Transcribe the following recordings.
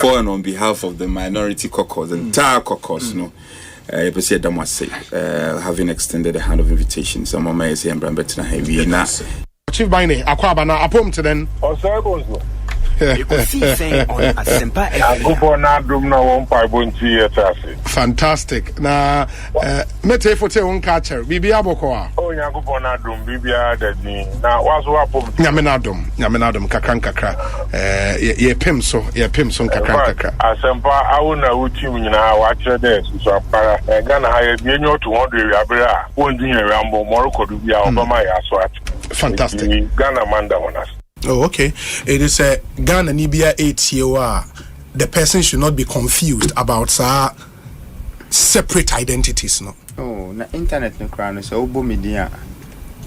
For and on behalf of the minority caucus, the entire caucus, having extended a hand of invitation. Some of my say and Brambetna heavy na. Chief Bine, Aquabana, apom to then. Osei Bonsu. Ekosiisen On Asempa Fantastic. Na mete fote on catcher. Bibia bokoa. Oh, Yakubona dum Bibia dadni. Na wazo apom. Nyamenadum kakra. Ye pimso kakra. Asempa awuna uti nyina wache there so apara. Ghana haye bienyo to 100 abira. Wondu Rambo Morocco bia Obama ya so at. Fantastic. Ghana manda onas. Oh, okay. It is a Ghana Nibia 8 year. The person should not be confused about separate identities, no. Oh, na internet no crown so obo media.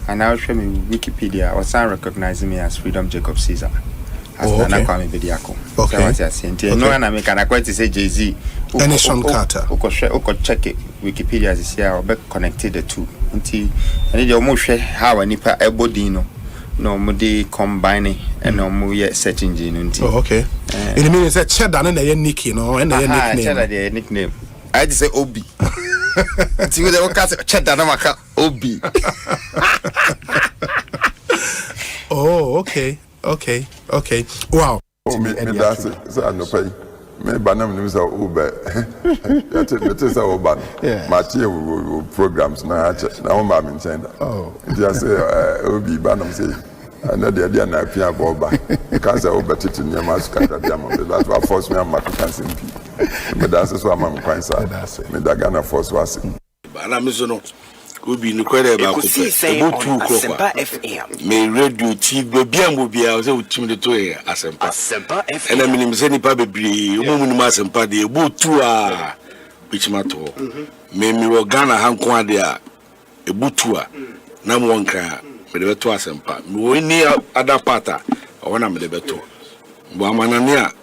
And now show me Wikipedia or some recognize me as Freedom Jacob Caesar. As na kwa me video ko. Okay. So what you say? No na me kana kwati say Jay-Z. Enison Carter. Uko check Wikipedia this year or be connected the two. Nti ani de omo hwe how anipa ebodi no. No, mudi combining and no mu ye search engine. Oh, okay. It means that cheddar and a nick, you know, and a nickname. Cheddar the nickname. I just say Obi. See what they call cheddar namaka Obi. Oh, okay. Wow. Oh, me that's it. So I no pay. Me banam news are Uber. That is our ban. Mathieu programs na na o ma me chen. Oh. Just say Obi banam say another dia na pia boba. Because Uber to near Mascata diamond. That's what force me am African simple. Me that's so am kwan sa. Me da Ghana force was. Banam so no. Obi no kwere ba ko pe Asempa FM me radio TV bia mo bia so utim de to Asempa FM ena minim se nipa bebre mo mu ni Asempa de ebutu a bichimato me wo Ghana hanko ade a ebutu a na mo nka me de beto Asempa me wo ni ada pata o na me de beto bo amanane a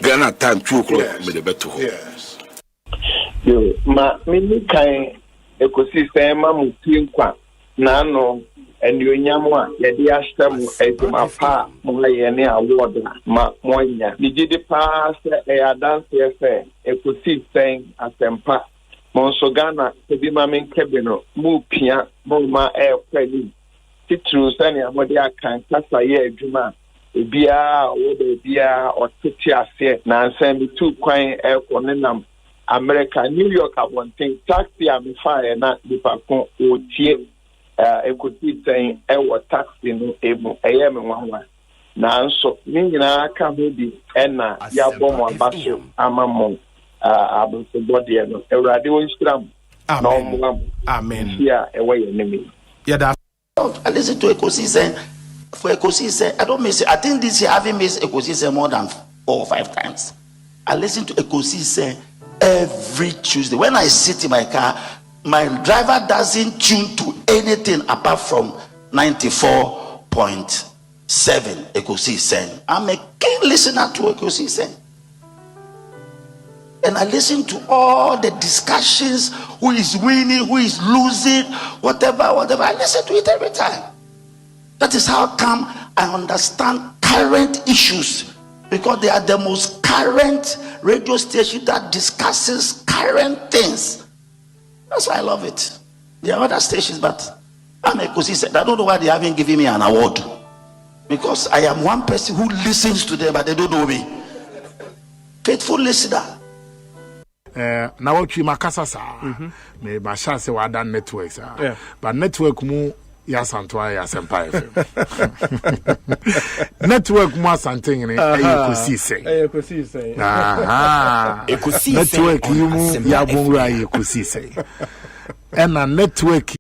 Ghana time 2 o'clock me de beto Yo ma me kan Ekosiisen Mamutinkwa Nano and Yunyamwa, Yadia Stam, Edumapa, Moyane Award, Ma Moya. Did the pass a dance affair, Ekosiisen Asempa, Monsogana, Edimamin Cabino, Mupia, Moma Air Credit, Citrus, and Amodia can Casaye Juma, a beer, or the beer, or Titia, Nansen, 2 coin air conenam. America, New York, I want to taxi and fire not the Pacon or Tie. Ekosiisen our taxi no able. I am one. Now, so meaning I can't be and Yabom Basho, Amamon, Abu and a radio scrum. Amen. Here, away enemy. Yeah, I listen to Ekosiisen. For Ekosiisen, I don't miss it. I think this year I haven't missed Ekosiisen more than 4 or 5 times. I listen to Ekosiisen every Tuesday. When I sit in my car, my driver doesn't tune to anything apart from 94.7 Ekosiisen. I'm a keen listener to Ekosiisen. And I listen to all the discussions, who is winning, who is losing, whatever. I listen to it every time. That is how come I understand current issues. Because they are the most current radio station that discusses current things. That's why I love it. There are other stations, but I'm Ekosiisen. I don't know why they haven't given me an award. Because I am one person who listens to them, but they don't know me. Faithful listener. Now what you makasa sa me ba chance wa dan network sa but network mu ya santwa ya Asempa FM network mu asanten ni Ekosiisen network mu ya bonwa Ekosiisen and a network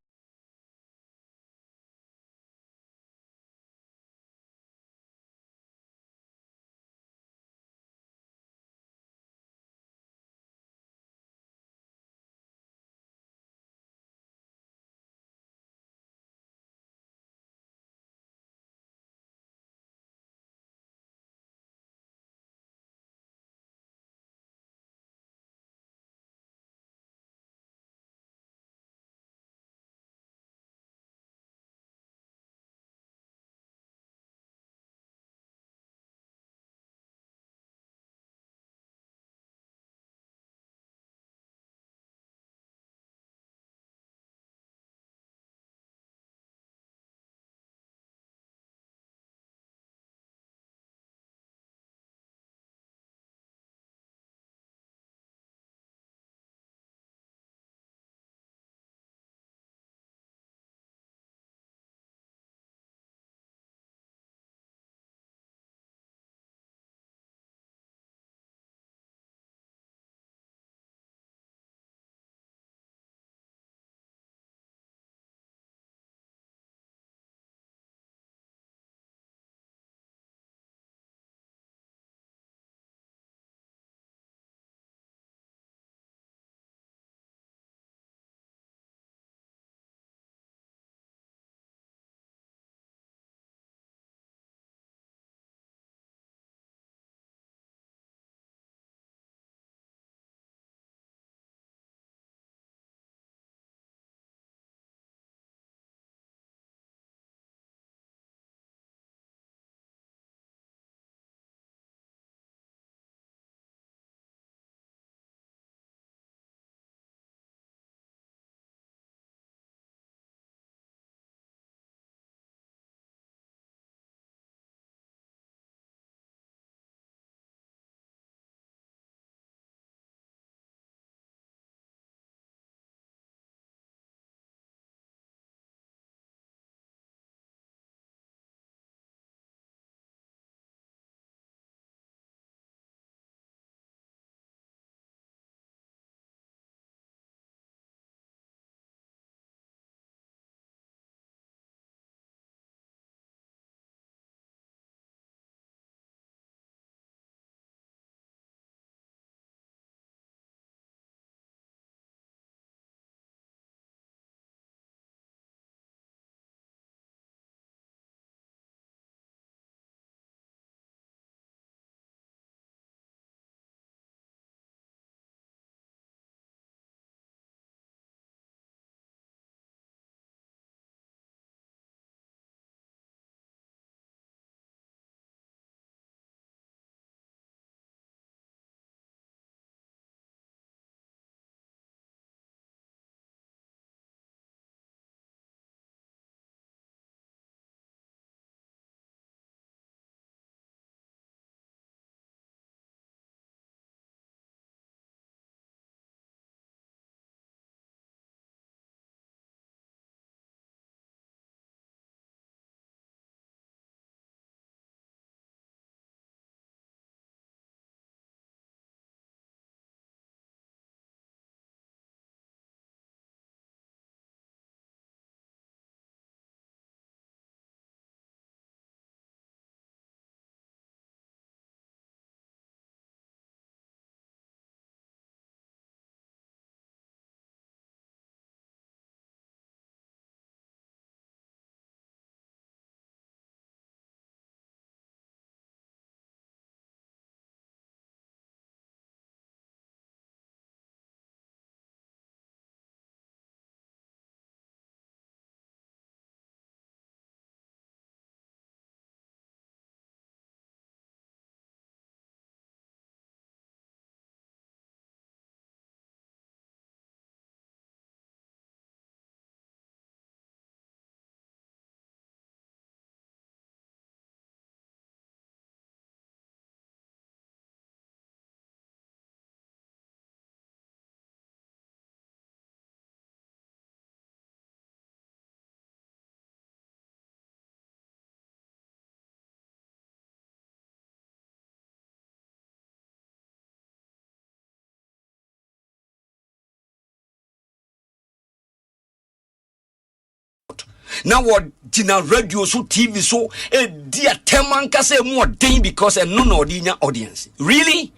Now what Gina radio so TV so dear temanka say more thing because a non-ordinary audience. Really?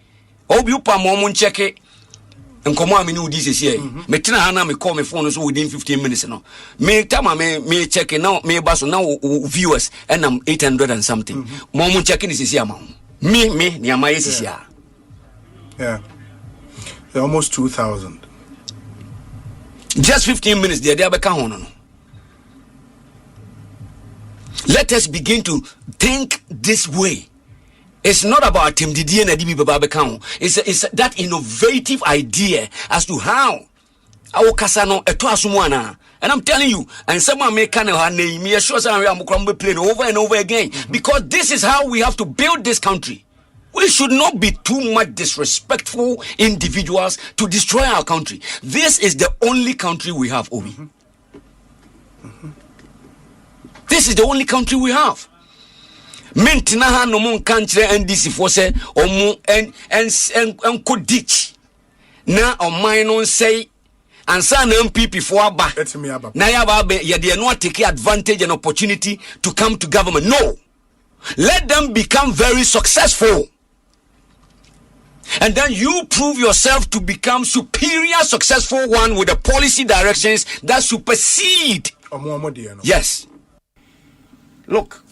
Hope you pa momon check it. And come on, me know this is here. Me tina hana me call my phone so within 15 minutes no. Me time me check it now. Me baso now viewers and I'm 800 and something. Momon checking this is here, mom. Me ni amaye is here. Yeah. They're almost 2,000. Just 15 minutes there. They are back on. No. Let us begin to think this way. It's not about Tim Didi and Adibi Babakao. It's that innovative idea as to how our Casano Etoasumwana. And I'm telling you, and someone may kind of name me a sure I'm playing over and over again. Because this is how we have to build this country. We should not be too much disrespectful individuals to destroy our country. This is the only country we have, Obi. This is the only country we have. Mentina ha no mon country NDC for say omu and could ditch. Na o mine on say and san MPP for aba. Na ya ba ye dey no take advantage and opportunity to come to government. No. Let them become very successful. And then you prove yourself to become superior successful one with the policy directions that supersede. Yes. Look,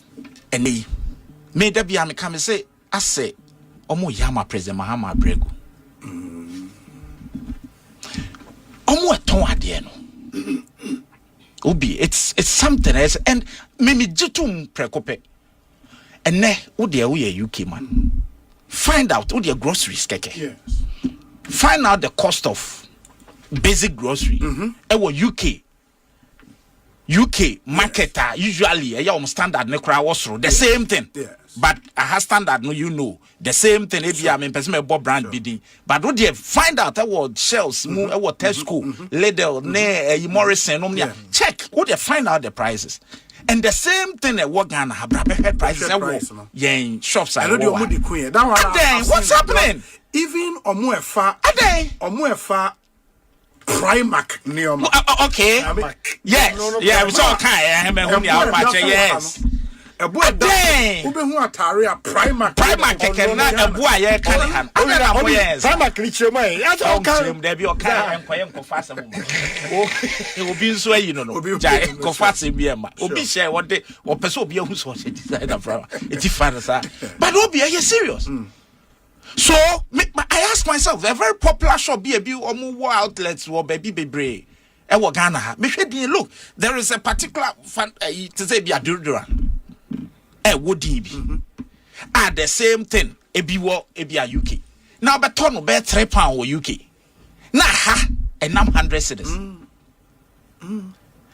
and me there be am come say I say omo yama president Mahama Brego. Omo eton ade no. Obi it's something else and me jitum prekope. And ne wo de we UK man. Find out wo de groceries keke. Yes. Find out the cost of basic grocery. UK marketer usually standard ne kra wasro the same thing. Yes. But I have standard no the same thing if you am person me brand bidding. But what they find out what shells what Tesco Lidl ne Morrison no check what they find out the prices. And the same thing that what Ghana have prices yen shops are what's happening? Even Omuefa Primark neon. Okay. Yes. Yeah, we saw yes. A boy Primark can not a boy can Primark there be and fast. It will be so you know. Go fast in Biema. Obi share what they or person be who's what it decided from. It's fun, sir. But Obi, are you serious? So I ask myself, a very popular shop be a view or more outlets or baby bebre. Ghana. Look, there is a particular fan to say be a durdura. Would be the same thing. A be a UK. Now but ton bear £3 or UK. Nah ha and 100 cedis.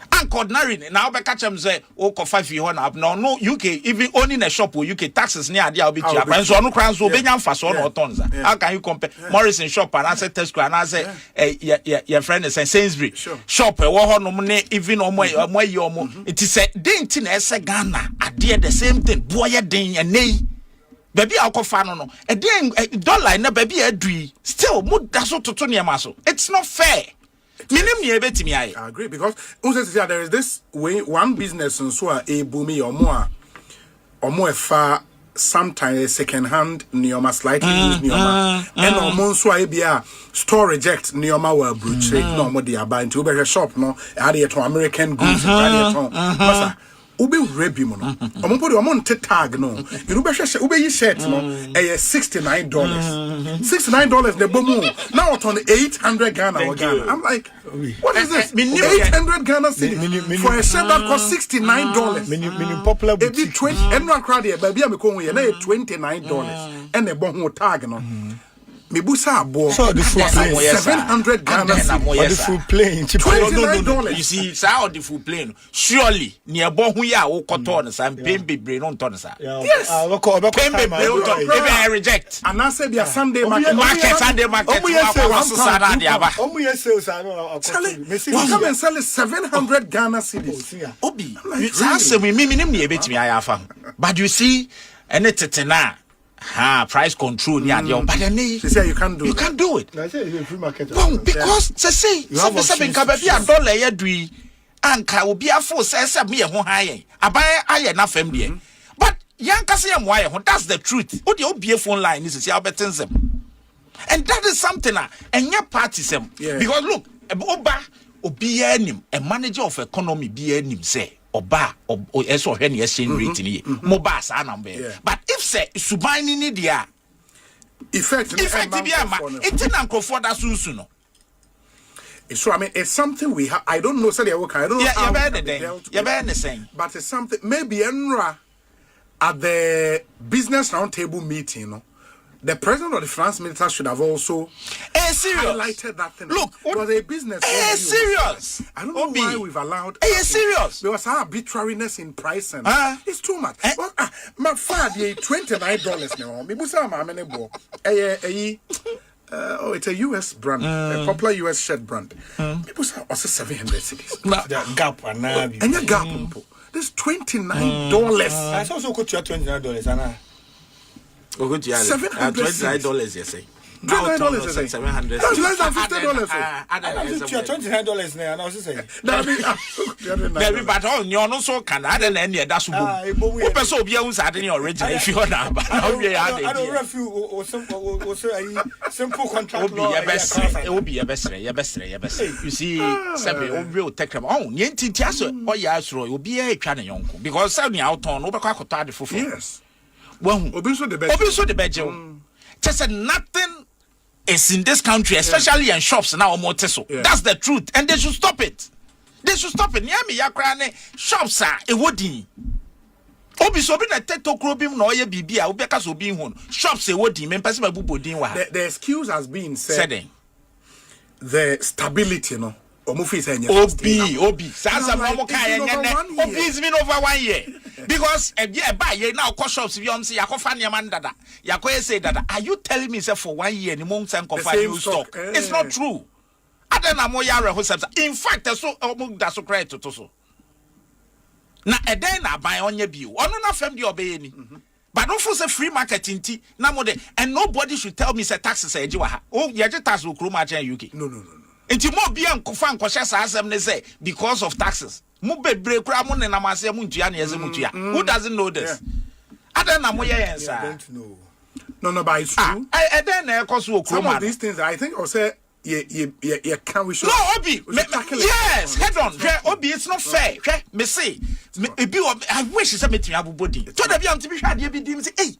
And ordinary now be catch them say oh 5 year up no UK even owning a shop or UK taxes near there will be cheap and so no crowns will be fast on or tons. How can you compare Morrison shop and I say Tesco and I say your friend is Sainsbury shop no even on my it is a ding tin ese Ghana adhere the same thing boy ding and nay baby alcofa no a ding dollar na baby adri still mood that's what to near maso it's not fair. I agree because there is this way one business and so a boomy or more far sometimes second hand neoma slightly used neoma and almost so I store reject neoma were brute no more they are buying to a shop no add it to American goods Ube rebi mo no. Omo podi omo nte tag no. You be hwehwe ube yi shirt no $69. $69 the bomu. Now it on 800 Ghana or Ghana. I'm like, what is this? 800 Ghana cedis for a shirt that cost $69. Minim popular boutique. 20 enwa crowd here baby am ko here na $29 and the bomu tag no. Mibusa abo so the food plane 700 Ghana the food plane $29. You see how the food plane surely near bo hu ya wo koto some pain bebre no ton sa yes pain bebre no ton maybe I reject and I say be a Sunday market omu yes no come and sell 700 Ghana cedis obi say me nim na ebetimi ayafa but you see ene price control near the but then they say you can't do it. I say it's a free market. Well, because say $7 $1 every anka obi afo say me ho haye aban aye na fam de but yanka say mo aye ho that's the truth o de obi phone line is say abetensem and that is something and your party sem because look oba obi anim a manager of economy be anim say oba eso hwe ne exchange rate ni mo ba sa number but if say suban ni dia effect bi ama it na nkrofo da sunsu no. So I mean, it's something we have. I don't know. Say I don't know. Yeah, saying. But it's something. Maybe at the business roundtable meeting, you know, the president of the finance minister should have also highlighted that thing. Look, because a business. Serious. I don't know why we've allowed. Serious. Because our arbitrariness in pricing. It's too much. My father, $29 now. Me busa ma mene bo. It's a US brand, a popular US shirt brand. People say also 700 cities. Gap and your gap. There's $29. I also could you $29, Anna. $700, you say. $29, $700. That's less than $50. $29 now, and I was saying. Baby, but all you know so can I then any that's who person be owns at any original if you're not. I don't refuse or simple contract. It will be a best. You see, some real tech. Oh, Yanti Tiaso, or Yasro, will be a channel because suddenly out on over for yes. Well, Obiso the bedroom. Just said nothing is in this country, especially in shops now or more teso. That's the truth, and they should stop it. They should stop it. Nyami yakrane shops are a woody. Obiso be na teto krobim no ye bibia obeka so bi hu. Shops a woody men person bubo din wa. The excuse has been said. The stability no. Obi. Sansa no kai nyene. Obi is been over 1 year. Because buy ye now cost shops bi say yakofa niam dada. Yakoye say dada. Are you telling me say for 1 year ni mo nsan kofa new stock? It's not true. Adena mo ya reho in fact so omo da so credit to so. Na eden na buy onye bi. Ono na fam di obeye ni. But don't force a free market inti na mo de and nobody should tell me say taxes e ji wa ha. Oh ye je tax wo kroma in UK. No. Enti mo bia nkofa nkosha sa asem ne say because of taxes. Mo bebre kura mo ne na masem ntua na yeze mutua. Who doesn't know this? Ada na mo ye yensa. I don't know. No, but it's true. I then na ekoso okroma. Some of these things I think or say you can we should. No, Obi. Yes, head on. Obi, it's not fair. Me say, I wish it's a meeting abubodi. To the be am to be hard be dim say, hey.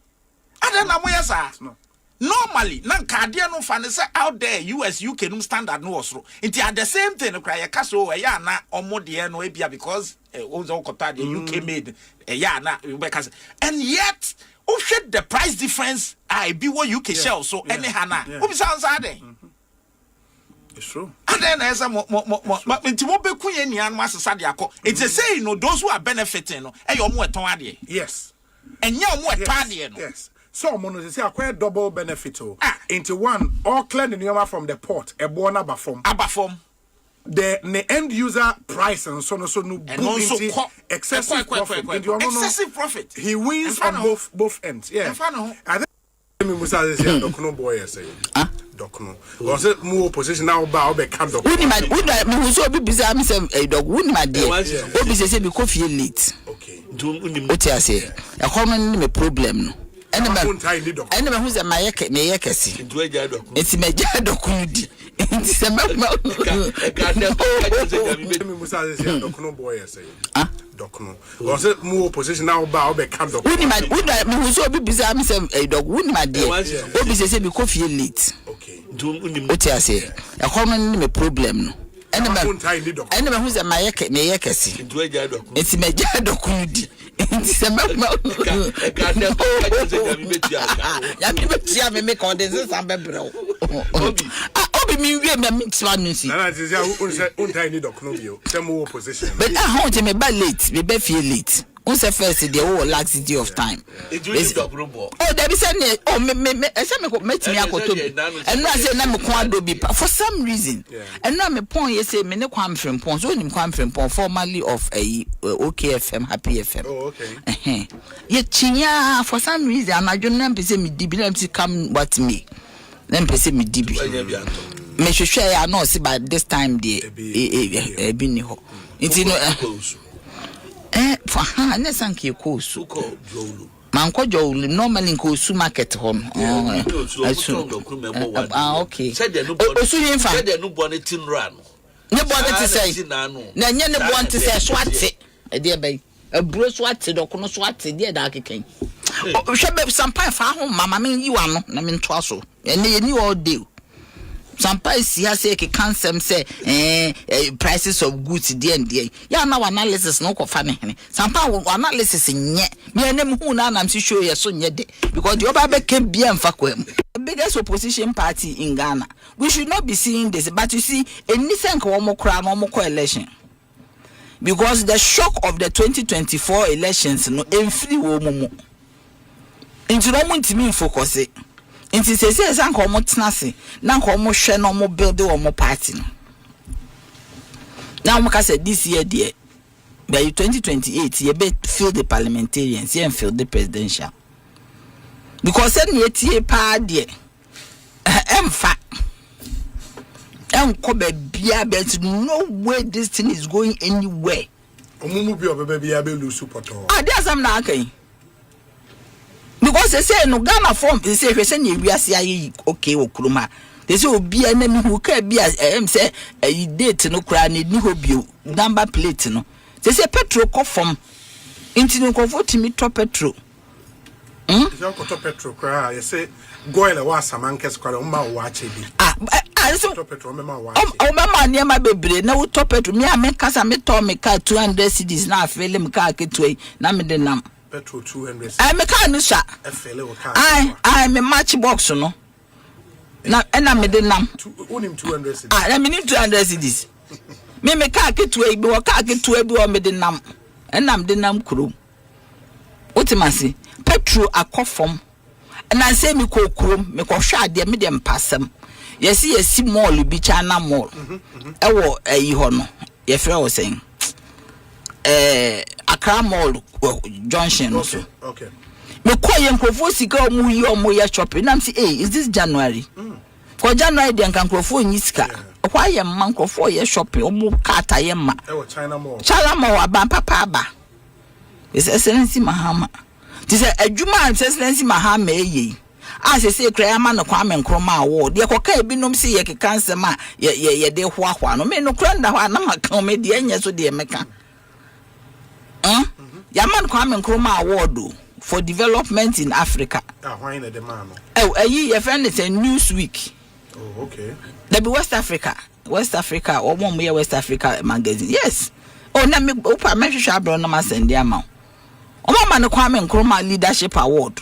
Ada na mo yesa. Normally, nan cardia no fan say out there US UK no standard no osro. Inti at the same thing cry ya kaso e ya na omode no ebia because ozo kota the UK made e ya na because and yet the price difference I be what UK shell so anyhow na. Obi sounds hard. It's true. And then as a inti mo be ku ye nian ma sesa de akọ. It's a say those who are benefiting no e yo mo eton ade. Yes. And ya mo eton ade no. Yes. So mono say acquire double benefit into one all clear the number from the port a born abafom the end user price and so no boom excessive profit he wins on both ends. I think me musa say dokuno boy say dokuno was it more position now ba obe come dokuno would me so be bizarre me say dog would my dear obi say be coffee late okay what I say a common me problem no enema who say my yekesi enti me ja dokudi enti se me musa say dokuno boy say dokuno was it more position now ba obe come dokuno would me so be bizarre me say dog would my dear obi say be coffee late okay what I say a common me problem no enema who say my yekesi enti me ja dokudi enti se me ya me betia me condense some bebro obi mi wie me twa no si na say untai ni dokuno bio say more position but I want me ba late me be feel late unse first the whole laxity of time oh there be say me say me metimi akoto and no say na me ko adobi for some reason and no me pon ye say me ne kwam frempon so nim kwam frempon formerly of OKFM Happy FM. Oh okay. Ye chinya for some reason anadwo na be say me dibi na me come what me na me say me dibi me hwehwe ya no see by this time dey be ni ho nti no for ha na sanke kosu manko jowlu normally kosu market ho okay osu yinfa said no bo na tin ra no ne bo na say na nye ne bo nte say swate e dey bay aburo swate dokono swate dey da keken hwebe sampai fa ho mama men yiwa no na men to aso ene ni all day sampai si ha say ke cancel say prices of goods dey and dey ya na analysis no ko fa ne hene sampai analysis nye me enem hu na nam si show ye so nye de because the oba be can be amfa kwam the biggest opposition party in Ghana. We should not be seeing this, but you see anything ko mo kra no mo ko election. Because the shock of the 2024 elections no emfiri wo mo nti no mo ntimi focus it nti say san ko mo tenase na ko mo hwe no mo build wo mo party no now mo ka say this year there by 2028 you be fill the parliamentarians and fill the presidential because then you tie pa there emfa enko be bia but no way this thing is going anywhere omumu bi obebe bia be lose support there's am na kan because they say no Ghana form they say hwese na ewiase ayi okay okuruma they say obi na mi hu ka bia say date no kra na ni hobio number plate no they say petrol ko form inti no ko timi to petrol if you ko to petrol kra you say goile wa samankes kwale umma wa achebi so petrol mema niema bebre na wo to petrol me amekasa me to me car 200 cedis na afele me car ketwe na me de nam petrol 200 I me car no sha afele wo car I me match box no na me de nam onim 200 cedis na me nim 200 cedis me car ketwe bi wo car ketwe bi wo me de nam na me de nam kuro otimasi petrol akofom na say me ko kuro me ko hwa ade me de mpasam yesi mall bi China mall ewo ayi ho no ye frɛ wo sen Accra mall junction no so okay me ko ye nkrofo sika omu ye shopping nam say is this January for January de nkrofo nyi sika kwa ye man nkrofo ye shopping omu kata ye ma ewo China mall aba papa aba is excellency Mahama this adwuma excellency Mahama eyi as say krama no kwame nkroma award de koka ebinom se ye keka nsema ye de hoahwa no me no kranda ho na maka me de anya so de meka ya man kwame nkroma award for development in Africa why na de man ayi ye friend is a Newsweek okay there be West Africa or one year West Africa magazine yes na me opa me hwehwe abro no ma send am o mama no kwame nkroma leadership award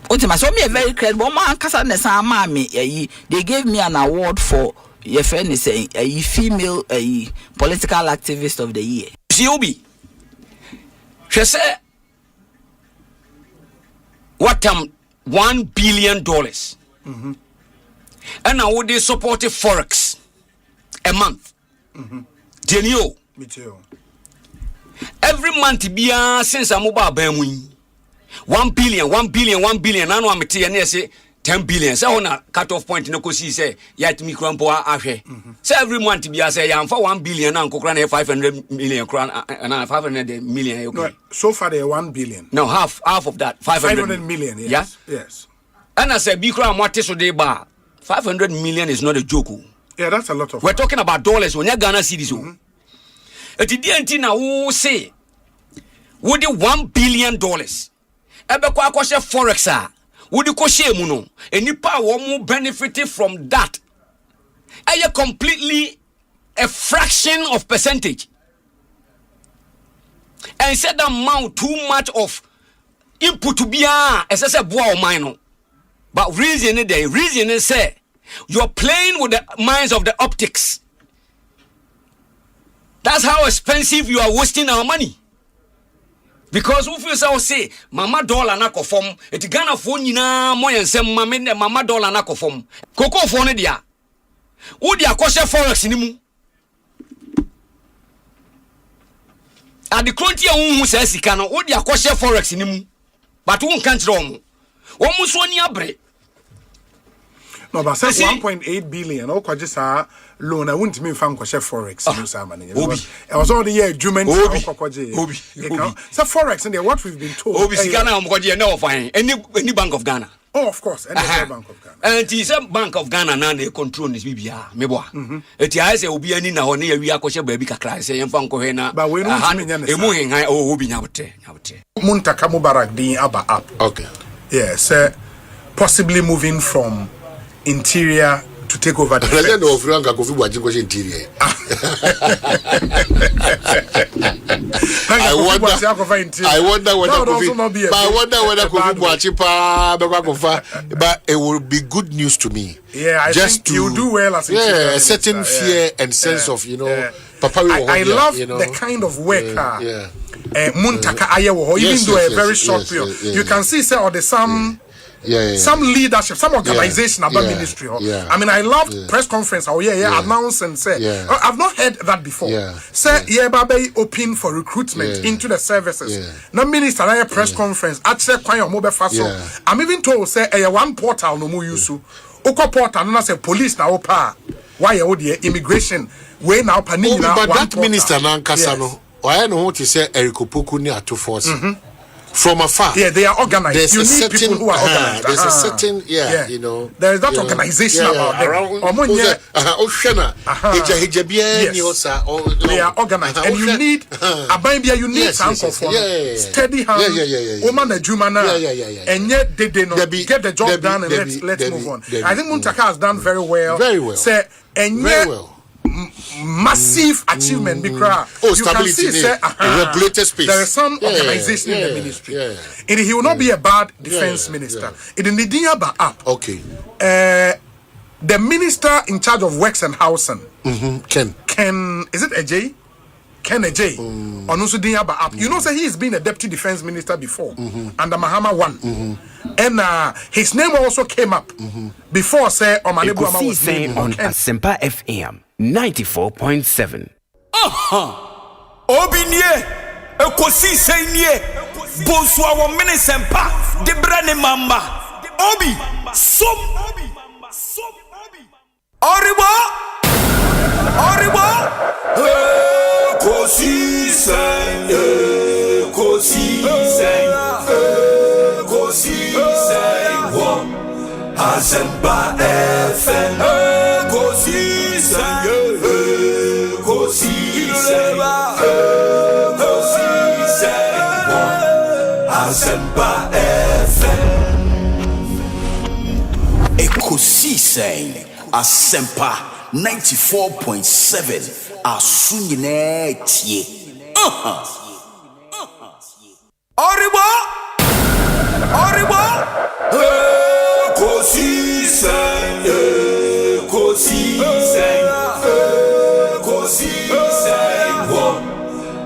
Otima, so me very credible. Man, kasa nesa mami. They gave me an award for your friend is a female political activist of the year. Obi, she said, what $1 billion, and I would support Forex a month. Genio, me too. Every month, be since I'm about Bemwin. 1 billion. I know I'm say 10 billion. So on a cut-off point, no see say yet me crampo ashe. So every month be say I'm for 1 billion and kokran 500 million crown and 500 million. Okay. No, so far they 1 billion. No, half of that 500 million. Yes. Yeah? Yes. And I said, be crown what so they bar 500 million is not a joke. Yeah, that's a lot of. We're talking about dollars when you're Ghana cedis. At the DNT now who say would the $1 billion. Ebe kwa kwashe forex wudi ko shemu no enipa wo mu benefited from that eye completely a fraction of percentage and said that amount too much of input to be essential boa o mine no but reason is say you're playing with the minds of the optics. That's how expensive you are wasting our money. Because who feels I say mama dollar na kofom eti Ghana fo nyina moye nsem mama dollar na kofom koko fo ne dia wo dia kwose forex ni mu ade kronti hu sa sika no wo dia kwose forex ni mu but won kan kire omo so ni abre No, but say 1.8 billion. Oh, just a loan. I wouldn't mean fan kwashe forex. I was all the year Jumen. Obi. So forex and what we've been told. Obi Ghana umkoje no fine. Any Bank of Ghana. Oh, of course, any Bank of Ghana. And it's a Bank of Ghana now they control this BBA. Meboa. It is a obi ani na ho na wi akoshe baby kakra say yemfa nkohe na. But we don't mean emu hen obi nyabote. Muntaka Mubarak din aba up. Okay. Yeah, so possibly moving from interior to take over the interior. I wonder whether but it will be good news to me. Yeah, I just think you do well as a certain fear and sense of Papa. I love the kind of work. Muntaka Ayewo, even though a very short period, you can see or the some leadership, some organization about ministry. I mean, I loved press conference. Announce and say, I've not heard that before. Say, Babe open for recruitment into the services. No minister, I press conference. Actually, quite a mobile fast. I'm even told say, one portal no more use. Oko portal, no say police now pa. Why immigration? Way now panini. But that minister Nankasano. I know what you say, Erikopuku ni atu force. From afar. Yeah, they are organized. There's you need people who are organized. There's a certain, there is that organization about them. They are organized. And you need you need some steady hand. Woman a Jumana. And yet they get the job done and let's move on. I think Muntaka has done very well. Very well. Say and yet massive achievement because you can see regulated space. There is some organization in the ministry. And he will not be a bad defense minister. It is Nidia Baap. Okay. The minister in charge of works and housing. Ken, is it AJ? Ken AJ. Onusu Dinya Baap. You know, say he has been a deputy defense minister before under Mahama 1. And his name also came up before say Omanebu was named on Asempa FM 94.7. Obinye Ekosiisen nie Bonsu awo Asempa de brane mamba Obi som Oribo Ekosiisen wo Asempa FM Ekosiisen Asempa FM Ekosiisen Asempa 94.7 Asunyine tie Oribo Ekosiisen wo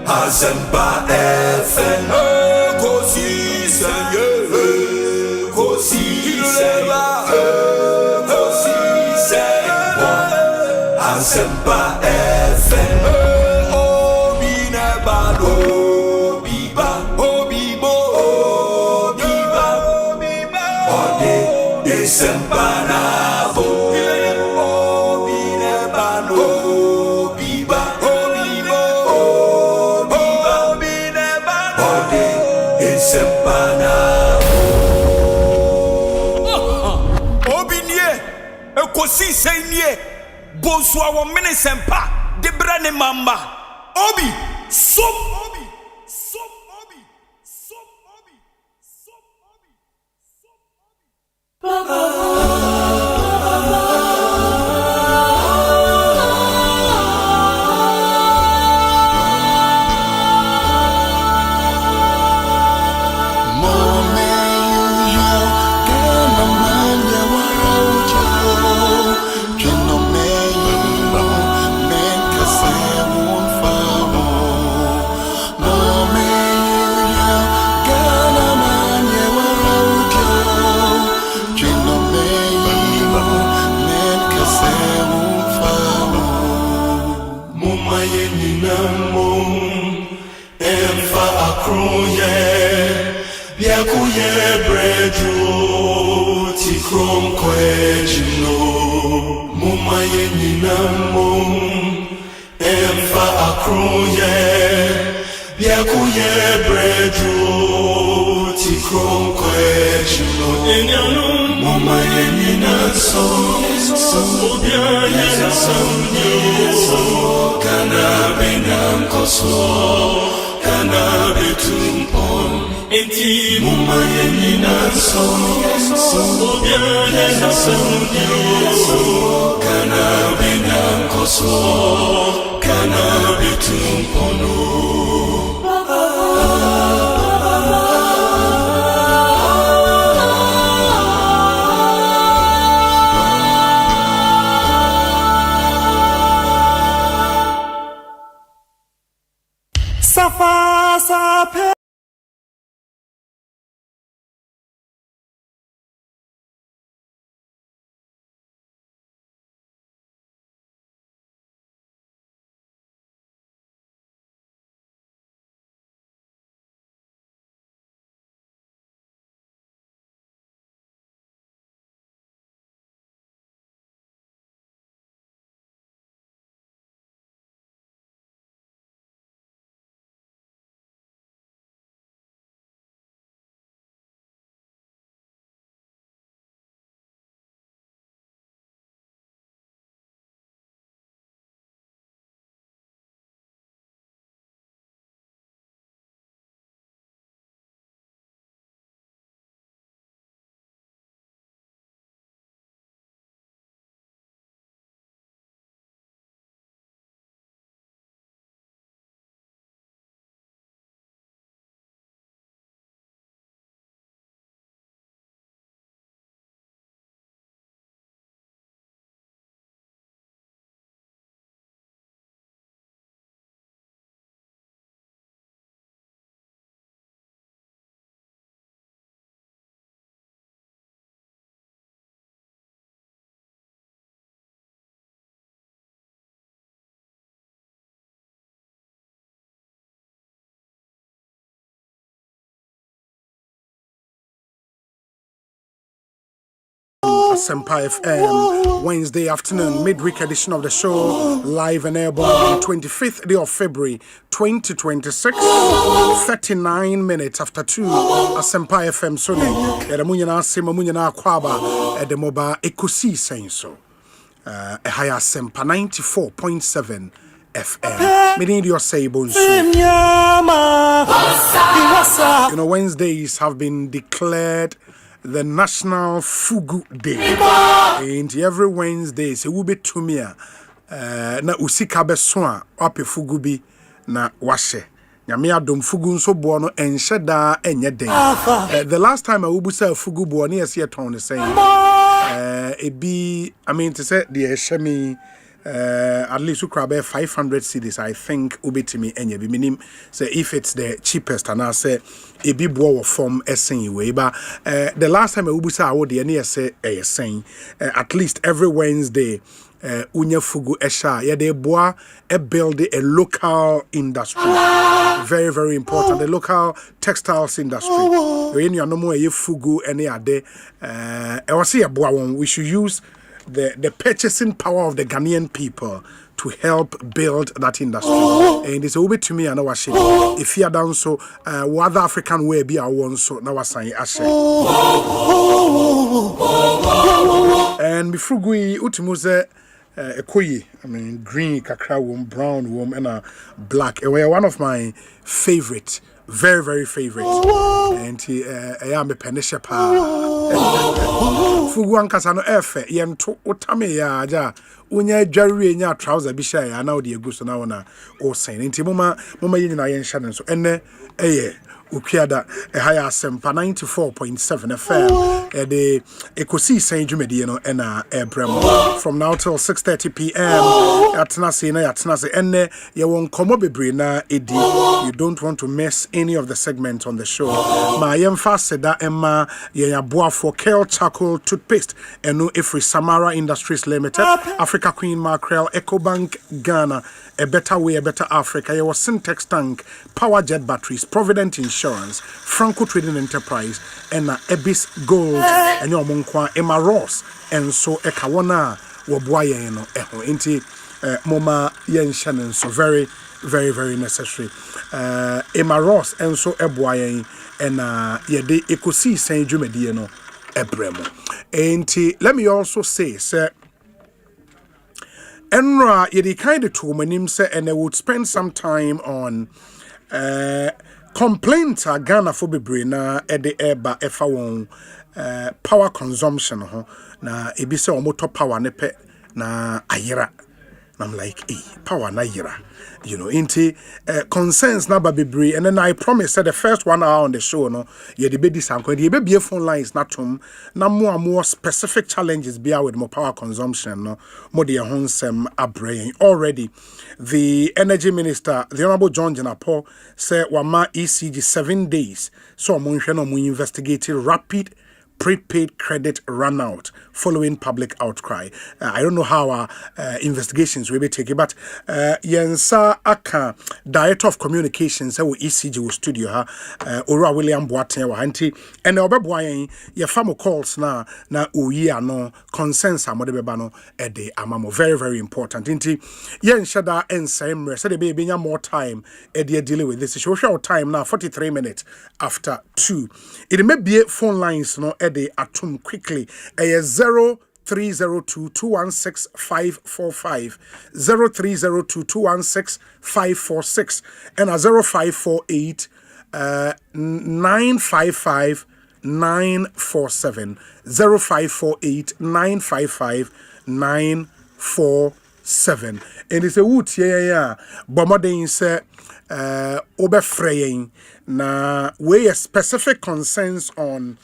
Asempa FM Ekosiisen wo Asempa FM Ekosiisen nie Bonsu awo Asempa de brane mamba Obi som Tikrom kwejino Muma yenina mum Emfa akroye Biakuye bredu Tikrom kwejino Muma yenina Obia yenina Kana benam koso Kana betumpon Enti muma yenina Obia yenina Kana benam koso Kana betumpono Safa sape Asempa FM, Wednesday afternoon, midweek edition of the show, live and airborne on 25th day of February 2026, 39 minutes after 2, Asempa FM Sunday, at the Munyana Sima Munyana Kwaba, at the Moba Ekosiisen So, Haya Asempa 94.7 FM. Meaning your say Bonsu. You know, Wednesdays have been declared the National Fugu Day. And every Wednesday, se will be to me na usika beswa ope fugu bi na washe. Nyame adom fugu nso bo no enhye da enye den. The last time I will say fugu bo no yes ton say. Ebi I mean to say the ehye at least we grab 500 cedis, I think ubetimi enye bi minim say if it's the cheapest and I say a bi bo form esen way but the last time I will say I would the say saying at least every Wednesday unya fugu esha ya de boa build a local industry, very very important, the local textiles industry. When you no more fugu any ade I was say we should use the purchasing power of the Ghanaian people to help build that industry. And it's over to me and I was saying if you are down so what African way be our one so now was saying and before we utimuze Ekoyi, I mean green kakra wom, brown wom and black. And we are one of my favorite, very very favorite. And I am a penisha pa. Fugu ankasa no efe yento otame ya aja unya dware nya trouser bi sha ya na odi egu so na wona o sen nti moma yin na yen hya nso enne eye Ukiada Haya Asempa 94.7 FM the Ekosiisen dwumadi no na ebrem from now till 6:30 p.m. Atnase na yatnase enne ye won komo bebre na edi. You don't want to miss any of the segments on the show. Ma yemfa seda emma ye yaboa for Kel Charcoal toothpaste eno Efri Samara Industries Limited, Africa Queen Mackerel, Ecobank Ghana, a better way, a better Africa. Ye was Syntex tank, Power Jet batteries, Provident Insurance, Insurance, Franco Trading Enterprise, and Abyss Gold, and your Monkwa, Emma Ross, and so Ekawana, Wabuaya, Inti, Moma Yen Shannon, so very, very, very necessary. Emma Ross, and so Ebuaya, and Yede Ekosiisen Jumediano, Ebremo. Inti, let me also say, sir. Enra, yedi kind of to manim say, and they would spend some time on complaints Ghana for bebrina at the eba efa power consumption na ebise omoto power nepe na ayira. I'm like, power na ayira. You know, into concerns na bebre, and then I promise that the first 1 hour on the show, no, you the baby sanko, the baby phone lines not na more specific challenges be with more power consumption, no, more the honsem abrain. Already, the energy minister, the Honorable John Jenapo, said wama ECG 7 days, so we investigated rapid prepaid credit run out following public outcry. I don't know how our investigations will be taken, but Yensa Aka, Director of Communications, ECG studio, Ora William Boateng Wahanti, and Obebuayen, your family calls na uye no consensus amodebano ede amamo. Very, very important. Inti Yen Shada and Samre said the baby more time ede dealing with this. Show time now 43 minutes after 2. It may be phone lines no ede atum quickly. 0302-216-545 0302-216-546 and 0548 955 947 0548 955 947. And it's a wood yeah bomodin say obefreyin na we specific concerns on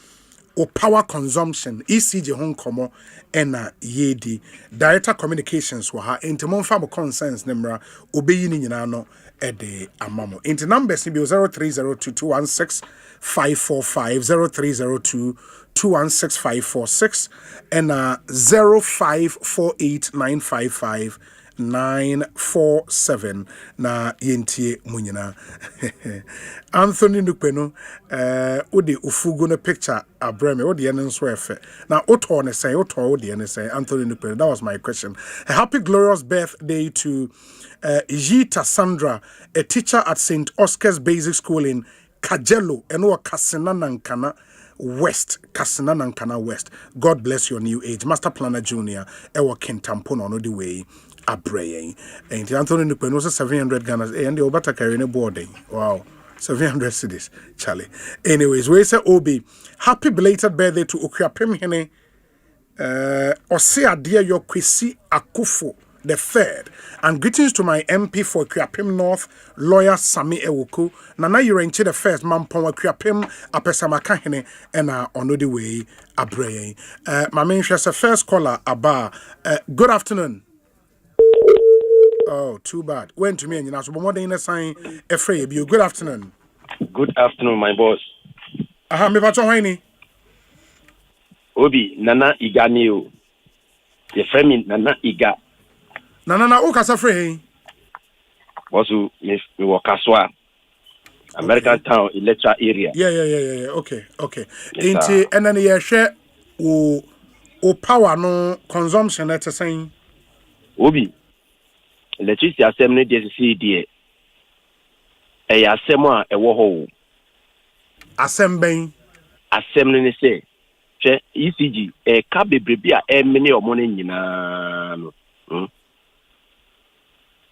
or power consumption ECG home komo ena yedi director communications wa ha intimon famo concerns nemra obeyi ni nyina no ede amamo inti numbers ni bi 0302216545 0302216546 and 0548955947 na yentie munyina. Anthony Nukpeno odi ufugu no picture abreme odi ene nso efe na oto ne say oto odi ene say Anthony Nukpeno. That was my question. A happy glorious birthday to Jita Sandra, a teacher at St. Oscar's Basic School in Kajelo eno Kasinanankana West, Kasinanankana West. God bless your new age. Master Planner Junior ewa Kentampono no the way abraying. And Anthony Nukpeno 700 Ghana and the Obata carrying a boarding. Wow. 700 cities, Charlie. Anyways, we say Obi, happy belated birthday to Okuapem Hene Osei Adia Yokwesi Akufo the third, and greetings to my MP for Okuapem North, lawyer Sami Ewoku. Nana Yurenchi the first, Mampon Okuapem Apesamaka Hene and on the way abraying. My main a first caller Aba. Good afternoon. Oh, too bad. Went to me and you know, so more than a sign, afraid you. Good afternoon. Good afternoon, my boss. Me bacho haini. Obi, Nana Iga Neo. Your friend Nana Iga. Nana, o kasa free. Bonsu, me work Kaswa. American Town, Electra area. Yeah. Okay. Yes, Inti, and then you share o power no consumption, let's say. Obi. Electricity assembly DCD. Assemble a woho. Assembly ni say. Che ECG ka bebrebia many or money nyina no.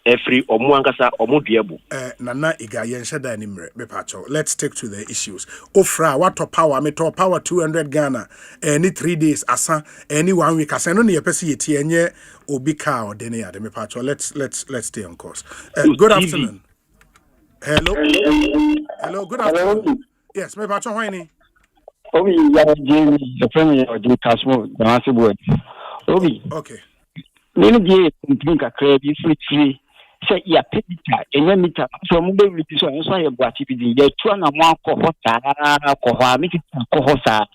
Every omuankasa omuduebu. Nana Iga yenshada animre bepacho. Let's stick to the issues. Ofra what power me to power 200 Ghana any 3 days asa any 1 week asa no ne pesi yeti enye obi ka o dene ya de me pacho. Let's stay on course. Good afternoon. Hello, good afternoon. Yes, me pacho hwani. Obi ya Jamie the premier of the Casmo the massive word. Obi. Okay. Nino be think a crab free. Say ya picture and meter so mbe so so ya bwa tipidi ye tu na mo akọhota akọha mi ti akọhosa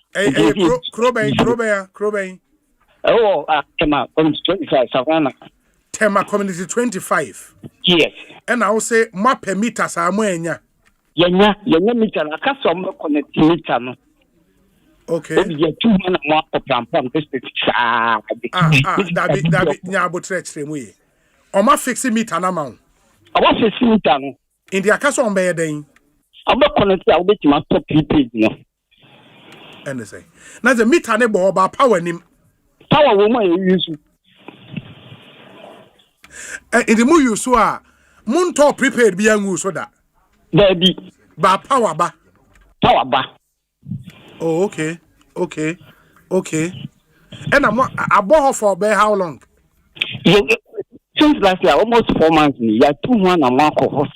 Krobe oh tema on 25 savana tema community 25 yes and I will say ma permita sa mo enya Yenya meter na ka so mo connect meter no. Okay. Obi ye 200 mo pam this Dabi nya abotrechre mu ye. O ma fix meter na ma. I want to see meter no. In the akaso on be den. I will connect ya obeti ma top prepaid no. And say. Na the meter ne bo ba power nim. Power wo ma use. In the mu use so a mun top prepaid bi angu so da. There be ba power ba. Power ba. Oh, okay. And I'm about for by how long? Since last year, almost 4 months. Yeah, 2 months a month of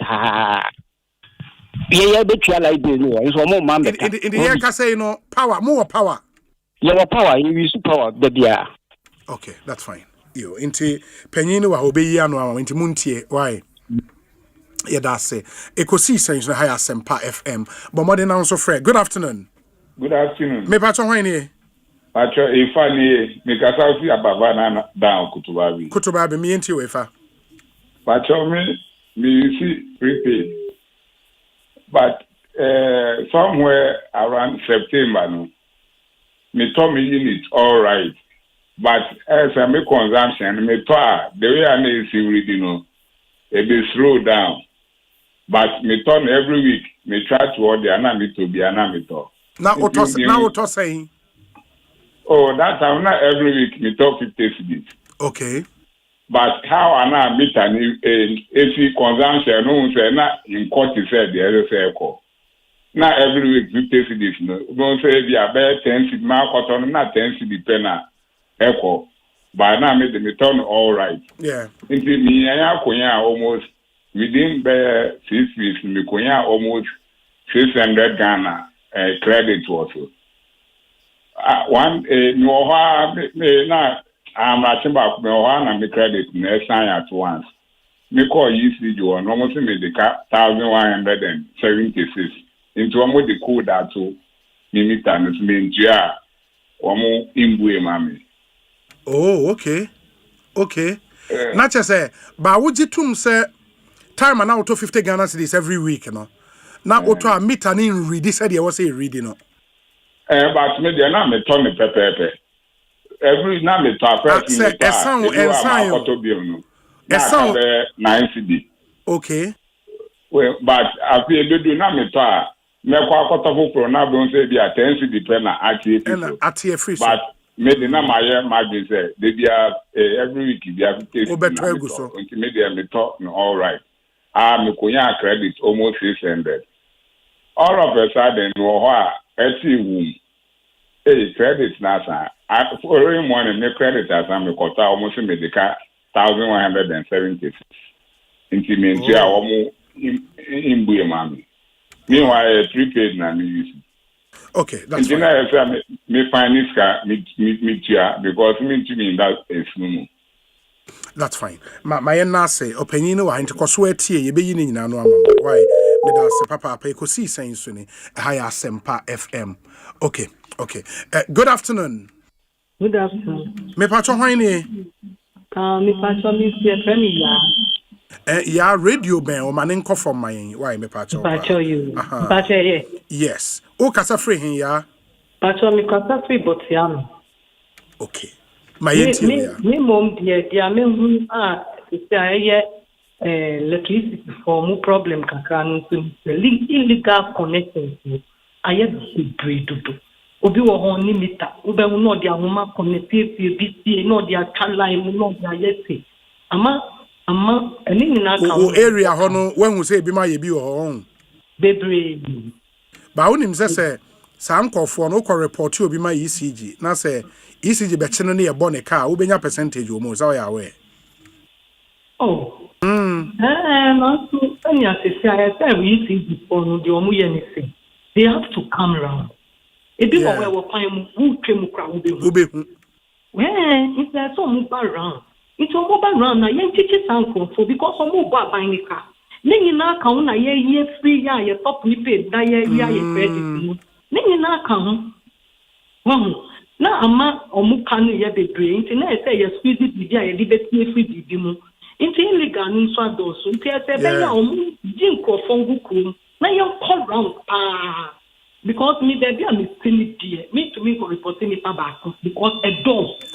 yeah, bet you like this. So more man. In the year, can say no power, more power. Yeah, power. You use power, baby. Okay, that's fine. You into Penino wa obey no into Muntie. Why? Yeah, that's it. Ekosiisen On Asempa FM. But more than also Fred. Good afternoon. Good afternoon. Me patcho hwan Patcho Efa ni me kasa fi ababa na down kutubabi. Kutubabi me enti Efa. Patcho me see prepaid. But somewhere around September no. Me told me unit all right. But as I make consumption me the way I need see reading no. It be slow down. But me turn every week me try to order and me to be an me talk. Now what saying? Oh, that time not every week me talk 50 cedis. Okay. But how I now meet an AC consumption no say na in court said the other say call. Not every week 50 cedis no. Don't say be about 10 cedis ma cotton not 10 cedis penna echo. But now me the turn all right. Yeah. Into me I konya almost within 6 weeks me konya almost 600 Ghana. Credit also. One me na I'm watching back me one and me credit next time at once. Me call ECG one almost me the 1,176 into almost the code that to me meet and me njia omo imbue mami. Oh, okay. Not just say, but would you tum say time and out to 50 Ghana cedis every week, you know? Now, auto a meet and in read this idea was a reading. But me dey na me turn me pepe. Every na me to first me to. A sound 9 CD. Okay. Well, but after you do na me to me kwa koto for na don say be 10 CD per na atie free. But me dey na my margin say they be every week be have to. Obeto so. Until me dey me to all right. Me konya credit almost 600. All of a sudden, credit nasa. Every morning, my credit as I'm almost medical 1,176. Intimate, almost in Buemami. Meanwhile, prepaid na me use. Okay, that's fine. Me find this car, me because me in that is no. That's fine. My say opinion wa into koswetie ye be yin nyina no ama. Why? Me da se papa Ekosiisen so ni Asempa FM. Okay. Good afternoon. Good afternoon. Me patcho hwan ni? Me patcho me see friend ya. Ya radio ben o mane nko from my why me patcho. Patcho you. Patcho ye. Yes. O kasa free hin ya. Patcho me kasa free but ya no. Okay. My interior. Me mom dia me hu say electricity for mu problem kakra no so illegal connections aye be do. Obi wo hon ni meter obi hu no dia homa connect bi no dia line mu no dia yesi ama eni nyina ka o area ho no when hu say bi ma ye bi wo hon bebre ba unim say Sam Crawford no report you be my ECG. Now say ECG be chino near bonnet car, we benya percentage or more. So ya aware. Oh. Not to any ECG for no the anything. They have to come around. If you are where find who came crowd it's like so move around. It's a mobile run na yen teach Sam Crawford because some move buying the car. Then you na ka una ye free ya ye top prepaid na ye credit. Nini na kan na ama omu kanu ye bebre nti na say ye squeeze bibi a ye liberty free bibi mu nti illegal nso adoso nti e say be ya omu jinko fongu kum Now you call round because me there be a mistake me to me for reporting it back because a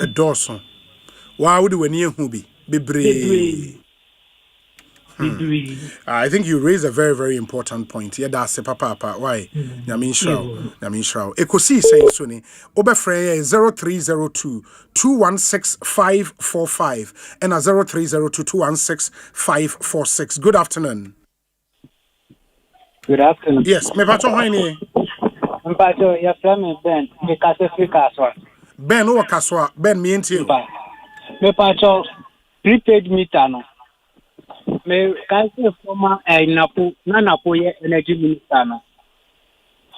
door. Why would when you be brave? I think you raise a very, very important point. Yeah, that's a papa. Why? Namin Shroud. Ekosiisen so ni. Obefrey 0302 216 545 and 0302 216 546. Good afternoon. Good afternoon. Yes, me pato hoini. Me pato ya flame Ben. Me kase Africa so. Ben o kaswa. Ben me enti. Me pato prepaid meter no. Me kase former napo ye energy minister no.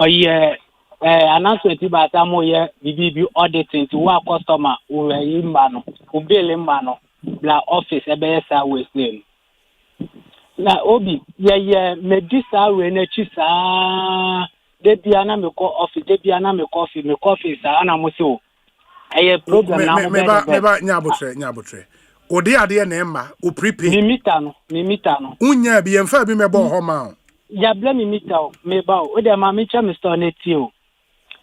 Oye announcement ba ta mo ye bibi auditing to wa customer o yi ma no. O bill ma no. Bla office ebe ye sa we say. Na obi ye me disa we na chi sa de bia na me ko office de bia na me coffee sa na mo so eye problem na mo me ba nyabotre odi ade na emma o prepay mi mita no unya bi emfa bi me bo ho ma ya bla mi mita o me ba o de ma me cha me store na ti o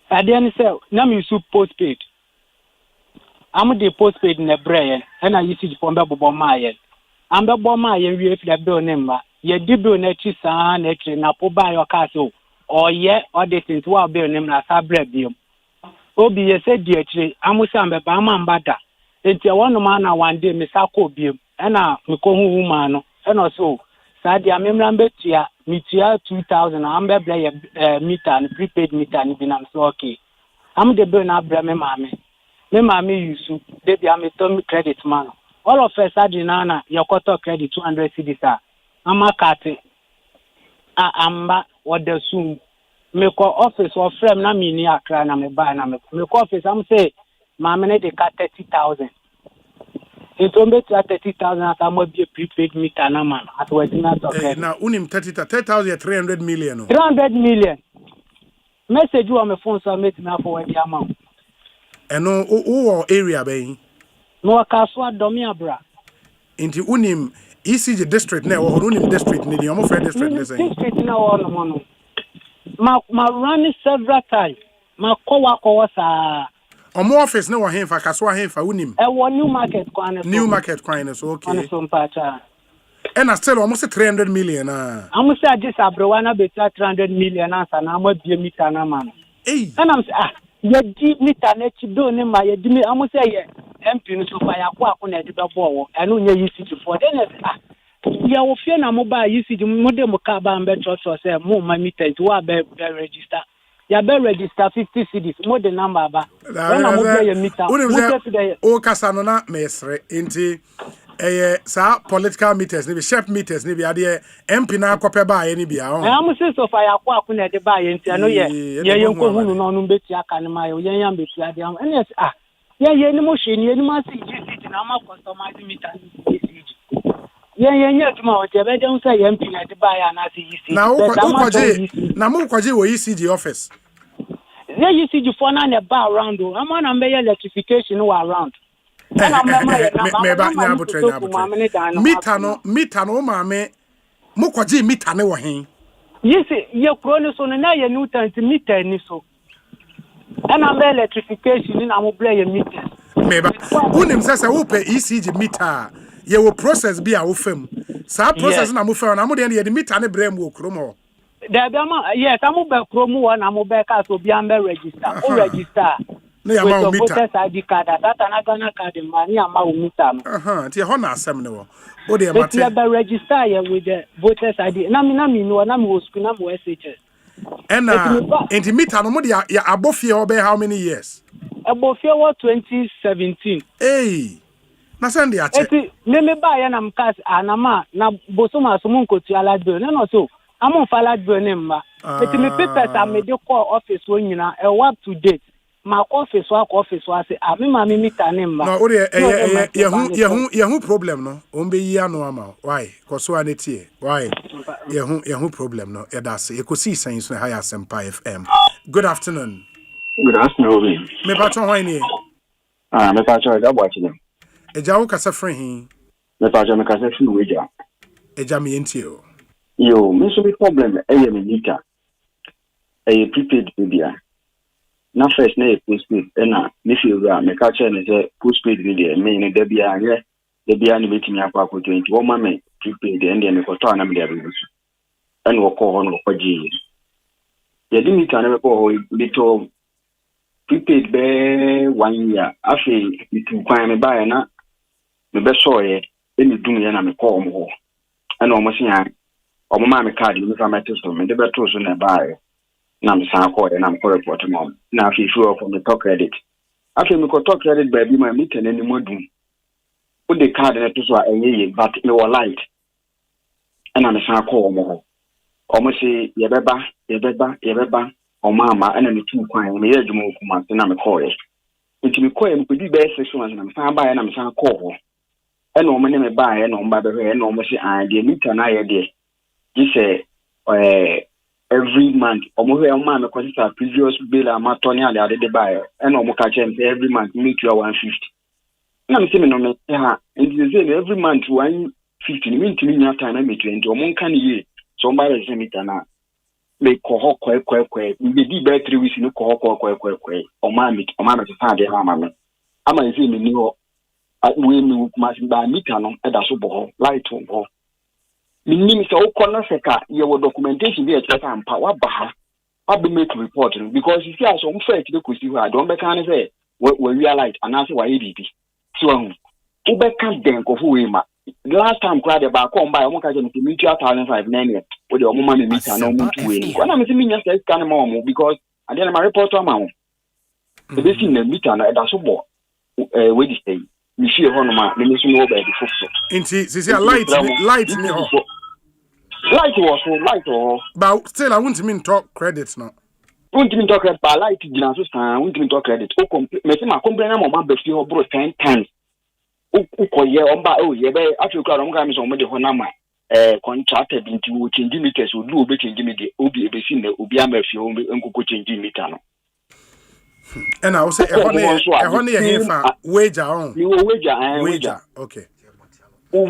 ade ni say na me use postpaid am de postpaid na brain na usage for be bobo ma ye ambe bo ma ye wi efi da bill ne mba ye di bill na chi sa na tri na po ba yo ka so oye auditing to bill ne na sa bra biom obi ye se di tri amusa ambe ba ma mbada enti e wono ma na one day me sa ko biom na me ko hu ma no na so sa dia memra mbetia mitia 2000 ambe bra ye meter prepaid meter ni binam so okay am de bill na bra me mama use de bia me to credit man. All of us adinana your quarter credit 200 cedis ama kate amba what the soon me ko office or frame na me ni akra na me buy na me ko office am say ma me dey cut 30,000 it will be 30,000 at am be prepaid meter na man at what na to na unim 30,000 300 million 300 million message you on my phone so make me forward the amount eno o area be no kaswa domi abra inti unim ECG district na wo unim district ni omo free district ni say district na wo no mo ma run several times ma ko sa omo office na wo henfa kaswa henfa unim wo new market kwan so okay so mpacha and still almost 300 million am say just abrowa na beta 300 million answer na ma bie meter na man and am say ye di meter na chi do ne ma ye di me am say ye MP no so fa ya kwa na de bebo wo eno nya UCG for then ya wo fie na mo ba UCG mo de mo ka ba mbe trotro say mo ma meter to wa be register ya be register 50 cedis mo de number ba na mo be ye meter o kasa no na mesre enti sa political meters ni be shop meters ni be ade MP na akope ba ye ni bia ho am say so fa ya kwa na de ba ye enti eno ye yenko hunu no no beti aka ne ma ye yan beti ade am ene ye ni mo hwe ni ni ma si na ma customize meter ni ye tuma o je be dem say ye MP na de ba ya na si ECG na mo kwaje wo ECG office ye ECG for na ba around o am na be electrification no around meter no maame mo kwaje meter ne wo hen ye kro ni so na ye Newton meter ni so ana be electrification na mo play meter meba unim sasa wo pe ECG meter ye wo process bi a wo fam sa process na mo fam na mo de ye meter ne brem wo kro mo da be ma yes am be kro mo na mo be ka so bi am be register o register na ya ma meter ID card data na Ghana card ma ni ama o meter no ti ho na asem ne wo o de mate ya be register ye with the voters ID na me no na me wo school na me SHS enti meter no mo de ya abofie obe how many years abofie what 2017 na send ya che enti me ba ya na mkas anama na bosoma so mo nkotu ala do na no so am fala do ne mma enti me papers am de call office wo nyina up to date ma office wa say me ma me meter ne mma no o de ye hu problem no o mbe yi anu ama why koso anetie why ye hu problem no e da say Ekosiisen so ha Asempa FM. Good afternoon. Good afternoon. Me pa chon hwan ni me pa chon da bwachi dem eja wo kasa free hin me pa chon me kasa free weja eja me entie o Yo, me so be problem me meter. Prepaid media. Na first na postpaid na me feel ra me ka che ne say postpaid media me ne da bia anye da bia ne betimi akwa 20 wo ma me prepaid and me ko to na me da bi so. And wo ko ho no ko ji. Ya di meter na me ko ho bito prepaid be 1 year afi bitu kwan me ba na me be so ye eni dum ye na me ko mo ho. And o mo sia o mo ma me card me fa me to so me de be to so na ba ye. Na me san ko na me ko report mom na fi sure for the talk credit after me ko talk credit baby my meter na ni modum o de card na to so enye but me wo light na me san ko mo ho o mo se ye beba o mama na me tu kwan me ye djumo kuma na me ko ye nti me ko ye me pedi be 6 months na me san ba ye na me san ko ho e no mo ne me ba ye no mba be he no mo se an de meter na ye de ji se every month omo we ma me consider previous bill amatoni ade de buy and omo ka chen every month make you 150 na me say me no me ha and they say every month 150 mean to me nya time na me 20 omo kan ye so mba re say me na me ko ho kwe me di be 3 weeks no ko ho kwe o ma me to fa de ha ma me ama say me ni ho we me kuma ba meter no e da so bo ho light ho minimum so corner seka your documentation be a check and power baha I be make report because you see as some fact they could see who I don't be can say we realize and answer why ADP so who be can den ko who ma last time crowd about come by almost can me 2005 nene with your mama meter no mo to we when I'm saying yes can more because and then my report am the basic meter na da so bo we dey stay me see hono ma me so no be the inti see light me ho light was but still I won't mean talk credits now. Won't mean talk credit, but light dina so stand. Won't mean talk credit. O me say ma complain am ma be fi ho bro 10 times. O ko ye on ba o ye be afi ko am ga me so mo de ho na ma contracted into change meters o do o be change meter obi e be si na obi am afi o nkoko change meter no. And I will say e ho ne ye fa wager on. You wager. Okay.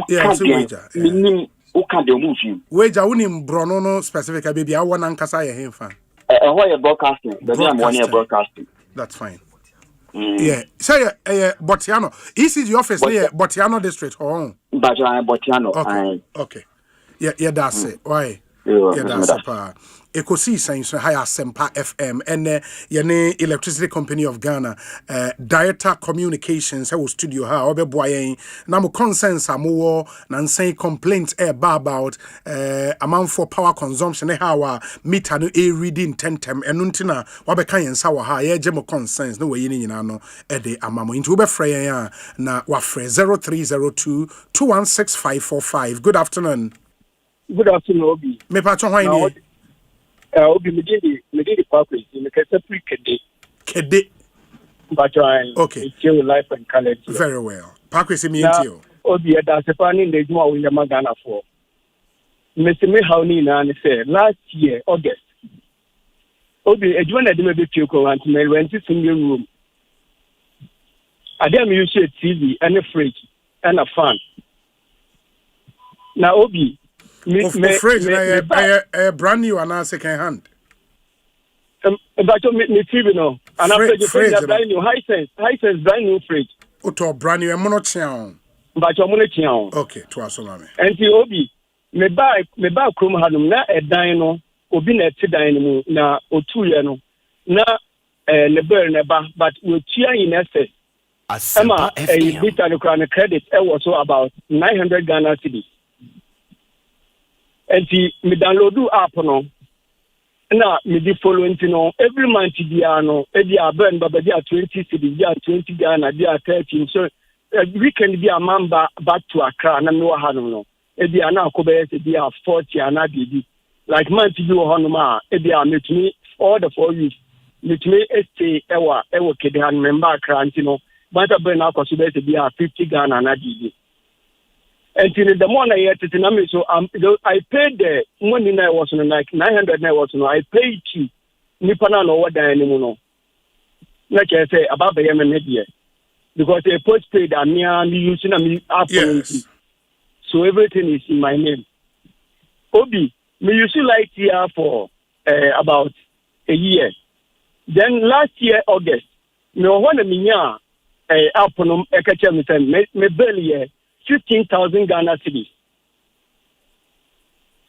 Yeah, wager. Minim o ka de move you. Wager unim brono no specific baby I want ankasa ye hemfa. Why you broadcasting? The I'm one broadcasting. That's fine. Yeah. Say Botiano. ECG office near Botiano district or Botiano. Okay. Yeah, that's it. Why? Yeah, that's it. Ekosiisen On Asempa FM and yene electricity company of Ghana director communications we studio ha obeboyen na mo concerns amowo na nsan complaints about amount for power consumption how meter no reading tentem enu ntina wabeka yensa wa ha ye je mo concerns no we nyina no de amamo nti wo be frɛ yen na wa frɛ 0302 216545. Good afternoon. Good afternoon, Obi. Me patcho hwan ni Obi me did the purpose in the Catholic Kede. But okay. It's your life and color. Very well. Parkway me into Obi that's a fan in the Juma with the Magana for. Mr. Mehauni and said last year, August. Obi, a joint at the Mabituko and me went to your room. I damn you see a TV and a fridge and a fan. Now, Obi. Fridge brand new and second hand. But me TV no. And after you say brand new high sense brand new fridge. Oto brand new mono chian. But you mono chian. Okay, to asoma me. And the Obi me buy krom hanum na edan no obi na ti dan mu na otu ye no na ne bear ne ba but we tia in excess. Asempa FM. Bit and credit was so about 900 Ghana cedis. And me download the app no. Na me di following no every month dia no e dia burn baba dia 20 cedis dia 20 Ghana dia 13 so weekend dia mamba back to Accra na me wa hanu no e dia na akobe e dia 40 ana bibi like month bi wo hanu ma e dia metumi all the 4 weeks metumi stay ewa kede han member Accra ntino but burn na akoso be e dia 50 Ghana na bibi. And in the morning, so I paid the money I was on like 900 I was on. I paid you. Nipana no what anymore. Like I say about the Yemen media because they postpaid and me and using me app. So everything is in my name. Obi, Me used to light here for about a year. Then last year, August, me want to minya aponum ekacha me bill here 15,000 Ghana cedis.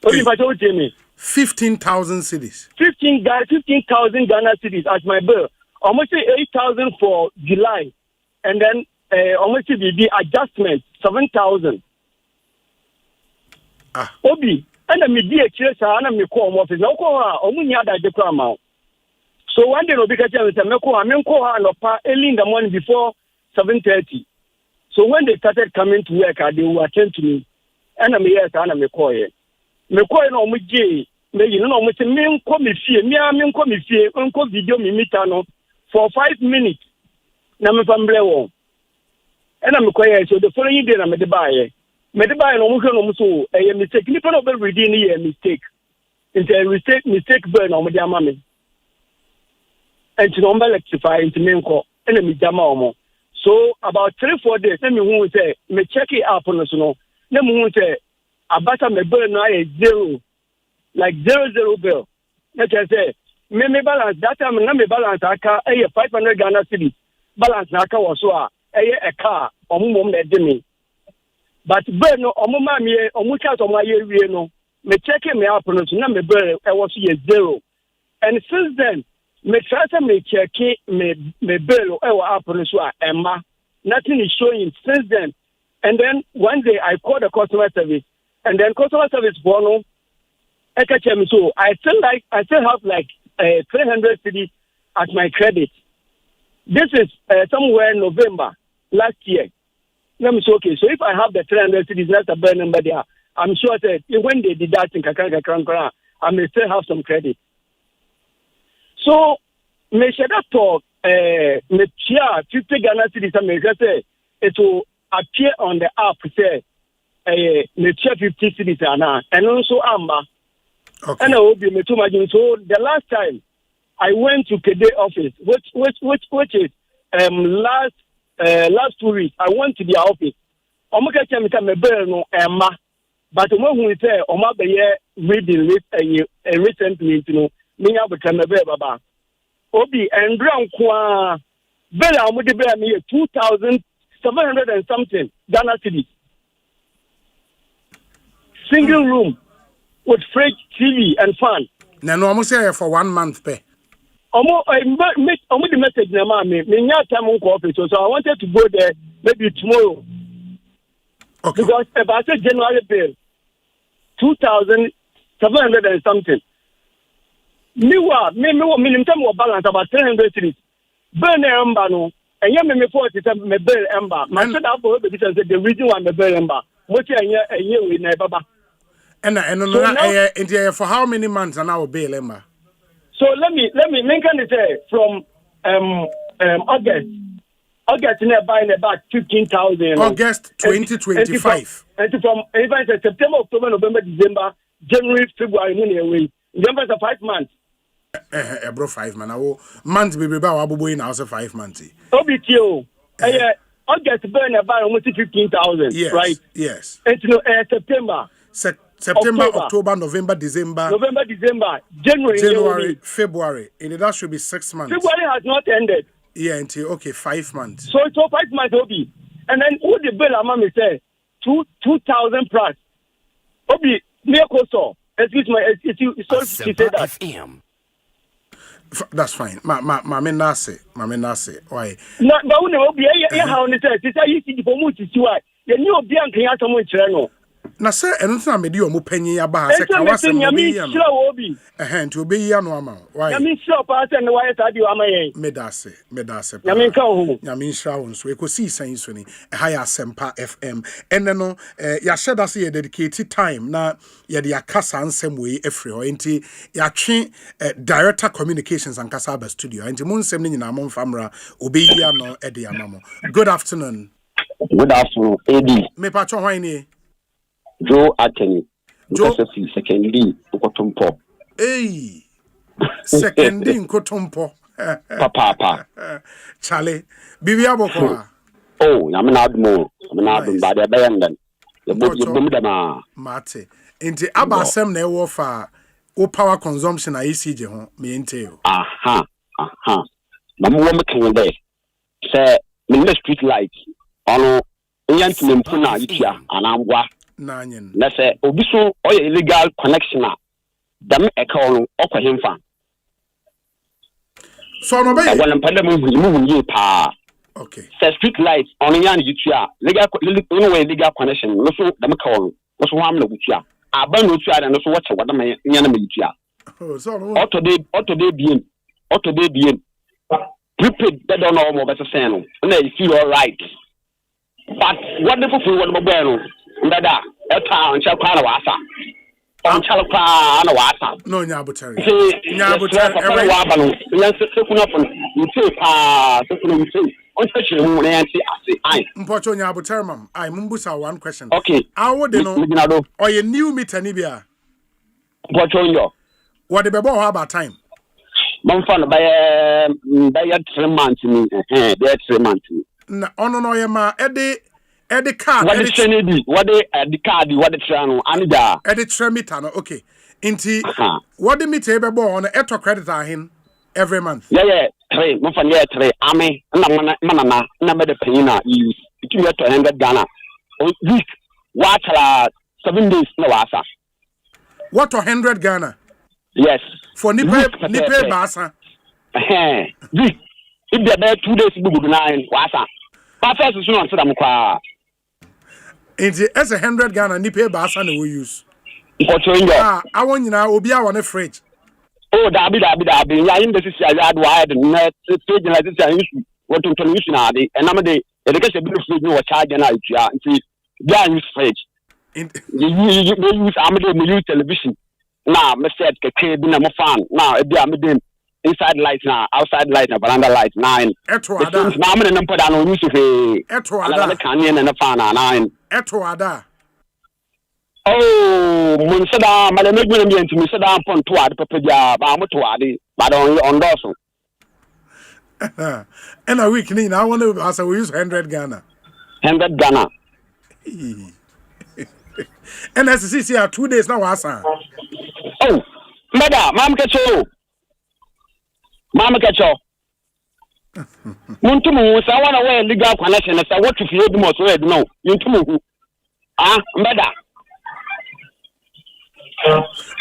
What if I told you me? 15,000 cedis. 15,000 Ghana cedis as my bill. Almost 8,000 for July, and then almost the adjustment 7,000. Obi, and I'm a church, and I'm a call office. No, the amount. So one day, Obi Kacha was a Meko, and early in the morning before 7:30. So when they started coming to work, they will attend to me. And I'm here, and I'm a call. Meko no Muji, you know, with a men come if you, me come if you, uncle video me mitano for 5 minutes. Nam from Blewo. And I'm quiet, so the following day I'm at the buyer. Mediba no mo so a mistake. Nipa no be reading a mistake. Into a mistake burn on the amame. And to number rectify into menko and me jama omo. So about 3-4 days, let me who say me check it up on us no. Let me who say abata me burn na is 0. Like 0 bill. Let us say me balance that time na me balance aka 500 Ghana cedis. Balance na aka was so a car omo me de me. But burn no omuma me omucha to my year no me check me up no so na me burn I was 0. And since then me try to me check me bill I was up no so emma nothing is showing since then. And then one day I called the customer service, and then customer service bono so I still have like 300 cedis at my credit. This is somewhere November last year. Let me say, okay, so if I have the 300 cedis, that's a bare number there. I'm sure that when they deduct in Kakranka, I may still have some credit. So, me should have talk, me share 50 Ghana cedis, America say, it will appear on the app, say, me share 50 cedis, and also Amba. Okay. And I will be me too much. So, the last time I went to Kede office, which is last 2 weeks, I went to their office. Omuka tell me me bill no emma, but when say Oma be reading recently, you know, me have become a bill baba. Obi and brown kwa bill amudi bill me 2,700 and something Ghana cedis. Single room with fridge, TV, and fan. No, I'm say for 1 month pay. The message na me time on office, so I wanted to go there maybe tomorrow. Okay. Because about the January bill, 2,700 and something. Me balance about 300 cities. Burn ember no, and you me 40 me bill ember. My said the reason why me bill ember. What year we never. And for how many months and our bill ember? So let me make it say from August buying about 15,000. August 2025. And from even September, October, November, December, January, February, November is 5 months. Bro, 5 months. Months be about in house 5 months. OBTO. August burn about almost 15,000. Yes. Right? Yes. And September. September, October, November, December, January, February. And that should be 6 months. February has not ended. Yeah, until 5 months. So 5 months, Obi. And then who the bill amount say 2,000 plus. Obi, near coastal. Excuse me, FM. That's fine. Mame Nase. Why? No, Obi, how on the test. It's a easy for me to see why. You knew Obi and Kenya someone channel. Na say eno na me di omo panyi aba se ka wasem obi ya no to obi ya no ama why ya mi sure pa se no why tadi ama yen me da se ya mi ka ho ya mi nsha won so Ekosiisen so ni ha ya Asempa FM ene no ya sheda se ye dedicated time na ye de akasa ansem we efre ho enti ya twe director communications and kasaba studio enti mo nsem ni nyina mo mfamra obi ya no e de ama mo. Good afternoon. AD me pa cho hwan ni Joe Ateni. Joe second D Nkotompo. Hey. Second D Nkotompo. Papa. Charlie. Bibi aboko. Oh, I'm not more. I'm not bad at the end. Mate. Into Abasem ne warfare o power consumption I ECG ho me entail. Aha. Mamu wo meken there. Say me street light ono yanti me mpuna yitia anambwa. Nanyen. Na say obi so oye illegal connection a dam eka ono okwahemfa. So no be. Wala mpanda mu ye pa. Okay. Say street light ono yan yitia legal connection no so dam eka ono. No so wam na yitia. Aba no tua na so watch wada me yana me yitia. Oh so no. Auto day bien. Prepaid that don't know more better saying no. You feel all right. But what the people want to be that a town shall call a wasa. On shall call a wasa. No, Nyabutari. Nyabutari, yes, you say, on such a moon and say, I. Mpocho Nyabutari, ma'am. I Mumbusa one question. Okay. I would know. Or you new meet Anibia. Mpocho, what the baby about time? Monfan by 3 months. They're 3 months. No, no, Yama, Eddie card. What the card, what the channel, Anida. Eddie Tremitano, okay. Inti, what the meet able on the credit are him every month? Yeah, 3, Monfan, 3. Ame, Manana, number the penina use. It will get 200 Ghana. Week, watch 7 days, no asa. What 100 Ghana? Yes. For Nipe Basa. If they're 2 days, we would 9 wasa. But first, it's not Sadamqua. It's 100 Ghana Nipe Basa and we use. I want you now, Obia on a fridge. Oh, Dabby. I am the sister I had wired and net stage like this. What to television are they? And I'm a day, education bill food no charge and I see. They use fridge. You use Amade television. Now, me said ke be na mo fan. Now, e bia me dem inside light now, outside light now, veranda light 9. Eto ada. Na me na mpoda no use fe. Eto ada. Na kan ye na fan na 9. Eto ada. Oh, mun sada male me gbe mi ntimi sada pon to ade papa dia ba mo to ade, ba don on doso. And a week ni na want to as we use 100 Ghana. 100 Ghana. And as you see 2 days now asa. Oh, Mada, Mam Kacho. Muntumu, so I want to wear legal connection. I what if you do most red? No, Yuntumu. Mada.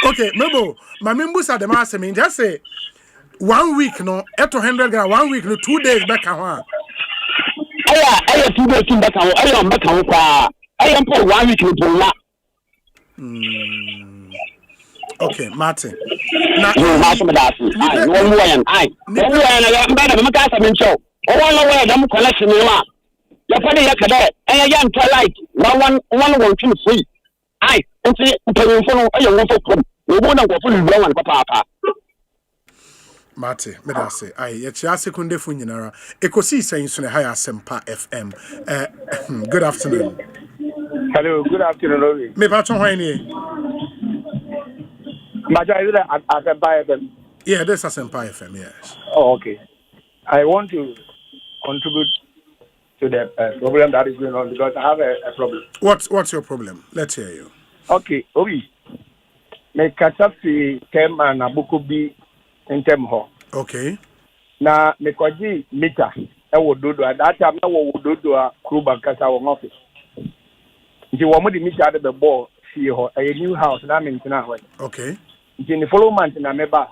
Okay, Mebo, my members are the master. I mean, just say 1 week, no, 800 Ghana, 1 week, no, 2 days back. I 2 days back. I am back. I am for 1 week. Okay, Martin. Now, Martin, I am collection. Your father, your cadet, and a young light. One free. I see a young woman. We won't go fully blown, Papa. Mate, me da say, yet ya sekunde fu nyinara. Ekosiisen so ne high Asempa FM. Good afternoon. Hello, good afternoon, Robbie. Me patron hwan ni? Maja, is that Asempa FM? Yeah, this Asempa FM, yes. Oh, okay. I want to contribute to the problem that is going on because I have a problem. What's your problem? Let's hear you. Okay, Obi. Me kasafi tema na bukubi intem ho. Okay. Na me kwaji mita e wododo at that time na wo wododo a Kruba kasa wo office. Nti wo mo di mita de be ball see ho a new house na me ntina ho. Okay. Nti ni follow month na me ba.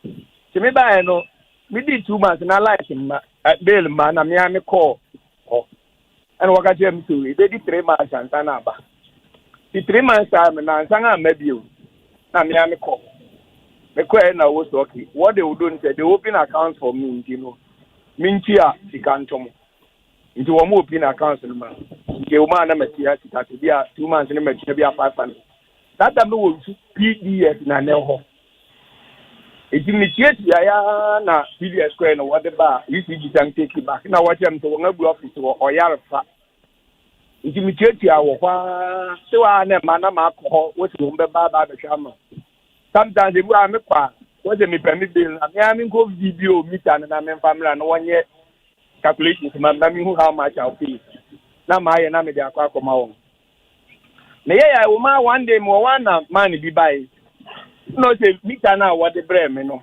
Ti me ba no me di 2 months na life ma bail ma na me am call ho. And waka jem to e di 3 months anta na ba. Ti 3 months time na nsanga mabio. Na me am call. Me quite na was okay. What they would do is they open accounts for me, you know. Mintia, she can't come. Into one more open accounts in man. Give man a material to be 2 months in a material 500. That time will PDS na neho. It initiates na PDS square no whatever. You see, you can take it back. Now, watch them to one office or Yarfa. It initiates our so I never manama what's the Baba the Shaman. Sometimes they will make what they permit bill. I mean, go video meter and I'm in family and 1 year calculations. My who how much I'll pay. Now, my and I'm the aqua come home. na yeah woman one day mo one man be buy no say meter na what the bread me no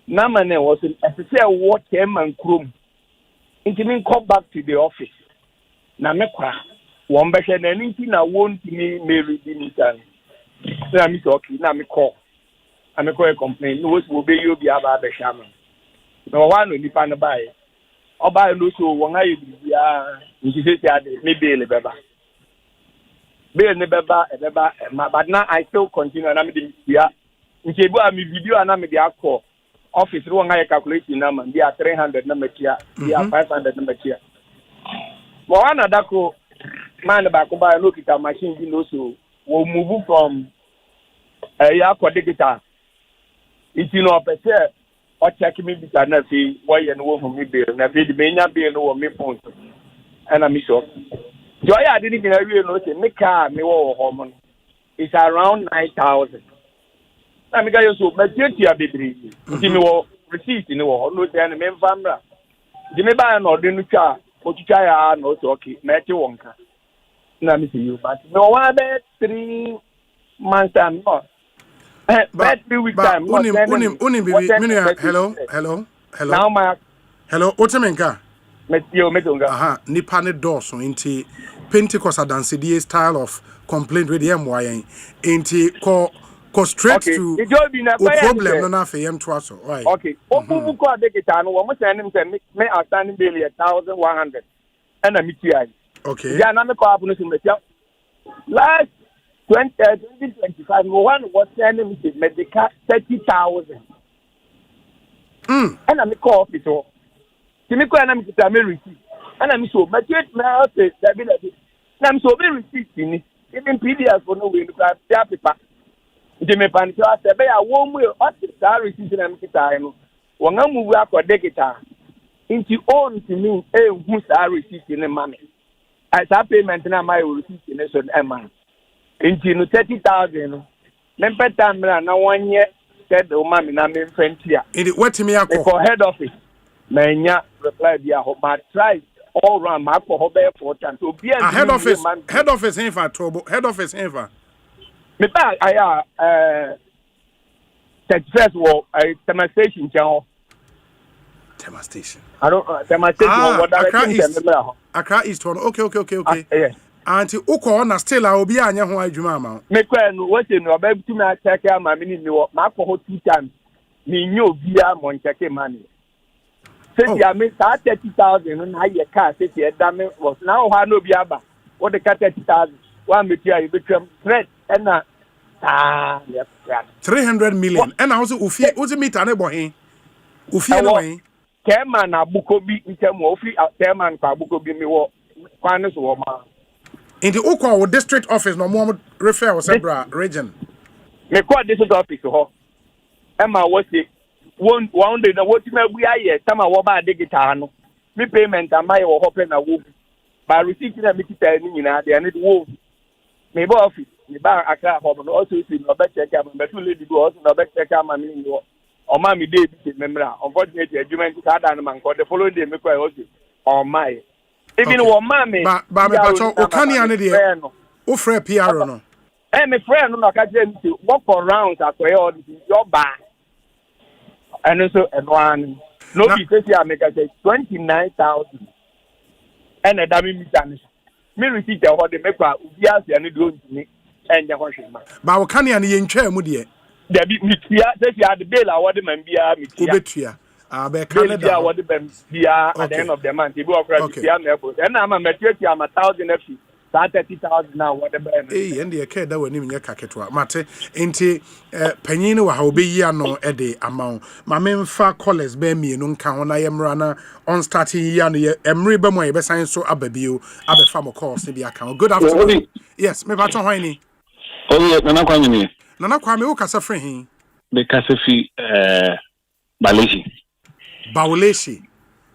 na man was say what man krom into me come back to the office na me kwa won be hwe na nti na won timi me read meter na me okay na me call and me call complain no was be you be aba be shama no one no nipa na buy oba no so won ayi bia nti say ade me bail beba bail ne beba but now I still continue na me dey bia nti bu am video na me dey akọ office no won ayi calculation na man bia 300 na makia bia 500 na makia mo wana dako man back buy no kita machine bi no so we move from ya ko digital it no pese o check me bi na fi wo ye no wo hu me bill na fi di menya bill no wo me phone and I miss up so I didn't even really know say me car me wo ho it's around 9,000 na me ga yo so me tia bebri nti me wo receipt ni wo no say na me famra di me ba na ode no twa o twa ya na o so okay me ti wonka na me see you but no one bet 3 months and more but 3 weeks time unim hello now my hello otemenka metonga aha nipa ne doors nti Pentecost adansedi style of complaint with them why nti ko straight to problem no na fe yem to aso why okay obu ko adekita no wo mo send him say me outstanding bill 1,100 and na miti ai okay ya na me ko apu no so last 2025 one was sending me medical 30,000 and na me call office o ti me ko na me kita me receipt and na me so but it na say that be na me so be receipt ni even PDF for no we look at paper de me pan so say be ya wo mu o ti sa receipt na me kita no wo nga mu akode kita inti on to me hu sa receipt ni mame as a payment na my receipt ni so e man inti no 30,000 no me peta mra na wonye said o mame na me mfentia it what me akọ for head office manya reply dia ho ma try all round ma akọ ho be 4 times so be head office in for trouble head office in for me ba aya 31st wo Tema station channel Tema station I don't Tema station what Accra East one okay yes anti uko na still a obi anya ho adwuma ama me kwa no what you know about to me check ama me ni wo ma akọ ho 2 times me nyo obi a mo check money say ya me 30,000 na ye car say ya da me was now ha no bi aba what the 30,000 one me tia you betwem threat and na 300 million and also ufie o meter na bo he ufie na we kema na bukobi ntem ofi kema na bukobi mi wo kwan so wo ma in the Uko district office no more refer was Ebra region. Me call district office ho. Emma what say one day na what me we aye sama wo ba digital no. Me payment am I wo hope na wo. Ba receipt na me kita ni nyina de na wo. Me ba office, me ba Accra ho no also see no be check am be too lady go also no be check am me ni wo. O ma me dey bi memra. Unfortunately agreement ka da na man ko the following day me call also on my even one mommy ba me pacho o kania ne de o frɛ PR no me friend no ka je me walk around akoye all this your back and so one no be say I make say 29,000 and da me meter me receipt e ho de me kwa ubi asia ne do ntimi enye ho hwema ba o kania ne ye ntwa mu de da bi me tia say the bill a wode man bia me tia obetua be Canada what the bia at the end of the month you go across the airport and I'm a material am 1,000 FP 30,000 now what the brand and the care that when him nya kaketwa mate enti panyin wa ha obeyi ano e de amount ma memfa collars be mienu nka ho na yemra na on starting year no emre be mo e be san so ababio abefa mo course bi aka good afternoon yes me ba to hwan ni nana kwame wo kasa frɛ hin be kasa fi Bauleshi.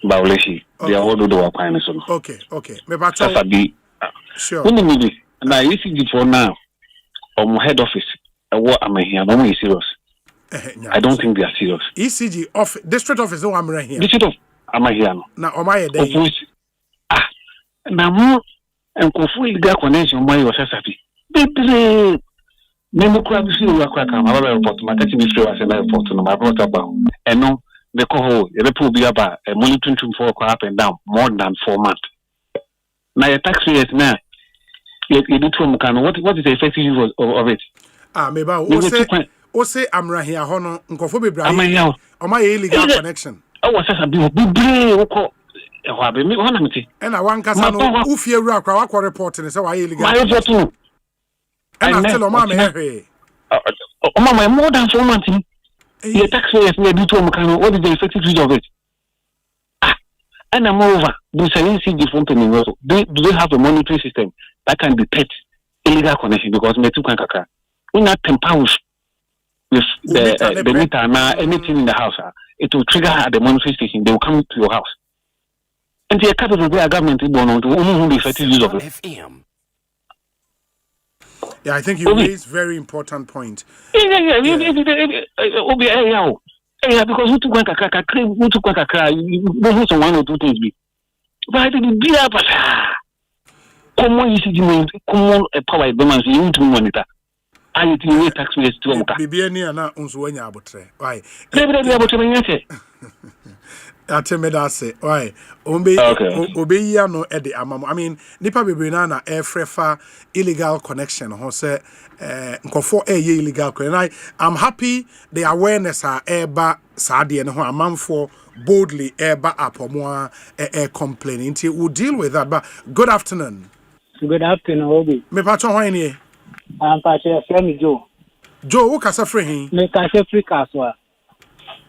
They are all do the kind of okay. Me bacho. Sure. Now you see for now. On head office, what am I here? No, serious. I don't think they are serious. ECG office, district office. No, I'm right here. District of am I here? Now, am I there? Now more and control the connection. My was happy. Bibre. Nemo crab see you crack. I'm a report. My teaching is free as a report. No, my brought about. And no, the coho, the pool be about a monitoring for up and down more than 4 months. Now, your tax rate now. You do from Kano. What is the effective use of it? Maybe Osei Amra here, Hono, Nkofo Bebrahim. My illegal connection. Oh, what's that? Bibre. And I want Casano, who fear rock, our reporting is our illegal. And I tell Mama, Mama, more than 4 months. Your tax rate may be to Mukano. What is the effective use of it? And I'm over. Do see different things? Do they have a monitoring system that can detect illegal connection? Because me too can kaka. We not 10 pounds with the meter now. Anything in the house, it will trigger at the monitoring station. They will come to your house. And the capital of the government is born on to only effective use of it. Yeah, I think you raised very important point. Yeah, because we took a cry, you to 1 or 2 things be. But I didn't be up. Common usage, common power balance, you need to monitor. I need to tax rates to a baby near now, Unswanya Abotre. Why? Atemedase, why? Obeya no edi amamo. I mean, nipa bebrina na efrefa illegal connection. Ho se nkofo illegal connection. I'm happy the awareness are eba saade no ho amanfo boldly eba apomo complaining. We'll deal with that. But good afternoon. Good afternoon, Obi. Me patcho ho eni? I'm patcho friend Joe. Joe, wo kasa free hin? Me kasa free kaswa.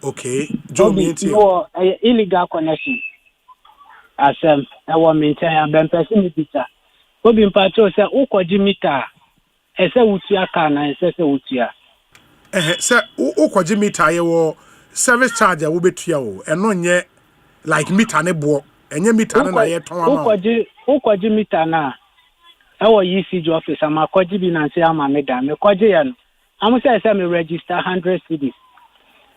Okay, Joe, no illegal connection. Asem, I want me to have been person meter. Obi mpacho say ukoji meter. Ese utia kana ese utia. Say ukoji meter ye wo service charge wo betua wo. Eno nye like meter ne bo. Enye meter na ye ton ama. Ukoji meter na. Ewo ECG office ama koji bi na nse ama me da. Me koji ya no. Amu say me register 100 cedis.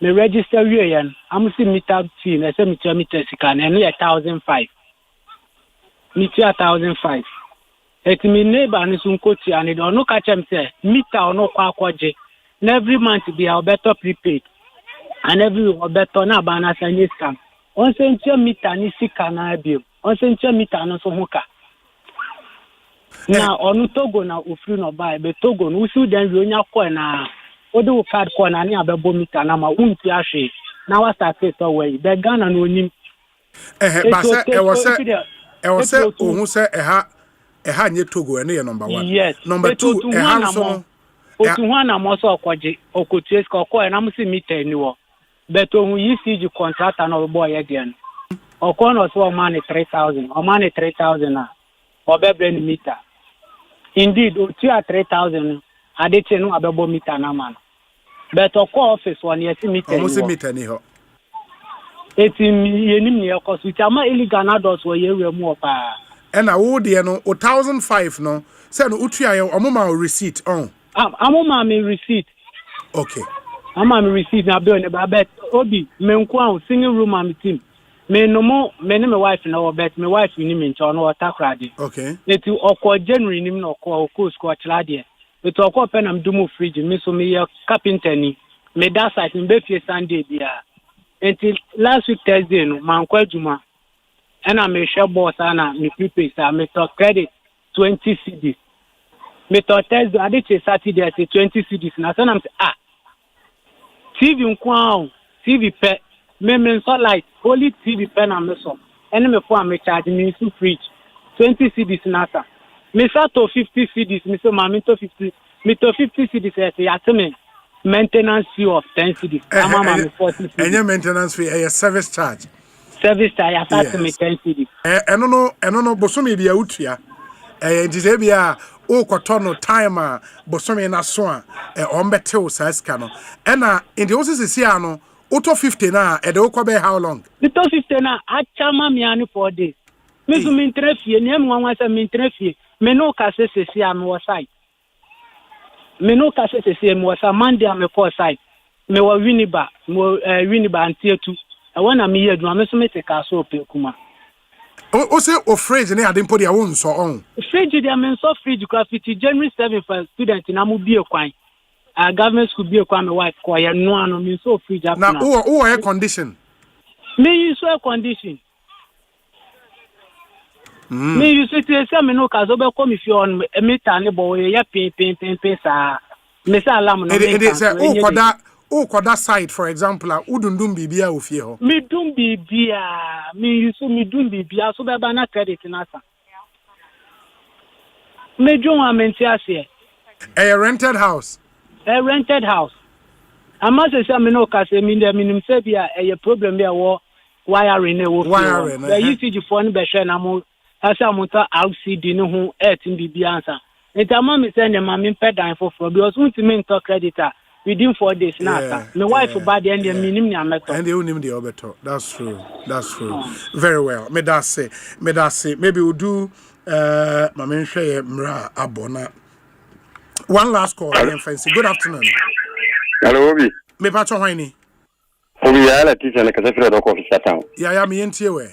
Me register yan I'm see meter fee na say meter scan and 1,005 meter 1,005 et me neighbor ni sun koti and don no catch am say meter no kwa kwaje na every month be our better prepaid and every better na ba na say scam on say meter ni sika na bio on say meter no so hoka na onu Togo na ofri no buy be Togo no usu den wi onya ko na odo card ko na ni abebo meter na ma unti ahwe na wa start so way the Ghana no nim ba say e was say ohun say eha nye Togo ene ye number 1 yes number 2 eha so otu hu na mo so okoje okotu esko ko na mo si meter ni wo but ohun ECG contractor na boy ye den okon no so man 3,000 o man 3,000 na obebre ni meter indeed otu 3,000 adeche no abebo meter na man but okọ office one yes meter ni almost meter ni ho eti yenim ni ekọ so chama illegal na dot wo ye we mu opa and wo de no 1,005 no say no utua ye omoma receipt on amoma me receipt okay amoma me receipt na be on but obi me nko an single room am team me no mo me ne me wife na wo bet me wife ni me ncho no otakrade okay eti okọ January nim na okọ school chlade it okọ pen am dumu fridge me so me ye carpenter ni me that site me be Sunday bia until last week Thursday no man kwa juma and I me share boss ana me prepay sa me to credit 20 cedis me to Thursday I did Saturday say 20 cedis na so am say TV nko TV pe me so light only TV pe na me so and me for me charge me so fridge 20 cedis na sa me sa to 50 cedis me so ma me to 50 cedis say ateme maintenance fee of 10 cedis ama me 40 cedis and your maintenance fee a service charge I start to make 10 cedis eno no bosomi bia utua ntise bia o kotono time bosomi na so a ombetew saska no ena indi o sisi ano auto 50 na e de okobe how long the 50 na achama me ani for days me so me trafie ni am wan say me trafie me no ka sesi am wo site me no ka sesi am wo sa Monday am for site me wa Winiba antietu I want me here do me so me take aso pe kuma O say o fridge na ade mpo dia won so on. Fridge dia men so fridge graffiti January 7 for student na mu bie kwan. Government school bie kwan my wife ko ye no ano me so fridge up na. Na o air condition. Me use air condition. Me use it say me no kazo be come if you on meter ne bo ye pin sa. Me say alarm no. It say o koda site for example udundum bibia ofie ho. Me dum bibia me use me dum bibia so be ba na credit na sa. Me drum amenti ase. A rented house. A rented house. I must say me no ka say me minim say bia a problem bia wo wiring e wo. Wiring. The usage for no be share na mo asa monta LCD no ho etin bibia ansa. Entama me say na ma me pedan for because ultimate creditor within 4 days now. My wife bad and the minimum ameto. And the unim the obeto. That's true. Very well. Me that say. Maybe we'll do my men share mra abona. One last call. Fancy. Good afternoon. Hello, Obi. Me patcho hwani. Obi ya la teacher na kasa fere do ko office town. Ya me yentie we.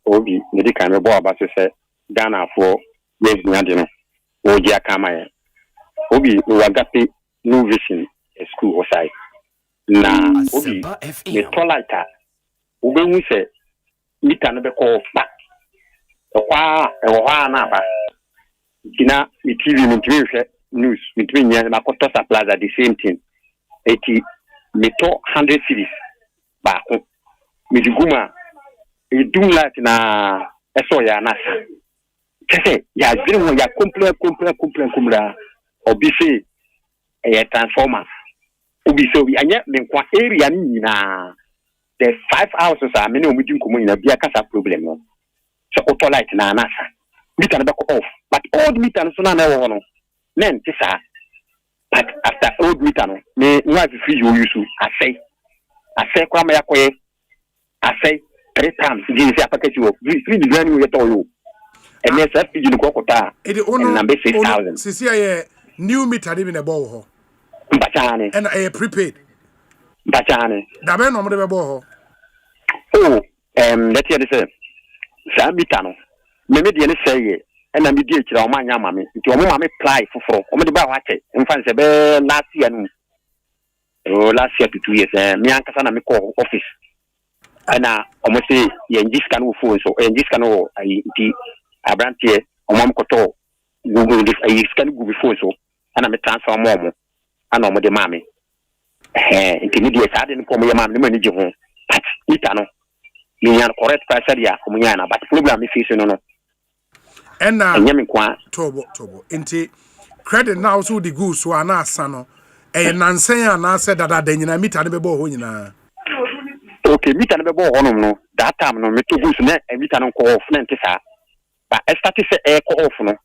Obi, me di kan me bo aba se Ghana for yes ni ade no. O ji aka ma ye. Obi, we wagape no vision school Osei. Na Obi, me tolita. Obi hu se mita no be ko back. Kwa na ba. Kina mi TV mi hwe news mi nya na ko Tosa Plaza the same thing. Eti me to 100 cities ba ko. Mi diguma e dum lat na eso ya na sa. Kese ya zero ya complete Obi se e transformer. Obi so anya me kwa area ni na the 5 houses are many omu din komo ina bia kasa problem no. So auto light na nasa. Meter na back off. But old meter so na wo no. Nen tisa. But after old meter no me nwa fi you use asay kwa ma yakoye asay 3 times give say package wo free the venue you to you. And yes FPG no kokota. E de ono number 6000. Sisi aye new meter dey in the ball ho. Mbachane. And a prepaid. Mbachane. Da be no mo de be ball ho. Oh, let's hear this. Sa meter no. Me de ne say ye. And I'm the kira o manya mame. Nti o mama me apply foforo. O me de ba wa che. Mfa nse be last year no. Last year to 2 years. Me ankasa na me call office. Ana o mo say ye njiska no phone so. Ye njiska no ayi nti abrantie o mam koto. Google this ayi scan Google phone so. Ana me transfer mo. Ana o mo de mame. Nti me de sa de ko mo ye mame me ni je ho. But ita no. Me yan correct person ya o mo yan na but problem me face no. And Tobo. Inti credit now so the goose so ana asano. E nansen na said that the nyina meter be bo ho nyina. Okay, meter be bo ho no. That time no me to goose na meter no ko off na ntisa. But I started say ko off no.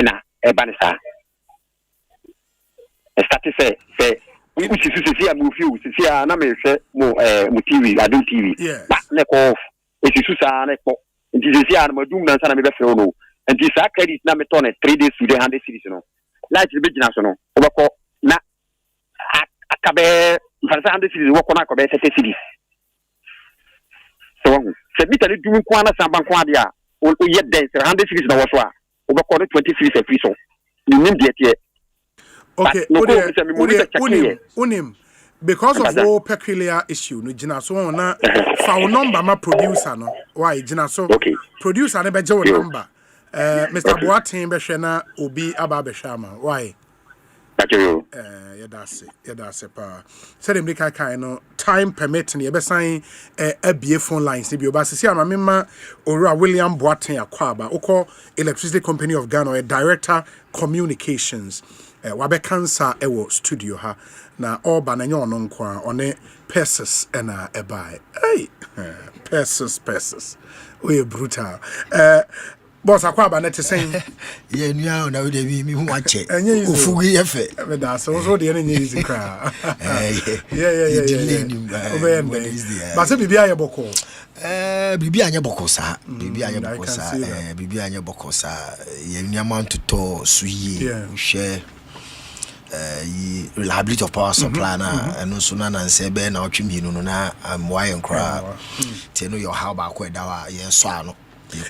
Na e ba ni sa. I started say we see am few see na me hwe mo TV adu TV. Ba na ko off. E si sa na ko. Nti see am madum na sa na me be fe no. And this credit na me turn 3 days to the 100 cities no. Light be gina so no. Obako na akabe fansa 100 cities wo kona akabe 30 cities. So se bita ni dum kwa na samba kwa dia o ye den 100 cities na wo so a obako 20 cities e free so. Ni nim de tie. Okay, unim because of all peculiar issue no gina so na fa number ma producer no. Why gina so producer na be je number. Mr. Boatin Beshana Obi Ababeshama. Why? That's it. Said him no time permitting you sign a BA phone lines. If you see, I'm a member or William Boatin Akwaba, Oko Electricity Company of Ghana, a director communications. Wabe cancer ewo studio ha na oba na nyo no nkwa one pesos na ebai. Hey, pesos. We brutal. Boss Akwaba net saying ye nua na we dey me hu ache ofugi efe me da so dey na easy cry but say bibia ye boko bibia anya boko sa ye nua man to suyi share reliability of power supply na eno so na nse be na otwemi no na amwa ye nkra tie no your how ba ko da wa ye so ano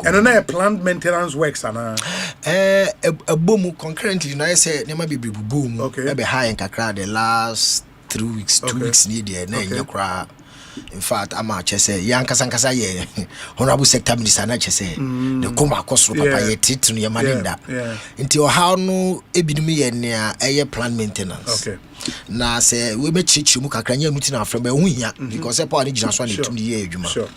And then planned maintenance works and a boom concurrently. You know, I say there might be boom. Okay, be high and kakra the last 3 weeks, 2 weeks needed. In fact, I'm a chese young Kasankasa ye honorable sector minister na chese the Kuma Cost papa ye treat to your maninda until how no ebidumi near a plant maintenance. Okay. Na say we may teach you mukakranya mutina from a because a part original one to the year. Sure.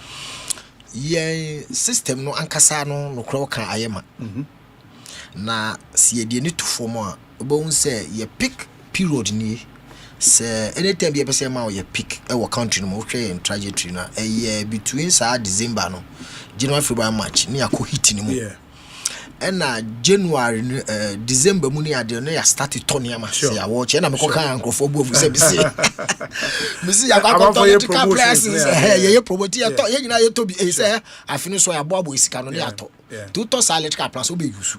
Ye system no ankasa no kroka ayema. Na see the need to form one say ye pick period ni. Say anytime you say ma you pick our country no hwe in trajectory na between December no January February March ni akọ hit ni mu and January December mu ni ade no ya start to ne ma say watch na me ko kan ankofo bu say bi say me see ya ko political places ye promote ya to ye nyina ye to bi say afinu so ya boabo isika no ne ato to salary ka plan so be use.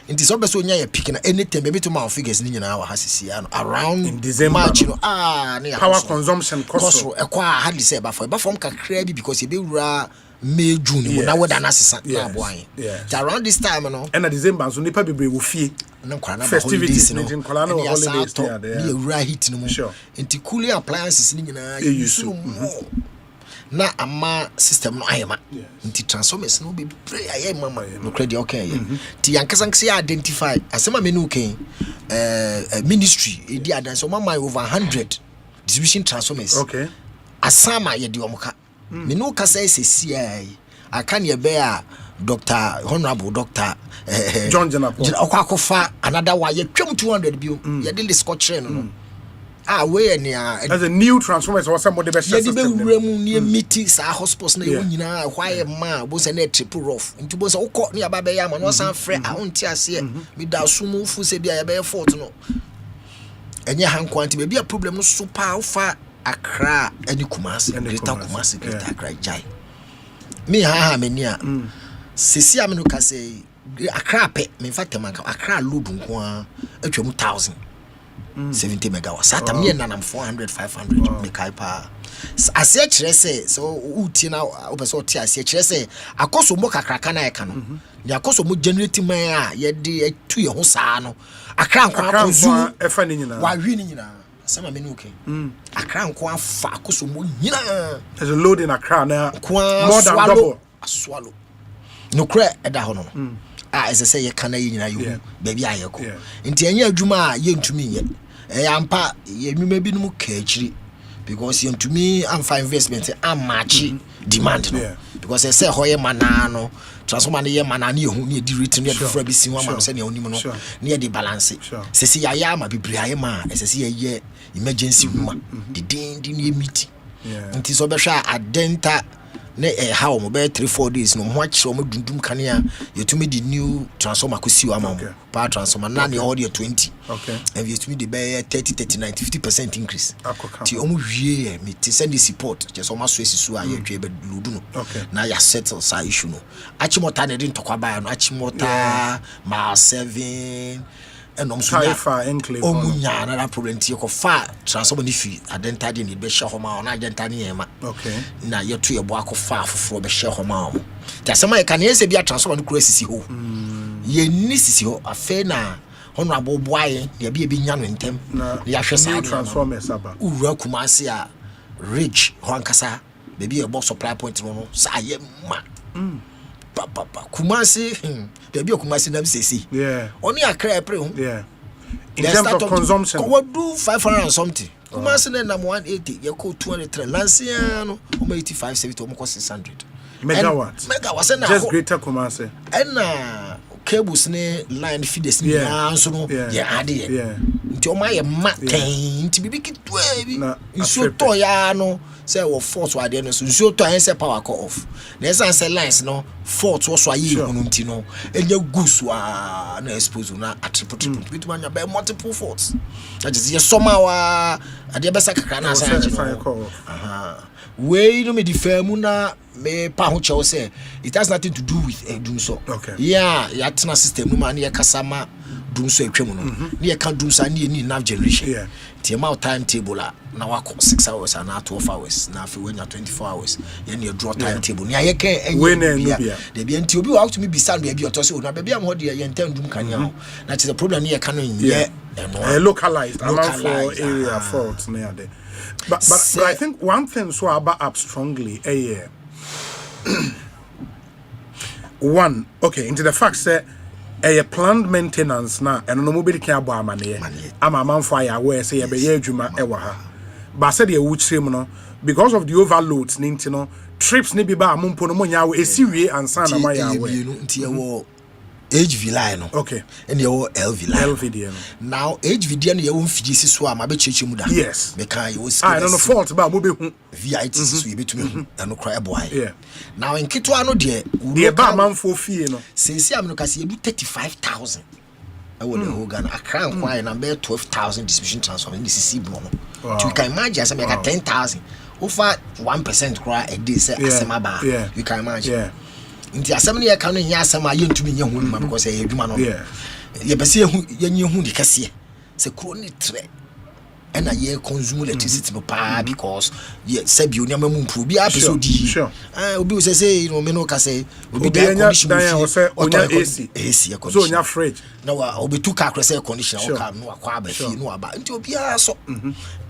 Inti so beso nya ya pick na anytime maybe to my figures ni nyina wa hasisi around in December March no power consumption cost ekwa hardly say ba from kakra bi because e be wura May June na wada na sesa na boan around this time no and December so nipa bebre wo fie na nkwa na festivities no nkwa na holidays ni wura hit no inti cooling appliances ni nyina use na ama system no ayema nti transformers no be pray ayema no credit okay ti yankasanksi identify asema menu ken ministry e di adan so mama over 100 distribution transformers okay asama ye di omuka menu ka say CI aka ne be a Dr. Honorable Dr. John Jenapo akwakofa another one ye twem 200 bio ye de scotch no where as a new transformers or somebody best system near meetings hospitals na you nyina why ma bo se na triple rough into bo se ukọ ne ababa ya ma no san frɛ ahonti ase me da sumu fu se bia ya be fort no enye hankwanti be bia problem no super ufa Accra any Kumasi greater Kumasi greater Accra jai me ha mani a sesi amenu ka say Accra pe me fact manka Accra load nko atwa mu 1000 70 megawatts. Sata me na 400 500 mekai pa. Ase kire say so uti na opeso ti ase kire say akoso mo kakraka na eka no. Ni akoso mo generating man a ye de etu ye ho saa no. Akra nkwa akozu efa ni nyina. Wa hwi ni nyina. Sama me no okay. Akra nkwa afa akoso mo nyina. There's a load in Accra na more than double. Swallow. No kra eda ho no. As I say, you can't you baby. I go into any adjuma, you to me. Ampa, you may be no catchy because you to me, I'm for investment, I'm matchy demand. Because I say, Hoya Manano, transform the Manani who need the written yet before be seen one man sending only near the balance. Say, I am a Bibriama, as I see a year emergency woman, the ding meeting. It is over a denta. How about 3-4 days no watch so dum kania you to me the new transformer kusi wa power transformer na the audio 20 okay and you to me the be 30 39 50% increase ti omu wie me ti send the support just omo so esisu a ye twa be ludu no na ya settle sa issue no achimota na din tokwa ba no achimota ma 7 and Taifa enclave omunya na problem ti ko fa transformer ni fi adenta de ni be hye homa na adenta ni ema okay na yeto ye bo akofa afoforo be hye homa o ta sema ye kan ye se bia transformer no kura sisi ho ye ni sisi ho afa na honorable boy ye bia bi nya no ntem ya hwe sa transformers aba ura kumase a rich ho ankasa be bia bo supply point no sa ye ma papa Kumasi baby Kumasi na sisi only Accra April in terms of consumption what do 500 and something Kumasi na 180 you go 203 Lancia no 85 70 almost 600 megawatts na just greater Kumasi and cables ne line feeders ni so no ya ade nti o ma ye maten nti bibi kitwa bi nso to ya no say wo force wa de no so nso to say power call off na say lines no fault wo so ayi hunu nti no enye goose wa na expose na attribute bituma nya by multiple faults that is your somehow ade be sakaka na say we no me different na me pa ho che say it has nothing to do with do so okay ya tena system no man ya kasama dum so atwam no ne ye ka dum sa ne ni enough generation the amount timetable na wako 6 hours and 12 hours na afi when 24 hours ye ne draw timetable ne ye kan enye de bi enti obi wa to me bi stand be oto se na be am ho de ye ntandum kan ya ho na the problem ne ye kan ye localized amount for area fault near there. But I think one thing so about up strongly one into the fact that a planned maintenance na and no mobile can abo amane ama man fire where say be adwuma ewa ha but said the wuchrim no because of the overloads no trips ni bi ba ampo no nya we esiwie ansa na ma ya we nti ewo HV line no and your LV line now HV no your mfidi si so am abecheche mu da yes me kan you I don't know fault ba mo be hu VIT so you betumi no cry boy now in kitwa no de ba manfo fie no sensi am no kasi edu 35,000 I will the Hogan Accra kwai na be 12,000 distribution transform in the CC no you can imagine say me got 10,000 over 1% cry a day say Asemaba you can imagine nti asem ne ye ka no nya asem a yentumi nya hu ma because e adwuma no ye bese ye nyi hu de kase se kro ni tre ena ye consume electricity pa because ye sabi oni amamu improve bi episode obi we say no me no ka say obi da condition onya AC so onya fridge na wa obi tu ka kro say condition o ka no akwa aba fi no aba nti obi aso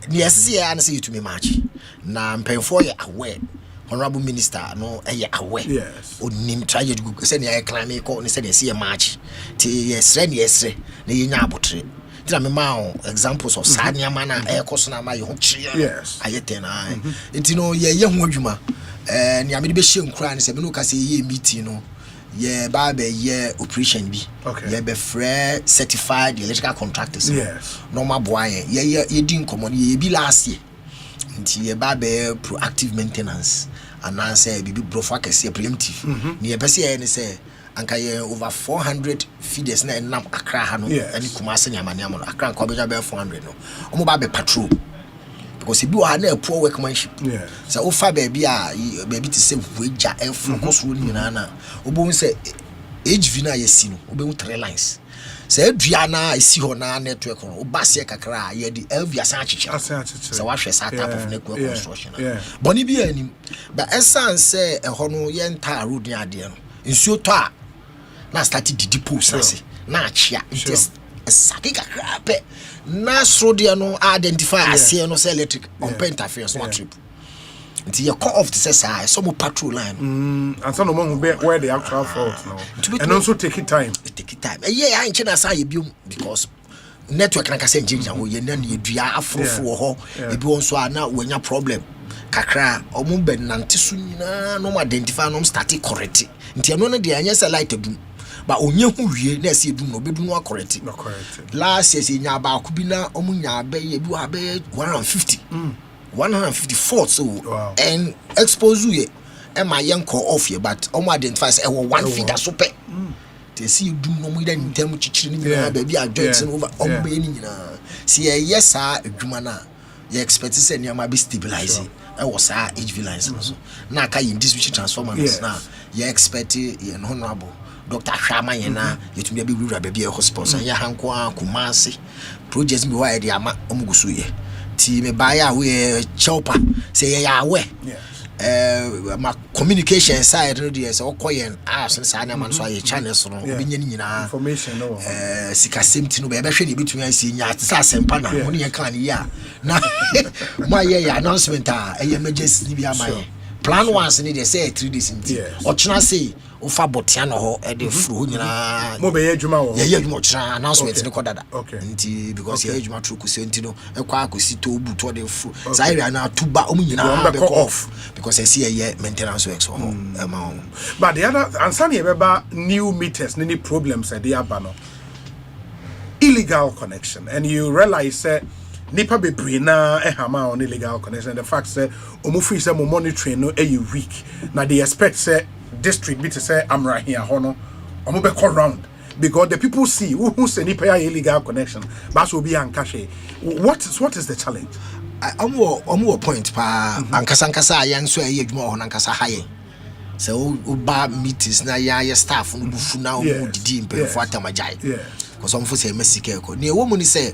ni yesese ya na say yetumi match na mpenfo ye aware honorable minister no aware onim tragedy go say na claim ko ni say dey see match ti yesre na yenya abotre ti na me ma examples of sad nyama na ekoso na ma ye ho kire ayete na nti no ye hu adwuma ni amede be hye nkura ni say me no ka say ye meeting no ye ba be ye operation bi ye be free certified electrical contractors no ma boa ye din common ye bi last year nti ye ba be proactive maintenance and now say bibi brofa kese preemptive ni ye pese ye ni say anka ye over 400 feeders na enam Accra ha no ani Kumasi nyamane am no Accra nka obeja be 400 no omo ba be patrol because bi wa na poor workmanship so ofa baby a baby to say weja e focus ro ni na obo say HV na ye si no obe 3 lines say adua na esi ho na network no obase kakra ye di LV asan achiche so wa hwe sa type of network construction boni bi anim but esan say e ho no ye nta road ni ade no nsuo to a na start didi post na se na achia just saki kakra pe na so de no identify ase no say electric on interference no trip until you cut off the say some patrol line and some no where the actual fault no and also take it time yeah in China say you because network na kase change ho ye na ne dua afofo ho e bi won so na wanya problem kakra omo ben nante so nyina no identify no start correct nti no de anya say light dum ba onye hu wie na se dum no bedum no correct last year se nya ba ku bi na omo nya ba ye bi wa ba 154 so and expose you e ma yanko off here but omo identify say e one feeder so pe they see dum no mo dan tem chichiri ni na ba bi adjoint no over omo be ni nyina see yes adwuma na you expect say ni am be stabilize e was HV lines so na ka yin distribution transformers na you expect you honorable Dr. Shama yena yetumi be wura ba bi e hospital ya hanko Kumasi projects bi wa e de ama omugusu ye ti me buy we chopa say ya we my communication side no dey say okoyen so say na man so aye channels no obi nya ni nyina information no sika semti no be hwe ni betumi ansi nya ati Asempa na mo ne kan ya na mo aye ya announcement emergency ni bi amaye plan once ni dey say 3 days nti ochina say ofa botia no ho e dey furu nyina mo be adwuma wo ye adwuma ochina announcement ni kodada nti because ye adwuma tru kusi nti no e kwa akosi to obu to dey furu sai ria na tuba omu nyina be off because I see ye maintenance works ho but the other answer e beba new meters any problems e dey abano illegal connection and you realize nipa bebre na ehama on illegal connection the fact say omufi say mo monitoring no e weak na they expect say district bit say amra here hono omo be call round because the people see who say nipa illegal connection but so be ankashe what is the challenge omo point pa ankasa ayan so e adwuma ho ankasa haye so uba meetings na ya staff no bufu na o didi mpefo atamajai because some say mesike ko ne wo mu ni say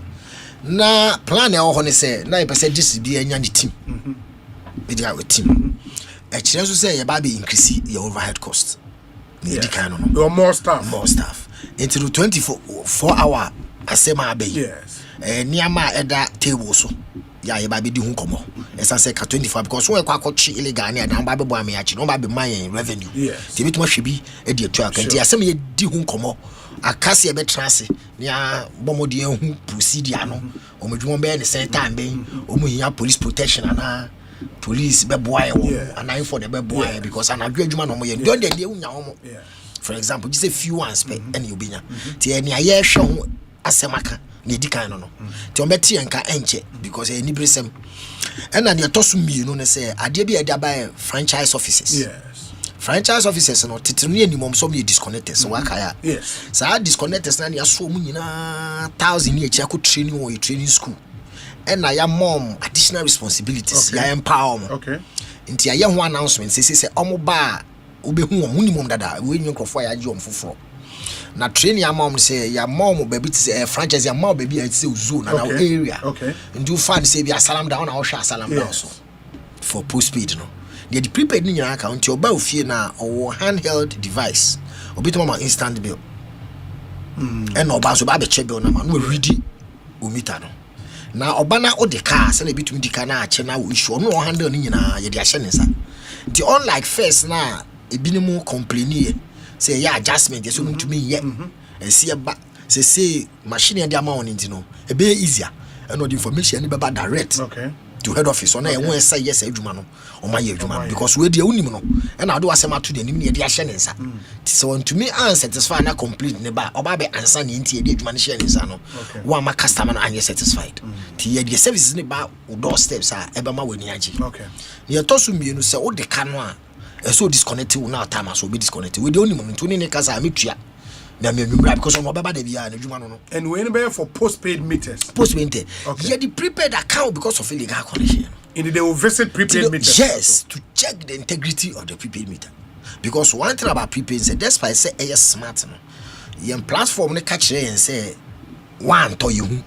na plan e ho ne say na e pese this bi anya ni team be dia with team e kire so say ye ba be increase your overhead cost ne di kan no more staff into the 24 hour asema abe yes niama eda table so ya ye ba be di hu komo esa say ka 24 because when kwa kochi illegal na dan ba be bo ameachi no ba be man revenue ti bituma hwebi e di atu akanti asema ye di hu komo akase be transe nia bomodi hu procedure no omedwuma be ne center be omuhia police protection ana police be boy ana for the be boy because ana adwuma no mo ye don de unya ho for example just a few ones pe ene obinya ti ene aye hwe ho asemaka ne di kan no ti ombeti enka enche because eni bresem ena ne tosu mienu ne say ade bi ade abai franchise offices franchise offices no titinu ni mom so me disconnected so wakaya sa disconnected na ne aso mu nyina 1000 ni echi akọ training or training school ena ya mom additional responsibilities ya empower nti aye ho announcement say omo ba obehu o munimum dada we nyu krofo ya ji omfoforo na train ya mom say ya mom baby say franchise ya mom baby at say zone na area and you find say be asalam down na hwa asalam down so for postpaid no the prepaid ni nyina account your ba ofie na or handheld device obitu mama instant bill and oba so ba be check bill na ma no ready o meter no na oba na o de car say na bitu di car na ache na o issue no handle ni nyina ye de ahye ne sa the unlike first na ebinimu complain say ya adjustment so to me yeah see ba say machine and the amount into no e be easier and the information ni baba direct to head office on e won say yes adwuma no o ma ye adwuma because we dey unim no and I do asema to the nim ne dey ahye ne nsa so to me unsatisfied na complete ne ba oba be answer ne ntie dey adwuma ne share ne nsa no wa ma customer no anye satisfied ti ye the services ne ba doorsteps a e ba ma wani agi ye to so mienu say o de ka no a so disconnected now time so be disconnected we the only moment to ni kasa metua na me nwura because no baba da bia na adwuma no and we be for postpaid meters yeah the prepaid account because of illegal connection in they will visit prepaid meters yes to check the integrity of the prepaid meter because one thing about prepaid is that's why say smart no your platform ne catch and say one to you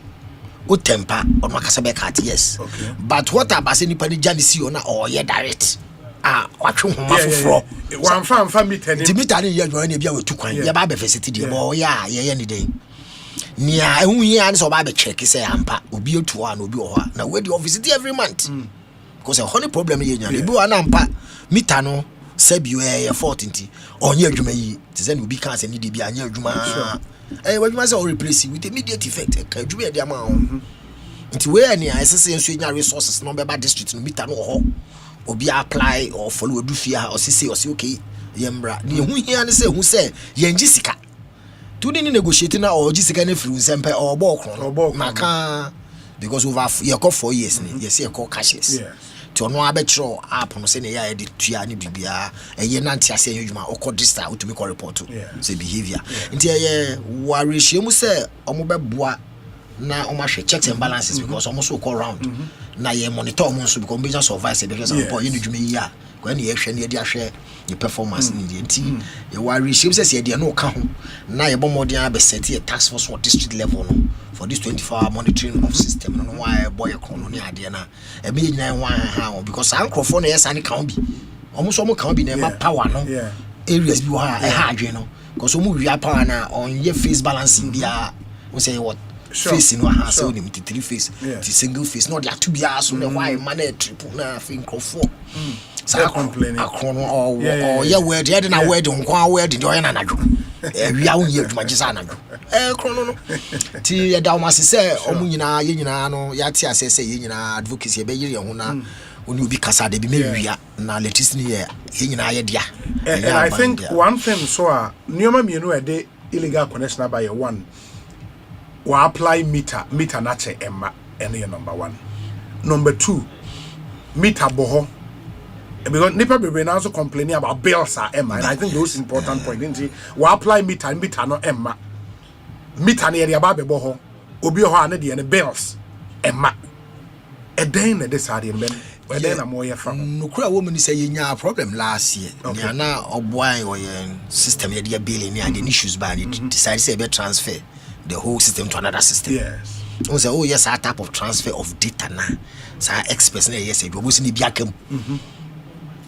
o temper on makasa be cat yes but what about say nipa ni jani si ona or yeah direct watwe homa foforo wan fa meter ni meter ni ye dwan na bia wetu kwan ye ba be facility de bo ya ye ni den nia ehun yi an so ba be check say ampa obi otu a na obi o ha na we the office every month because a honey problem ye nya bi wa na ampa meter no sabi we ye fault nti onye adwuma yi ti say na obi kan say ni de bia anya adwuma wadwuma say o replace with immediate effect ka adwuma ye de ama ho nti we ani asese enso nya resources no be ba district no meter no ho obi apply or follow edufia or say okay yembra ne hu hia ne say hu say yenji sika to ni negotiate na or ji sika na free nsempe or ball maka because over ye call 4 years ni ye say call cashless to no abetro app no say ne ya edit tua ni bibia eye na ntia say yedwuma o call register o to me call report say behavior nti ye worry shemu say omo beboa na o ma hwe checks and balances because almost go round na ye monitor almost because business survive because of boy you dwuma yi a when ye hwe na ye dey ahwe your performance ni dey nti ye worry shame say ye dey no ka ho na ye bomodin abe set ye task force for district level no for this 24-hour monitoring of system no why boy kono ni ade na e be nyina ho ha because ankrofo na ye sane ka bi almost omo ka bi na ma power no areas bi ha e ha adwe no because omo wi power na on ye face balancing dia we say what face no ha so ni three face the single face no there to be aso na why man triple na think of sa complaining akrono or yeah word ya na word nkwa word the oya na nadwo wi a won ye adwuma gisa nadwo krono no ti ya da ma se omu nyina ye nyina no ya ti asese ye nyina advocacy be yire ho na oni obi kasa de bi mewia na electricity ye nyina ye dia and I think one thing so nioma mienu e de illegal connection by your one we apply meter nache emma any number 1 number 2 meter boho because nipa be now also complaining about bills are emma and I think those important point didn't we apply meter no emma meter near the ababe boho obi ho ane de bills emma e den na this ade men we den na mo ye fa no kura wo mu ni say nya problem last year nya na oboan o ye system ye de bill ni ade issues ba ni decide say be transfer the whole system to another system. Yes. We say, oh yes, a type of transfer of data na. So experts na yes, we go see ni biakem.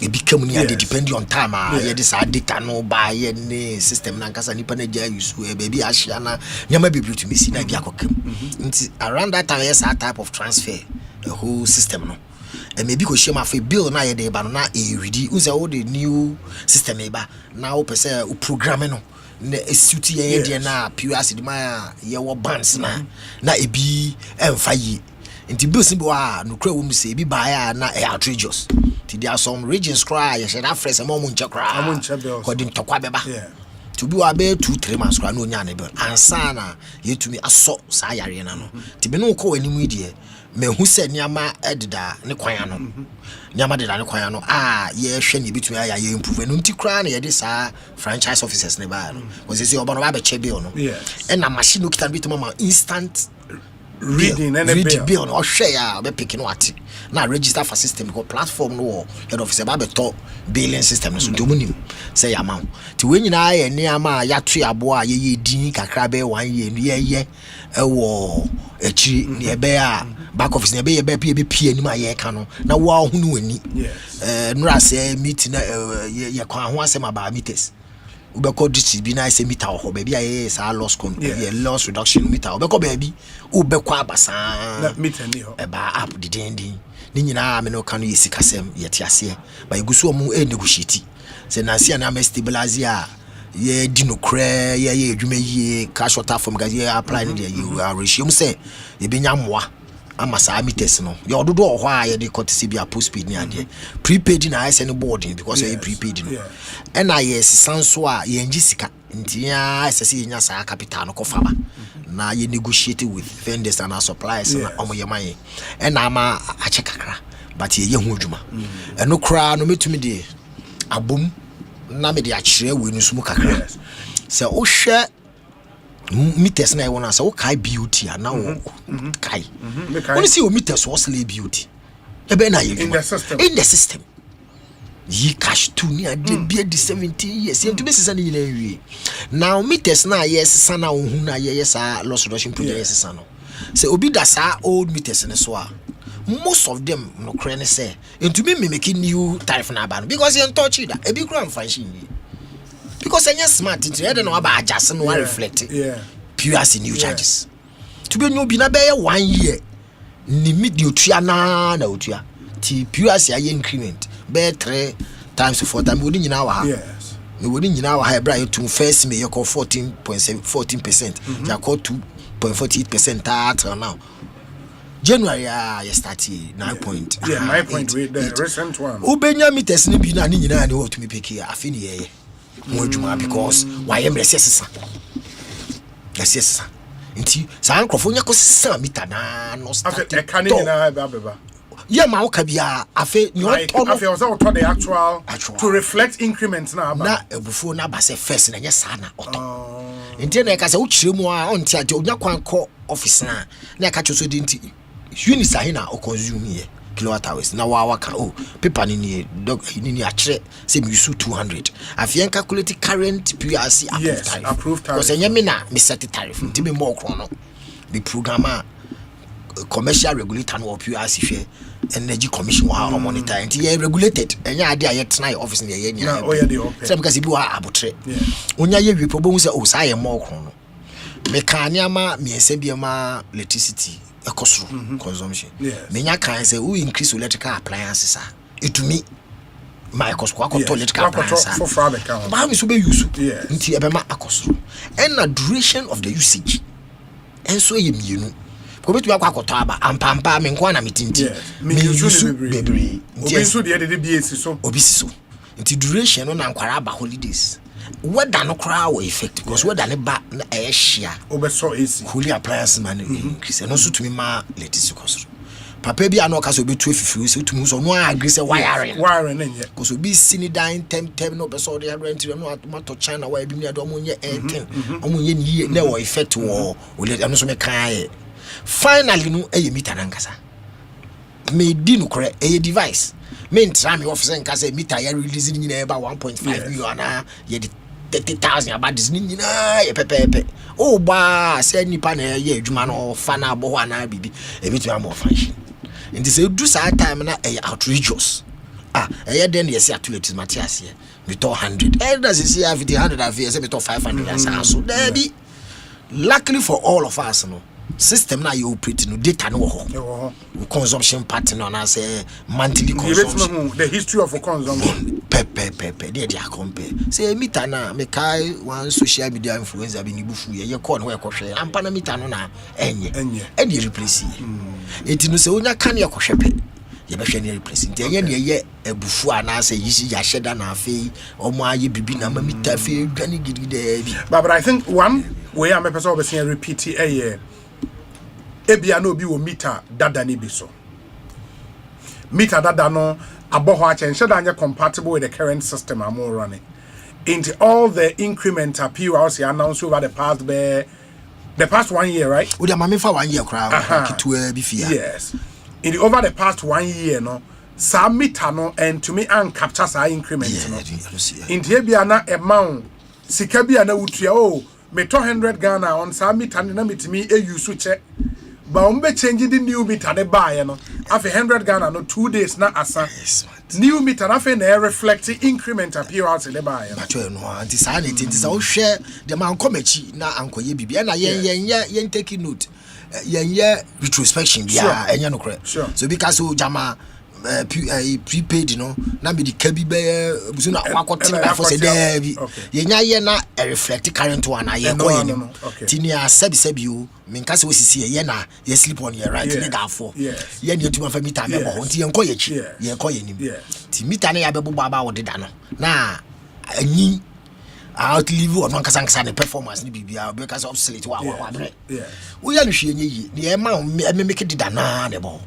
It become near depending on time. Yeah, this data no buy any system na nkasa nipa na ja use baby ashia na nyama bebre to me see na biakokem. Around that time yes, a type of transfer the whole system no. And maybe ko share my bill na ye dey ba na e ready. We say all the new system e ba na o pese o program no. Na esuti ye dey na pure acid ma ye wo bands na ebi emfa yi. Nti bills bi wa no kra wo mu say bi ba ya na e outrageous. There are some regions cry, you should have fresh a moment to cry. According to Quabeba. To be about 2-3 months, cry no yanable. And sana, you to me a so sayariano. To be no call any media. Me who said Nyama Edda Niquayano. Nyama de Niquayano. Ah, yes, Shenny between I improve and unti cry near this franchise officers never. Was this your Bonababe Chebion? Yes. And a machine looked at bit mama instant. Reading bill or share be picking what now register for system go platform no head office about top billing system so do munim say amount to when na ye niama ya tu aboa ye din kakra be 1 year ye wo echi ne be a back office ne be ye be pie anim aye ka no na wo hunu ani nura say meet na ye kwa ho asem aba meters ubeko district bi na say meter ho ba bia ye sa loss loss reduction meter ubeko ba bi ubeko abasa na meter ni ho e ba app didendin ni nyina me no kan yesi kasem yeti ase ba igusu mu negotiate say na sia na me stabilize a ye di no kra ye adwuma yi cash water from ga ye apply ni you ratio say ye benya moa ama sa meters no ye ododo ho a ye de courtesy bia postpaid ni ade prepaid na ise no boarding because ye prepaid no and na yes sanso a ye ngi sika ntia ise ye nya sa capital no kofa ba na ye negotiate with vendors and our suppliers na omo ye man and na ma a check kakra but ye hu adwuma eno kra no metumi de abom na me de a kire we nusu mu kakra se o hwe meters na wona se o kai beauty na o kai when see o meters o sele beauty e be na ye in the system yi cash to ni ade bia di 17 years you to be sisa ni na wi now meters na yes sana ohun na yes loss reduction project yes sana say obi da sa old meters ne so a most of them no crane say into me making new tariff na ban because you touch it e bi kura function because enya smart into e dey no aba adjust no reflect pure as new charges to be no bi na be 1 year ni mid otua na otua ti pure as ya increment be 3 times 4 times we didn't know how. Yes. We wouldn't know how I to first me you call 14%. You call 2.48% that now. January you start 9 point. Yeah, 9 point with the recent one. Ubenya meters ni bi na ni nyina ni to me pick here afini ye. Mo adwuma because why am resesa. Resesa. Nti sa ankrofo nya ko sesa meter na no start. E kan ni na ba. Yeah, ma okabia afi ni afi o say o to the actual to reflect increments na aba na ebufu na ba say first na nya sana oto nti na ka say o kire mu a onti ade onya kwan ko office na ka choso di nti units ahi na o consume here kilowatt hours na wa ka o paper ni ni a kire say me use 200 afi en calculate current PRC approved tariff because enya me na me set tariff nti me more chrono the programmer commercial regulator no PRC share energy commission wa monitor and ye regulated enya ade a ye tena office ne ye nya na o ye de open say because bi wa abotre onya ye wi probo say o say more chrono mekania ma miense bi ma electricity ekosoro consumption menya kan say we increase electrical appliances etumi my ekosoro akoto electrical appliances for farm account ba mi so be use nti ebe ma akosoro and the duration of the usage and so ye mienu ko betu akwakoto aba ampampa me nko na metinti me use bebre nti so de de BAC so obisi so nti duration no na nkwara aba holidays whether no cry or effect because whether ne ba na e hia obeso AC holy appliance man increase no so to me ma letisi koso papa bi ano ka so betu afifi so to me so no agree say wiring na nye because obi sini dan tem no beso de rent no automato China wa bi mi ado mo nye 18 omo nye ni na wo effect wo no so me kan finally no eye meter na nkasa me di no kore eye device me ntra me office nkasa meter ya release ni na eba 1.5 million na ye di 30,000 about this pepe. Oh ba say nipa na ye adwuma no fa na abo ho ana bibi e bitu am function. And this do sa time na outrageous. Den yes athletics Matthias here. We talk 100. Does he see 100 and say we talk 500 and so there be. Luckily for all of us, no system now you operate no data no consumption pattern on us monthly consumption. The history of consumption. Pepe they compare. Say meter na me kai one social media influencer be nibufu ye call no ekwohwe ampa na meter no na enye replace it no say onya kan ye kwohwe ye be hwe ne replace nti enye ne ye ebufu ana say yisi ya sheda na afei omo aye bibi na ma meter afei dwane gidide bi. But I think one way am person be say repeat ebia no bi wo meter dada ni bi so meter dada no aboho a chense da anye compatible with the current system I'm running into all the incremental POs announced over the past 1 year, right? We mama for 1 year crowd kitu bi fia. Yes. In over the past 1 year no sa meter no and to me and capture sa increment no in ebia na amount sika bia na wutua me 200 Ghana on sa meter na metimi use check. But we changing the new meter the buy no after 100 Ghana no 2 days na asa new meter after na reflect increment appear out the buy but no anti sanity it is all share the man come echi na ankoye bibia na yen take note yen retrospection bia enya no correct so because so jama prepaid no na be the kabi be busu na akote na for say there bi yenya ye na reflect current one na ye koye ni tinia sebi o menka se wosisi ye na ye sleep on your right ni da for ye na etuma fa meter me bo nti ye koye chi ye koye ni ti meter na ya be bo ba wo deda no na anyi outlive on kasankasa ne performance ni bibia because obsolete wa bre wo ya no hwe nye yi ne e ma me make deda na ne bo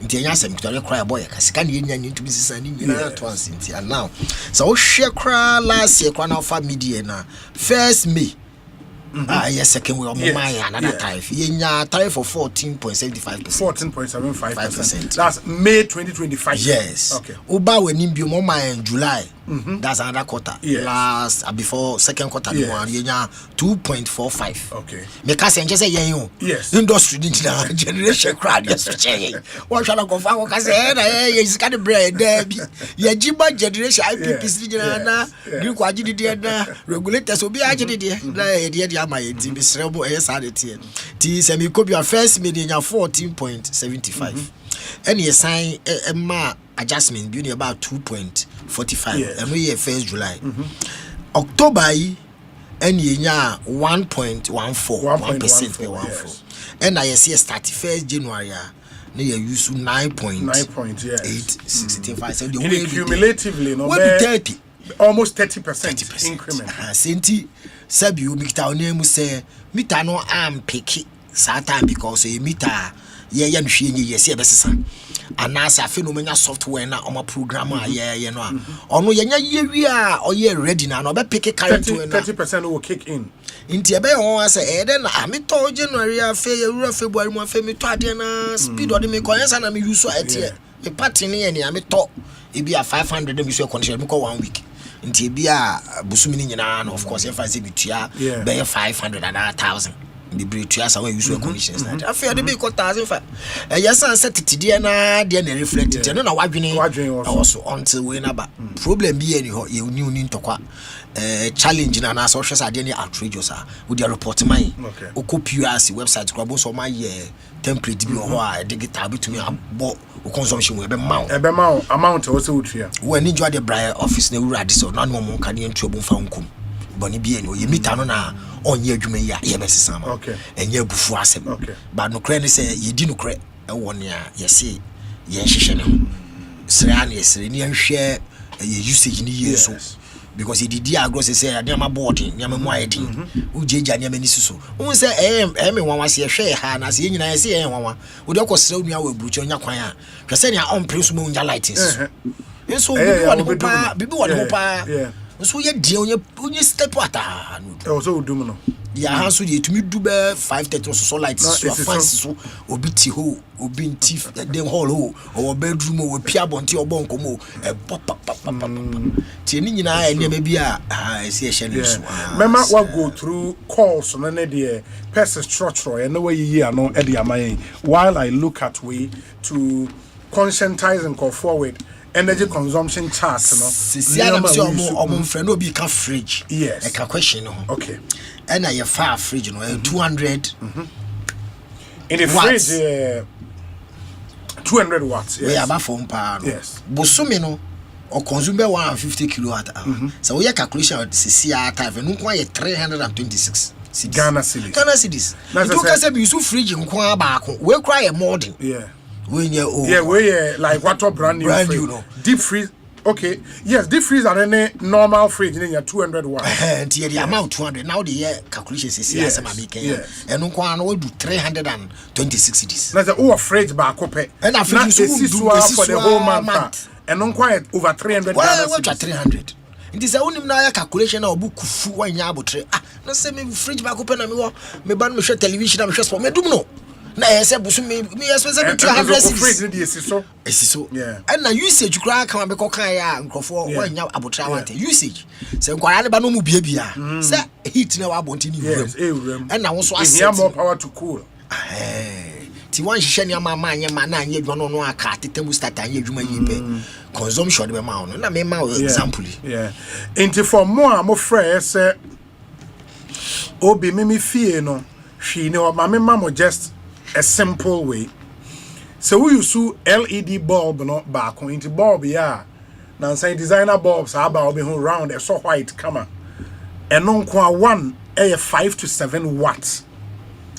nti enya asem kitore cry boy kasika ne enya ntu bisisa ni nyina to ansinti and now so wo hwe cry last year kwa na fa media na first May yes second way on my another tariff yenya tariff for 14.75%. 14.75%. That's May 2025. Yes. Okay. Uba we nimbio mo in July. That's another quarter. Yes. Last before second quarter one yenya 2.45. Okay. Because en say yen yes. Industry generation crowd yes che. What shall I go for because ye sika de bread there bi. Ye jiba generation IPPC na green kwaji de na regulators obi agide de na my team is rebel SRT. T semi copy first media 14.75. And you sign a ma adjustment being about 2.45. And we first July. October and you 1.14 1%. And I see start 1st January. Near use 9.865. So the cumulatively no 30. Almost 30% increment. Senti sabi o meter onemu say meter no am picky satan because a meter ye no hwe nye yes e besesa anasa afi no menya software na oma programmer ye no ono ye nya ye wi a oye ready na no be picky current 30% will kick in inti ebe won say e den na me to January afi Ewura February mo afi me to ade na speed ode me konyensa na me use atie me party ne ye ni me to e bia 500 dem use condition me ko 1 week nti bia busumi ni nyina of course if I say bitua be 500 and 1000 be bitua sa we use conditions na afia de be ko 1005 yes and set tide na de na reflect it no na wadwene also until we na ba problem bi any ho ye uni ntokwa challenge na na so hwe sa de ni outrageous we dey report my okopus website kwa bo so my template bi ho a digital bitumi abo consumption we be amount also utua when enjoy the briar office na wura de so na no mo kan entu obo fa nkum boni bi eni o ye meter no na onye adwuma ya ye besesa ma enye abufu asem ba no kra ni se ye di no kra e woni a ye se ye hihye ne sra na ye sra ni ahwe ye usage ni ye so because he did agro say adema board nyama mu ayedi ujeja nyama ni suso won say me wanwa se hwe ha na se nyina se ye wanwa wo de kosra onua wa burucho nya kwan a hwe se nya on presu mu nya lightings so bibi woni pa so ye die onye step ata no so udum no the house to me do 5:30 so light so fancy so obi ti ho obi ntif den hall or bedroom or pia bonti or bonko mo ti ni nyina e ne bi a esi e hye so mema wa go through calls no ne de person structure and the way you no e de amayen while I look at way to conscientize and go forward energy consumption chart no see am say omo friend no be ka fridge yes e ka question no okay and I far fridge no 200 in the watts. fridge 200 watts yes we about phone power no yes bosome no or consume 150 kilowatt hour so we calculation CCR time no kwa 326 Ghana cedis you can say be so fridge nko baako we cry more than yeah we like what brand new no deep freeze. Okay, yes, deep freeze are any normal fridge in your 200 watts. And the amount 200 now the year calculation is yes, and no do 326 cities. That's a fridge back up. And I fridge for the whole month. And non quite over 300. Well, what 300? It is only now calculation or book fu one yabotre. Ah, no say me fridge back open and me ban me share television and me share me do no. Na say busu me especially 200 cities. So yeah. And na usage kra kan be kokan ya nkofo wan nya abotra want usage. Say nkwara ne ba no mu bia say heat na wa bonti ni wuram. And na wo so asset more power to cool. Ti wan hihye ne ama anya ma na anya adwa no aka tetemu start anya adwuma yipe. Consumption be ma no na me ma example. Yeah. Into for more mo frɛ say obi me fie no hwi ne o ma me ma mo just a simple way. So we use LED bulb no back into bulb yeah. Now say designer bulbs are about being round a so white camera. And non qua one 5 to 7 watts.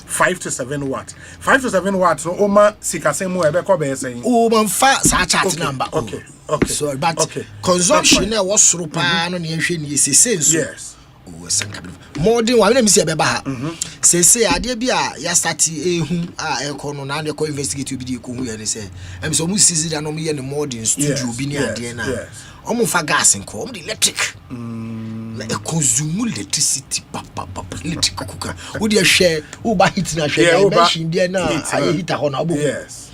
5 to 7 watts. 5 to 7 watts so oma sikasemu ebe ko be saying. Oh man fa sa chart number. Okay. So but consumption e was soro pa no ne hwe ne sese so. Yes. More than one me see be ba ha say ade bi a ya start ehu a ekọ no na de ko investigate bi de ko hu ye ne say em so mu sisi da no me ye ne modern studio bi ni ade na omo fa gas nko omo de electric na e consume electricity papa electric kuka wo de hwe wo ba heat na hwe ya machine de na aye heater ho na obo yes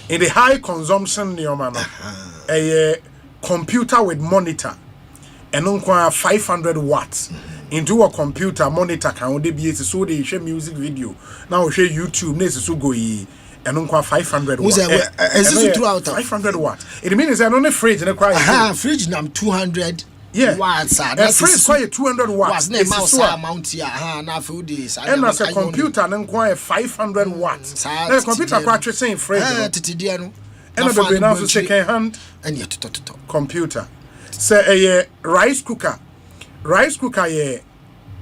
in the high consumption neoma no a computer with monitor and on 500 watts into a computer monitor can only be so they share music video now share YouTube next so go and on 500 watts is throughout 500 watts it means I don't fridge and cry fridge nam 200 watts that's fridge quite 200 watts na mouse amount here na for days and as a computer and quite 500 watts the computer quite saying fridge titidia no and the now so second hand and yet to computer say a rice cooker yeah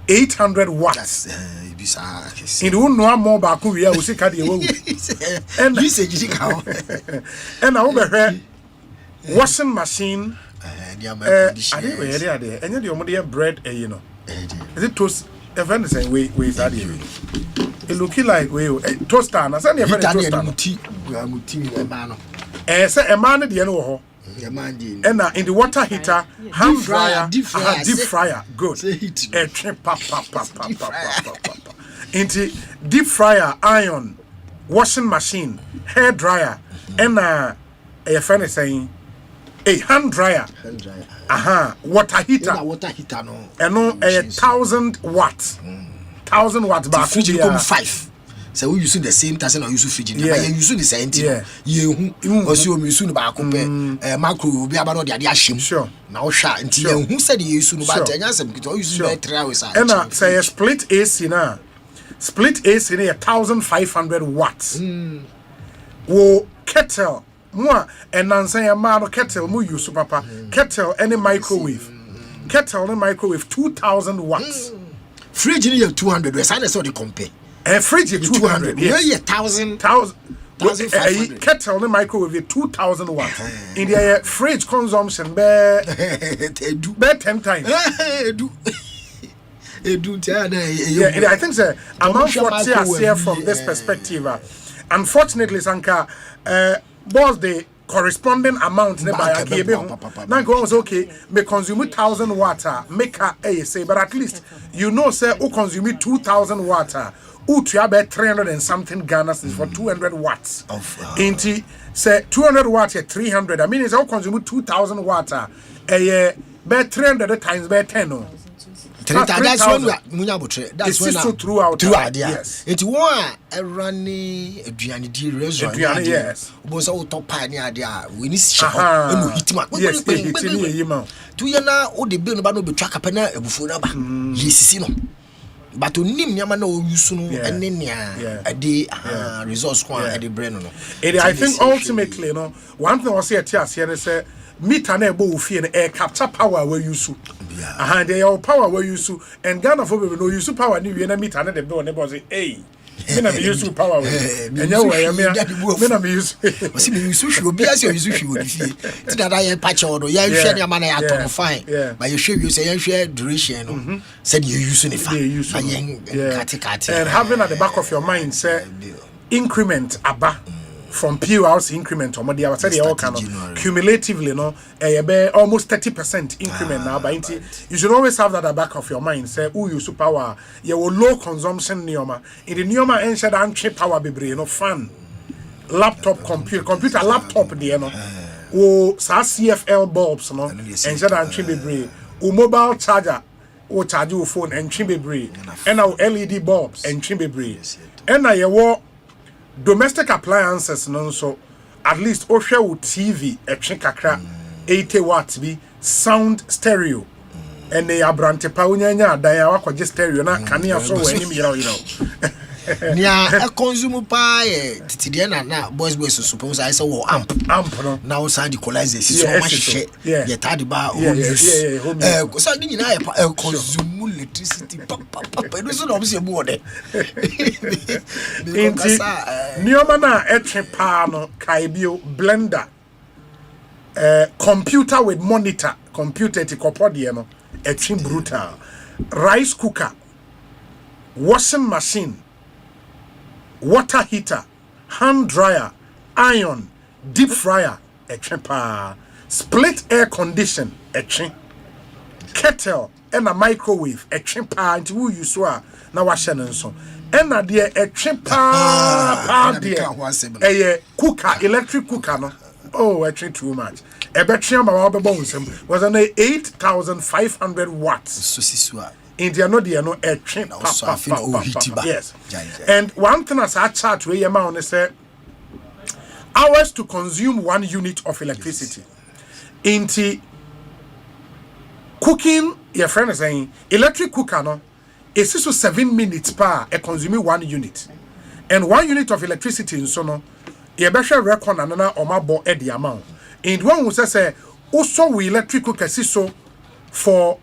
800 watts in the no more back we are see card and usage and now washing machine and the omodiya bread you know is it toast even the same way is that it looking like we toaster na say say a man the no and in the water heater, hand dryer, deep fryer, good. Into deep fryer, iron, washing machine, hair dryer, and a friend is saying a hand dryer, water heater, no, and no 1,000 watts, 1,000 watts back. 5. So we using the same person or use fridge. Yeah, using the same thing. You also using ba ko macro bi aba no de ade ahim. Sure. Now sha nti who said you use no ba tanya sem kito using by 3 hours. And say split AC na. Split AC na 1,500 watts. Wo kettle mo and nansan ya ma no kettle mo use papa. Kettle any microwave. Kettle and microwave 2,000 watts. Fridge ni 200. We say so dey compare. A fridge 200. Yes. Yeah, 1,000. Kettle and microwave 2,000 watts. In the fridge consumption, be 10 times. Yeah, I think so. Amount what see from this perspective. Unfortunately, Sanka, boss the corresponding amount ne by akebe ho na go was okay me consume 1,000 water make a say but at least you know say o consume 2,000 water utua be 300 and something Ghana cedis for 200 watts inti say 200 watts at 300 I mean it's all consume 2,000 water be 300 times be 10 no that's when munya botre that's when so throughout yes it one running aduane di resort yes obo so top pa ni ade a we ni shop enu hitima yes hitini yima tu ye na o de be no ba no betwa kapa na ebufu na ba yesisi no but onim nyama na o yusu no ene nia ade resource kwa ade brain no I think ultimately you know one thing was here tia say meter na ebo ofie na capture power we use and they are power we use and Ghana for we no use power ni we na meter na de be on e say hey me na me use power we and you we me na me use o si me use hwe obi as you use hwe o fie ti da ya patch o do ya hwe ni ama na ya to fine but you hwe you say you hwe duration no said you use ni fa kati and having at the back of your mind say increment aba from POR's increment or they said they all kind of cumulatively no almost 30% increment now but you should always have that at the back of your mind say who use power you will low consumption neoma in the neoma ensure that cheap power be you know fan laptop computer laptop there no o sa CFL bulbs no ensure that cheap be o mobile charger o charge your phone and cheap be and our LED bulbs and cheap be and na you domestic appliances no so at least ohwe wo TV etwe kakra 80 watts bi sound stereo and they abrante pa unyanya adan ya wakwaje stereo na kanea so wani mi you know nia e consume pa titide na boys suppose I say wo amp no na wo sound equalizer so ma hye ye tade ba o use so ni nyina e consume electricity papa no so no be bu ode nioma na etwe pa no kaibio blender computer with monitor computer ti kopodie no etwe brutal rice cooker washing machine water heater, hand dryer, iron, deep fryer, split air condition, kettle, and a microwave, and who you saw now washing and so. And a dear a cooker, electric cooker, no. Oh, I drink too much. A battery was an 8,500 watts. So India no a train yes. And one thing as I chat where your man say hours to consume 1 unit of electricity. Into cooking, your friend is saying electric cooker no is 7 minutes per consuming 1 unit. And 1 unit of electricity in so no you better reckon another or my bo the amount. And one who say also we electric cooker so for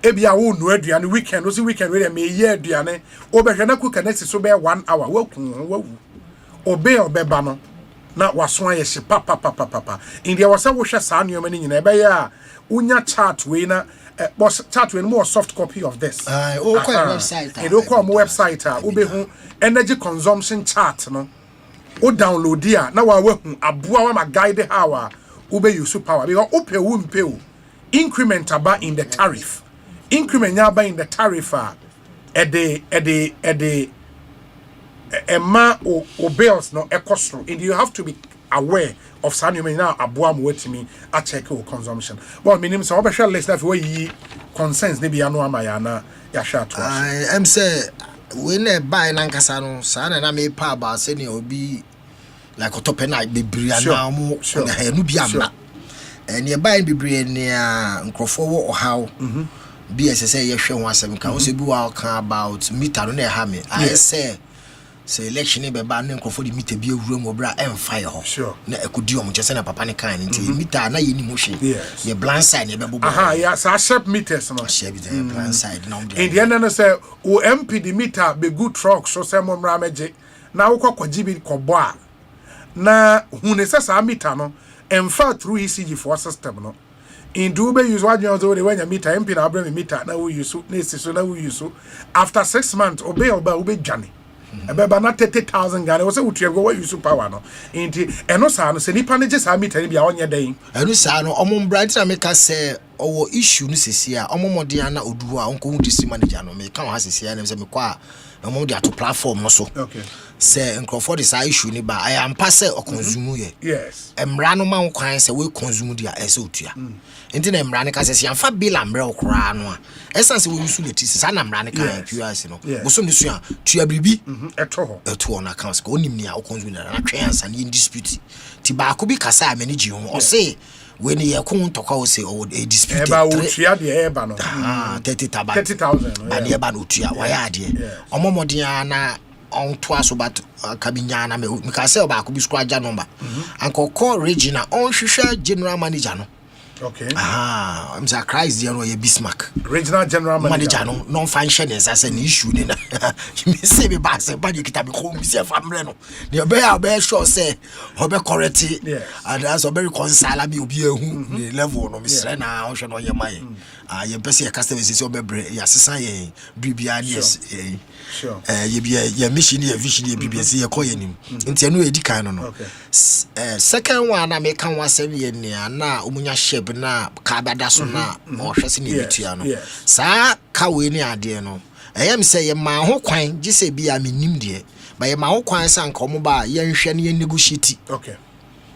ebia wo no aduane weekend o si weekend we me ye aduane obehwe na cook na so be 1 hour wawu obeba no na waso aye hye papa india wasa wo hwe saa nneoma ni nyina ebe ya unya chart we na chart we no more soft copy of this o kwa website e do kwa mo website a obehu energy consumption chart no o download dia na wa wahu aboa wa ma guide how a ube use power because opewu mpewu increment about in the tariff increment nyaba in the tariff o bills no ekostro and you have to be aware of sanyo now aboa mo wetimi a check your consumption but minim so obehwe list na we yi concerns ne bia no amaya na ya sha to I am say we na buy na nkasa no sa na me pa ba se ne obi like otopena bibiri ana mo na no bia na and you buy bibiri na nkrofo wo ohaw BSS say yehwe ho asem ka wo se bi wa kan about meter no na ha me I say election be ba no nkofo di meter bi ewura mo bra emfa ho na ekodi o mo chese na papa ne kan nti meter na ye ni mo hwe ye blind side ne be bobo ya sa sharp meters no share bi the blind side no in the end no say o MP di meter be good truck so say mo mra meje na wo kwakwaji bi kobo a na hune se sa meter no emfa through ECG for system no in Dube use what you do when you meet a MP na abra meter na we use na so na we use after 6 months obey Johnny Ebeba na 30,000 Ghana wo say utua go use power no nti eno sa no se nipa ne je sa meter bia onye den eno sa no omo brand na make say owo issue no sesi a omo modern na odu a onko hu district manager no me kan ha sesi a na se me kwa omo dia to platform no so okay say nkrofo de sa issue ni ba I am pass o consume ye yes emra no man kwan say we consume dia ese otua nti na emra ne ka se amfa bill amra okra no a essence we use le tisi sa na emra ne kan QS no boso ne so a tua bribi eto na accounts ko onim ni a o consume na twen ansa ni dispute ti ba ko bi kasa manage ho o say when ye kun to call say o dispute eba utua de eba no 30,000 and eba no utua wa ya de omomoden na on twice about kabinya na me ka say ba ko bi squad number ankoko regional on hwehwe general manager no okay I'm surprised you know ye Bismarck regional general manager no function is as an issue ni na me say be ba say ba you kita be ko mi say family no the be sure say obe correct and as obe reconcile be obi ehu the level no me say na o hwe no ye mai ye pese ye customer say obe bre ya sesa ye bibia yes sure ye mission ye vision ye bibia say ye koye nim nti eno edi kan no second one na me kan wasem ye ni na omunya ship na kabada so na o hwese ni bitua no sa ka we ni ade no eyem say ye ma ho kwan gi se bia menim de ba ye ma ho kwan san ka omo ba ye nhwe ne ye negotiate okay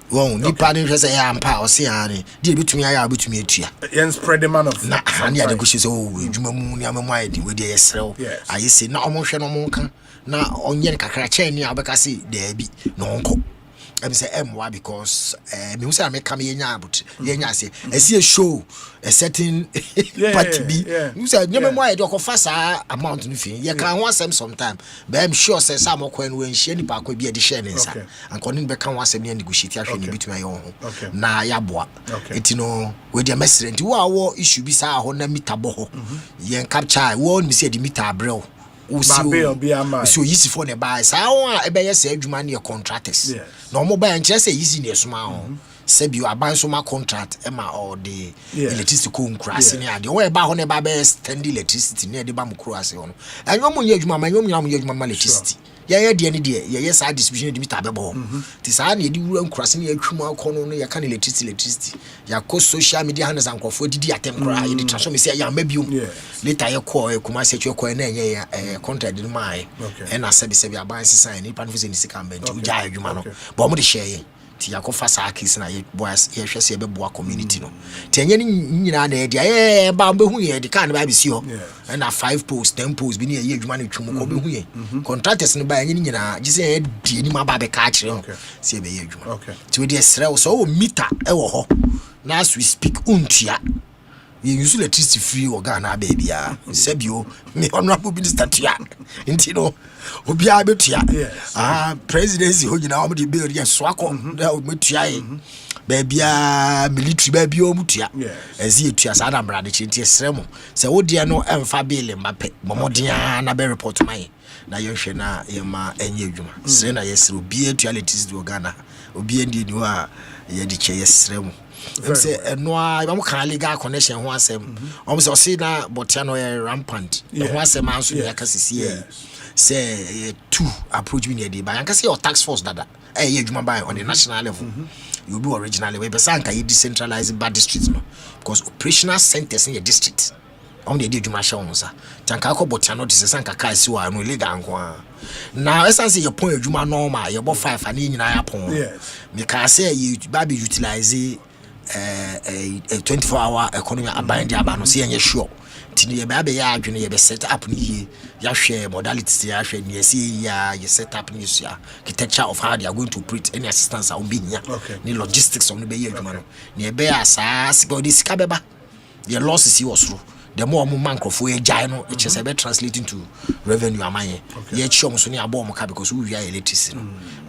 won nipa ne hwe say ya ampa o se ane de bitumi aya bitumi atua yen spread the man of na ani ade go say o edwuma mu ni amamu aye de we de ye serew aye se na omo hwe no mo kan na onye kakra che ni abeka say de bi no onko I'm say M1 because me say me come yenya but yenya say a show a certain party be you say nyame mo aye de okofasa amount no fin ye kan ho asem sometime but I'm sure say some okwan we nhia ni pa kwa bi e de share nsa and konin be kan ho asem ne negotiate ahwe ni bituma ye ho na ya boa enti no we de mesre enti wo awo issue bi sa ho na meter bo ho ye capture wo ni say di meter abrel so easy for the buy sa e be yes adwuma na contractors no mo buy nche say easy na esuma ho say bi aban so ma contract e ma all the electricity ko nkurase ne ade wo e ba ho ne ba be stand electricity ne de ba mo kurase ho no enyo mo nya adwuma ma enyo mo nya adwuma ma electricity ye de ne de ye sa distribution de meter bebo ti sa na e di wura nkurase ne atwuma akono no ye kan electricity ya ko social media hands ankofo didi atem kra ye de transform say ya mabium later ye ko e kuma se twe ko na enye contract de mai e na se aban sesa ni pa no se ni sika mbenti uja adwuma no bo mo de share ti yakofa sakis na ye boys ye hwese ye beboa community no ti enye ni nyina na e dia ba mbehu ye de kan ba bisi ho na 5 posts 10 posts bi ni ye adwuma na twum ko behu ye contractors no ba enye ni nyina gise ye die ni ma ba be ka kire ho se be ye adwuma ti we de srew so o meter e wo ho na as we speak untia ye use electricity free o Ghana baby ya sebio me honorable minister tia nti no obi a betua presidency ho nyina o de bill ye swako na o metua ye baby a military baby o mutua ezi etua sa na brade chinti esremo se wo de no emfa bill mbape momoden na be report mai na ye hwe na ye ma enye adwuma se na ye sre obi etua electricity o Ghana obi endi ni ho a ye de che ye sremo say no I can legal connection ho asem say see na botia no rampant ho asem anso ya kasisi say two approach me dey by can say your tax force dada ye adwuma by on the national level you be originally we be say can you decentralize by district no because operational centers in your district on the adwuma sha won sa tanka ko botia no say sanka ka si wa no legal nko now essence your point adwuma normal your bo 5 ani nyina ya pon me can say you baby utilize a 24-hour economy abind the abano see and sure tini ye ba be ya adwene ye be set up ni ya hwe modalities ya hwe ni see ya ye set up ni so architecture of how they are going to operate any assistance a obi nya ni logistics on be ye adwuma no ni be ya sa sigodi sika beba the losses he was through the more mancrofo e jai no it is be translating to revenue amanye ye chom so ni abo mo ka because we are electricity no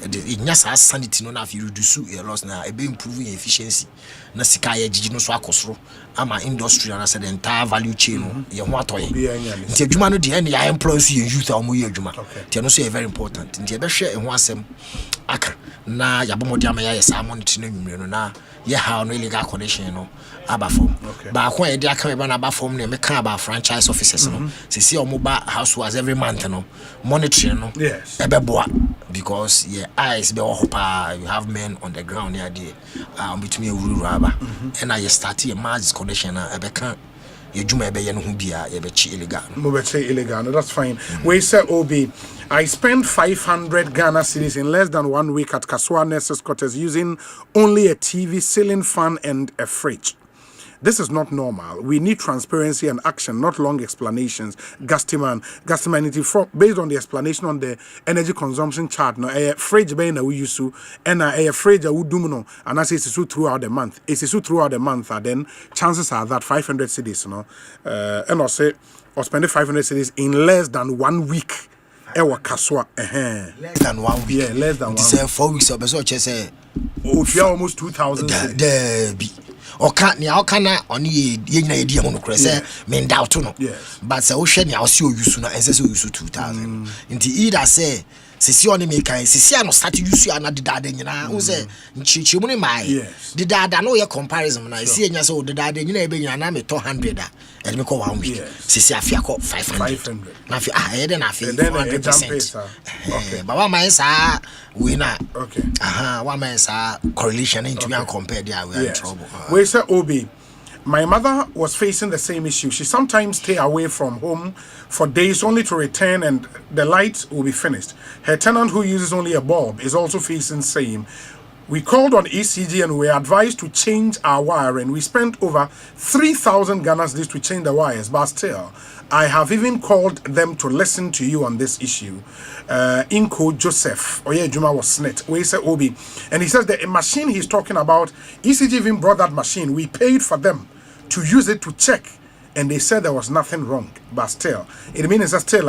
it nya sa sanity no na if you reduce your loss na e be improve your efficiency na sika ye gigi no so akosoro ama industry na say the entire value chain no ye ho atoye nti adwuma no de ya employees ye youth a mo ye adwuma ti no so e very important nti e be hwe e ho asem aka na yabomodi ama ya sa monitor no nwumre no na ye how no illegal connection no abafom ba ko e de aka be na abafom ne be can about franchise officers no se see o mobile households every month no monitoring no yes ebeboa because eyes be ohopa you have men on the ground here there between ewuru raba and I start a mass connection na ebe kan yejuma ebe ye no hu bia ye be chi illegal mo be chi illegal no that's fine we say Obi I spent 500 Ghana cedis in less than 1 week at Kaswa Nurses Quarters using only a TV, ceiling fan, and a fridge. This is not normal. We need transparency and action, not long explanations. Gastiman, based on the explanation on the energy consumption chart, no, a fridge be na we use to, and a fridge we do no, and as it's so throughout the month. It's so throughout the month, then chances are that 500 cedis, no, and I say, or spend 500 cedis in less than 1 week. Ewa Kaswa, less than 1 week. Yeah, less than 1 week. 4 weeks of so say. Oh, you almost 2,000. There be. Or can't ni kana oni ye na edi ho no kure say men doubt no. But say wo hwe ni awo se oyusu na ense se oyusu 2,000. Nti either say sisi oni me kan sisi ano start use ya na didada nyina wo say nchichi mu ni mai didada no ye comparison na sisi enya say didada nyina ebe nyina na me to 100 a e me ko 1 week sisi afia ko 500 na afia e dey na afia 100%. Okay but wa man sa we na okay wa man sa correlation into me compare there we are in trouble. We say Obi, my mother was facing the same issue. She sometimes stay away from home for days only to return and the light will be finished. Her tenant who uses only a bulb is also facing same. We called on ECG and we were advised to change our wiring. We spent over 3,000 Ghana cedis to change the wires, but still, I have even called them to listen to you on this issue. Inko Joseph, Oye Juma was snit. We say Obi, and he says the machine he's talking about, ECG even brought that machine. We paid for them to use it to check, and they said there was nothing wrong. But still, it means that still,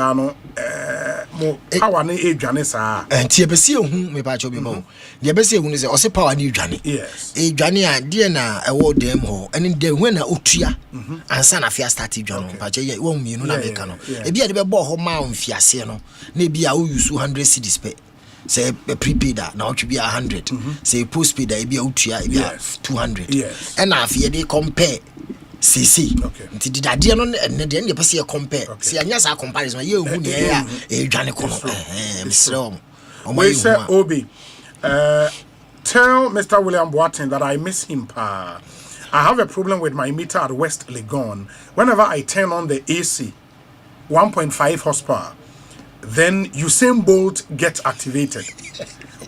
mo power ni edwane saa. Enti ebesi ehun me pa cho bi mo. De ebesi ehun say o se power ni edwane. Yes. Edwane a de na ewo dem ho. Eni de when na otua. Ansa na fia start edwane pa che ye wo mienu na meka no. Ebi a de be bo ho ma onfiase no. Na ebi a wo use 100 cedis pe. Say prepaid na otwe bi 100. Say postpaid ebi a otua ebi a 200. Yes. And na afia de compare CC. Okay. Nti didade no ne de pese compare. See anya sa comparison ye hu ne ya edwane ko no. Misrem. We say Obi, tell Mr. William Boateng that I miss him pa. I have a problem with my meter at West Legon. Whenever I turn on the AC, 1.5 horsepower, then Usain Bolt gets activated.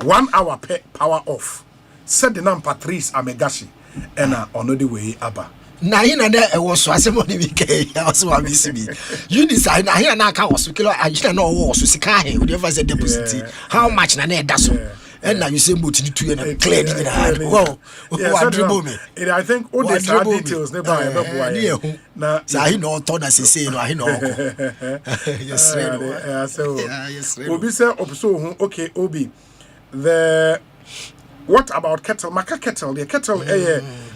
1 hour power off. Set the name Patrice Amegashi and on the way Abba. Na hina na e was Asempa ni bike also wa bisibi you decide na hina na ka was kilo ahina na wo so sika he we never say deposit how much na na e da so and na you say but ni tu na clear ni na wow what dribble me I think all the details never ever na sa hina o to na say no hina o yes so Obi say opso okay Obi the what about kettle? Maka kettle, the kettle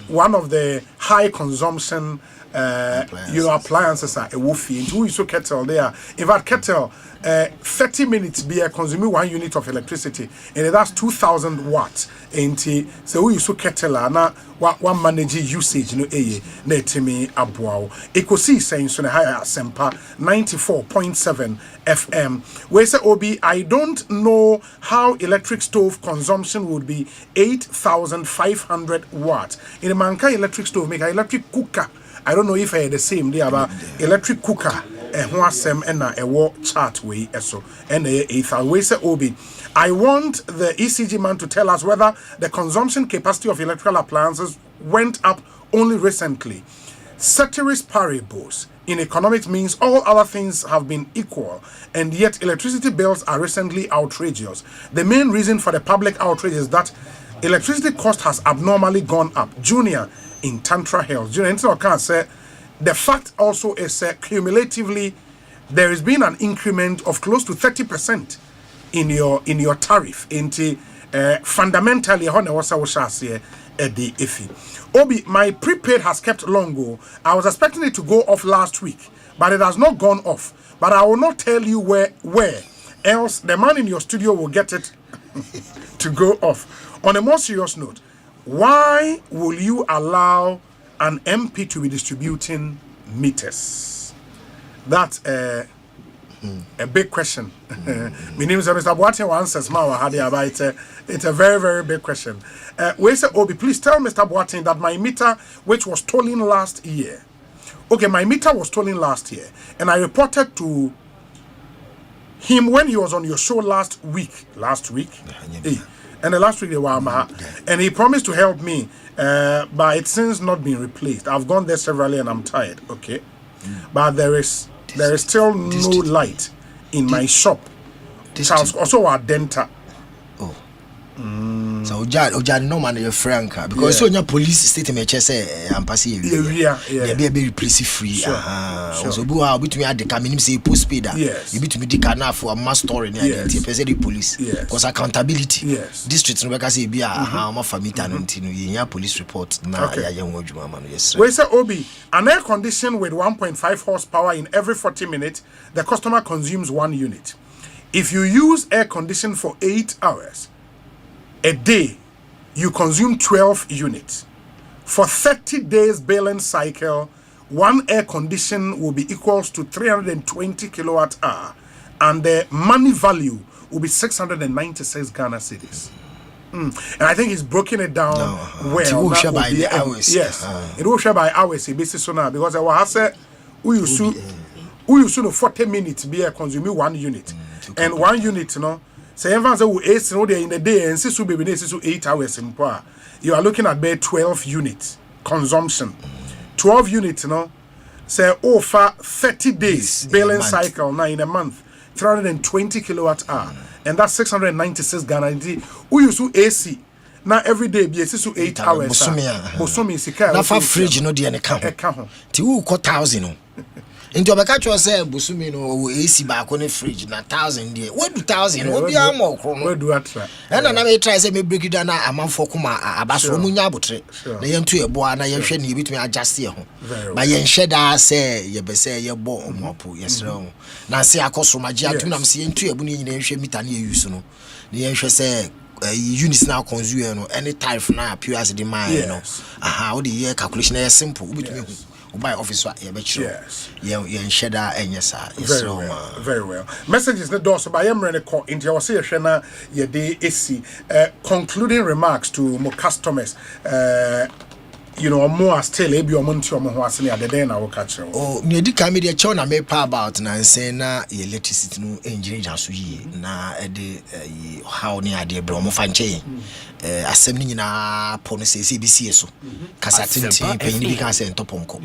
one of the high consumption appliances are a woofy. And who is so kettle there? In fact, kettle 30 minutes be consuming 1 unit of electricity, and that's 2,000 watts. And so we so kettle na one manage usage no netimi abuao. Ekosiisen so na higher Asempa 94.7 FM. We say Obi, I don't know how electric stove consumption would be 8,500 watts. In a manka electric stove make an electric cooker. I don't know if I had the same day about electric cooker. Who asem and a war chart way so and a we say Obi. I want the ECG man to tell us whether the consumption capacity of electrical appliances went up only recently. Ceteris paribus in economics means all other things have been equal, and yet electricity bills are recently outrageous. The main reason for the public outrage is that electricity cost has abnormally gone up. Junior in Tantra Hills. Junior can't say. The fact also is cumulatively there has been an increment of close to 30% in your tariff. Into fundamentally, Obi, my prepaid has kept long. I was expecting it to go off last week, but it has not gone off. But I will not tell you where. Else, the man in your studio will get it to go off. On a more serious note, why will you allow an MP to be distributing meters? That's a big question. My name is Mr. Boateng answers but it's a very, very big question. We say, Obi, please tell Mr. Boateng that my meter, which was stolen last year. Okay, my meter was stolen last year, and I reported to him when he was on your show last week. And the last week they were and he promised to help me, but it's since not been replaced. I've gone there severally and I'm tired. Okay, but there is still no light in my shop. Also our denta. So Oja no man your frank because so your police statement say am pass here. Yeah, be replace free. So bu how between add the car say postpaid. You between the car now for a mass story near the person the police because accountability. District no say be ma famita no ntino you police report na ya adwuma man. Yes. We say Obi, an air condition with 1.5 horsepower in every 40 minutes, the customer consumes 1 unit. If you use air condition for 8 hours a day, you consume 12 units. For 30 days balance cycle, 1 air condition will be equals to 320 kilowatt hour, and the money value will be 696 Ghana cedis. And I think he's broken it down well. It will share by the hours. Yes, it will share by hours. Basis so now because I was say we used to 40 minutes be a consuming 1 unit, and 1 unit, you know. So everyone say we in the day and 6 will be 8 hours in power. You are looking at bare 12 units consumption. 12 units, you know. Say over 30 days balance cycle now in a month, 320 kilowatt hour, and that's 696 Ghana. We use AC now every day be 8 hours. Bosumi sika. Na fa fridge no dey account. Ti wo 1,000. Into a catch was say Busumi no AC back on the fridge na 1,000 there. What do 1,000? Obi ammo kro. Where do I try? And na me try say me break it down na amanfo kuma abaso mu nya abotre. Na yentu ebo na yenhwe na yebitumi adjust ye ho. Ba yenhwe da say ye be say ye bo omopo yesre ho. Na say akoso maji atum na me say yentu ebu ne nyina yenhwe meter na ye use no. Na yenhwe say units now consume no any tariff na appear as the mine no. Aha, all the year calculation is simple. Ubitumi by officer very well. Messages the door so by call into your shena ye day AC concluding remarks to more customers you know more still ebi omonti omo ho asene ade den na wo ka kire oh me di ka me dey chow na me pa about na nsen na electricity no engineer jaso yi na ede how ne ade bre omo fa nche asem ni nyina po no se CBC so kasa tintin panyin bi ka se ntoponko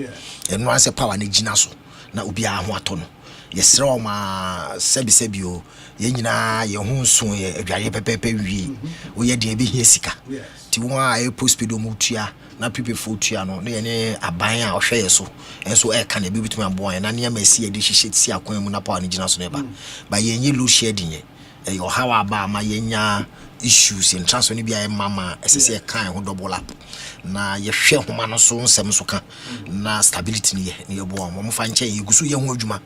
eno an se power na gina so na obi a ho ato no yesre o ma sebi o ye nyina ye ho nso ye adwaye pepepe wi o ye de bi hia sika ti won a postpaid o mutua na people tua no na ye ne aban a ohwe ye so enso e ka na bi bitumi abon na ne ma si ye de hihye si akwan mu na power na gina so ne ba ye nye low shedding ye yo hawa ba ma ye nya issues in transfer ni bia mama SSE kan ho double up na ye hwe homa no so nsem so ka na stability ni ye bo mo fa nche ye gusu ye ho adwuma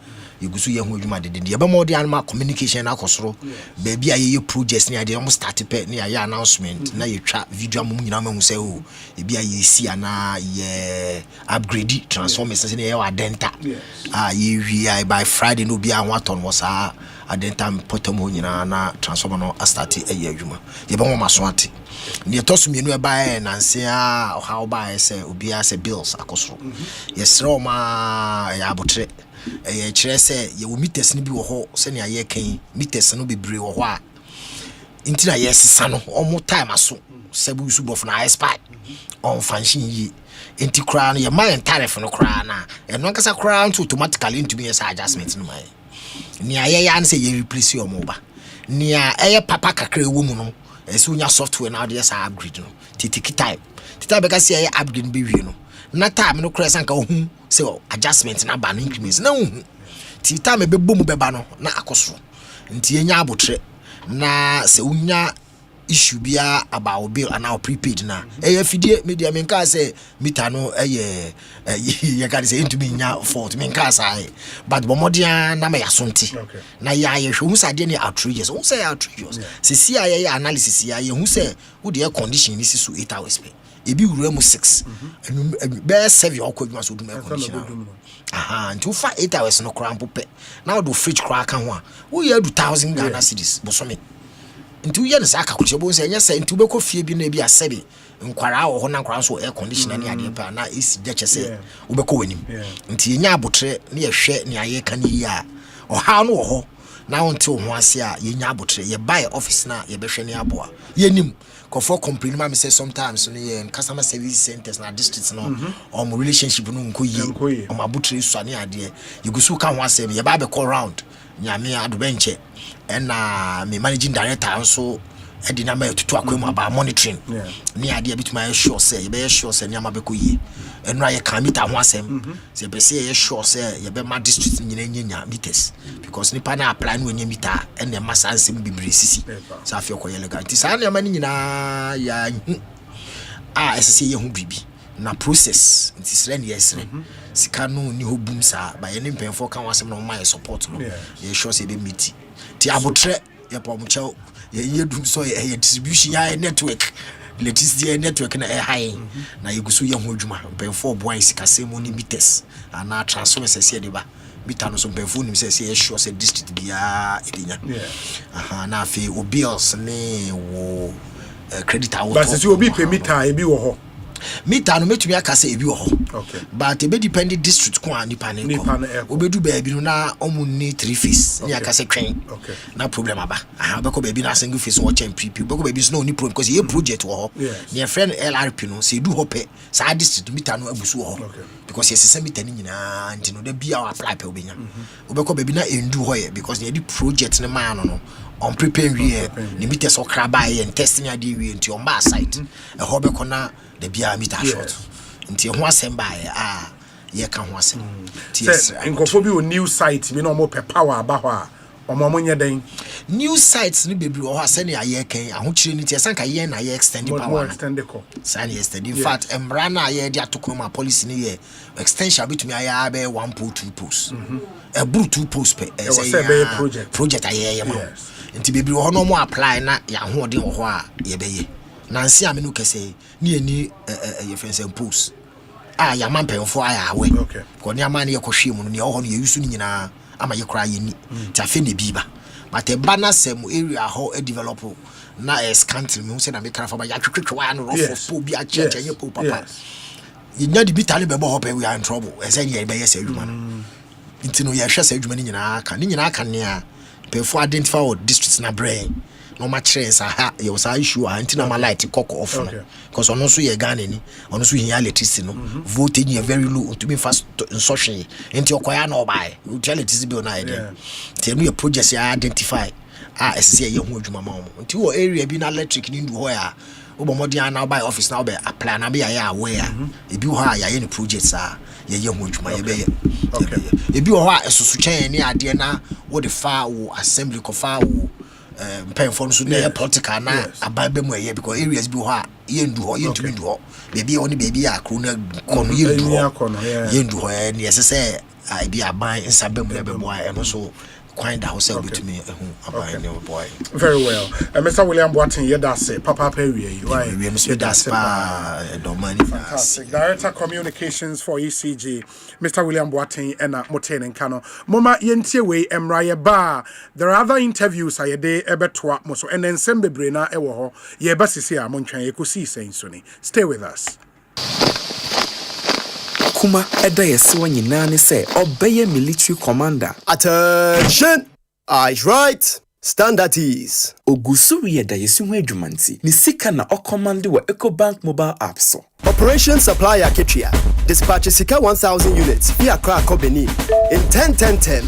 de ye ba mo de anima communication na akosoro ba bia ye projects ni ade mo start pe ni ya announcement na ye twa video mo nyina ma hu se o e bia ye si ana ye upgrade transformers ni ye wa denta ye wi by Friday no bia ho aton wo sa adenta potomo nyina na transformer no start e adwuma ye ba mo maso ate ni tosu mienu e ba na nse a how ba se obi a se bills akosoro ye sro ma ya abotre e kire se ye wo meters ni bi wo ho se ne aye kan meters no bebre wo ho a intira ye sesa no omo time aso sebu su bof na expert on function yi enti kra no ye man tariff no kra na e no nkasa kra nto automatically into me say adjustment no mai ni aye ya nse ye replace your mobile ni aye papa kakra wo mu no ese unya software na dey say upgrade no titiki type tita be ka say aye upgrade be wi no na time no kra sanka ohu say adjustment na ba no increments na ohu tita me be bom be ba no na akoso nti enya abotre na se unya issue bia about bill and now prepaid na fidie media menka say meter no you can say into me nya fault menka say but bomodia na me yasonti na ya hu say de ne outrageous hu say outrageous se si ya analysis ya hu say wo the air condition ni so 8 hours pe ebi wura mu 6 be 7 okwaduma so dum air condition nti fa 8 hours no krampo pe na do fridge kra ka ho a wo ya do 1000 Ghana cedis bosome nti wo ya ne saka ko chebo se nya se nti wo beko fie bi na bi asebe nkwara wo ho na nkwara so air conditioner ne ade pa na esi je chese wo beko wanim nti nya abotre ne ye hwe ne aye ka ne yi a oha no wo ho na wonte wo ho ase a ye nya abotre ye buy office na ye behwe ne aboa ye nim for complain ma me say sometimes no customer service centers na districts no relationship no nkoyi abotre so ane ade you go so ka ho asem ye ba be call round nyame adobenche na me managing director also edi na ma tutu akwemu about monitoring ne ade bituma sure say ye be sure say nyama be koyi enu aye kan meter ho asem say be say ye sure say ye be ma district nyina nyanya meters because nipa na apply no nya meter and e masa ansem bibre sisi so afio ko ye legal ti sa na ma nyina ya esse ye hu bibi na process nti sre ne yesre sika no ni hobum sa ba ye ne mpemfo kan wasem no ma support no ye sure say be meet ti abotre ye pomchao ye dum so ye distribution ya network electricity network na high na yegusu ye ho adwuma mpemfo boy sikasem ni meters ana transformer se de ba meter no so mpemfo ni se ye sure say district bia edinya na afi obios ne wo credit out but se obi pay meter e bi wo ho meter no metumi aka say e bi wo ho but e be depend district ko anipa ne ko obedu ba bi no na omu ni 3 phase ni aka say twen na problem aba beko ba bi na single phase wo champ pp beko ba bi no ni problem because ye project wo ho ne friend LRP no say du ho pe sa district meter no abusu wo ho because yes se meter ni nyina nti no da bia apply pe obenya obeko ba bi na endu ho ye because ye di project ne man no on prepare we ni meter so kraba ye testing ade we nti on ba site e ho beko na the bia meter short nti ho asem ba ye ka ho asem yes nkofo bi o new site bi no mo pe power aba ho a omo nye den new sites ni bebi o ho asene aye kan ahochire ni ti esanka ye na ye extend power san extend in fact emra na ye di atokoma policy ni ye extension betumi aye be 1.2 posts e buru 2 posts pe e say project aye ye ma nti bebi o ho no mo apply na ya ho den ho a ye be ye nansi amenu kese ni eni ye fence post ya mampemfo aya we ko ni amane ye kohwe mu no ne ho no ye yusu ni nyina ama ye kra ye ni ti afi ne biba but e bana sem area ho e develop na es country me say na me kra fa ba ya twetwe wa no rofo bi a cheche ye po papa ye nya di bitale be bo ho pe we are in trouble e say ye be ye say adwuma no intino ye hwe say adwuma ni nyina aka ne a pefo identify what districts na brain no matches ha you say issue antina my light cock off because ono so ye Ghana ni ono so here electricity no voltage is very low to be fast instruction enti okoya na obai electricity bill na ide tell me your projects ya identify esse ye hu adwuma ma mo enti wo area bi na electric ni ndu ho ya obomodi na obai office na obai apply na be ya aware ebi ho ya ye ni projects ye hu adwuma ye be ye ebi ho esusu chen ni ade na wo the far wo assembly ko far wo paying for so na political na ababe mu eye because areas bi ho a ye ndu ho ye ntumi ndu ho baby oni baby akro na kono ye ndu ho ni yesese bi aban nsabe mu be boy e no so find out say between aban ne boy very well Mr. William Boatin ye da say papa pa wie why we Mr. Daspa do money fantastic director communications for ECG Mr. William Boatin and Moten and Kano mama yentie we emra ye ba there are other interviews ayede ebetoa mo so and then sembebre na ewo ho ye ba sisi a montwan Ekosiisen so ni stay with us Kuma eda yesi wanyina ne se obeye military commander. Attention! Eyes right. Stand at ease. Ogusu yeda yesi hu adwumanti. Ni sika na command wa Ecobank mobile app so. Operation Supply Aketria. Dispatch sika 1,000 units via Accra Benin in 10-10-10.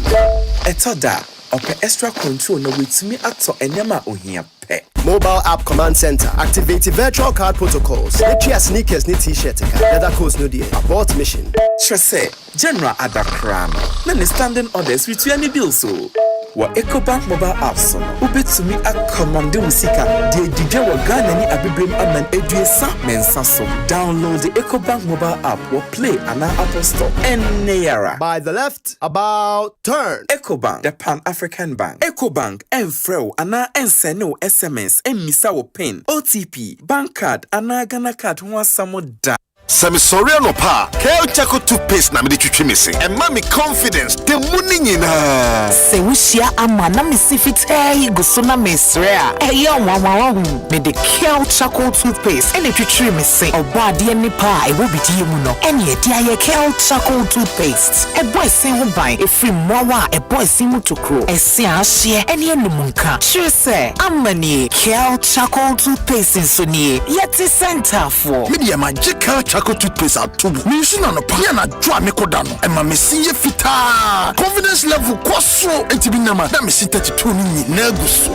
Etoda ope extra control na wetumi ato enyama ohia pe. Mobile app command center. Activate virtual card protocols. Etria sneakers ni t-shirt ka. Leather coats no die. Abort mission. Trese General Adakrano. Na standing orders with any bill so. wa Ecobank mobile app so no ubetumi akomande musika de didwa wa Ghana ni abebrem aman eduesa mensa so. Download the Ecobank mobile app or play an Apple Store and Nayara. By the left, about turn. Ecobank, the Pan-African Bank. Ecobank, Enfreo, Ana Enseno SMS, Misa PIN, OTP, bank card, Ana Ghana card, Samo da. Sami sorry no pa. Kel Chaco toothpaste na me de twitwi me se. And mami confidence the money nyina. Se wushia ama na me sifit go so na me sre a. Wanwa me de Kel Chaco toothpaste and twitwi me se. Oba de ni pa e wo bidie mu no. Ene e dia ye Kel Chaco toothpaste. E boy sen ho ban e free mowa e boy sen mu tokro. E se ahye ene enumuka. Sure say amani Kel Chaco toothpaste so ni yeti center for. Media magical Chaco toothpaste at tubu. Me use na no pa na dwa me koda no. E ma me si ye fita. Confidence level kwaso entibi na ma. Na me si 32 ni na guso.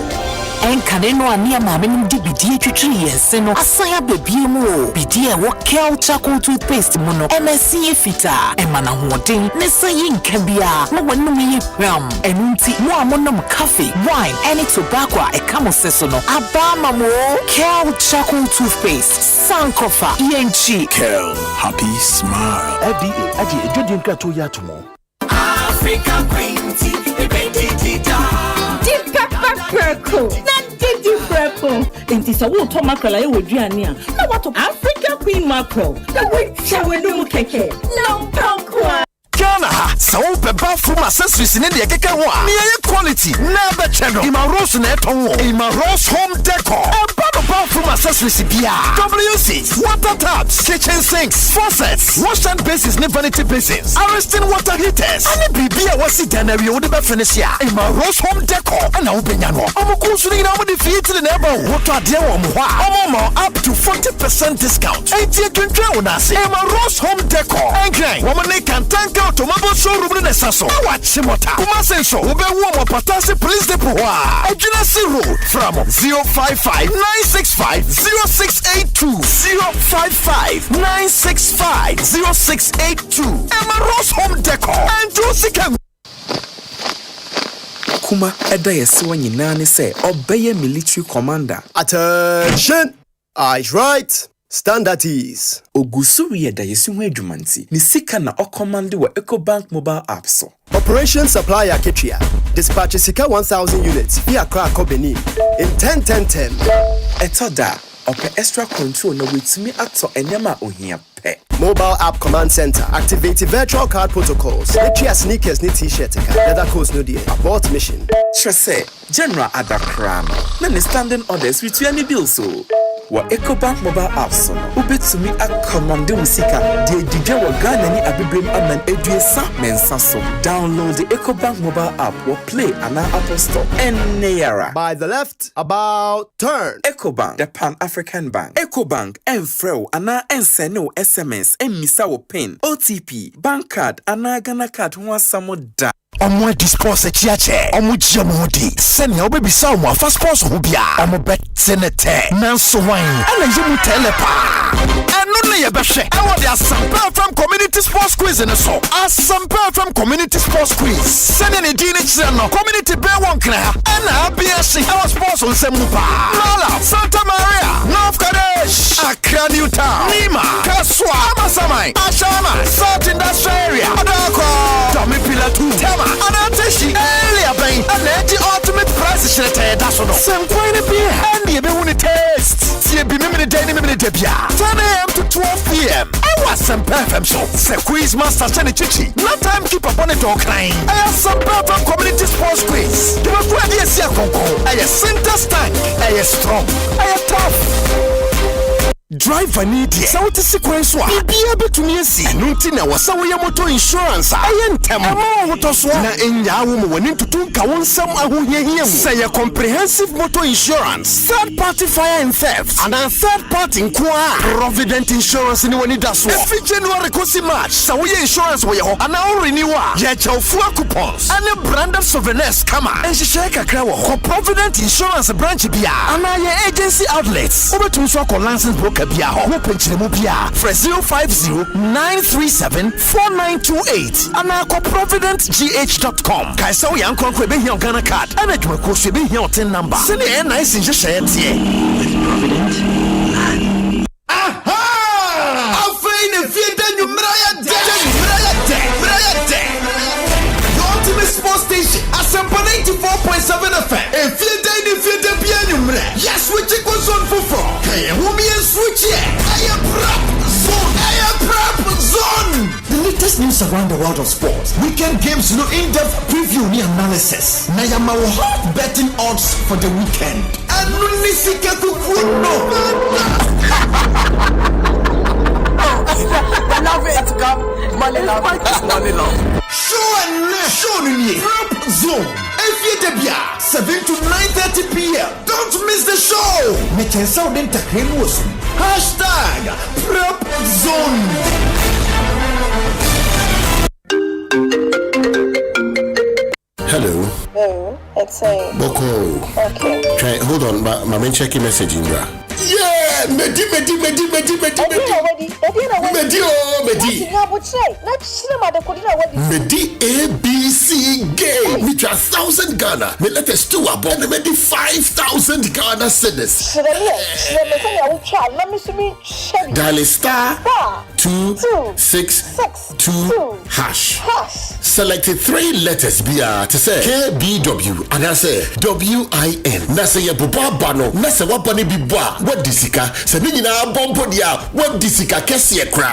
En kaneno ania ma me ndi bidie twitwi yense no. Asaya bebie mu o. Bidie wo Kel Chaco toothpaste mu no. MSC ye fita. E ma na hoden ne sayi nka bia. Mo wonu me ye hwam. Enunti mo amonom coffee, wine, any tobacco e kamo seso no. Abama mo Kel Chaco toothpaste. Sankofa yenchi. Kel, happy smile. FDA aji ejodi nka to ya tomo. Africa Queen Tea, Deep pepper purple. Not deep purple. Inti sa wo to mackerel aye woduane a. Na wato Africa Queen mackerel. Na we chawe no mu keke. No pokwa. Ghana ha, sa wo be bathroom accessories ne de keke ho a. Ne quality na be cheno. Ima Rose na eton wo. Ima Rose home decor. Bathroom accessories bia. WC, water taps, kitchen sinks, faucets, wash and basins, ne vanity basins, arresting water heaters. Ani bibia wasi denary wo de be finish ya. Ima Rose home decor. Ana wo benya no. Omo kunsu ni na wo de fit ne eba wo to ade wo mo ho a. Omo up to 40% discount. Enti twentwe wo na se. Ima Rose home decor. Engine, wo ne kan tanka automobile showroom ne saso. Wa chimota. Kuma senso, wo be wo mo patase police depot wa. Ejina si road from 055 965-0682 055-965-0682 Emma Rose Home Decor and Josie Cam. Kuma eda yesi wanyina ne se obeye military commander. Attention! Eyes right. Stand at ease. Ogusuri eda yesi ho adwumanti. Ni sika na ocommand wa Ecobank mobile app so. Operation Supply Aketria. Dispatch Sika 1,000 units via Accra Benin in 10-10-10. Etoda, ope extra control na wetumi ato enyama ohia pe. Mobile app command center. Activate virtual card protocols. Letria sneakers ni t-shirt ka. Leather coats no die. Abort mission. Trese, General Adakrano. Na ne standing orders with any bills so. Wa Ecobank mobile app so no. Ubetumi akomande musika de didwa wa Ghana ni abebrem aman eduesa mensa so. Download the Ecobank mobile app or play an Apple Store and Nayara. By the left, about turn. Ecobank, the Pan-African Bank. Ecobank, Enfreo, Ana Enseno SMS, Misa PIN, OTP, bank card, Ana Ghana card, Samo da. Omo dispose chiache omo jiamodi sene obebi sa omo fa sponsor ho bia omo betenete nanso wan ana yimu telepa eno ne ye behwe e wo de Asempa from community sports quiz ne so Asempa from community sports quiz sene ne di ne kire no community be won kra ana abia shi e wo sponsor nsemu pa Mala Santa Maria North Kadesh Accra New Town Nima Kaswa Amasamai Ashama South Industrial Area Adako Tommy Pilatu Tema Anateshi earlier bang and the ultimate price shirete that's no some coin beer and the be won taste see be me day 10 a.m. to 12 p.m. I was some FM show se quiz master chane chichi no time keep up on it all crying I have some from community sports quiz you must go there see konko I center stank I strong I tough driver need so what sequence wa bibia betumi asi nti na wasa wo motor insurance ayentem ama motor so na enya wo mo wani tutunka wonsam ahohiahia mu say comprehensive motor insurance third party fire and theft and a third party nkoa provident insurance ni wani daso every January kosi March so wo insurance wo ye ho ana wo renewal ye chawfu coupons and branded souvenirs kama enhihye kakra wo ho provident insurance branch bia ana ye agency outlets obetum so call license broker bia ho penchiremu bia for 050-937-4928 anako providentgh.com kaisa wo yankon ko be here Ghana card and adwuma ko so be here tin number send e nice nje share tie Provident aha afei ne fienda nyumraya de the ultimate sports station Asempa 94.7 FM and fienda bia nyumre yes switch it goes on for kaya humi and switch it I am prep zone the latest news around the world of sports weekend games no in-depth preview ni analysis na yama hot betting odds for the weekend and nisika kukuno love it come money love show ni prep zone every day 7 to 9:30 p.m. Don't miss the show. Make yourself #PrepZone. Hello. Hello, it's a Boko. Okay. Try hold on, my main checking message in there. Yeah, Medi. Medi ABC game. Which are 1,000 Ghana. Me let us do about and Medi 5,000 Ghana cedis. Dial *262# selected 3 letters BR to say KBW and I say WIN. Na say ya buba bano. Na say wabani bibwa. What disika? Se ni na bombo dia. What disika kesi ekra?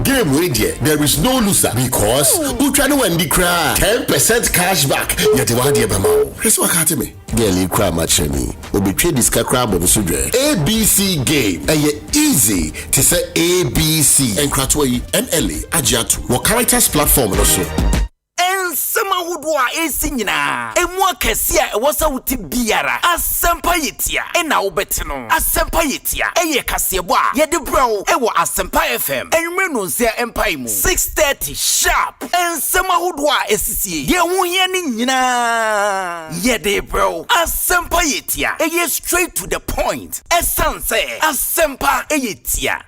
Game radio. There is no loser because Utrano Wendy cry 10% cash back. Yet wadi ebama. Here's what happened me. Girl, cry much me. Obi trade this crab on sudre. ABC game. Easy to say ABC. And Kratway NLA Ajatu. What characters platform also. Ensema hudwa esinyina emwa kesia ewosa wuti biara Asempa yetia ena obetino Asempa yetia eye kasebo a yede bro ewo Asempa FM enwere no nsia empai mu 6:30 sharp ensema hudwa esisie ye hu ye ni nyina yede bro Asempa yetia eye straight to the point esanse Asempa yetia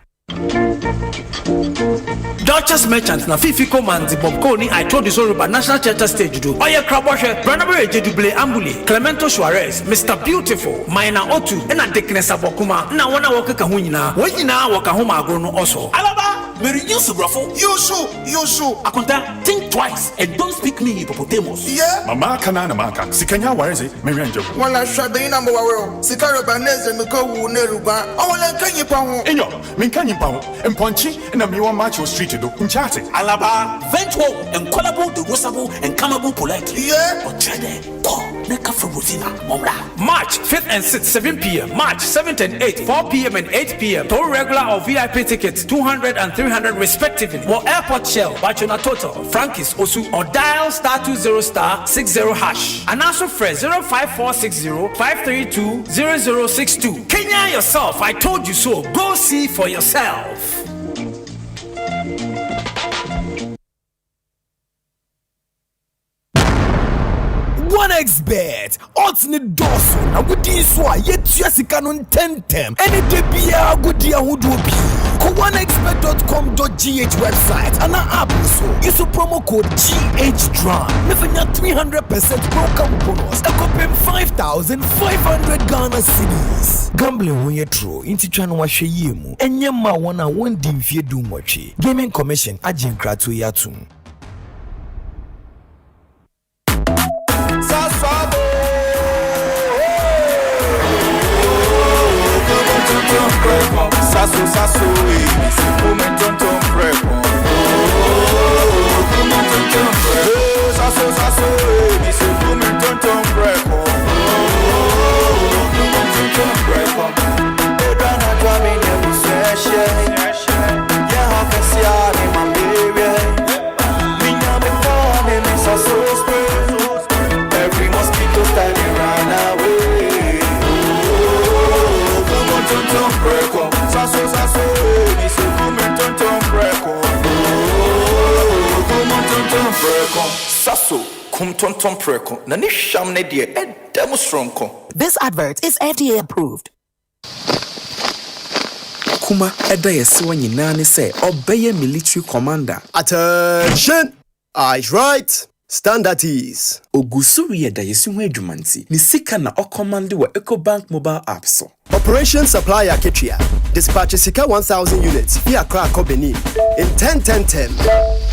Duchess Merchant na Fifi Command Bob Koni I told you so about National Theatre stage do. Oye Kraboshe, Branabe Jedubile Ambuli, Clemento Suarez, Mr. Beautiful, Maina Otu, and a Dickness Abokuma. Na wana waka kahunina, wajina waka homa agrono also. Alaba, very useful ruffle. You show. Akonta, think twice and don't speak me hippopotamus. Yeah. Mama kanana maka. Sikanya wareze, Marianjo. Wala shabe ina mwawe. Sikaro baneze mko neruba. Awala kanyi paho. Enyo, minkanyi paho. Mponchi na miwa macho street do. Unchate. Alaba, Ventwo and Collabo, the Rosabo and Kamabo politely. Yeah. Ochade, go, Neka for Rosina, Mora. March 5th and 6th, 7 p.m. March 7th and 8th, 4 p.m. and 8 p.m. Total regular or VIP tickets, 200 and 300 respectively. For airport shell, Bachona Total, Frankis, Osu, or dial *20*60#. And also fresh 05460-532-0062. Kenya yourself, I told you so. Go see for yourself. OneXBet, odds ni doso na wudi so a yetua sika no tentem. Any day bia gudi ahodo bi. Ko onexbet.com.gh website and app so. Use promo code GHDRAM. Mefanya 300% welcome bonus. Ekopem 5,500 Ghana cedis. Gambling when you true. Inti chano wa hwe yemu. Enye ma wana wondi mfie du mwatwe. Gaming Commission agyen krato yatum. Sasso, momento tão preco. Sasso, esse momento tão preco. Edana tua minha museche, ya hafesiane mambewe. Minha mutane me sasso spray. Every mosquito standing run away. Momento tão preco. Sasso, esse momento tão preco. Sasso, kum tonton preco. Na ni sham ne die e demo stronko. This advert is FDA approved. akuma eda yeso nyina ne say obeye military commander. Attention! Eyes right. Stand at ease. Ogusuri eda yeso hu adwumanti. Ni sika na ocommand wa Ecobank mobile app so. Operation Supply Aketria. Dispatch Sika 1,000 units via Krakow Benin in 10-10-10.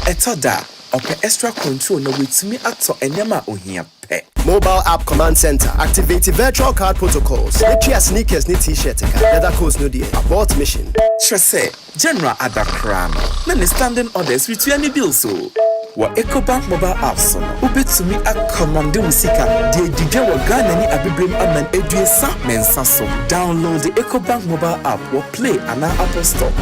Etoda, ope extra control na wetumi ato enyama ohia pe. Mobile app command center. Activate virtual card protocols. Let sneakers ni t-shirt. Leather coats no die. Abort mission. Trese, General Adakrano. Nani standing orders with any bill so. Wa Ecobank mobile apps no. Ubetumi akomande musika. Die didya wa Ghana ni abibrem aman eduesa mensa so. Download the Ecobank mobile app or play ana Apple Store.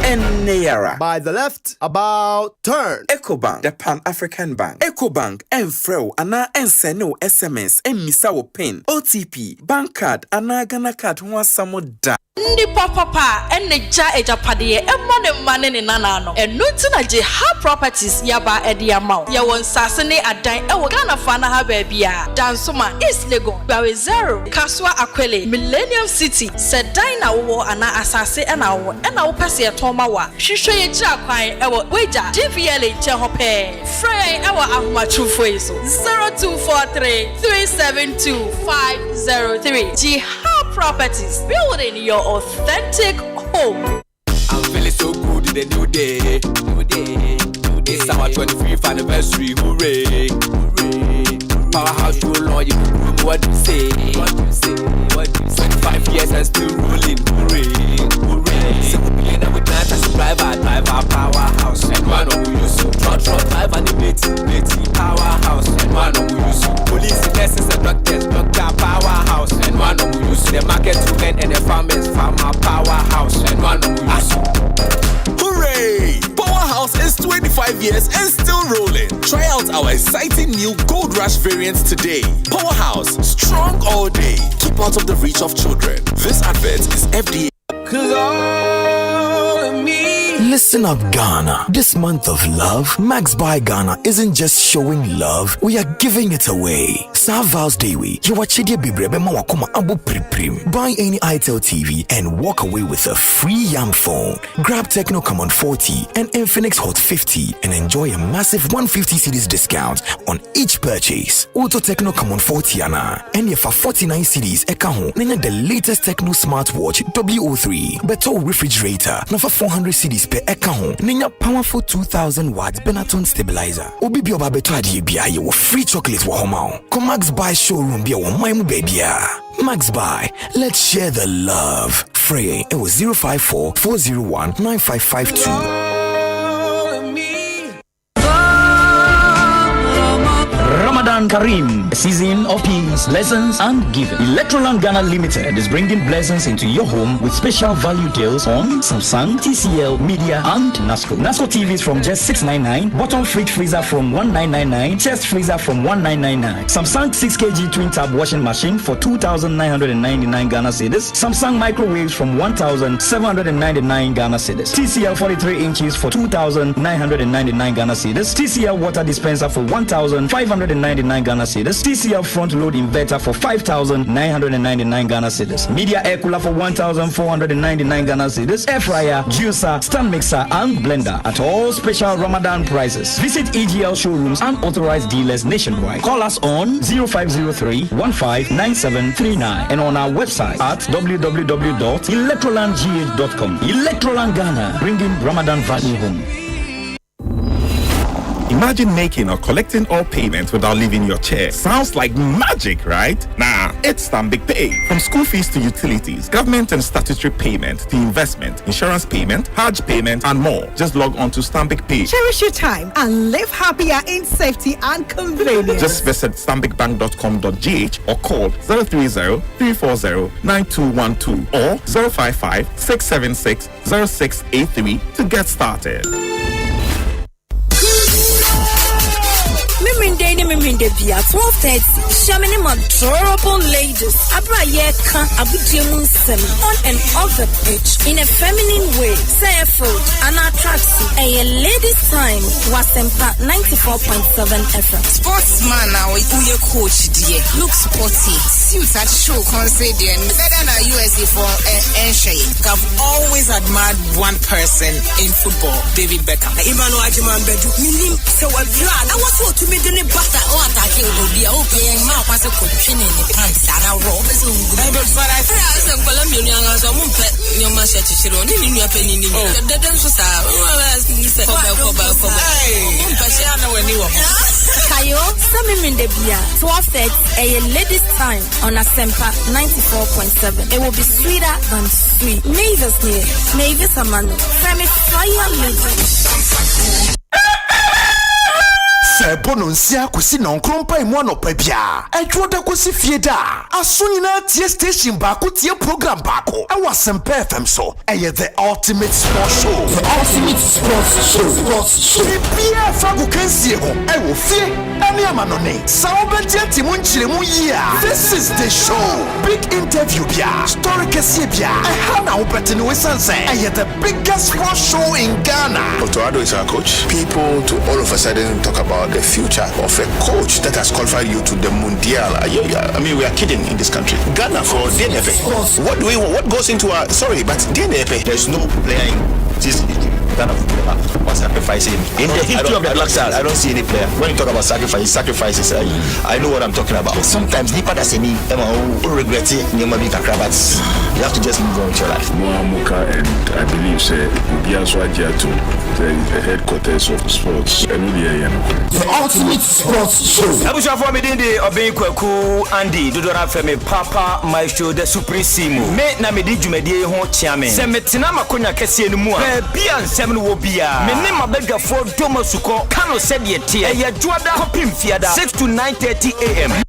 Neyara. By the left, about turn. Ecobank, the Pan-African Bank. Ecobank, enfreo ana enseno SMS, emisa wo pin, OTP, bank card, ana Ghana card huwa samoda. Ndi papa eneja ejapade emone mane ne nana no enu na je ha properties yaba edi amount ya won sase ne adan e wo Ghana fa na ha ba bia dansoma East Legon bawe 0 Kaswa Akwele Millennium City sedan na wo ana asase e na wo pese e toma wa hwehwe ye gira kwan e wo weja DVL che ho pe frey e wo ahomachufo eso 0243 372 503 Jihad Properties, building your authentic home. I'm feeling so good in the new day. It's our 25th anniversary, hooray. Powerhouse show law, you room, what you say? 25 years and still rolling, hooray. So we be in with night as driver powerhouse. And one of we use truck drive and the lady powerhouse. And one of we use police, nurses and doctors, doctor powerhouse. And one of we use the market women and the farmers, farmer powerhouse. And one of we use. Hooray! Powerhouse is 25 years and still rolling. Try out our exciting new Gold Rush variants today. Powerhouse, strong all day. Keep out of the reach of children. This advert is FDA. Listen up, Ghana. This month of love, Max by Ghana isn't just showing love, we are giving it away. Savals Dewi, you watch Buy any ITEL TV and walk away with a free Yam phone. Grab Techno Command 40 and Infinix Hot 50 and enjoy a massive 150 cedis discount on each purchase. Auto Techno Command 40 Ana and for 49 cedis Ekaho, the latest Techno smartwatch WO3, better refrigerator, now for 400 cedis per Ekaho, Nina powerful 2000 watts Benaton stabilizer. Obi bi oba beto adi bia ye wo free chocolate wo homa. Come Max Buy showroom bia wo maimu baby. Max Buy, let's share the love. Frey, it was 054 401 9552. Ramadan Kareem, a season of peace, lessons, and giving. Electroland Ghana Limited is bringing blessings into your home with special value deals on Samsung, TCL, Media, and NASCO. NASCO TVs from just $699, bottom fridge freezer from $1999, chest freezer from $1999, Samsung 6kg twin tab washing machine for 2,999 Ghana cedis, Samsung microwaves from 1,799 Ghana cedis, TCL 43 inches for 2,999 Ghana cedis, TCL water dispenser for 1,599 Ghana cedis, TCL front load inverter for 5,999 Ghana cedis, Media air cooler for 1,499 Ghana cedis, air fryer, juicer, stand mixer, and blender at all special Ramadan prices. Visit EGL showrooms and authorized dealers nationwide. Call us on 0503-159739 and on our website at www.electrolandgh.com. Electroland Ghana, bringing Ramadan value home. Imagine making or collecting all payments without leaving your chair. Sounds like magic, right? Nah, it's Stanbic Pay. From school fees to utilities, government and statutory payment to investment, insurance payment, Hajj payment, and more. Just log on to Stanbic Pay. Cherish your time and live happier in safety and convenience. Just visit stanbicbank.com.gh or call 030-340-9212 or 055-676-0683 to get started. Miminde bia 12:30. Shamini adorable ladies. Abra yeka abudiemu nsem on and off the pitch in a feminine way. Say fruit and attraction. A ladies time. Asempa 94.7 FM. Sportsman now, we coach dear. Look sporty. suits at show concert and better than USA for Enshay. I've always admired one person in football, David Beckham. Imano Ajiman Bedu, Minim, so I was so to me the butter or attacking the opening mouth as a cushion in the pants and a robe. But I felt some Colombian as a woman, your master to Chiron in your penny. The dance was Kayo, some in the beer, 12:30 a ladies' time on Asempa 94.7. It will be sweeter than sweet. Mavis near, Mavis Amano, Femi Fire Lady. Bononsia kwesi na nkrompa imu anopa bia edwoda kwesi fieda aso nyina tie station baako tie program baako ewa Asempa FM so the ultimate sports show bia fagu kansie ho ewo fie ene amanone saobentia timu nchiremu yia. This is the show. Big interview bia story kesi bia ehana obetene wesanse the biggest sports show in Ghana. Dr. Ado is our coach. People to all of a sudden talk about the future of a coach that has qualified you to the Mundial. I mean, we are kidding in this country. Ghana for DNF. What goes into our but DNF? There's no player in this Ghana for sacrificing. In the history of the Black Stars, I don't see any player. When you talk about sacrifices, I know what I'm talking about. Sometimes Nipa does any regret it, but you have to just move on with your life. Moamuka, and I believe we are so to the headquarters of sports. The ultimate sports show. Abusha for me dinde obin kwaku Andy Dodora Femi Papa Maestro the Supreme me na me di dwumadie ho chiame se metina makonya kese enu mu a bia nsem no wo bia me ne mabegafo domasuko kano said ye tie ye dwoda kopim fiada 6 to 9:30 am.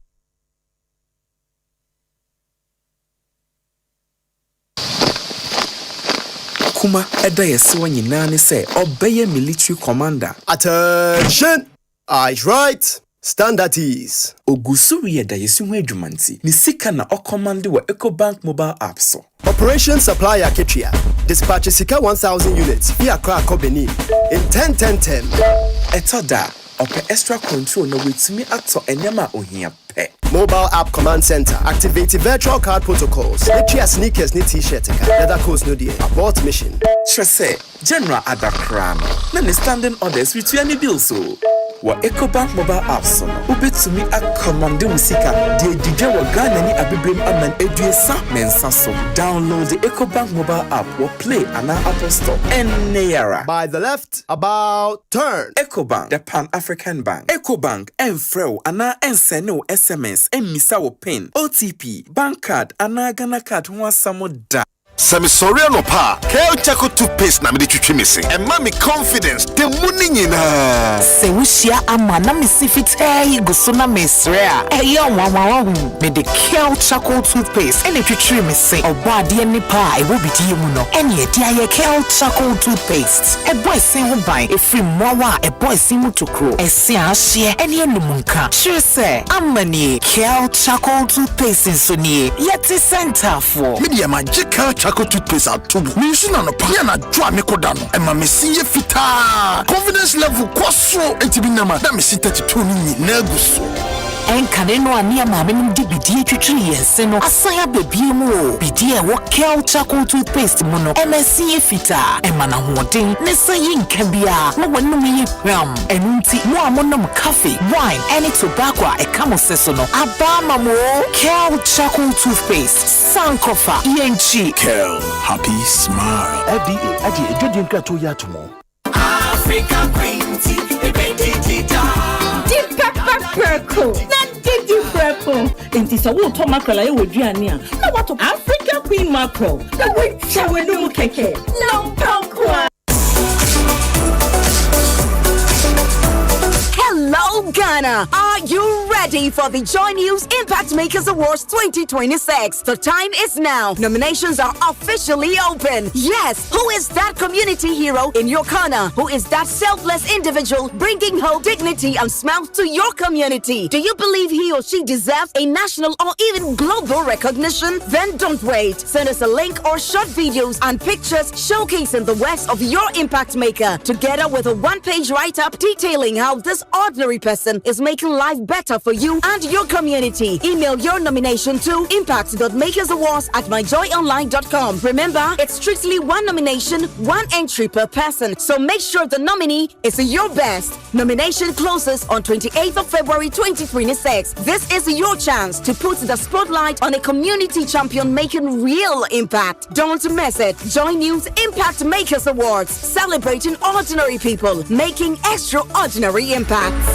Kuma eda yeso nyina ne se obeye military commander. Attention! Eyes right. Stand at ease. Ogusuri eda yeso hu adwumanti. Ni sika na ocommand wa Ecobank mobile app so. Operation Supply Aketria. Dispatch Sika 1,000 units via Accra Benin in 10-10-10. Etoda ope extra control no witimi ato enyama ohia pe. Mobile app command center. Activate virtual card protocols. Let's sneakers ni t-shirt. Leather coats no die. Abort mission. Trese General Adakrano. Na ni standing orders with any bill so. Wa Ecobank mobile app so no. Ubetumi akomande musika. Die didwe wa Ghana ni abibrem aman eduesa mensa so. Download the Ecobank mobile app or play ana Apple Store. Neyara. By the left, about turn. Ecobank, the Pan-African Bank. Ecobank, enfreo ana enseno SMS, emisa wo pin, OTP, bank card, ana Ghana card ho samo da. Semi sorry no pa. Kel Chaco toothpaste na me twetwe me se. Emma me confidence. The money nyina. Se wushia ama na me sifite go so na mesre a. Eyo wanwahu. Me de Kel Chaco toothpaste ene twetwe me se. Oba de ni pa e wo bidie mu no. Ene e dia ye Kel Chaco toothpaste. E boy sin ho ban e free mowa e boy sin mu tokro. E se ahye ene enumuka. Sure say amani Kel Chaco toothpaste so ni. Yeti center for. Me de magical Chaco toothpaste atubu. Me use na no pa na dwa me koda no. E ma me sinye fita. Confidence level kwaso entibinama. Da me sin 32 ni na guso. Enkane no ani ama me nim di bidie twetwe yense no. Asaya bebie mu o. Bidie wo Kel Chaco toothpaste mu no. MSC fita. E ma na hoden. Ne sayi nka bia. Mo wonu mi hwam. Enunti mo amonom cafe, wine, any tobacco e kamo seso no. Aba mamo Kel Chaco toothpaste. Sankofa ENG. Kel, happy smile. Adi edwodin krato ya tomo. African green tea, a baby Deep pepper purple. Not did purple. Inti sa wo to mackerel e woduane a. Na what African queen mackerel. Na we chawe no mu keke. No pokwa. Hello, Ghana. Are you ready for the Joy News Impact Makers Awards 2026? The time is now. Nominations are officially open. Yes, who is that community hero in your corner? Who is that selfless individual bringing hope, dignity, and smiles to your community? Do you believe he or she deserves a national or even global recognition? Then don't wait. Send us a link or short videos and pictures showcasing the works of your impact maker, together with a one-page write-up detailing how this ordinary ordinary person is making life better for you and your community. Email your nomination to impact.makersawards@myjoyonline.com. Remember, it's strictly one nomination, one entry per person. So make sure the nominee is your best. Nomination closes on 28th of February 2026. This is your chance to put the spotlight on a community champion making real impact. Don't miss it. Join News Impact Makers Awards, celebrating ordinary people making extraordinary impacts.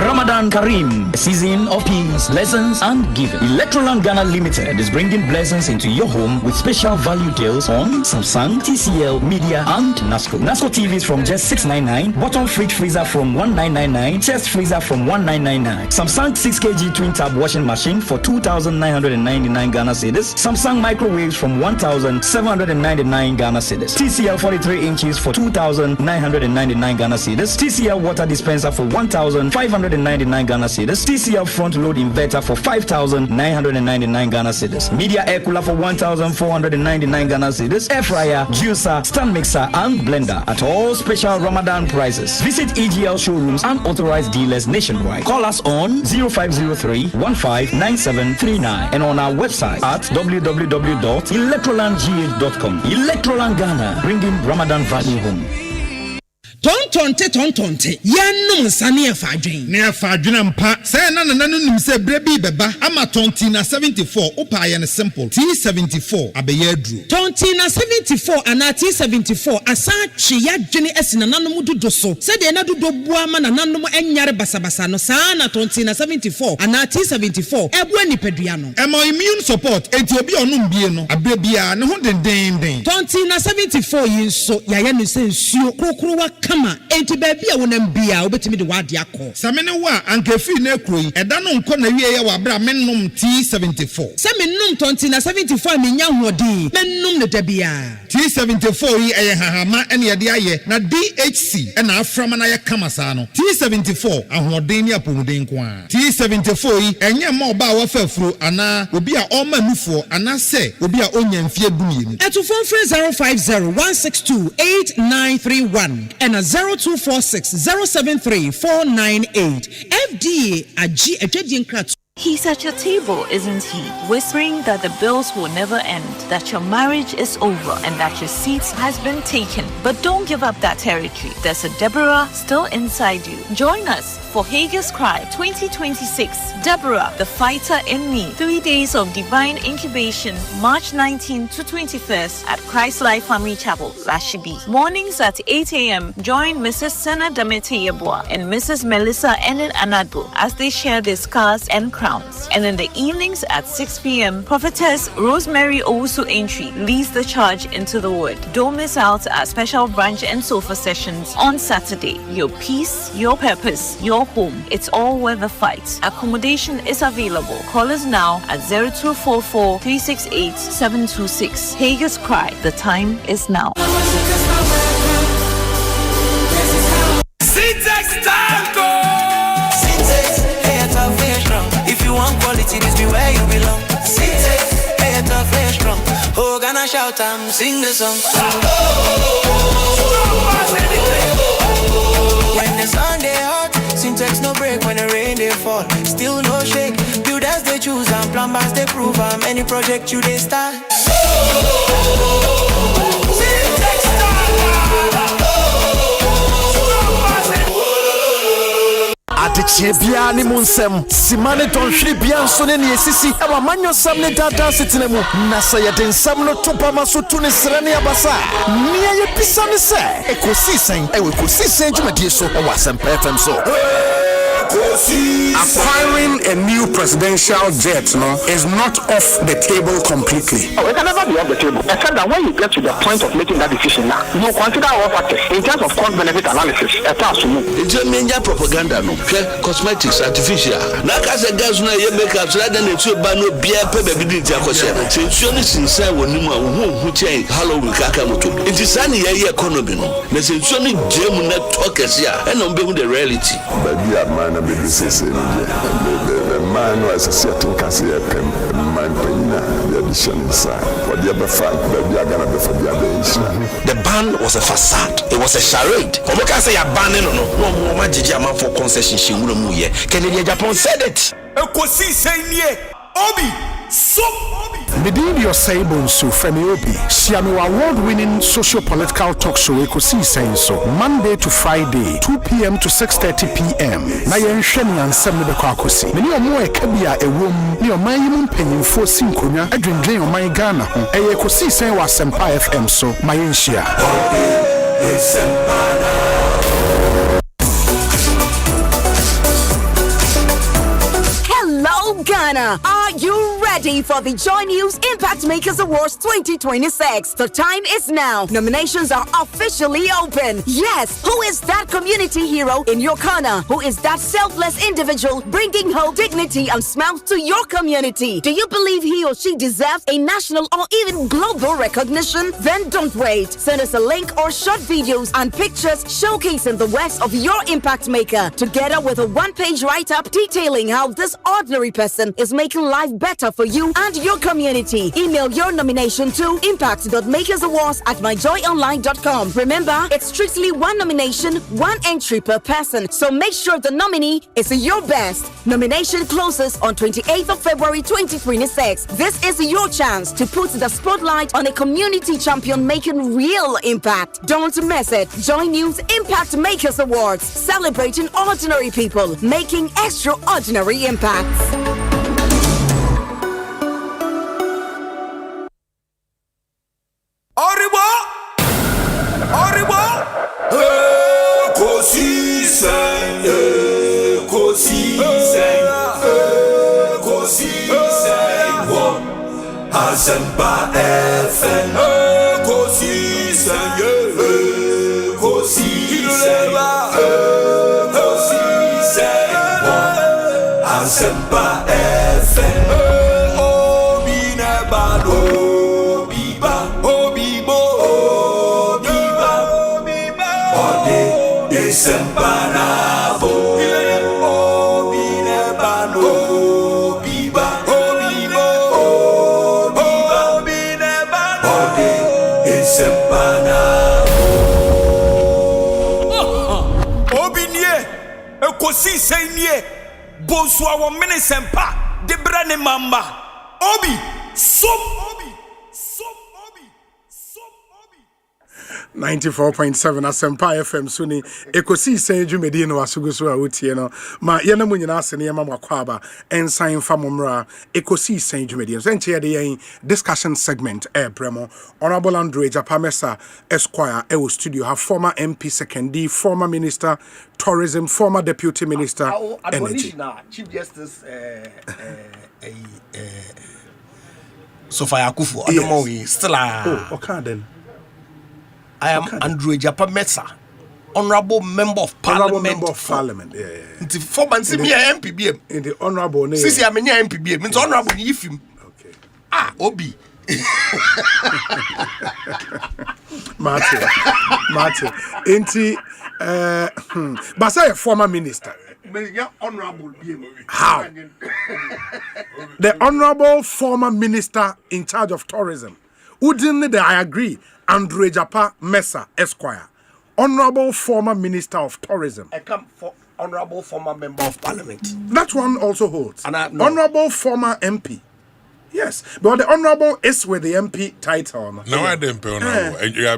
Ramadan Kareem, a season of peace, lessons, and giving. Electroland Ghana Limited is bringing blessings into your home with special value deals on Samsung, TCL, Media, and NASCO. NASCO TVs from just $699, bottom fridge freezer from $1999, chest freezer from $1999, Samsung 6 kg twin tab washing machine for 2,999 Ghana cedis, Samsung microwaves from 1,799 Ghana cedis, TCL 43 inches for 2,999 Ghana cedis, TCL water dispenser for 1,599 Ghana cedis, TCL front load inverter for 5,999 Ghana cedis, Media air cooler for 1,499 Ghana cedis, air fryer, juicer, stand mixer, and blender at all special Ramadan prices. Visit EGL showrooms and authorized dealers nationwide. Call us on 0503-159739 and on our website at www.electrolandgh.com. Electroland Ghana, bringing Ramadan value home. Tontonte yanum sane afadwen ne afadwen mpa say na nim say brebi beba ama tonti na 74 opa ye ne simple T74 abeye adru tonti na 74 ana T74 asa twe yadwene asina nanom dodo so say de na dodo bua ma na nanom enyare basabasa no saa na tonti na 74 ana T74 ebu anipadua no emo immune support enti obi onum bie no abrebia ne ho den tonti na 74 yinso yaye no se nsuo krokro wa kama enti baby a wonam bia obetimi de wade akọ samene wa ankafi na ekroyi eda no nko na wiye wa bra mennom T74 semennom tonti na 74 menya hodi mennom ne dabia T74 yi eye hahama ene ye de aye na DHC ena aframa na ye kama saa no T74 ahoden ni apomuden kwa T74 yi enye ma oba wa fafuro ana obi a oma nufo ana se obi a onya mfie duye ni eto phone 05016289931 and 0246073498 FDA agi edwedie nkrat. He's at your table, isn't he? Whispering that the bills will never end, that your marriage is over, and that your seat has been taken. But don't give up that territory. There's a Deborah still inside you. Join us for Hager's Cry 2026. Deborah, the fighter in me. 3 days of divine incubation, March 19 to 21st at Christ Life Family Chapel, Lashibi. Mornings at 8 a.m. Join Mrs. Sena Damete Yeboah and Mrs. Melissa Enin Anado as they share their scars and crowns. And in the evenings at 6 p.m., Prophetess Rosemary Owusu Entry leads the charge into the word. Don't miss out our special brunch and sofa sessions on Saturday. Your peace, your purpose, your home. It's all worth the fight. Accommodation is available. Call us now at 0244 368 726. Hager's Cry. The time is now. If you want quality, this be where you belong. Syntax, hey, tough, hey, strong. Oh, gonna shout and sing the song. When the sun they hot, Syntax no break. When the rain they fall, still no shake. Builders they choose and plumbers they prove. And many project you they start. Syntax Adechie bia ni munsem simane tonhwiri bia nso ne esisi e wa manyosam ne dada setenemu na sayede nsam no topa maso tu ne sere ne abasa nia ye bisa ne se ekosisen e we ekosisen dwumadie so e wa Asempa FM so. Acquiring a new presidential jet is not off the table completely. Oh, it can never be off the table. Except that when you get to the point of making that decision now, you consider all factors in terms of cost-benefit analysis. It's a major propaganda, no? Cosmetics, artificial. Now, as a gas, you make up so that it's a bano beer, baby, since you're sincere when you who change Halloween Kakamoto. It is sunny economy. There's a sunny gem network, and on the reality. But you are man. The man no as a certain Cassia Pem, my Pena, the addition inside. What the other fact that we are going to be for the other. The ban was a facade. It was a charade. Omoka say a ban no more Jama for concession she wouldn't move here. Kennedy Japan said it. Ekosiise Obi so Medin Osei Bonsu from Obi. Siano award-winning socio-political talk show Ekosiise so Monday to Friday 2 p.m. to 6:30 p.m. Na yen hwani ansem ne bekọ akosi. Meni omo ekabia ewom ne oman yim mpanyimfo sinkonya adwendwen oman Ghana ho. Eye Ekosiise wa Asempa FM so mayen hia. Hello, Ghana. Are you ready for the Joy News Impact Makers Awards 2026? The time is now. Nominations are officially open. Yes, who is that community hero in your corner? Who is that selfless individual bringing hope, dignity, and smiles to your community? Do you believe he or she deserves a national or even global recognition? Then don't wait. Send us a link or short videos and pictures showcasing the works of your impact maker, together with a one-page write-up detailing how this ordinary person is making life better for you and your community. Email your nomination to impact.makersawards@myjoyonline.com. Remember, it's strictly one nomination, one entry per person, so make sure the nominee is your best. Nomination closes on 28th of February 2026. This is your chance to put the spotlight on a community champion making real impact. Don't miss it. Join News Impact Makers Awards, celebrating ordinary people making extraordinary impacts. Asempa FM Ekosiise Asempa FM Obi nebado Obiba Obibo Obiba Ode Asempa nabo Obi nebado Obiba Obibo Obi nebado Ode Asempa nabo Obi nie Ekosiise nie Bonsu awo minisempa de brane mamba Obi som 94.7 Asempa FM Suni Ekosiise dwumedi no asuguso a wotie no ma ye na munyina ase ne ma makwaba ensan famomra Ekosiise dwumedi so enche de yen discussion segment bremo Honorable Andrew Japamesa Esquire ewo studio have former MP secondary, former minister tourism, former deputy minister energy, Chief Justice Sophia Akufu Odomowi still okay then I am Andrew Japamesa, honorable member of parliament. Honorable member of parliament, Nti former MPBM. In the honorable name. Sisi amenya MPBM. Nti honorable ni ifim. Okay. Obi. Martin. Nti Basa a former minister. Honorable How? The honorable former minister in charge of tourism. Udinle, I agree. Andrew Japa Mesa Esquire, honorable former minister of tourism. I come for honorable former member of parliament. That one also holds. No. Honorable former MP. Yes, but the honorable is with the MP title. No, I didn't pay honorable. You are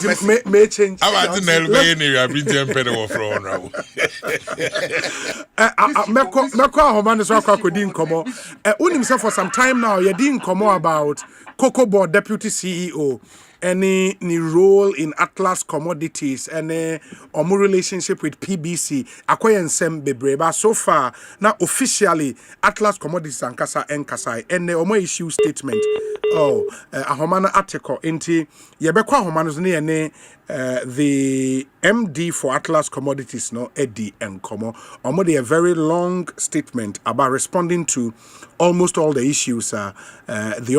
okay, may change. About the Nelbany, you have been tempered for honorable. Meko Homanis Wakwadin Komo. Himself for some time now, you didn't come about Cocoa Board Deputy CEO. Any role in Atlas Commodities and omu relationship with PBC acquire nsem bebreba so far now officially Atlas Commodities and Kasa and Kasai and omu issue statement ahoma no article inti yebekwa ahoma no ne the MD for Atlas Commodities no Eddie Nkomo omode a very long statement about responding to almost all the issues the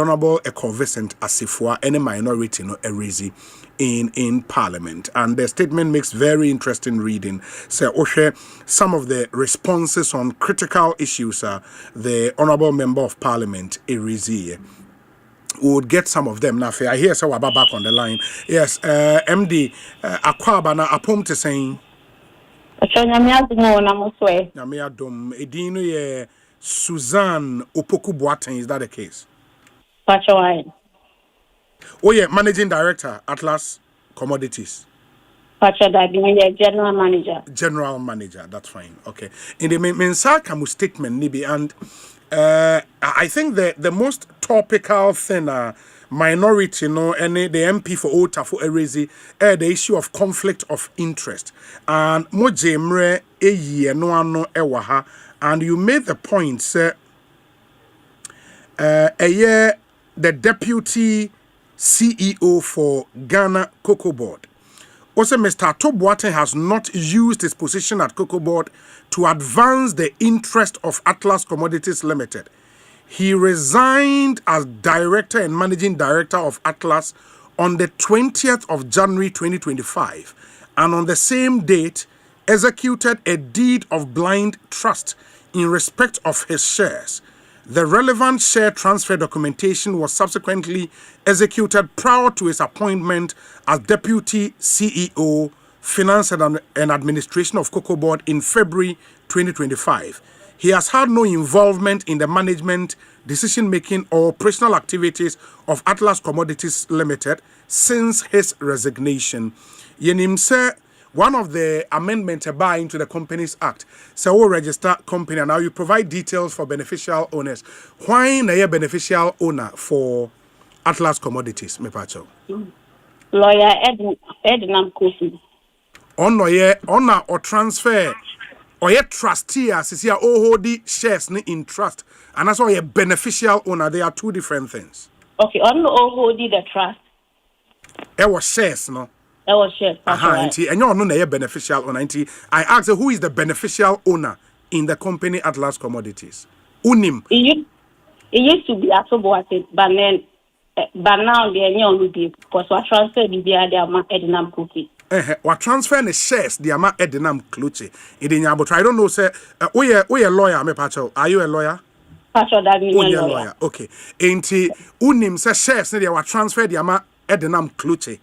Honorable Ekosiisen Asifua any minority no erezi in Parliament, and the statement makes very interesting reading. So Osei, some of the responses on critical issues the Honorable Member of Parliament erezi. We would get some of them now. I hear so about back on the line. Yes, MD Akwaba na apom te saying. Nyamiadom Edino ye Suzanne Opoku Boateng, is that the case? Oh yeah, Managing Director, Atlas Commodities. General Manager. General Manager, that's fine. Okay. In the Mensakamu statement, Nibi, and I think the most topical thing, minority, and the MP for Ota for Erezi, the issue of conflict of interest. And Mojemre Eye no ano ewaha, and you made the point, sir, the deputy CEO for Ghana Cocoa Board. Also, Mr. Toboate has not used his position at Cocoa Board to advance the interest of Atlas Commodities Limited. He resigned as Director and Managing Director of Atlas on the 20th of January 2025, and on the same date executed a deed of blind trust in respect of his shares. The relevant share transfer documentation was subsequently executed prior to his appointment as Deputy CEO, Finance and Administration of Cocoa Board in February 2025. He has had no involvement in the management, decision-making or operational activities of Atlas Commodities Limited since his resignation. Yenim sir, one of the amendments by into the Companies Act, so we register company, and now you provide details for beneficial owners. Why are you beneficial owner for Atlas Commodities, Mepacho? Lawyer Ednam Kofi. Honor or transfer or ye trustee as you hold the shares in trust, and that's why you're beneficial owner. They are two different things. Okay, on hold the trust. It was shares, no? That was shares. And you're not a beneficial owner. I asked who is the beneficial owner in the company Atlas Commodities? Unim. It used to be Atoboate, but now they are because we transfer the Ednam Kofi. What transfer the shares the ama Ednam Kluche. I don't know, sir. We are lawyer, me Pacho. Are you a lawyer? Pacho, that means lawyer. Okay. Unim says shares they were transfer the ama Ednam Kluche.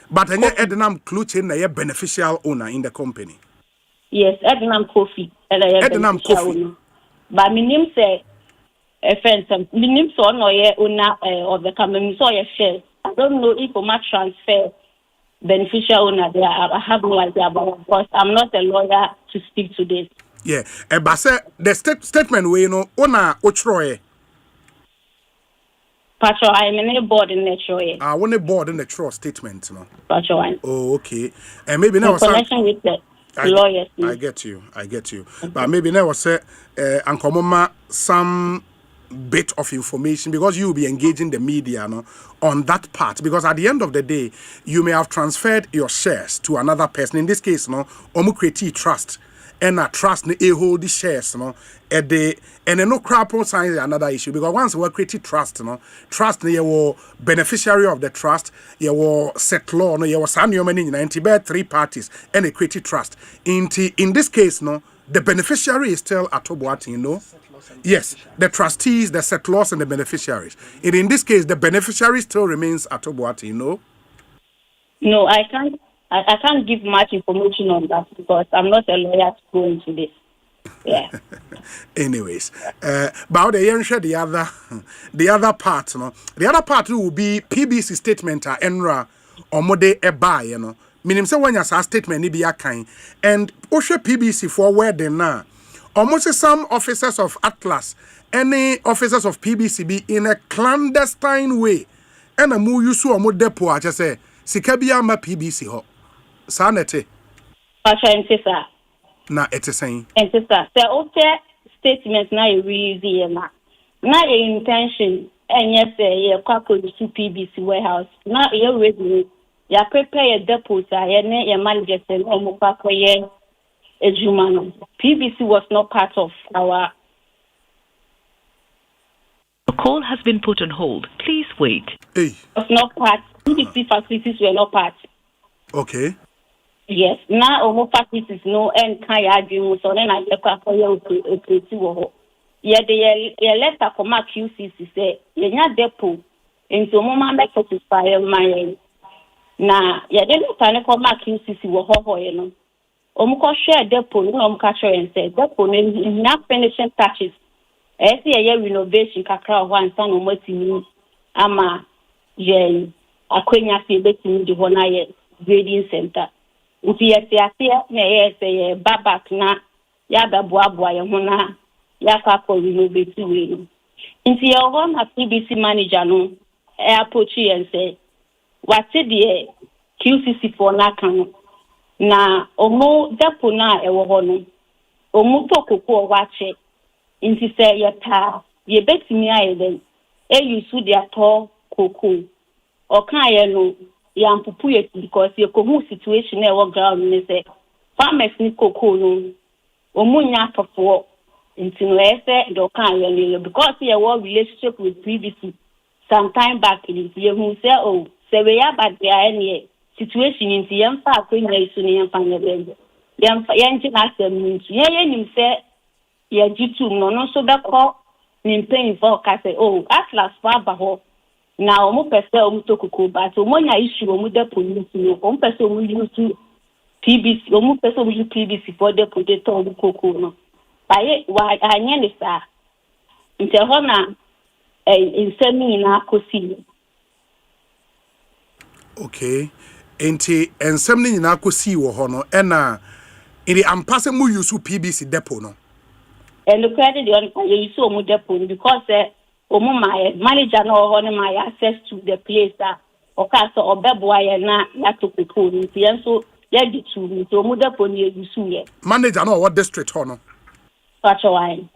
But any Ednam Kluche na ye beneficial owner in the company. Yes, Ednam Kofi. Ednam Kofi. But my name say my name so no ye owner of the company, so ye share. I don't know if I transfer beneficial owner there. I have no idea about it because I'm not a lawyer to speak to this. Yeah, but say the statement we owner ochroye. Pacho, I am in a board in the trust. I want a board in the trust statement, no. Pacho, oh, okay. And maybe now connection with the lawyers. I get you. Okay. But maybe now say Ankomoma some bit of information because you will be engaging the media on that part, because at the end of the day you may have transferred your shares to another person. In this case, omu create trust. And a trust ne hold the shares, and no crap on sign another issue, because once we create trust, trust ne you beneficiary of the trust, you were settlor, you were san many 90 three parties and a create trust. In this case, the beneficiary is still Atoboate, Yes, the trustees, the settlors, and the beneficiaries. And in this case, the beneficiary still remains Atoboate, No, I can't. I can't give much information on that because I'm not a lawyer to go into this. Yeah. Anyways, but the other part, the other part will be PBC statement enra omode eba, Meaning say when you say statement ni be kind, and Osei PBC for where they now. Almost some officers of Atlas, any officers of PBC be in a clandestine way, and a mu yusu omo depo I just say sikabia ma PBC ho. Sanete. Pacha ntisa. Na ete saying. Ntisa. Se ote statement na e easy na. Na e intention and yes, a quaco to PBC warehouse. Now you're ready. You prepare a depot, your managers and Omopaco, a human. PBC was not part of our. The call has been put on hold. Please wait. Hey. Was not part. PBC facilities were not part. Okay. Yes. Now Omo facilities no and kaya do so then I get for you to yeah, the letter from QCC say you're depot into Moma make satisfy my na yeah, then letter from QCC wo ho you know. Omo share depot no omo catch and say depot in not finishing touches. I see a renovation kakra one son omo timi ama ye akwenya fi betimi di ho na ye grading center. Uti yesiasia na ye babak na ya baboaboa ye ho na ya kwa renovate we. Inti ye ho na PBC manager no approach and say what the QCC for na kan na omo depo na e wo ho no omo to kokko wache inti say ye ta ye betimi aye den e yusu dia to kokko o kan ye no yampupu ye because ye ko hu situation e wo ground ni say farmers ni kokko no omunya tofo inti no ese do kan ye ni because ye wo relationship with PBC sometime back in ye hu say oh say we ya bad there any situation inti yam fa akwenya isu ni yam fa nyebe yam yanti na asem ni ye nim say ye jitu no so be ko ni pain for ka say oh atlas fa ba ho na omo pese omo tokuko but omo nya issue omo de police no omo pese omo use PBC omo pese omo use PBC for the potato omo koko no baye wa anya ni sa nte ho na insemi na akosi. Okay. Enti ensem ni nyina akosi wo ho no ena iri ampase mu use PBC depot no. And the credit you use omo depot because omo my manager no ho my access to the place that oka so obeboa ye na ya to people nti enso ya di tu nti omo depot ni use ye. Manager no what district ho no? Pacho wine.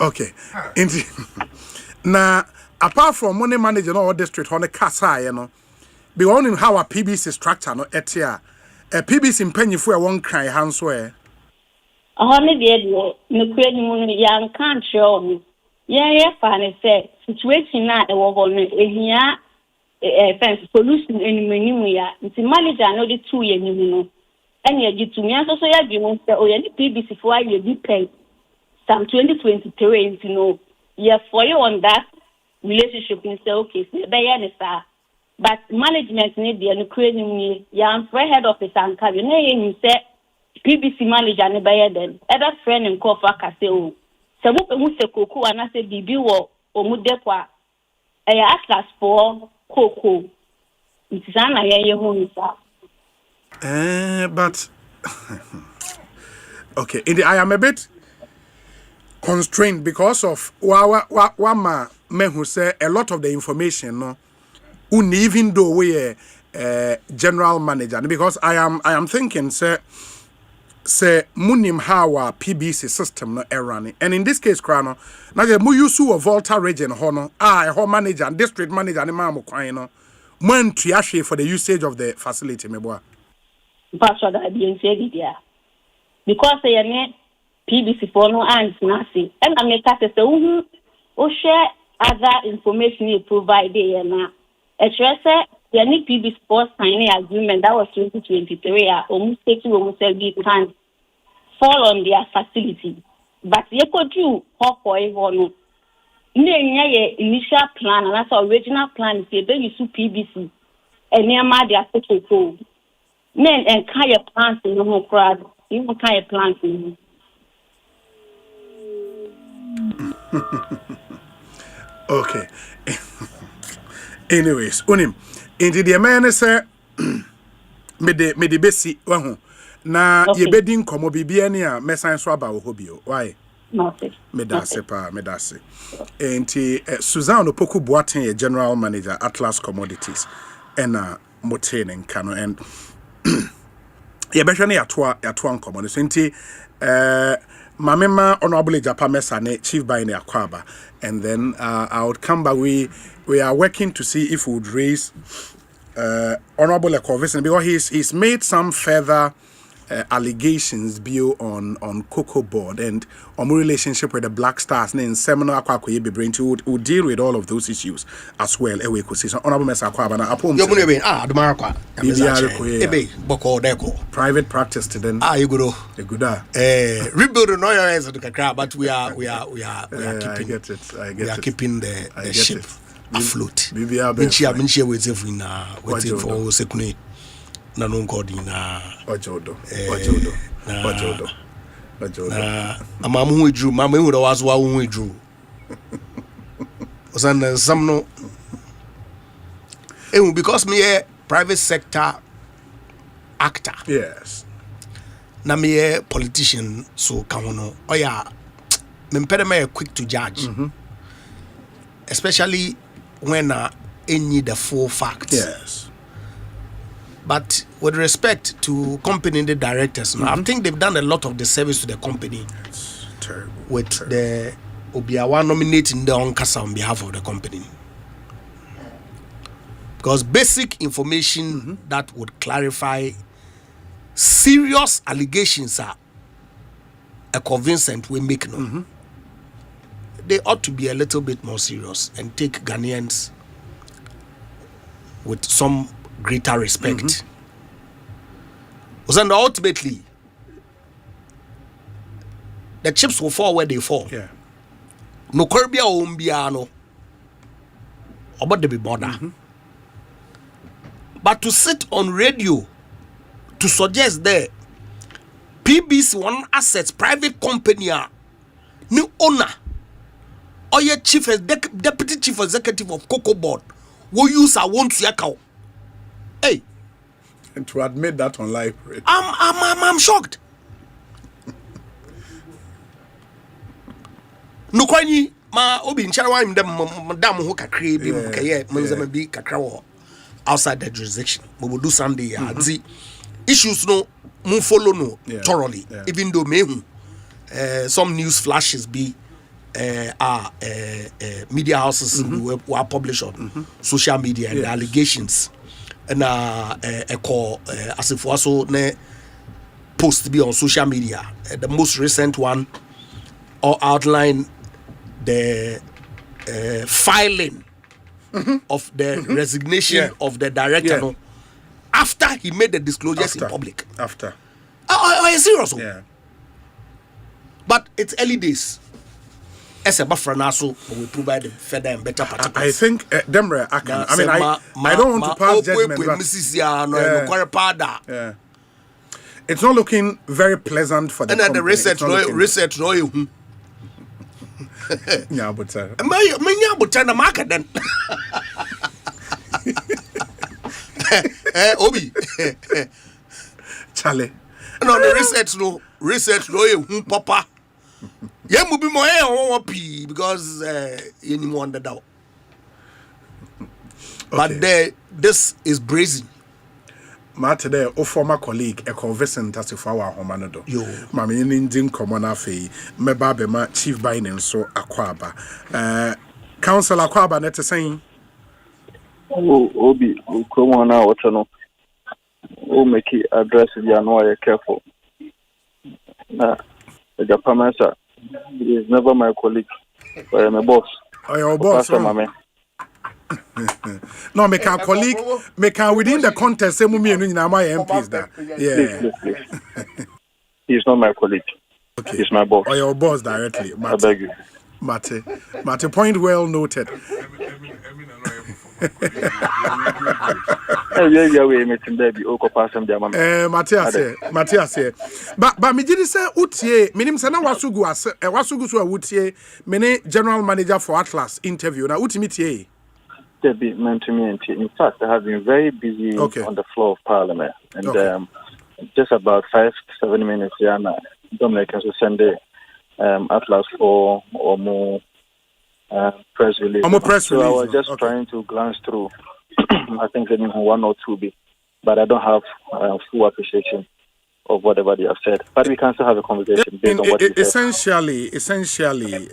Okay. Enti na apart from money manager no what district ho ne kasa ye no be on how a PBC structure no etia a PBC mpanyifo e won kran hanso e Honey, dear, no creating young country on. Yeah, funny say situation now a war on a fence solution in Menuia. It's a manager, I know the 2 year new. And you get to me, so you won't say, oh, any PBC for you be paid some 2023, you know. Yeah, for you on that relationship, you say, okay, but management need the creating me, young head office and cabin, you say. PBC manager ne baye den other friend in call for ka say o se wo se koko ana se bibi wo omu dekwa atlas for koko ntizana ye hu nsa but okay I am a bit constrained because of wama mehu say a lot of the information no even though we general manager because I am thinking say munim hawa PBC system no erani and in this case krano na je mu use of Volta region ho ho manager and district manager ne maamo kwan no man tuahwe for the usage of the facility meboa pastor that be say dia because say ne PBC for no and na say and I make say o share other information you provide there na say the need PBC sports signing agreement that was 2023 almost taking almost every time fall on their facility. But you could do hop or no. Initial plan and that's original plan is they use PBC and near my their photo. Men and kind of plants in the whole crowd, even kind of plants in. Okay. Anyways, unim. Indeed, the man say me de besi wahu na ye bedin komo bibia ni a mesan so aba wo hobio why me da se enti Susan Opoku Boaten ye general manager Atlas Commodities and moten nkano and ye behwe na ya toa nkomo so enti Mamema Honorable Japamesane, Chief Baine Akwaba. And then I would come back. We are working to see if we would raise Honorable Ekosiisen, because he's made some further allegations on Cocoa Board and on my relationship with the Black Stars. And seminar Akwakoye Bibrinti would deal with all of those issues as well. Ekosiisen, Honorable Mesa Akwaba na apom. Private practice to them. You go. Rebuilding no areas of the kakra, but we are keeping. I get it. We are keeping the ship afloat. Minchia waiting for Sekune. Nanonkodina Ojodo. Amamu withdrew. Mama would was one withdrew. Some no. Because me a private sector actor. Yes. Na me a politician, so kamono. Oh yeah, me quick to judge. Especially when any the full facts. Yes. But with respect to company the directors, I think they've done a lot of the service to the company. It's terrible. With the Obiawa nominating the Onkasa on behalf of the company. Because basic information that would clarify serious allegations are a convincing we make no. They ought to be a little bit more serious and take Ghanaians with some greater respect. And ultimately, the chips will fall where they fall. Yeah. No Korbia Umbiano about the border. But to sit on radio to suggest that PBC one assets, private company, new owner, or your chief deputy chief executive of Cocoa Board, will use a one to yakao. Hey, and to admit that on live, I'm shocked. No kwani ma obi ncharawa im dem madam ho kakra bi mkaye manzama bi kakra wo outside the jurisdiction. We will do Sunday the issues no mun follow no thoroughly, even though me some news flashes be media houses who are published on social media and the allegations. And call as if also ne post to be on social media. The most recent one or outline the filing of the resignation of the director no, after he made the disclosures in public. After. Are you serious? Yeah. But it's early days. As a buffer now, so we provide further and better particulars. I think Demre, I don't want to pass judgment. Yeah. It's not looking very pleasant for the company. And the research, yeah, but the market then. Obi, Charlie. No, the research, papa. Yeah, will be more happy because you need more under doubt. But this is brazen. Ma today, a former colleague, Ekosiisen as if our homanado. Yo, Mammy Indian Common Fee, Mebabema, Chief Baine, so Akwaba. Council Akwaba, net saying, Obi, come on now, what's no? Oh, make it address if you are not careful. The Japamesa is never my colleague, but I'm a boss. Oh, your boss, no, make our colleague, make our within the contest, say, Mummy and my MPs that. Yeah. Please. He's not my colleague. Okay. He's my boss. Or your boss directly. I beg you. Mate, point well noted. Matthias, but me did say Utie, minim sana wasugu so Utie, many general manager for Atlas interview. Now Utimiti. In fact, I have been very busy on the floor of Parliament, and just about 5 to 7 minutes here now. Dominic can send the Atlas for or more press release. So I was just trying to glance through. I think maybe 1 or 2 but I don't have full appreciation of whatever they have said. But we can still have a conversation based on what he said. Essentially,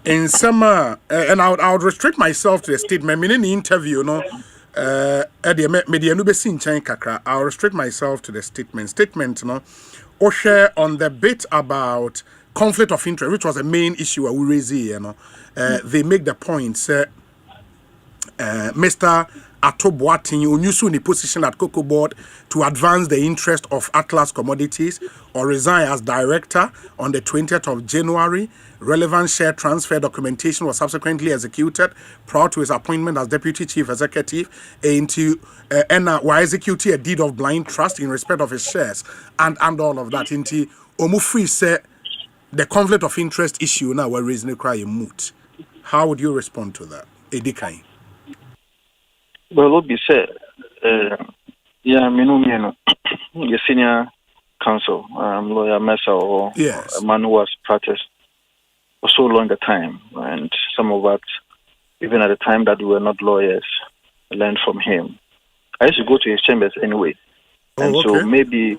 in summer, and I would restrict myself to the statement. I mean, in the interview, you know, I'll restrict myself to the statement, you know, or share on the bit about conflict of interest, which was the main issue we raised here, you know. They make the point, Mr. Atoboatin, who knew soon the position at Cocoa Board to advance the interest of Atlas Commodities or resign as director on the 20th of January. Relevant share transfer documentation was subsequently executed prior to his appointment as Deputy Chief Executive into executing a deed of blind trust in respect of his shares and all of that. Into Omufri said the conflict of interest issue now we're raising a cry moot. How would you respond to that, Edikai? Well, what we said, your senior counsel, lawyer Mesa, or a man who has practiced for so long a time, and some of us, even at the time that we were not lawyers, learned from him. I used to go to his chambers anyway, and so maybe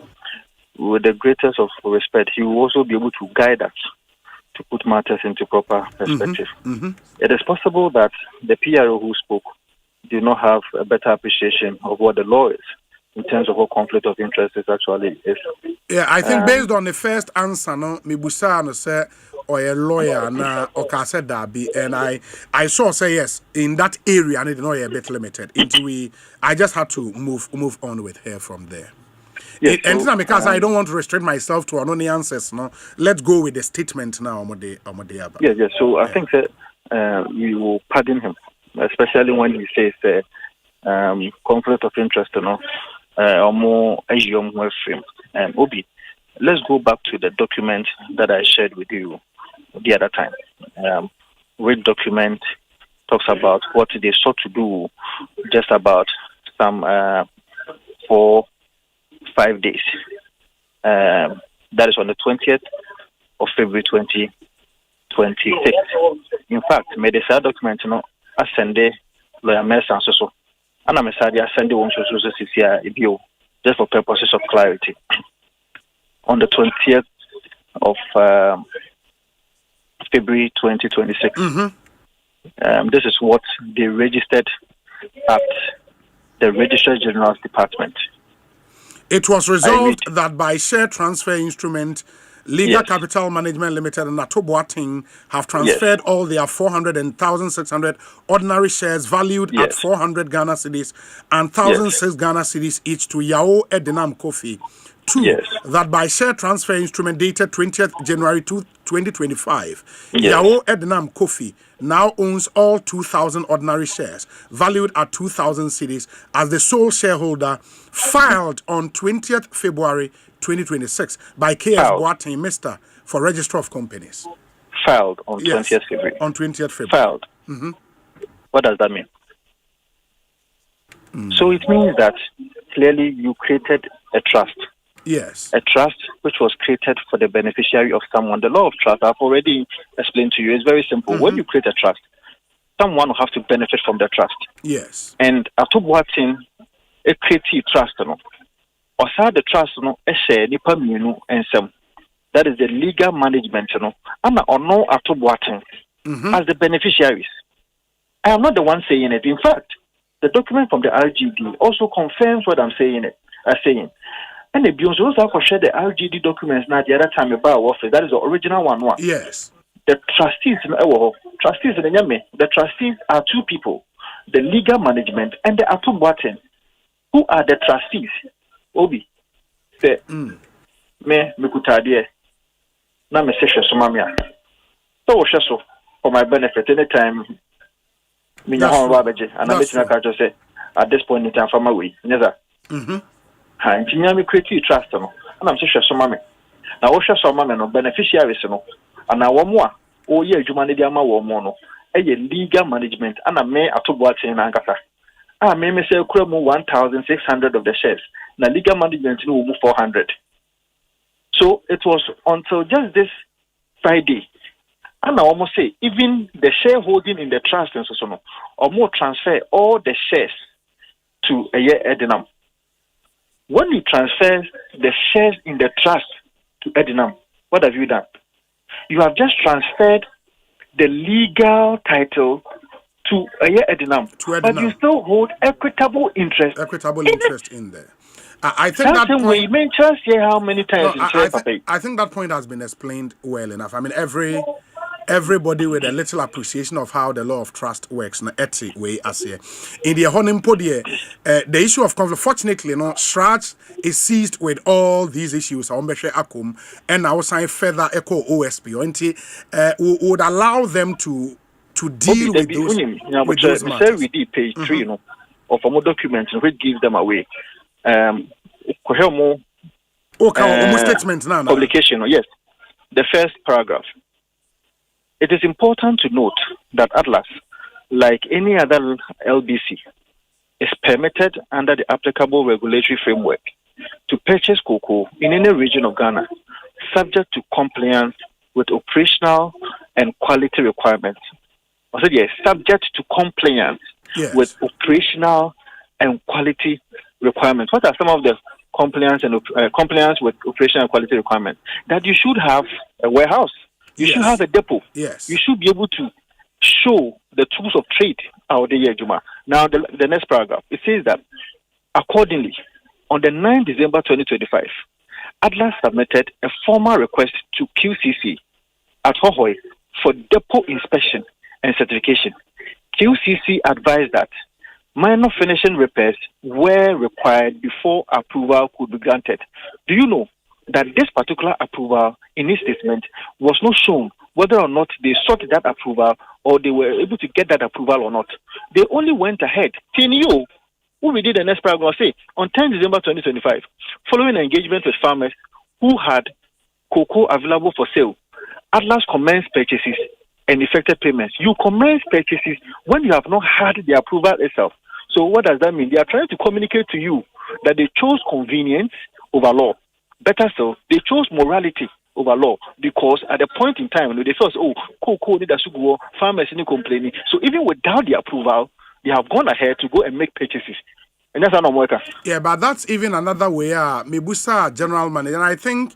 with the greatest of respect, he will also be able to guide us to put matters into proper perspective. It is possible that the PRO who spoke do not have a better appreciation of what the law is in terms of what conflict of interest is actually is. Yeah, I think based on the first answer, no, Mibusa no say or a lawyer na Okase Dabi, and I saw say yes in that area, and it know a bit limited. I just had to move on with her from there. Yes, and because I don't want to restrict myself to only answers. No, let's go with the statement now. Yes. So I think that we will pardon him, especially when he says conflict of interest, or more Obi, let's go back to the document that I shared with you the other time. Which document talks about what they sought to do just about some 4-5 days. That is on the 20th of February 2026. In fact, may the document, I send the lawyer Mesa so. And I'm sorry, I send the one to just for purposes of clarity. On the 20th of February 2026, this is what they registered at the Registrar General's Department. It was resolved that by share transfer instrument, Legal Capital Management Limited and Atoboatin have transferred all their 400 and 1,600 ordinary shares valued at 400 Ghana cedis and 1,006 Ghana cedis each to Yao Edenam Kofi. 2. That by share transfer instrument dated 20th January 2025, Yao Edenam Kofi now owns all 2,000 ordinary shares valued at 2,000 cedis as the sole shareholder, filed on 20th February 2026 by KS Boateng, Mr. for Register of Companies. Filed on 20th February. On 20th February. Filed. What does that mean? So it means that clearly you created a trust. Yes. A trust which was created for the beneficiary of someone. The law of trust, I've already explained to you, is very simple. When you create a trust, someone will have to benefit from the trust. Yes. And Atoboatin, a creative trust, or the trust, that is the legal management, and no Atoboatin as the beneficiaries. I am not the one saying it. In fact, the document from the RGD also confirms what I'm saying. And the Bonsu also share the RGD documents now the other time about office. That is the original one. Yes. The trustees, the trustees are two people, the legal management and the Atoboatin. Who are the trustees? Obi. Say, me kutadie. Na me session so mamia. So for my benefit anytime. Me na ho babeje. And I bet na just say at this point in time for my way. Never. And me create trust no. And I'm sure so mama. Na wo hwe so mama no beneficiaries no. And na wo mo a o ye adwuma ne dia ma wo mo no. Legal management and a me Atoboatin na nkasa. Me say kura mu 1,600 of the shares. Na legal management no move 400. So it was until just this Friday. And I almost say even the shareholding in the trust and so on, or more transfer all the shares to a year Edenam. When you transfer the shares in the trust to Edinam, what have you done? You have just transferred the legal title to Edinam, but you still hold equitable interest. In there. I think that point. How many times? I think that point has been explained well enough. I mean, everybody with a little appreciation of how the law of trust works. In the the issue of conflict, fortunately, Sraj is seized with all these issues. And I was saying further echo OSP, would allow them to deal with those matters. We did page 3, of a document which gives them away. Statement now. Publication, yes. The first paragraph. It is important to note that Atlas, like any other LBC, is permitted under the applicable regulatory framework to purchase cocoa in any region of Ghana, subject to compliance with operational and quality requirements. I said yes, subject to compliance with operational and quality requirements. What are some of the compliance with operational and quality requirements? That you should have a warehouse. You should have a depot. Yes. You should be able to show the tools of trade out there, Juma. Now, the next paragraph, it says that, accordingly, on the 9th December 2025, Atlas submitted a formal request to QCC at Hohoi for depot inspection and certification. QCC advised that minor finishing repairs were required before approval could be granted. Do you know that this particular approval in this statement was not shown whether or not they sought that approval or they were able to get that approval or not? They only went ahead. TNU, who we did the next paragraph, say on 10 December 2025, following engagement with farmers who had cocoa available for sale, Atlas commenced purchases and effected payments. You commence purchases when you have not had the approval itself. So what does that mean? They are trying to communicate to you that they chose convenience over law. Better so, they chose morality over law, because at the point in time when they felt, cocoa need to go, farmers need complaining. So even without the approval, they have gone ahead to go and make purchases. And that's how I'm working. Yeah, but that's even another way. Mebusa general manager, and I think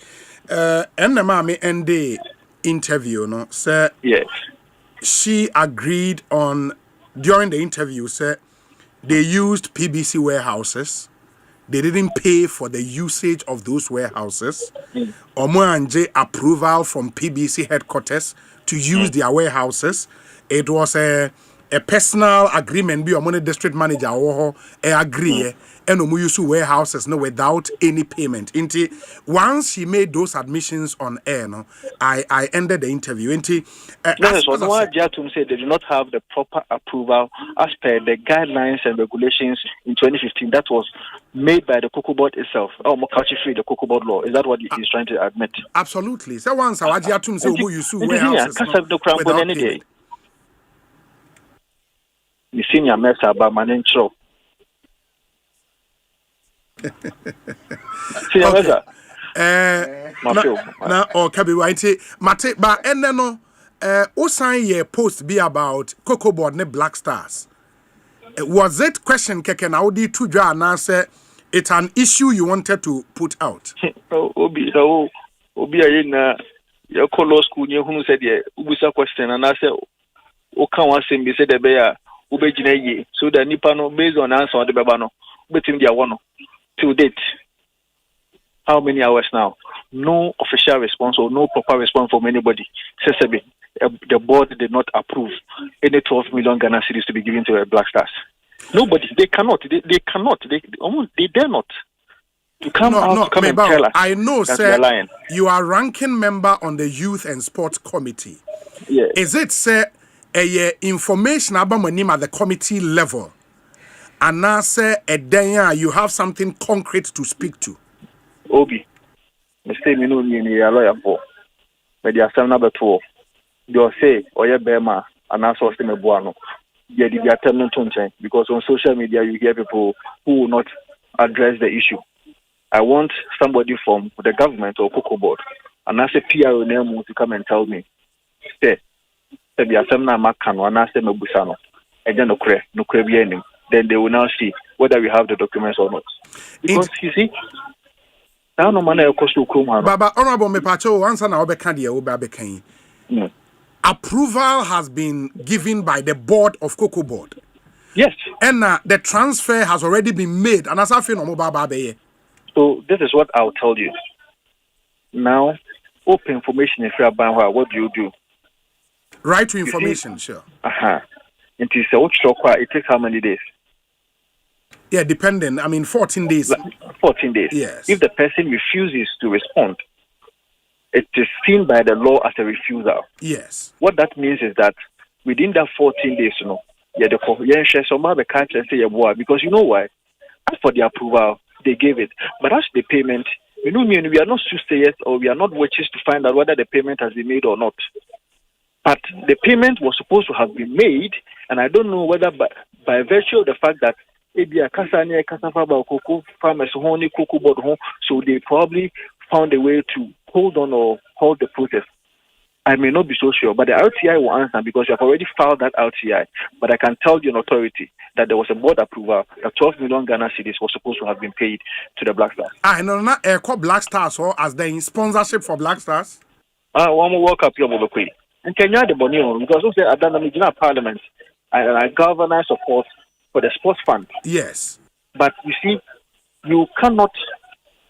Enema end the interview, sir. Yes. She agreed on during the interview, sir. They used PBC warehouses. They didn't pay for the usage of those warehouses. Omoanje approval from PBC headquarters to use their warehouses. It was a personal agreement. Be a district manager or agree and use warehouses without any payment. Once she made those admissions on air, I ended the interview. Jatum said they do not have the proper approval as per the guidelines and regulations in 2015. That was made by the Cocoa Board itself. The Cocoa Board law. Is that what he's trying to admit? Absolutely. So once Jatum said who you sue warehouses without payment. The senior mess about my name. Mate, but and then Osei ye post be about Cocoa Board ne Black Stars. Was it question keke na odi to dwa na say it's an issue you wanted to put out? Obi aye na your law school nye hunu said ye ubusa question and I say o kan wan say be say the be ya ubegina ye so that nipa no based on answer the beba no betim dia wono. To date, how many hours now? No official response or no proper response from anybody. The board did not approve any 12 million Ghana cedis to be given to Black Stars. Nobody. They cannot. They cannot. They dare not. To come and tell us. I know, sir. You are ranking member on the Youth and Sports Committee. Yes. Is it, sir, information about money at the committee level? And now, say, you have something concrete to speak to. Obi, Mr. Minu, lawyer for. But the Asempa number 2. You say, Oye Bema, and also Steme Buano. Yeah, they are telling because on social media you hear people who will not address the issue. I want somebody from the government or Cocoa Board, and I say PRO name to come and tell me, say, the Asempa Makano, and I say Mebusano, and then no cre then they will now see whether we have the documents or not. Because you see, now no man cost to come. Baba, honorable Mepacho, answer now, approval has been given by the board of Cocoa Board. Yes. And the transfer has already been made. And as I feel, so this is what I'll tell you. Now, open information if you're buying, what do you do? Right to information, sure. It takes how many days? Yeah, depending. 14 days. 14 days. Yes. If the person refuses to respond, it is seen by the law as a refusal. Yes. What that means is that within that 14 days, because you know why? As for the approval, they gave it. But as the payment, we are not soothsayers or we are not witches to find out whether the payment has been made or not. But the payment was supposed to have been made, and I don't know whether by virtue of the fact that so they probably found a way to hold on or hold the process. I may not be so sure, but the RTI will answer because you have already filed that RTI. But I can tell you an authority that there was a board approval that 12 million Ghana cedis was supposed to have been paid to the Black Stars. No, not Black Stars or as the sponsorship for Black Stars? One more World Cup here, and Kenya the Bonio because also I've done the Parliament and I governor support for the sports fund. Yes. But you see, you cannot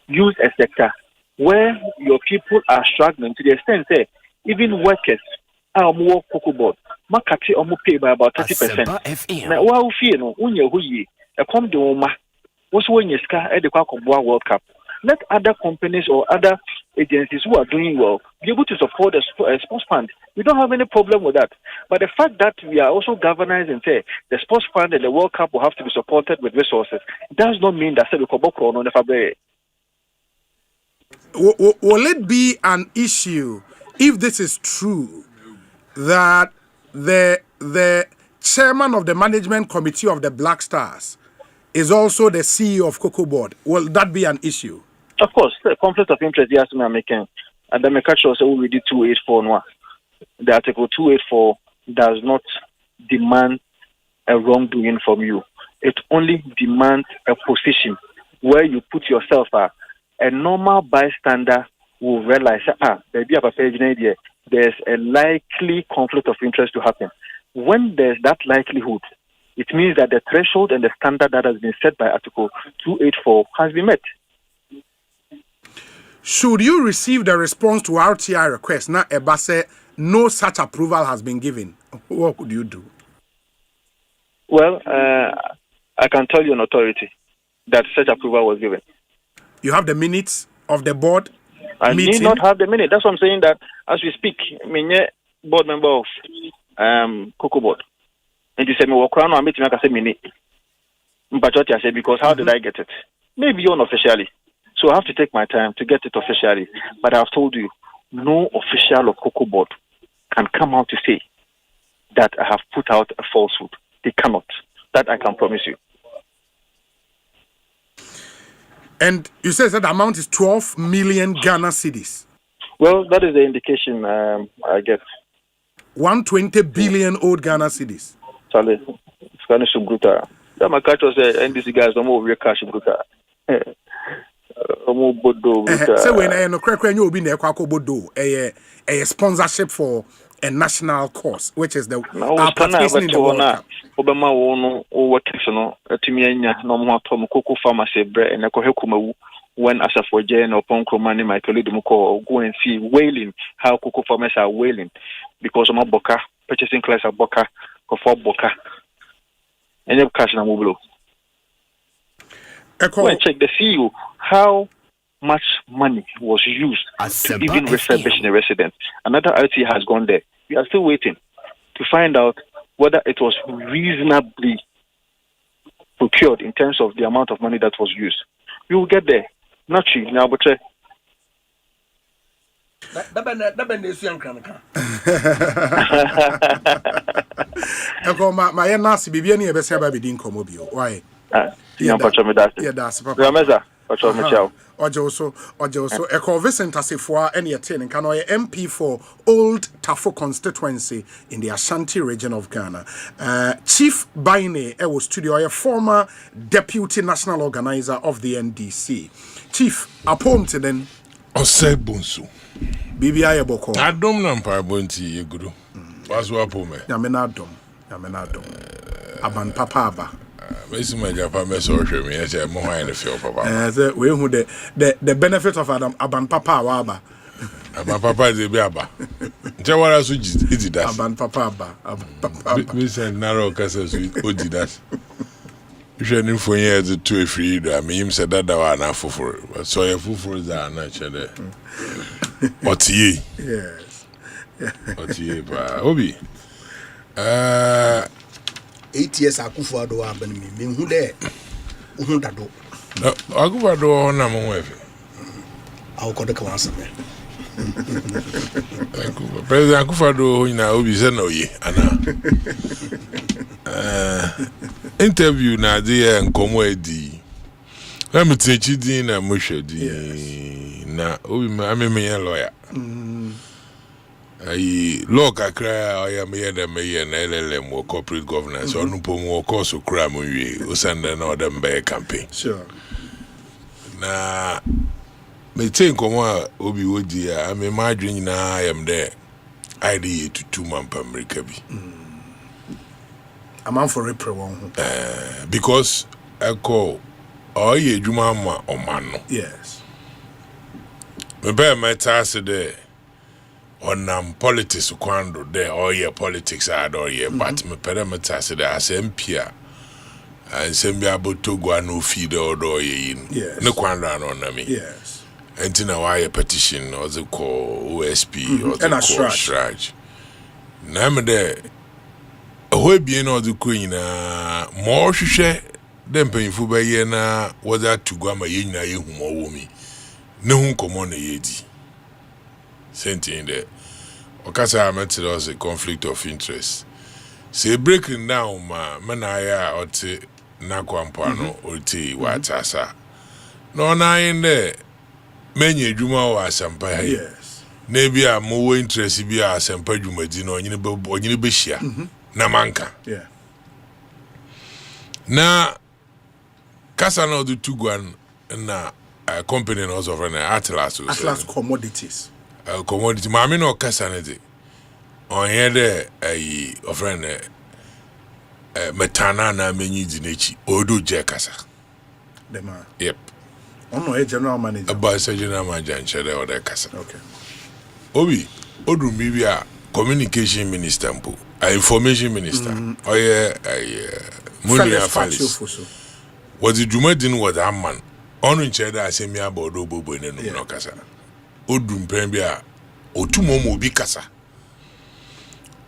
use a sector where your people are struggling to the extent that even workers are more Cocoa Board. Makati almost pay by about 30%. Now, what you know, when you're a come to Oma, what's when you scar at the World Cup? Let other companies or other agencies who are doing well be able to support the sports fund. We don't have any problem with that. But the fact that we are also governors and say the sports fund and the World Cup will have to be supported with resources does not mean that will it be an issue if this is true that the chairman of the management committee of the Black Stars is also the CEO of Cocoa Board? Will that be an issue? Of course, the conflict of interest yes, I'm making. And the Mekacho also we did 284 now. The article 284 does not demand a wrongdoing from you. It only demands a position where you put yourself at. A normal bystander will realize there's a likely conflict of interest to happen. When there's that likelihood, it means that the threshold and the standard that has been set by Article 284 has been met. Should you receive the response to RTI request, now Ebase, no such approval has been given, what could you do? Well, I can tell you an authority that such approval was given. You have the minutes of the board meeting? Need not have the minute. That's what I'm saying, that as we speak, I'm board member of Cocoa Board. And you say, I'm meeting, I say, minute. But what I say, because how did I get it? Maybe unofficially. So I have to take my time to get it officially. But I've told you, no official of Cocoa Board can come out to say that I have put out a falsehood. They cannot. That I can promise you. And you said that the amount is 12 million Ghana cedis. Well, that is the indication I get. 120 billion old Ghana cedis. Charlie, it's kind of subgruta. That my catch was NDC guys don't move real cash subgruta. So when I no crack when you be near Kwako Bodo, a sponsorship for a national cause, which is the participation in the World Cup. Obama won over Kixono, a Timiania, no more Tom Cocoa Pharmacy bread and a Kohekumu when as a for Jane or Ponko Money, my colleague Muko go and see wailing how Cocoa farmers are wailing because of my Boca, purchasing class of Boca, for Boca. And you cash in a mobile. Check the CEO how much money was used to even refurbish the residence. Another IT has gone there. We are still waiting to find out whether it was reasonably procured in terms of the amount of money that was used. We will get there. Not cheap. Now, but my nasi bibi ni ebese ba bidin komo bio. Why? Yeah, that's Ojo Eko Vincent Asifua and Yatin can MP for Old Tafo constituency in the Ashanti region of Ghana. Chief Baine Ewo Studio, a former deputy national organizer of the NDC. Chief, upon to then Osei Bonsu. BBI Boko. Adom nampa bonti yeguru. Wasu apome. Yamenadom. Aban papa aba. Mesi majapa meso hwe me ye mo hwan ne feel papa. We who the benefit of Aban papa aba. Aban papa dey be aba. Nje wara so ji that. Aban papa aba. We send narrow kasa so odi that. Hwe ni fo ye to efiri do am yim se dada wa na foforo. So ye foforo za na chede. Otiye. Yes. Otiye ba. Obi. 8 years Akufo-Addo abani me hu de hu dado. Akufo-Addo na mo wefe. Awko de ka wasame. President Akufo-Addo na obi se na oye ana. Interview na de nkomo edi. Na mtechi din na mo hwedi. Na obi ma ameme lawyer. Law kakra I am here na LLM or corporate governance or no pomo course of crime we send another by campaign. Sure. Na me think obi wodi I am imagining na I am there. ID to 2 months per America bi. A man for April one. Because I call ye juma ma o man no. Yes. Me be my task there. On politics kwando there or your politics are or your but me perimeter say there Asempa and sembia botogo no feed or do ye no kwando on me. Yes. Entina why petition or the call OSP or the call shraj. Na me there we be no the queen more hwehwe dem penfo be ye na was that to go ma ye nyina ye hu mo wo mi ne hu komo na ye di. Senti in there. Okasa met us a conflict of interest. Say breaking down ma manaya ote nakwampano ote watasa. No na in there. Menye juma wa Asempa. Yes. Nebi a mo interest bi a Asempa juma di no onyine be hia. Na manka. Yeah. Na kasa na do tugwan na company no so for na Atlas Commodities. Commodity mami no kasa ne de on here de friend metana na menyi di nechi odo je kasa the man. Yep. Ono a general manager. About general manager chere o de kasa. Okay. Obi odu mi bi a communication minister mpo information minister oye money affairs what the jumadin was a man onu chere da asemi abodo bobo ne no kasa. Odum pembia otumo mo bi kasa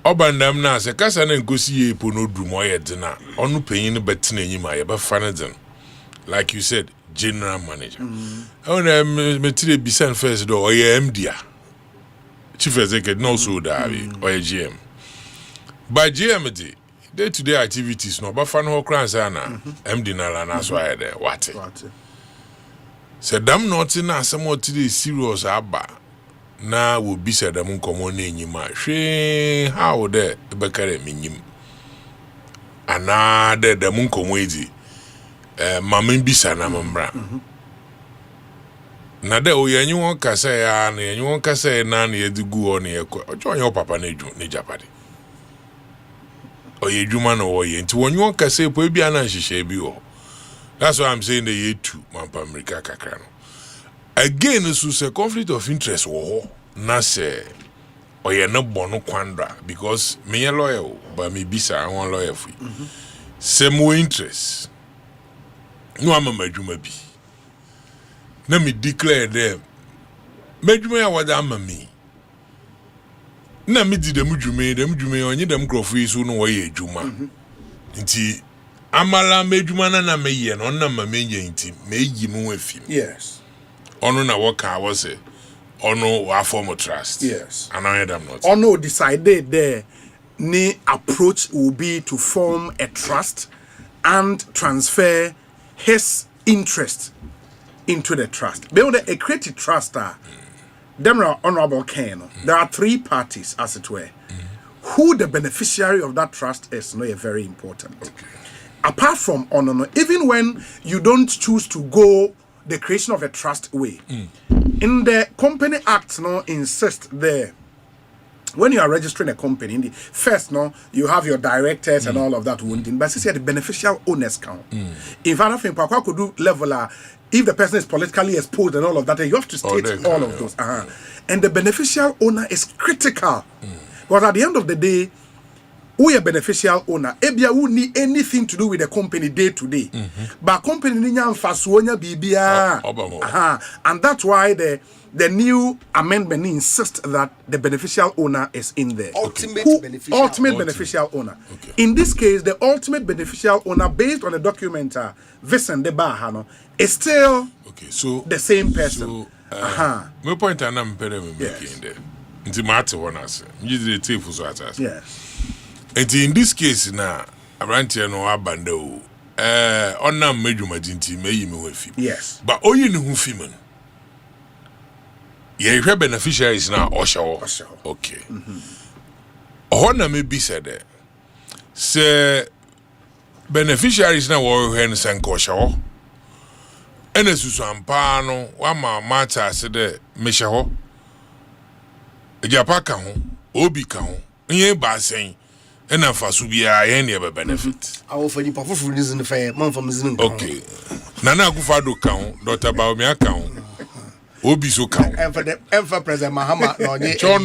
obandam na se kasa na nkosi ye po no dum oyedina onu panyin betina nyima ye be fanadin like you said general manager ona metire bisan first do oye MD chief executive no so da bi oye GM by GM day to day activities no ba fan ho kransa na MD na na so aye there what said them not in asemo today serious aba na wo bi said them nkomo na enyima hwe how there bekare minyim ana de them nkomo edi mama bisa na mamra na de oyanyi won kasa ya na yanyi won kasa na na yedigu o na yeko ojo onye papa na eju na japade oye dwuma no wo ye nti wonyi won kasa epo bia na nhihye bi wo. That's why I'm saying the year 2 Mampa America Kakrano. Again, this is a conflict of interest. Na se oye no bono kwandra because me a lawyer, but me bisa I want lawyer for you. Same interest. No, I'm a majuma bi. Na me declare them. Majuma ya wada ama me. Na me di dem jume onye dem grofu isu no waye juma. Nti amala mejuma na meye no na mamenye nti meyi mu afim. Yes. Ono na waka was say ono wa form trust. Yes. And I am not. Ono decided there ni approach will be to form a trust and transfer his interest into the trust. Build a creative trust. Them honorable Ken. There are three parties, as it were. Who the beneficiary of that trust is very important. Okay. Apart from even when you don't choose to go the creation of a trust way, in the Company Act, insist there. When you are registering a company, first, you have your directors and all of that. But see, the beneficial owners count. In fact, I think Papa could do level. If the person is politically exposed and all of that, you have to state all of those. And the beneficial owner is critical. Because at the end of the day, we are beneficial owner. Ebia who need anything to do with the company day to day. But company ninya fasuonya bibia. And that's why the new amendment insists that the beneficial owner is in there. Ultimate beneficial owner. Okay. In this case, the ultimate beneficial owner, based on the document Vincent de Bahano, is still the same person. My point I'm making there. Yes. And in this case now, Arantia no abando. On na majumajinti me with him. Yes. But all you know who female. Yeah, your beneficiaries now Osha. Okay. Ona may be said there. Say beneficiaries now or hen san kosha. And as Susampano, one mata said there, Meshaho. Japaka home, Obi count, ye basing. And I'm for Subia, any other benefit. I offer you for reason fair, month from Mizzin. Okay. Nana Gufado count, daughter Baumia count. Obi so count. And for the Emperor President Mahama, John,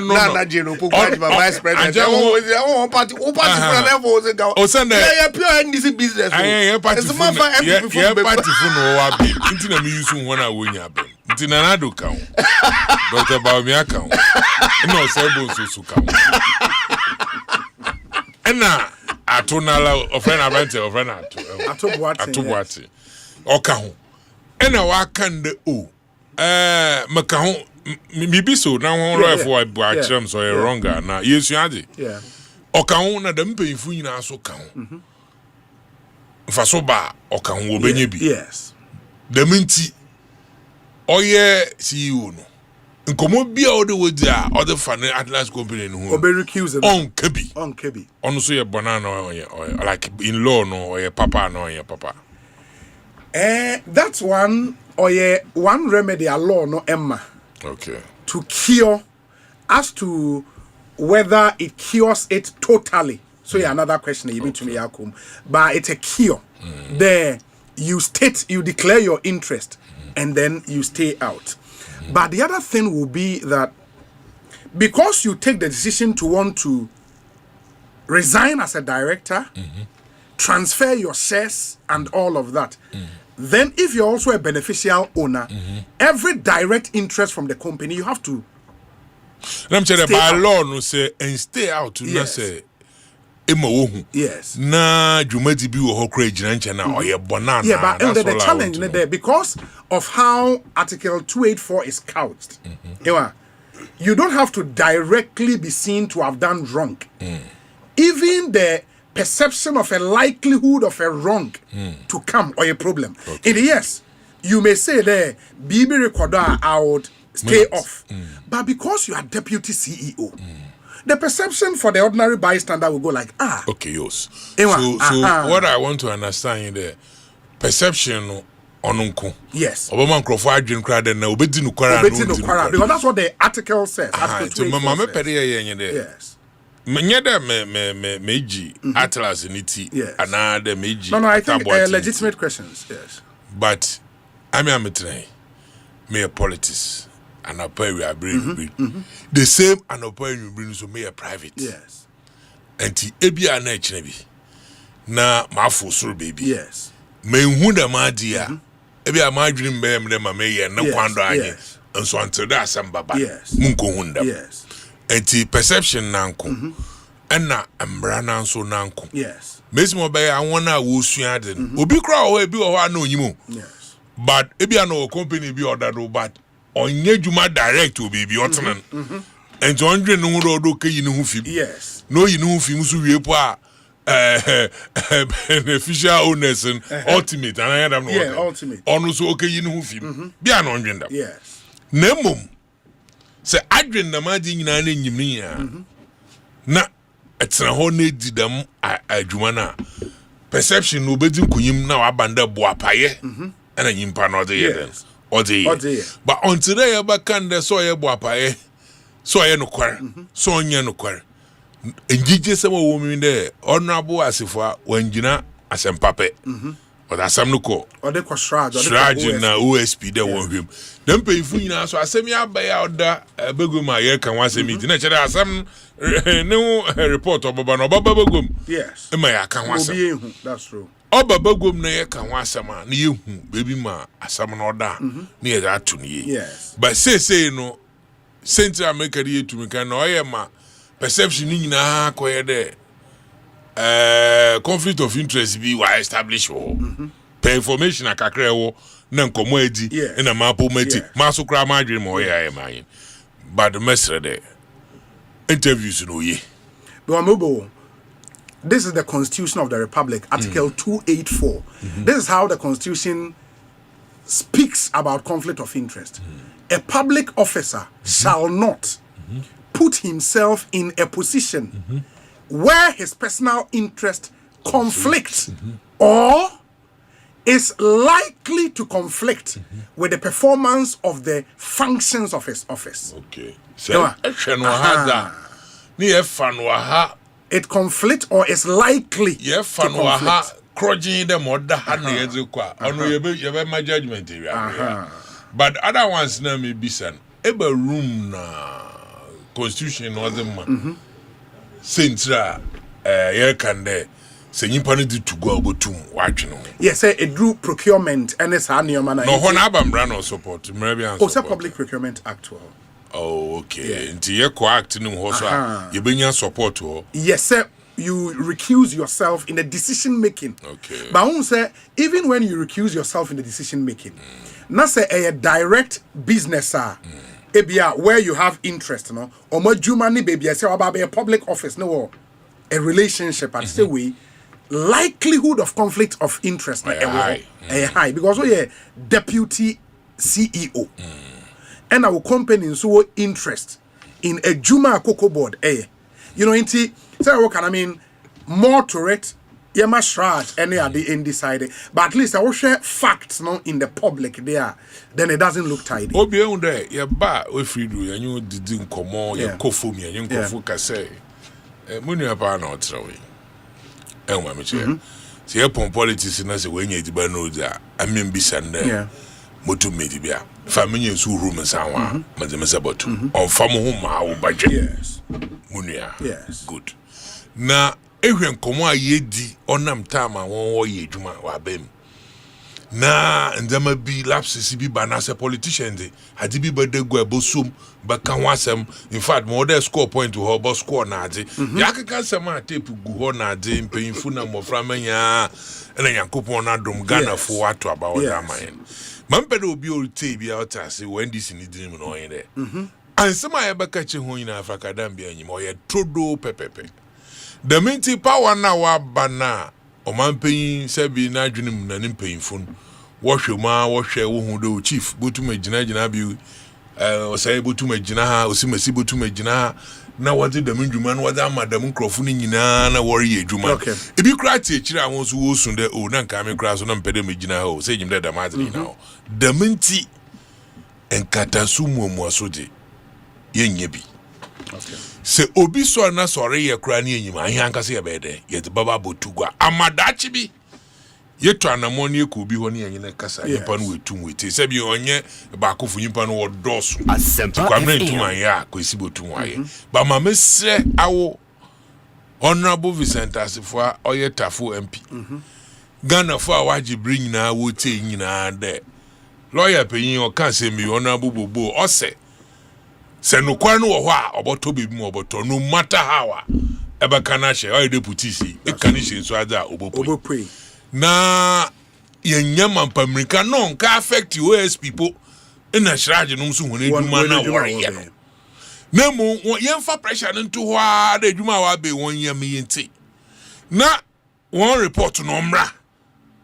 Nana General, Vice President, party, oh, Sunday, pure and easy business. I am party for no wabi. Intina me using one I win ya ben. Intina do count. Daughter Baumia count. No, say Bonsu so count. And now, I told Nala, a friend I went to a friend Atubuati. Okaho. And now I can do Macaho. Maybe so now on for a black terms or a wronger. Now, yes, you had it. Yeah. Okaho, na them pay for you now so count. Fasoba, Okaho will be. Yes. The minty. Oh, yeah, see you. Nkomo bia all the way there other fan Atlas company no be recuse on kebi on so your banana or like in law no or your papa no your papa that's one or one remedy a law no Emma okay to cure as to whether it cures it totally so another question you mean to me Yakum but it's a cure there you declare your interest and then you stay out. But the other thing will be that because you take the decision to want to resign as a director, transfer your shares and all of that, then if you're also a beneficial owner, every direct interest from the company, you have to I'm saying by law no say and stay out to not say yes. Na Jumati be or courage na or your banana. Yeah, but the challenge there because of how Article 284 is couched. You don't have to directly be seen to have done wrong. Even the perception of a likelihood of a wrong to come or a problem. Yes, you may say there, Bibi recorder I would stay off. But because you are deputy CEO, the perception for the ordinary bystander will go like, okay, yes. So what I want to understand in the perception on uncle. Yes. Obama Crawford drink crowd and obedi no kwara. Because that's what the article says. So mama period yes. Menyada meji Atlas niti another meji. No, I think legitimate questions. Yes. But I'm trying. Me politics. And a pay we are bringing the same and a pay you bring so me a private. Yes. And the ebia na echnebi na mafo soro baby. Yes. Me hu da ma dia ebia ma dream be me ma me ye na kwando anye. And so until that Asempa baba. Yes. Munko hunda. Yes. And the perception nanko. And na mbra na so nanko. Yes. Mesimo be ya wona wo sua de. Obi kra o ebi o na onyimo. Yes. But ebia no company bi order do but onye juma direct obibi otenan and 100 no do ke yi no hu fim yes no yi no hu fim so wie po a beneficial owners and ultimate and I am yeah ultimate ono so okay yin hu film bia no ndwenda yes na mom se adwen na magi nyina na nyimni ya na etra ho na didam adwuma na perception no bedi nkunyim na wabanda boapaye na nyimpa no de ye ode but until they ever can the so ye boapaye so ye no kware so onye no kware njije sama wo mi de honorable asifo wanjina asempape oda asam no ko ode ko shraj na OSP de won hwem dem peyifu nyina so asem ya ba ya oda begum aye kan wasem iti na chere asam ne report obaba no obaba begum yes e ma ya kan wasem that's true obaba begum na ye kan wasem a na yehu bebi ma asam no oda na ye da to ne yes but say no Central America ye to me kan no ye ma perception ni nyina koye de conflict of interest be wa establish wo per information akakra wo na nkomo edi na mapo mati maso kra ma adwene mo ya man but the mestre de interviews no ye this is the Constitution of the Republic, Article 284. This is how the Constitution speaks about conflict of interest. A public officer shall not put himself in a position where his personal interest conflicts or is likely to conflict with the performance of the functions of his office. Okay. So, it conflicts or is likely to conflict. Crudging them or the hand my judgment area. But other ones now may be son. Eba room na constitution or the man. Sintra ye can there. Say you need to go about to watch no. Yes, a drew procurement and it's an your man. No one abam brand or support. Maybe also Public Procurement Act. Oh, okay. Until you co-act no hosa, you bring your support to. Yes, sir. You recuse yourself in the decision making. Okay. But I say even when you recuse yourself in the decision making, not say a direct business ebia where you have interest, no, or more jumani baby, I say about a public office, no, a relationship, and say we likelihood of conflict of interest high because we deputy CEO and our company so interest in a Juma Cocoa board you know inti say what can I mean more to it you must shraj any are the undecided but at least I will share facts no in the public there then it doesn't look tidy obi ehun there ya ba we free do ya nyu didi nkomo ya kofo mi ya nkofo ka say munu apa na otrawe enwa me che se ya pon politics na se wenye diba no dia amem bi sande motu medi bia family so room sanwa mazemesa botu on famo ho ma wo badwe munu ya good na ehwen komo ayedi onam tama won wo ye djuma wa bem na ndama bi lapses bi banase politicians de hadi bi badegu abosum baka wasem in fact mo dey score point to ho score na ade yakaka sama tape gu ho na ade mpanyinfu na mofra manya na yankopon na dom Ghana fo ato about that man mampede obi olte bi outase when this ni dream no yin there ansema ya baka che ho yin Africa dan bi anyim o ye todo pepepe the minti power na wa bana o mampanyin sabi na adwenem na nimpanyinfu wo hwema wo hwe wo hu do chief botuma gina bi Osei botuma gina ha osimasi botuma gina ha na wadi da mindwuma na wadi amadam nkrofo ni nyina na wori edwuma ebi kra tie kire awon so wo sun de o na nka me kra so na mpede me gina ha o se nyimde da madri na o da minti enkatasu muamu asoje yenye bi se obi so na sore ye kra ni enyima ahi ankase ye bede ye de baba botugwa amadachi bi yeto anamoni ekobi ho ne yenye kasa yipa no wetum wete se bi onye ba kofu yipa no wodoso Asempa kwamre ntuma ya kwesi botum aye ba ma mesre awo honorable Vincent Asifo oyetafo MP Ghana fo awaji bring na wote nyina de lawyer penyin o kan se mi honorable bobo ose se no kwa no wo a oboto bebi mu oboto no matter how ebe kana she o deputy si e kan she so ada obopo na yenyama mpamirika no nka affect US people in a shrage no so hone dwuma na wore ye no na mu yemfa pressure nto ho a da dwuma wa be won yam yenti Na one report no mbra.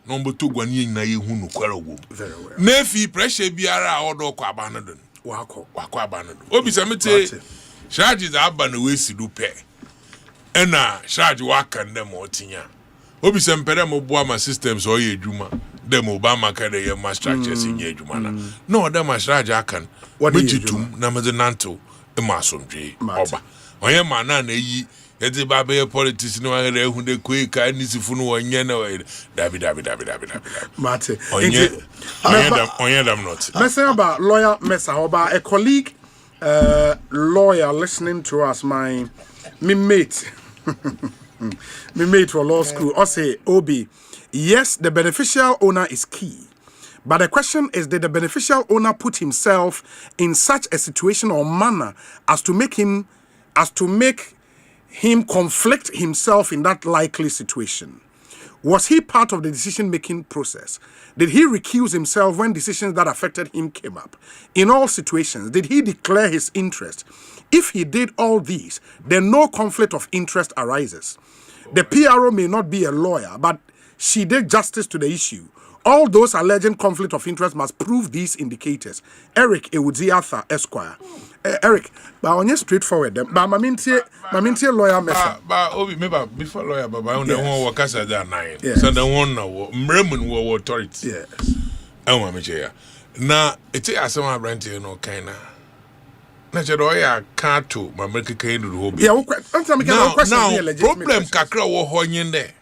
Number 2 gwani na ye hu no kwara wo. Very well. Na fi pressure biara odo kwa abanado. Wako abanado. Obi se mete charges aba na we si do pe. Ena charge waka ndem otinya. Obi se mpere mo boa ma systems o ye adwuma. Dem Obama ka de ye ma structures nye adwuma na. No dem ma charge akan. Mejitum na medenanto e ma somdwe oba. Onye ma na yi yeti babe politics no ere hu de kweka nisifu no onye na dabi Mate onye dam not messing about lawyer Mesa Oba, a colleague lawyer listening to us, my mate for law school, Osei Obi. Yes, the beneficial owner is key, but the question is, did the beneficial owner put himself in such a situation or manner as to make him conflict himself in that likely situation? Was he part of the decision-making process? Did he recuse himself when decisions that affected him came up? In all situations, did he declare his interest? If he did all these, then no conflict of interest arises. The PRO may not be a lawyer, but she did justice to the issue. All those alleging conflict of interest must prove these indicators. Eric Ewudziatha, Esquire. Eric, but on your straightforward, but Mamintie lawyer Mesa. But Obi, maybe before lawyer, but I don't want to work as that 9. So the one now, Mremun war authority. Yes. I want me to now, it's a Asempa brand, you know, kind of. Natural, I can't to my medical kind of hobby. Yeah, now, problem kakra wo honyen there.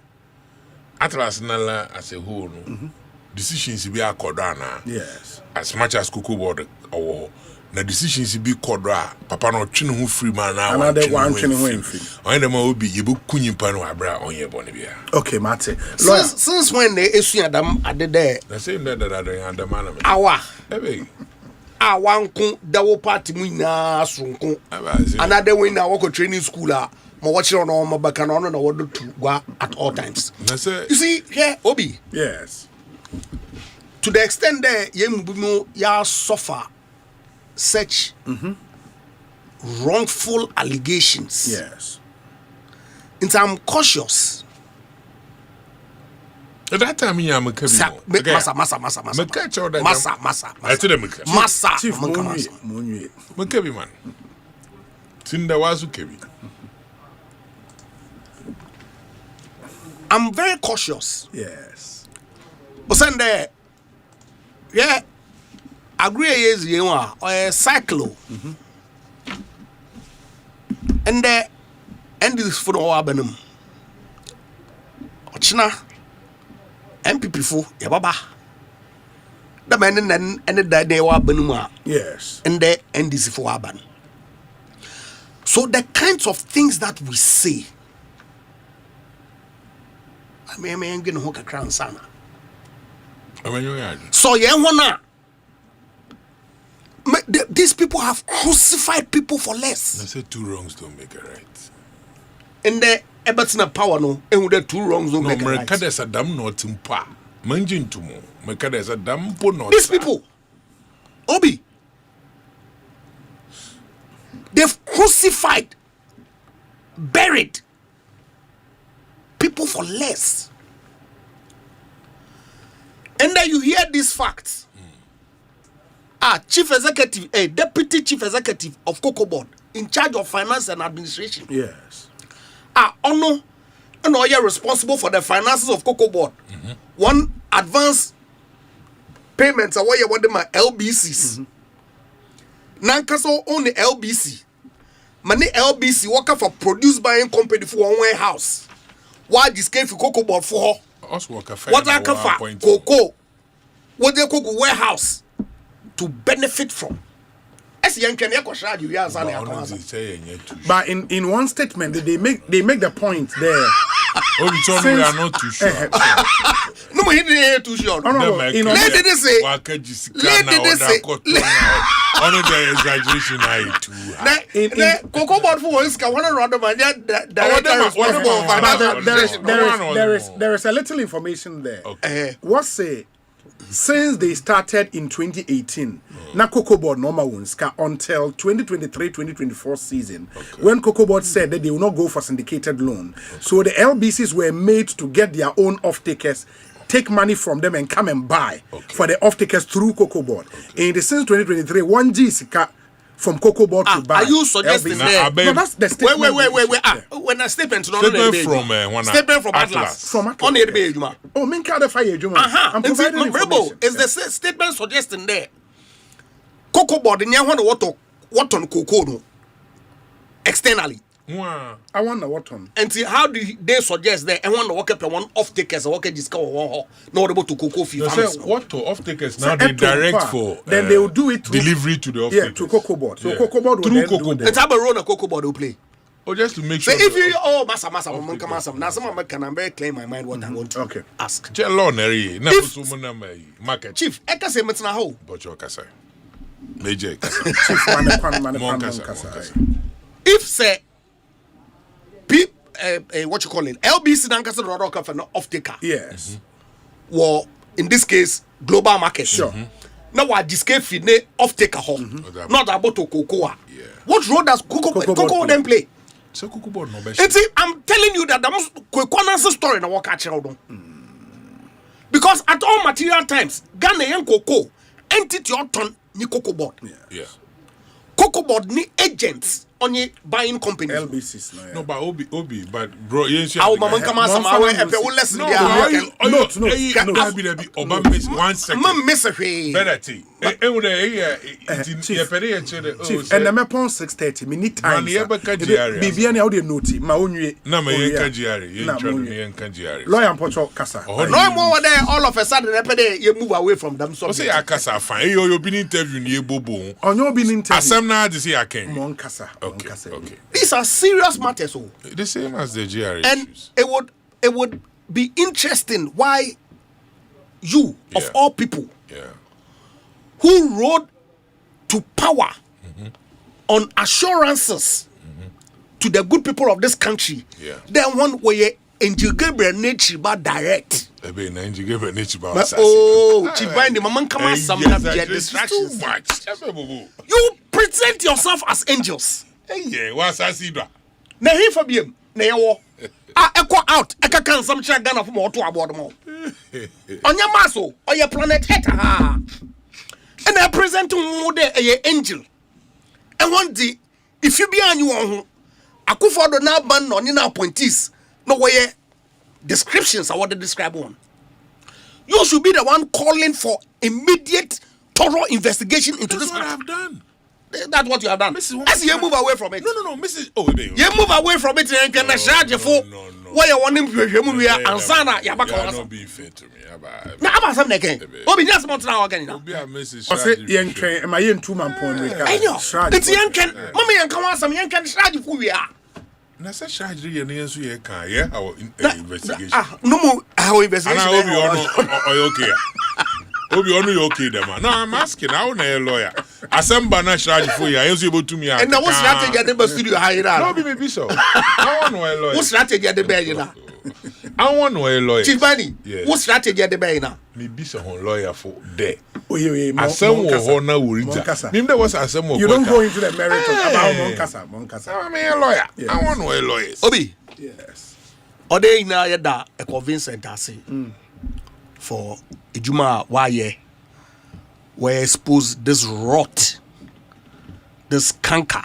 Atlas Nala as a whole. Decisions be a cordana. Yes. As much as Cocoa board or the decisions be cordra. Papa no chin who free man now. Another one chin who free. I know will be you book Kunin Pano Abra on your bonibia. Okay, Mate. Since when they issue them at the day? The same day that I don't understand. Awa. Ebe. Kun dawo party mwina sunku. Another winner wako training school ma watch on my back and on order to go at all times. You see here, Obi. Yes. To the extent that you ya suffer such wrongful allegations. Yes. And I'm cautious. At that time, I'm a Massa. I tell them, Massa. Makabi man. Tinda wazu kebi. I'm very cautious. Yes. Osende, yeah, agree is you are a cyclo. And the end is for our benum. Ochina MPP for Yababa. The man and the day were benuma. Yes. And the end is for Aban. So the kinds of things that we say. I mean, I'm going to hook a crown sana. So, yeah, these people have crucified people for less. I said 2 wrongs don't make a right. And the Everton power, no, and the 2 wrongs don't make a right. Mercader's a damn not in pa. Manjin to mo. Mercader's a damn po not. These people, Obi, they've crucified, buried people for less. And then you hear these facts. Chief executive, deputy chief executive of Cocoa Board in charge of finance and administration. Yes. Ono, you're responsible for the finances of Cocoa Board. One advance payments are what you want my LBCs. Nankaso own the LBC. Many LBC worker for produce buying company for one warehouse. Why this came for Cocoa Board for her? What I can for cocoa? What they cocoa warehouse to benefit from? But in one statement, they make the point there. We are not too sure. No, he didn't too sure. Lady did say. Only the exaggeration I too. Cocoa Board for is one around there is a little information there. What say since they started in 2018, na Cocoa Board normal ones until 2023-2024 season, when Cocoa Board said that they will not go for syndicated loan. So the LBCs were made to get their own off-takers, take money from them and come and buy for the off-takers through Cocoa Board. In the since 2023, 1G sika from Cocoa Board to buy. Are you suggesting that? No, that's the statement. Wait. When a statement from Atlas. From Atlas. On the Juma. Oh, min kada fire Juma. I'm providing information. Is the statement suggesting there? Cocoa Board in what on cocoa no externally. I want to what on. And see, how do they suggest that and want to work up one off takers or work at discover one not able to cocoa fee farmers? What to off takers now they direct for then they will do it through delivery to the off takers. To Cocoa Board. So Cocoa Board will through Cocoa Board. Let's have a role a Cocoa Board will play. Oh, just to make sure. So if you massa now some can I very clear my mind what I want to ask. Market Chief, Ekase Metna ho. But your kasa. Major kasa. Chief If say what you call it, LBC Nankasa Rodoka for no off taker. Yes. Well, in this case, global market. Sure. Now what discount feed off taker home. Not about to cocoa. What role does cocoa then play? So Cocoa Board no best. I'm telling you that the most quick story in the work at because at all material times, Ghanaian cocoa entity or ton ni Cocoa Board. Yeah. Cocoa Board ni agents on your buying company. LBCs no, but Obi, but bro, you ain't our mama come out some our listen there. No. 1 second. Mama miss a way. Better tea. Chief, and the mepon 6:30 minute time. Bibiani how they note ma onwie. Na me yenkajiari. Lawyer Pocho Kasa. No more there all of a sudden you move away from them. So say Akasa fine. You been interview ni bobo. On your been interview. Asem na dey say aken. Mon Kasa. Okay. These are serious matters. The same as the GRA and issues. it would be interesting why you of all people who rode to power on assurances to the good people of this country, then one way Angel Gabriel nature but direct. Angel Gabriel nature but Chief Bindi, Maman come out some distractions. Too much. You present yourself as angels. Yeah, what's I see that? Na he Fabian, na yawo. Echo out, eka kan some check Ghana from auto aboard mo. On your maso, or your planet hater. And I present to there a angel. And one day, if you be on you on Akufo do na ban no ni na appointees, no way descriptions are what they describe one. You should be the one calling for immediate, thorough investigation into this. That's what I've done. That's what you have done. As you move away from it. No, Mrs. Oh, you move away from it and can charge you for why you want him to be and Sana Yabaka. You're not being fair to me. Now, I'm something again. Obi just want now again. Be a Mrs. I say, young train, am I in 2 man point? I know. It's young can, Mommy and come on, some young can charge you who we are. Na say charge you near so you can, yeah, our investigation. No more our investigation. And I hope you okay. Obi onu you okay them. No, I'm asking how na lawyer. Asempa na charge for you. You able to me. And now what strategy at the studio hire that? No be so. I want no lawyer. What strategy at the bay na? I want no lawyer. Chief Bani, what strategy at the bay na? Me be so lawyer for there. Asempa ho na worita. Nim there was Asempa. You don't go into the merit about Monkasa. I'm a lawyer. I want no lawyers. Obi. Yes. Ode ina yeda a convince center say for Ijuma why we expose this rot, this canker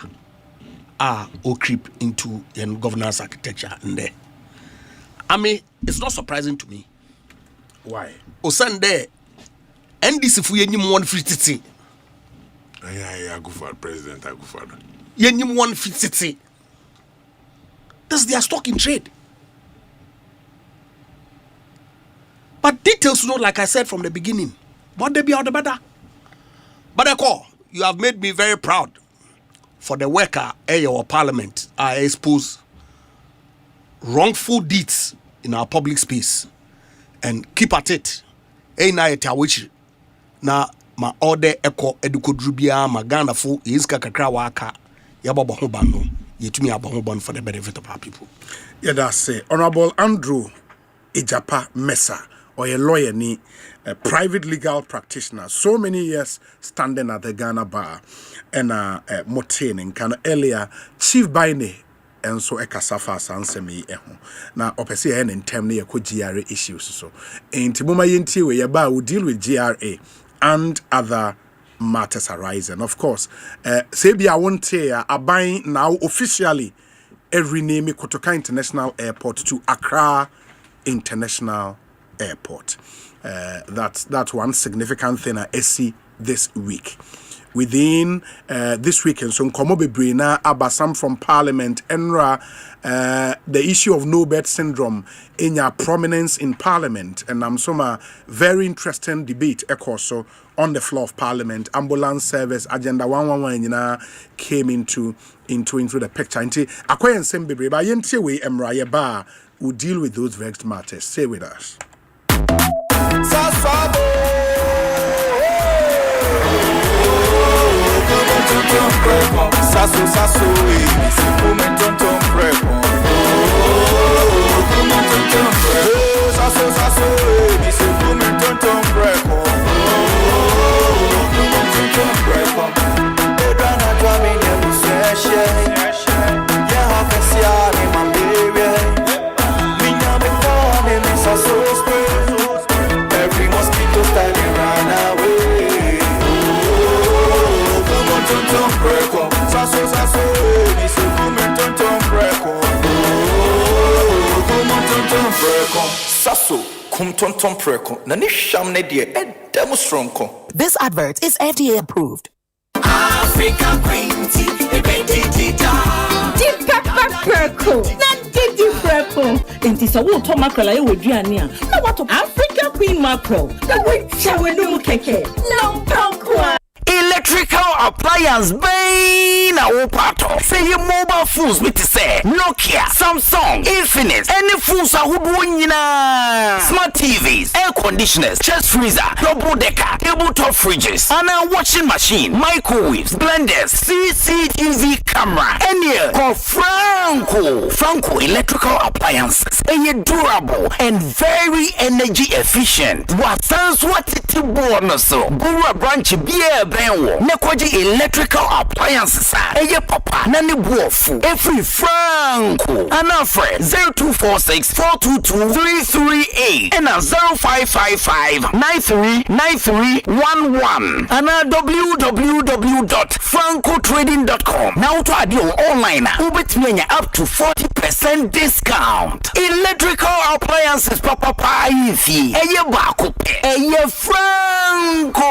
will creep into governance architecture in there. I mean, it's not surprising to me. Why? Osande NDC fu yenyim 150. I go for president, I go for that. Yenyim 150. That's their stock in trade. But details, like I said from the beginning, what they be out the better. But I call, you have made me very proud for the worker in our parliament. I expose wrongful deeds in our public space and keep at it. Na ma order eko edukodrubia maganda fu iska kakra waka yababa ho ban no yetumi aba ho ban for the benefit of our people. Yeah, that's it. Honorable Andrew Ejapa Mesa or a lawyer ni a private legal practitioner, so many years standing at the Ghana bar and motaining kind of earlier Chief Baine and so ekasafa sansemi eho na opese ya in term ne yako GRA issues so intimuma yenti we yaba will deal with GRA and other matters arising. Of course, Sebi I won't say abain now officially rename Kotoka International Airport to Accra International Airport. That's one significant thing I see this week. Within this weekend, so Nkomo Bebrina Abasam from Parliament, Enra, the issue of no bed syndrome in your prominence in Parliament, and I'm some very interesting debate, also on the floor of Parliament. Ambulance service agenda 111 came into the picture. Akwayen Sembebre, but yenti we Emra Ba will deal with those vexed matters. Stay with us. Sasso, sasso, se come tonton prepo. Sasso, sasso, se come tonton prepo. Edana tua minha museshe. Ya hakesia ni mambebe. Minha mekane mi sasso spray. Every mosquito standing run away. Tonton preco, sasso sasso, mi se come tonton preco. Come tonton preco, sasso, come tonton preco. Na ni sham ne die, demo stronko. This advert is FDA approved. African Queen Tea, Deep pepper preco. Na didi preco. Enti sa wo to mackerel e woduane a. Na wato African Queen mackerel. Na we chawe no mu keke. No pankwa. Electrical appliance bay na wopato. Say your mobile phones with say Nokia, Samsung, Infinix, any phones are nyina. Smart TVs, air conditioners, chest freezer, double decker, tabletop fridges, and a washing machine, microwaves, blenders, CCTV camera, any call Franco electrical appliances. A durable and very energy efficient. What sounds what it bonus so Gura branch beer benwo nekwaji electrical appliances eye papa na ne buofu every Franco anafre 0246422338 and 0555939311 and www.francotrading.com. Now to add your online ubetmenya up to 40% discount. Electrical appliances papa ifi eye bakope eye Franco.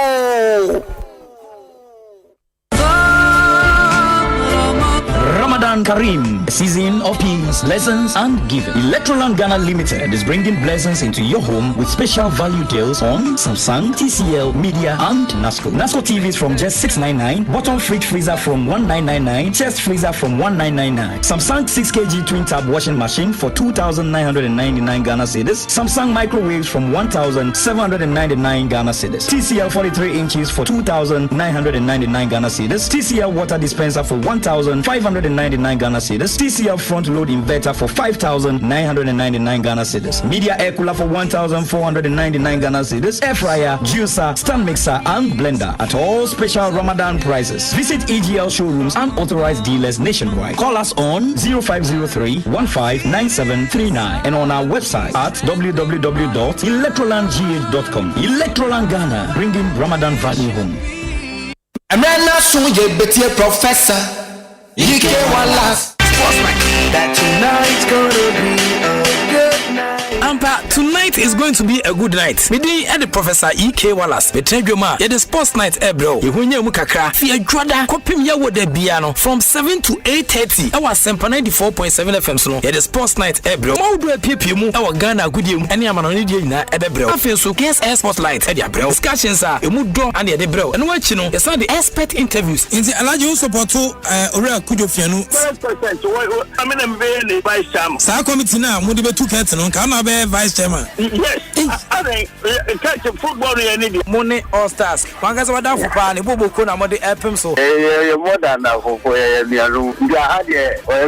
Ramadan Kareem, a season of peace, lessons, and giving. Electroland Ghana Limited is bringing blessings into your home with special value deals on Samsung, TCL, Media, and NASCO. NASCO TVs from just $699, bottom fridge freezer from $1999, chest freezer from $1999, Samsung 6kg twin tab washing machine for 2,999 Ghana cedis, Samsung microwaves from 1,799 Ghana cedis, TCL 43 inches for 2,999 Ghana cedis, TCL water dispenser for 1,599 Ghana cedis, TCL front load inverter for 5,999 Ghana cedis, Media air cooler for 1,499 Ghana cedis, air fryer, juicer, stand mixer, and blender at all special Ramadan prices. Visit EGL showrooms and authorized dealers nationwide. Call us on 0503-159739 and on our website at www.electrolandgh.com. Electroland Ghana, bringing Ramadan value home. Professor, you can one last. That tonight's gonna be a good night. Ampa, tonight is going to be a good night. Me dey at the Professor EK Wallace. Me tell you ma, the sports night bro. You hunya mu kakra. Fi adwada kopim ya wo da bia no from 7 to 8:30. Our Asempa 94.7 FM so. The sports night bro. Ma do apia mu our Ghana agudie mu. Ene amano ne die nyina bro. Afin so guest air spotlight e dia bro. Discussions are emu do and the bro. Eno wachi no, yes the expert interviews. Inti alaje un support ore akujo fianu. 100% I mean am be vice chairman. Sa committee na mo de betu kete no ka na be vice chairman. Yes. I think catch football any Money All Stars. Wanga za wadafu pa ni bobo kuna mode FM so. More than that for ndia hadi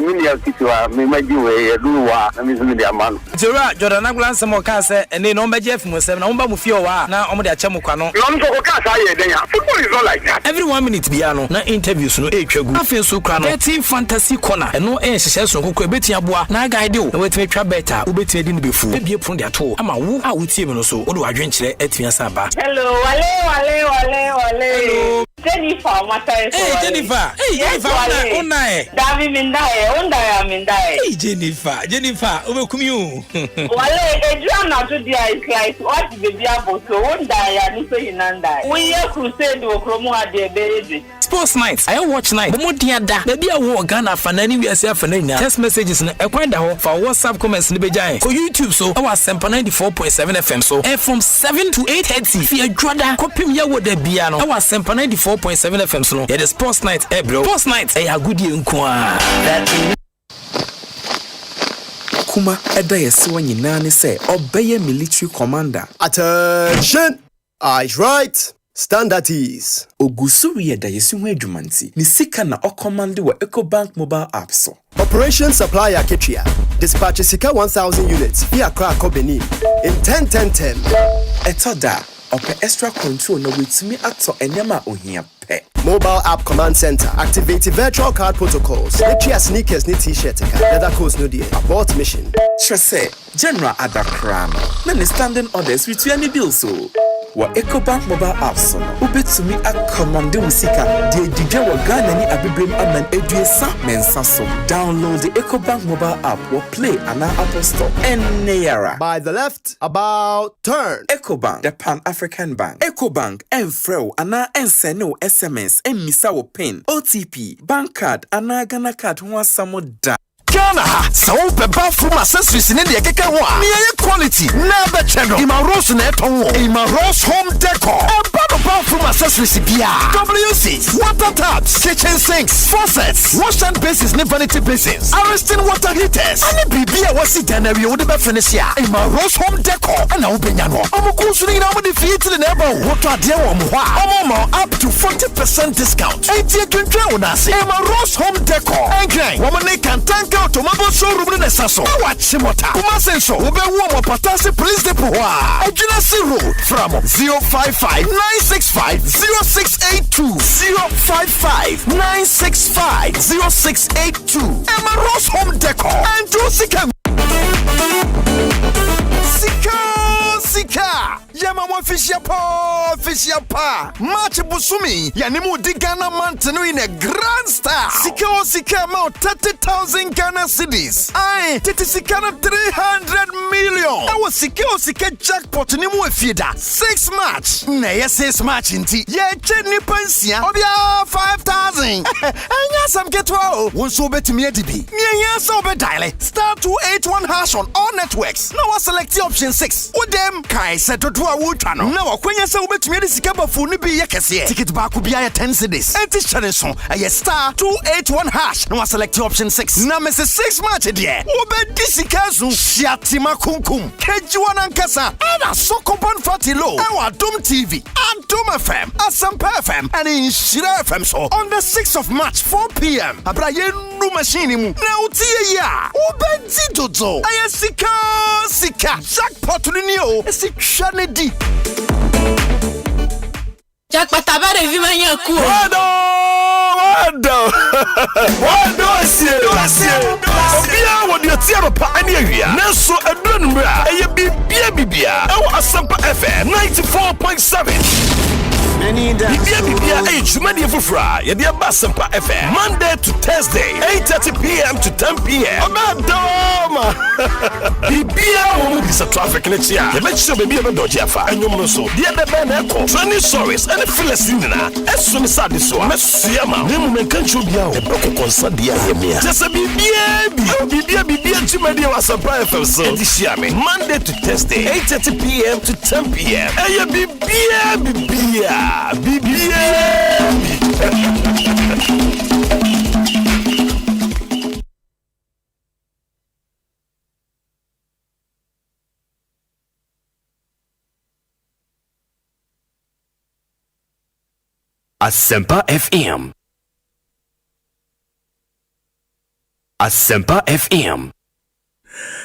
mini ya kitu wa mimajiwe duwa na mizumi dia man. Jora Jordan Agula nsemo ka se ene no mbeje FM sem na umba mu fie wa na omo de achemu kwa no. No mso ko ka sa ye den ya. Football is not like that. Every 1 minute bia no na interviews no etwagu. Afi so kwa no. Betting fantasy corner. Eno hyehyɛ so kokko ebeti aboa na guide o. Na wetime twa better. Ubeti edi no befu. Ebie pon de ato. Ama wo a wotie me no so. Wo do adwenkyerɛ atua sa ba. Hello, wale. Hello. Jennifer, Matay. Hey, Jennifer. Hey, yes, Jennifer. Una Davi Mindae. Hey, Jennifer. Obekumi o. Wale, Adrian na to dia is like what the baby abo so unda ya ni so hinanda. We ye crusade wo kromo ade bereje. Sports night. I watch night. Bomo dia da. Baby awo Ghana fanani wi ase afanani. Text messages na ekwenda ho for WhatsApp comments ni bejan. Ko YouTube so our Asempa 94.7 FM so. And from 7 to 8:30. Fi adwada kopim ya wo da bia no. Our Asempa 94.7 FM so. Yeah, the sports night. Bro. Sports night. A good year nko a. Kuma eda yesiwa nyina ne se obeye military commander. Attention! Eyes right. Stand at ease. Ogusuri eda yesiwa adwumanti. Ni sika na okomande wa Ecobank mobile app so. Operation Supply Aketria. Dispatch sika 1,000 units via Krakau Benin in 10-10-10. Etoda. Ope extra control na wetimi ato enyama ohia pe. Mobile app command center. Activate virtual card protocols. Letria sneakers ni t-shirt ka. Leather coats no die. Abort mission. Trese General Adakrano. Na ni standing orders with any bill so. Wa Ecobank mobile app so no. Ubetumi akomande musika. Die didwa wa Ghana ni abibrem aman eduesa mensa so. Download the Ecobank mobile app or play ana Apple Store. Neyara. By the left, about turn. Ecobank, the Pan-African Bank. Ecobank, Enfreo, ana Enseno SMS, Emisa wo PIN, OTP, bank card, ana Ghana card, huwa samo da. Ghana, so pe bathroom accessories in the keke wa. Niye quality, never channel. Ima Rose na eton. Ima Rose home decor. Bathroom accessories bia. WC, water taps, kitchen sinks, faucets, wash and basins, ni vanity basins, arresting water heaters. Ani bibia wasi dana wi odi be finish ya. Ima Rose home decor. Ana ubenya no. Omo kunsuni na omo defeat le neba. Water ade wo mo ha. Omo up to 40% discount. Enti twentwa wona se. Ima Rose home decor. Engine, wo ne kan tanka automobile showroom ne saso. Watch mota. Kuma senso. Obe wo mo patase police depot wa. Ejina si road from 055 965 0682 055 965 0682. Emma Rose Home Decor and do Sika. Yama mo fishy pa. Match busumi. Yanimu di Ghana mountain in a grand star. Sika ma 30,000 Ghana cedis. Aye, titi sika na 300 million. Awo sika jackpot ni mu efieda. 6 match. Na ye 6 match inti. Ye che ni pensia. Obia 5,000. Anya sam ketwa o. Wonso betimi edibi. Nye so be dial star 281 hash on all networks. Now select option 6. Udem kai set to a wood no. Now kwenya se ubetumi de sika bafu ni bi ye kese. Ticket ba ku bia ye 10 cedis. Enti chere a star 281 hash. Now select option 6. Na mese 6 match there. Ube disikazu shiatima kunkum. Kejuan ankasa. Ana sokopon fatilo. Ewa Dom TV. And Dom FM. Asempa FM. And in Shira FM so. On the 6th of March 4 p.m. Abra ye nu machine mu. Na utie ya. Ube didodo. Aye sika. Jackpot ni o. Esi chane di. Jackpot abare vi manya ku. Wado asie. Obia wo de tiaro pa ani awia. Nanso aduru numra. Eye bibia. Ewo Asempa FM 94.7. Bibia ejumadi fufra. Ye de ba Asempa FM Monday to Thursday 8:30 p.m. to 10 p.m. Amadoma. Bibia wo mu bisa traffic na chia. Ye be chiso bibia be doji afa. Anyom no so. De be na ko. Training stories and Philistine na. Eso ni sade so. Mesuama. Nemu menkancho bia o. Eko konsa dia ye mia. Just bibia jumadi wa Asempa FM so. Edishia me Monday to Thursday 8:30 p.m. to 10 p.m. Eye bibia. Asempa FM. Asempa FM.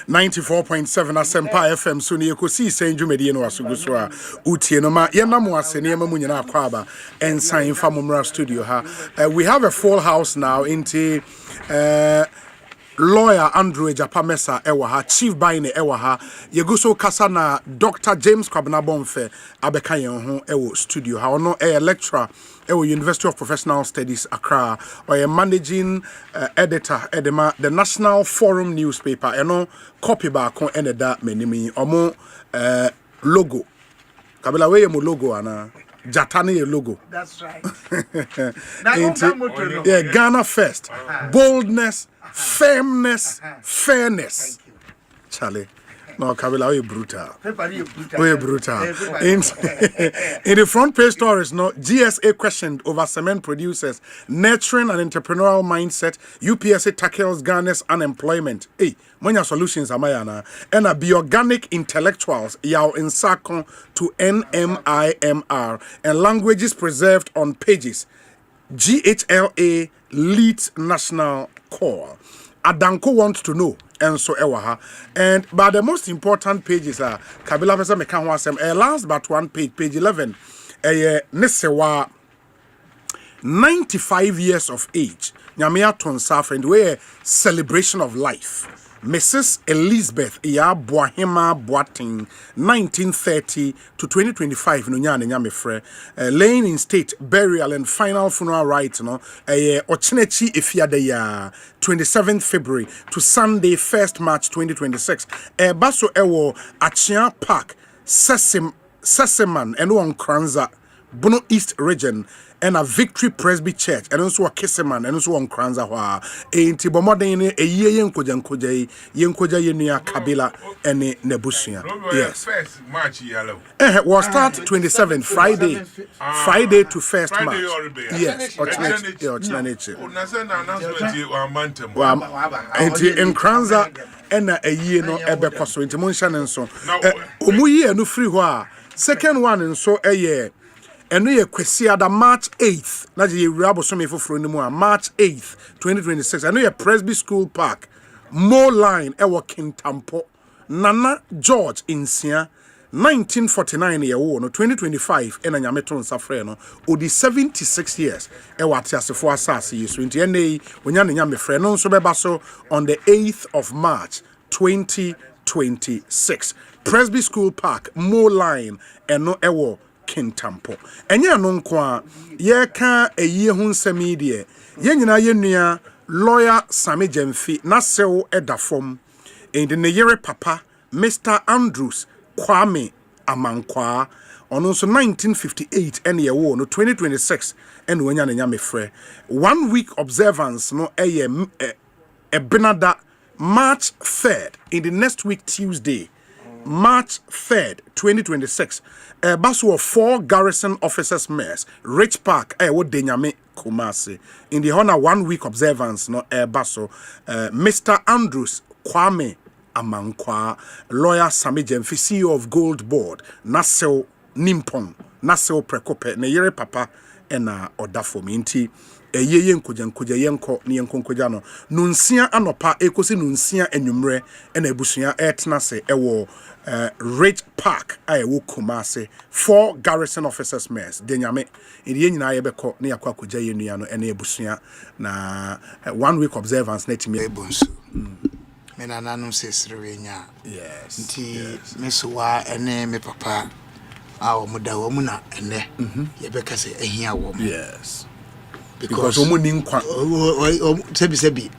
94.7 Asempa FM so ne Ekosiisen dwumadi no asogo so a utie no ma yenam asene ma munyina akwaba ensan fa momra studio ha. We have a full house now into lawyer Andrew Ejapamesa ewa chief Baine ewa yeguso kasa na Dr. James Kwabena Bonfe abeka yen ho ewo studio ha ono lecturer ewo University of Professional Studies Accra or a managing editor edema the National Forum newspaper eno copy ba kon eneda menimi omo logo kabela we mo logo ana Jatani ye logo. That's right. Yeah, Ghana first. Boldness, firmness, fairness. Charlie. No, Kabila, we brutal. We brutal. In the front page stories, no GSA questioned over cement producers, nurturing an entrepreneurial mindset. UPSA tackles Ghana's unemployment. Hey, Monya solutions amayana. And be organic intellectuals yao in sakon to NMIMR and languages preserved on pages. GHLA leads national core. Adanko wants to know. And so ewaha but the most important pages are Kabila pesa meka ho asem last but one page 11 nesewa 95 years of age nyamea tonsa friend we celebration of life Mrs. Elizabeth ya Boahema Boating 1930 to 2025 no nyane nyame frɛ laying in state burial and final funeral rites no ochinechi efiade ya 27th February to Sunday 1st March 2026 baso ewo Achia Park Seseman eno on Kranza Bono East region and a Victory Presby Church and also a Kisseman and also on Kranza wa enti bomoden ne eyiye yenkoja yenua Kabila ene Nebusia. Yes. First March yellow. We'll start 27 Friday to 1st March. Yes. Enti in Kranza ena eyiye no ebe kwaso enti monsha nenso omuyi enu free ho a second one nso and we kwesi ada March 8th na je rabo so me foforo ni mu a March 8th 2026 and we Presby School Park Mo Line ewo Kintampo Nana George Insia 1949 year old no 2025 ena nyameton safre no odi 76 years ewo atiasefo asase yesu nti ene onya ne nyame frɛ no nso beba so on the 8th of March 2026 Presby School Park Mo Line eno ewo Kintampo. Enye no nko a ye ka eyi hu nsami de ye nyina ye nua lawyer Sami Jemfi na sew edafom and ne yere papa Mr. Andrews Kwame Amankwa ono so 1958 ene ye wo no 2026 ene wonya ne nyame frɛ 1 week observance no benada March 3rd in the next week Tuesday March 3rd 2026 baso of 4 garrison officers mess Rich Park wo denyame Kumasi in the honor 1 week observance no baso Mr. Andrews Kwame Amankwa lawyer Sami Jemfi CEO of Gold Board Nasel Nimpon Nasel Prekope ne yere papa ena odafo minti eyeye nkoja yenko ne yenkonkoja no nunsia anopa ekosi nunsia enwumre ena ebusua etna se ewo Rich Park ayewo Kumasi 4 garrison officers mess denyame ide nyina yebekɔ ne yakwa koja yenua no ena ebusua na 1 week observance na timi Bonsu mena nanu sesrewenya yes nti mesowa ene me papa awo mudawo mu na ene yebeka se ahia wo yes because omu ni nkwa sebi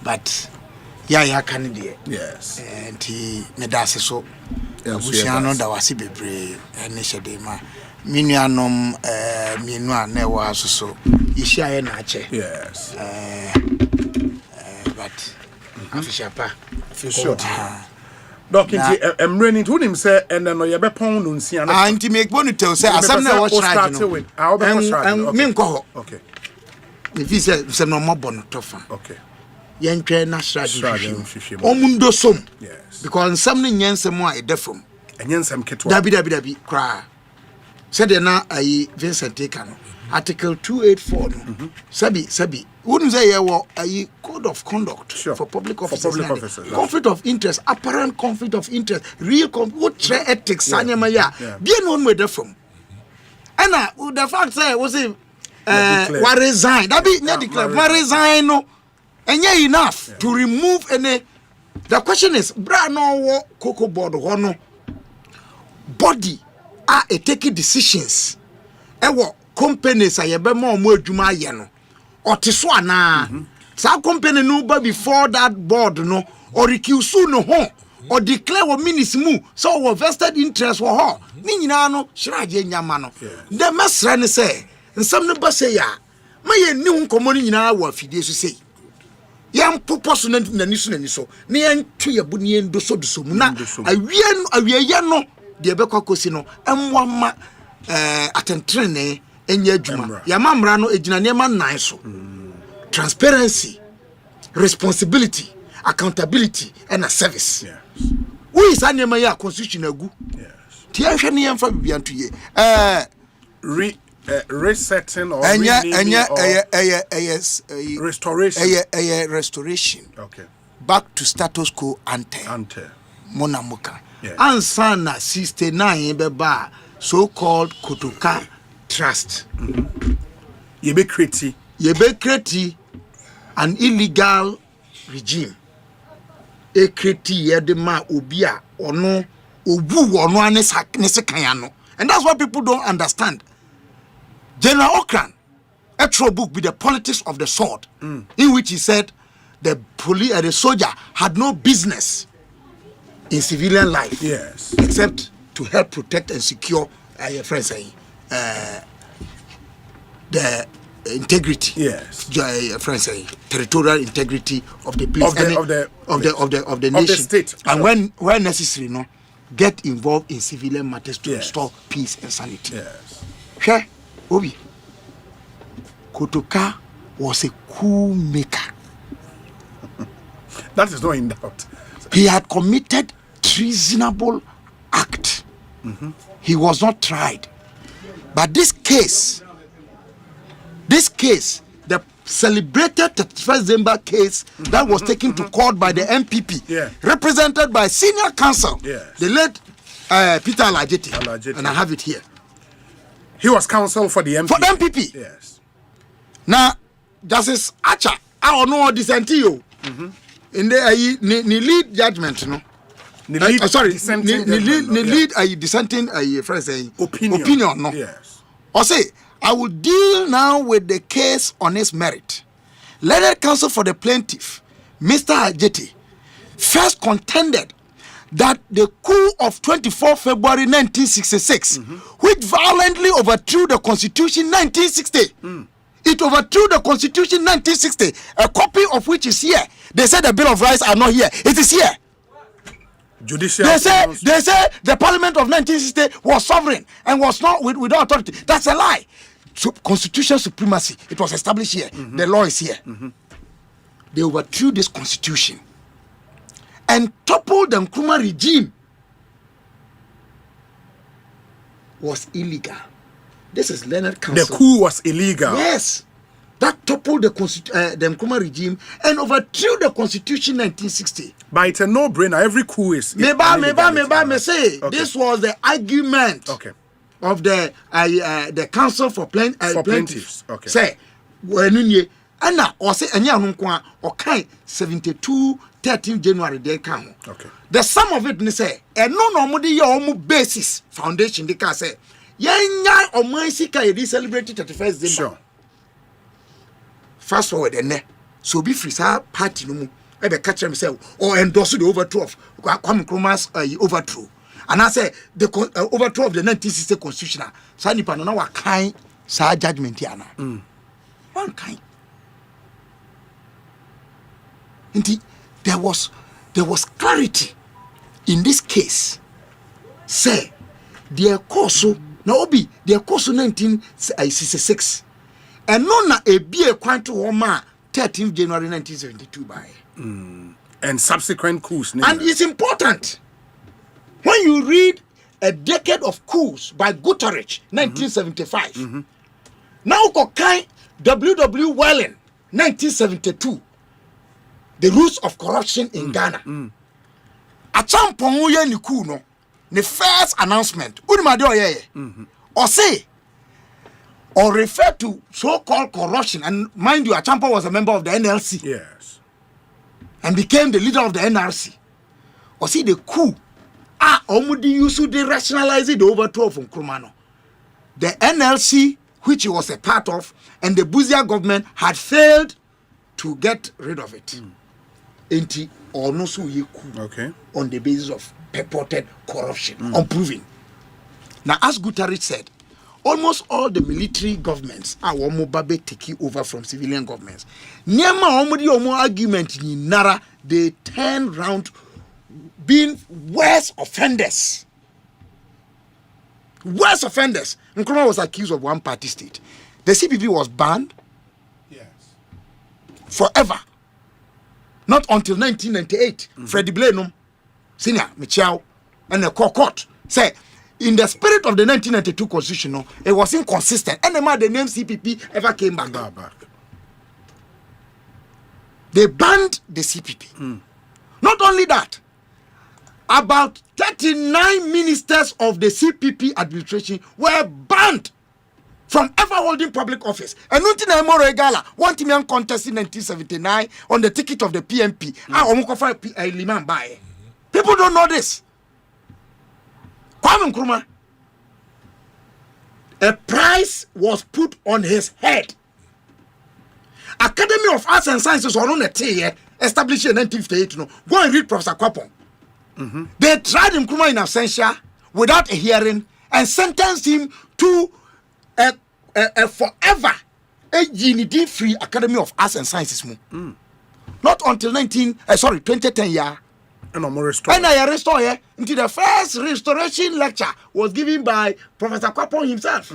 but ya kan de yes nti me dase so abusiano da wase bebre ene hyede ma minuanom minu a na ewa so yihia na ache yes but afishapa sure Dokinti emreni to him say and no ye bepon no nsia na anti make bonu tell say asam na watch right no and me nko okay if you say no mo bono tofa okay yen twa na strategy omundo som yes because some no nyensem a edefom enyensem ketwa dabi kra said na Vincent Tekano article 284 no sabi wouldn't say a code of conduct for public officers, conflict of interest, apparent conflict of interest, real what ethics maya be known with the from and the fact say was it resign that be declare resign no and enough to remove any. The question is bra no cocoa board no body are taking decisions ewo companies ayebe mo adwuma aye no otiso ana sa company no ba before that board no or recuse no ho or declare wo minutes mu so wo vested interest wo ho ni nyina no shiraje nyama no the mesra ne say nsam no ba say ya maye ni hu nkomo ni nyina wo afidie so say yam poposo na nani so ne yantwe yabu ne endo so do mu na awie no de bekwa kosi no emwama atentrene enya adwuma yamamra no ejina ne ma nan so transparency, responsibility, accountability and a service who is anema ya constitution agu tia hwe ne yemfa bibianto ye resetting or restoration okay back to status quo ante monamuka ansana 69 beba so called Kotoka trust yebe create an illegal regime e create yedema obia ono obu ono anese kanyano. And that's what people don't understand. General Okran, a true book with the politics of the sword, in which he said the police and the soldier had no business in civilian life, except to help protect and secure the integrity, territorial integrity of the place of the nation, state, and when necessary, get involved in civilian matters to restore peace and sanity. Sure, Obi. Kotoka was a coup maker. That is not in doubt. He had committed treasonable act. He was not tried. But this case, the celebrated 31st December case that was taken to court by the MPP, represented by senior counsel, the late Peter Alajeti, and I have it here. He was counsel for the MPP. For the MPP. Yes. Now, Justice Acha, I don't know dissent you. In the lead judgment, no. Lead dissenting opinion, no. Yes. Osei, I will deal now with the case on its merit. Learned counsel for the plaintiff, Mr. Ajeti, first contended that the coup of 24 February 1966, which violently overthrew the Constitution 1960, it overthrew the Constitution 1960, a copy of which is here. They say the Bill of Rights are not here. It is here. Judicial. They say the Parliament of 1960 was sovereign and was not without authority. That's a lie. So, constitutional supremacy, it was established here. The law is here. They overthrew this constitution and toppled the Nkrumah regime. Was illegal. This is Leonard Council. The coup was illegal. Yes. That toppled the Nkrumah regime and overthrew the Constitution 1960. But it's a no-brainer. Every coup is. Me say this was the argument of the Council for Plaintiffs. Okay. Say when you Anna or say anya hunkwa or kind 72 13 January they come. Okay. The sum of it say and no normally your basis foundation they can say yenya or my sika you celebrated 31st December. Sure. Fast forward and so be free sa party no mu e be catch himself or endorse the overthrow of Kwame Nkrumah's overthrow. And I say the overthrow of the 1960 constitution. Sa nipa no na wa kan sa judgment yana. One kind. Indeed, there was clarity in this case. Say, their course now be their course 1966, and none a be a quantum Roma 13th January 1972 by and subsequent coups. And it's important when you read a decade of coups by Guterres, 1975. Now, Kokai, W.W. Welling, 1972. The roots of corruption in Ghana. Achampon ye ni coup no. The first announcement. Osei or refer to so-called corruption. And mind you, Achampon was a member of the NLC. Yes. And became the leader of the NRC. Osei the coup. Omudi used to rationalize the overthrow from Nkrumah. The NLC, which he was a part of, and the Buzia government had failed to get rid of it. Okay. On the basis of purported corruption, unproven. Now, as Guterres said, almost all the military governments are taking over from civilian governments. Nema argument in Nara, they turn round being worse offenders. Worse offenders. Nkrumah was accused of one-party state. The CPP was banned. Yes. Forever. Not until 1998. Freddie Blenheim, Senior, Michel, and the court say, in the spirit of the 1992 constitution, it was inconsistent. And the name CPP ever came back. They banned the CPP. Not only that, about 39 ministers of the CPP administration were banned from ever holding public office. And nothing more regala. One team contest in 1979 on the ticket of the PMP. People don't know this. Kwame Nkrumah, a price was put on his head. Academy of Arts and Sciences was on a tea established in 1958. Go and read Professor Kwapong. They tried Nkrumah in absentia without a hearing and sentenced him to a forever free Academy of Arts and Sciences. Not until 2010 year. And I restore into the first restoration lecture was given by Professor Kwapong himself.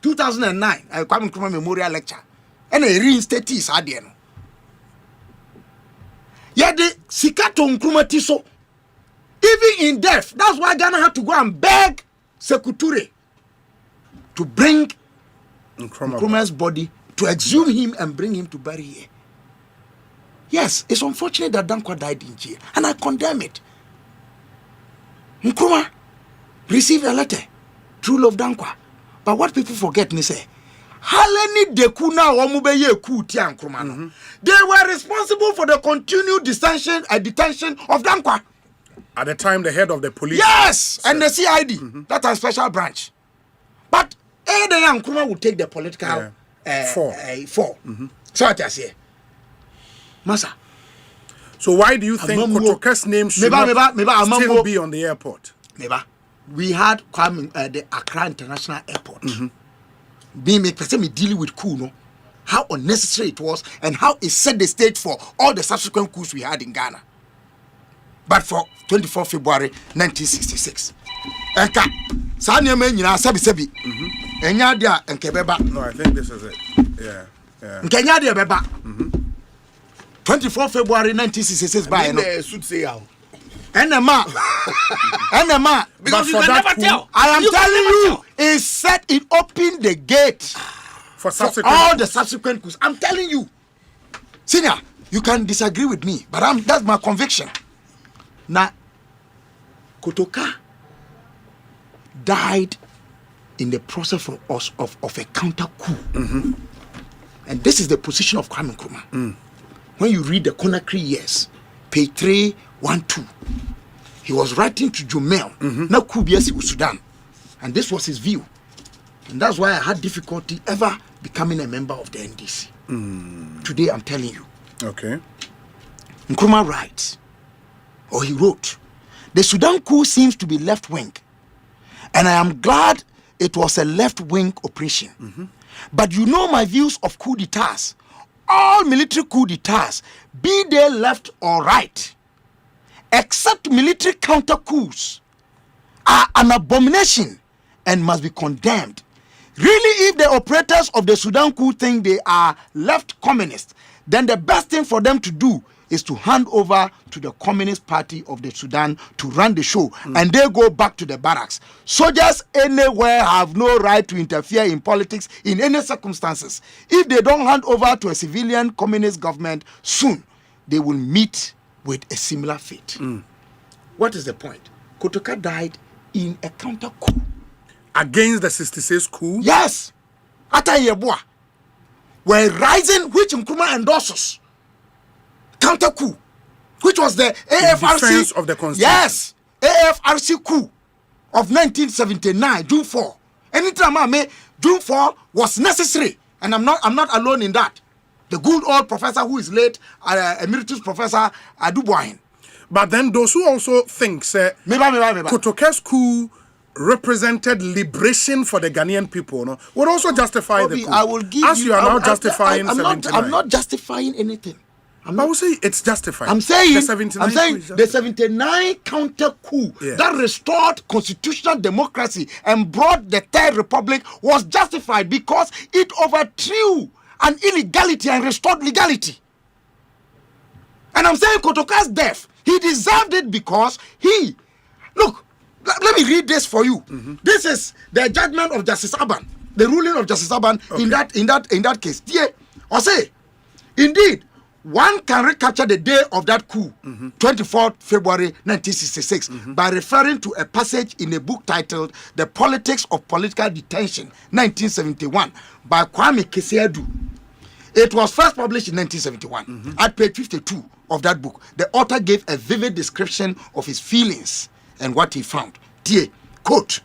2009, Kwame Nkrumah Memorial Lecture. And a reinstated his adieno. Yet the Sikato Nkrumah Tiso, even in death, that's why Ghana had to go and beg Sekuture to bring Nkrumah's body, to exhume him and bring him to bury here. Yes, it's unfortunate that Dankwa died in jail, and I condemn it. Nkrumah received a letter, True Love Dankwa. But what people forget, they say, they were responsible for the continued detention of Dankwa. At the time, the head of the police. Yes, and the CID, that are special branch. But the young Nkrumah would take the political fall. So what I say, Masa. So why do you think Kotoke's name should still be on the airport? We had the Accra International Airport. Being dealing with coup, how unnecessary it was, and how it set the stage for all the subsequent coups we had in Ghana. But for 24 February 1966. Enka, Sanya Menina Sabi. Enyadia and Kebeba. No, I think this is it. Yeah. Kenyadia Beba. 24 February 1966 by Enema. Because you can never tell. I am telling you, it set it opened the gate for all the subsequent coups. I'm telling you. Senior, you can disagree with me, but that's my conviction. Now, Kotoka died in the process of a counter coup. And this is the position of Kwame Nkrumah. When you read the Conakry years, page 312, he was writing to Jumel, now Kubiasi with Sudan. And this was his view. And that's why I had difficulty ever becoming a member of the NDC. Today I'm telling you. Okay. Nkrumah writes, or he wrote, the Sudan coup seems to be left-wing. And I am glad it was a left-wing operation. But you know my views of coup d'etats. All military coup d'etats, be they left or right, except military counter coups, are an abomination and must be condemned. Really, if the operators of the Sudan coup think they are left communists, then the best thing for them to do is to hand over to the Communist Party of the Sudan to run the show, and they go back to the barracks. Soldiers anywhere have no right to interfere in politics in any circumstances. If they don't hand over to a civilian communist government soon, they will meet with a similar fate. What is the point? Kotoka died in a counter coup. Against the 66 coup? Yes. Atayeboa were rising, which Nkrumah endorses. Counter coup, which was the AFRC. Defense of the Constitution. Yes. AFRC coup of 1979, June 4. Anytime I may, June 4 was necessary. And I'm not alone in that. The good old professor who is late, emeritus professor Adubuahin. But then those who also think Kotoka's coup represented liberation for the Ghanaian people, no, would also justify the coup. I will give as you are now justifying I'm not justifying anything. I will say it's justified. I'm saying the 79 the 79 counter coup that restored constitutional democracy and brought the Third Republic was justified because it overthrew an illegality and restored legality. And I'm saying Kotoka's death, he deserved it because he, look, let me read this for you. This is the judgment of Justice Aban, the ruling of Justice Aban in that case. Yeah, Osei, indeed, one can recapture the day of that coup, 24th February 1966, by referring to a passage in a book titled The Politics of Political Detention, 1971, by Kwame Kisseadu. It was first published in 1971. At page 52 of that book, the author gave a vivid description of his feelings and what he found. Quote,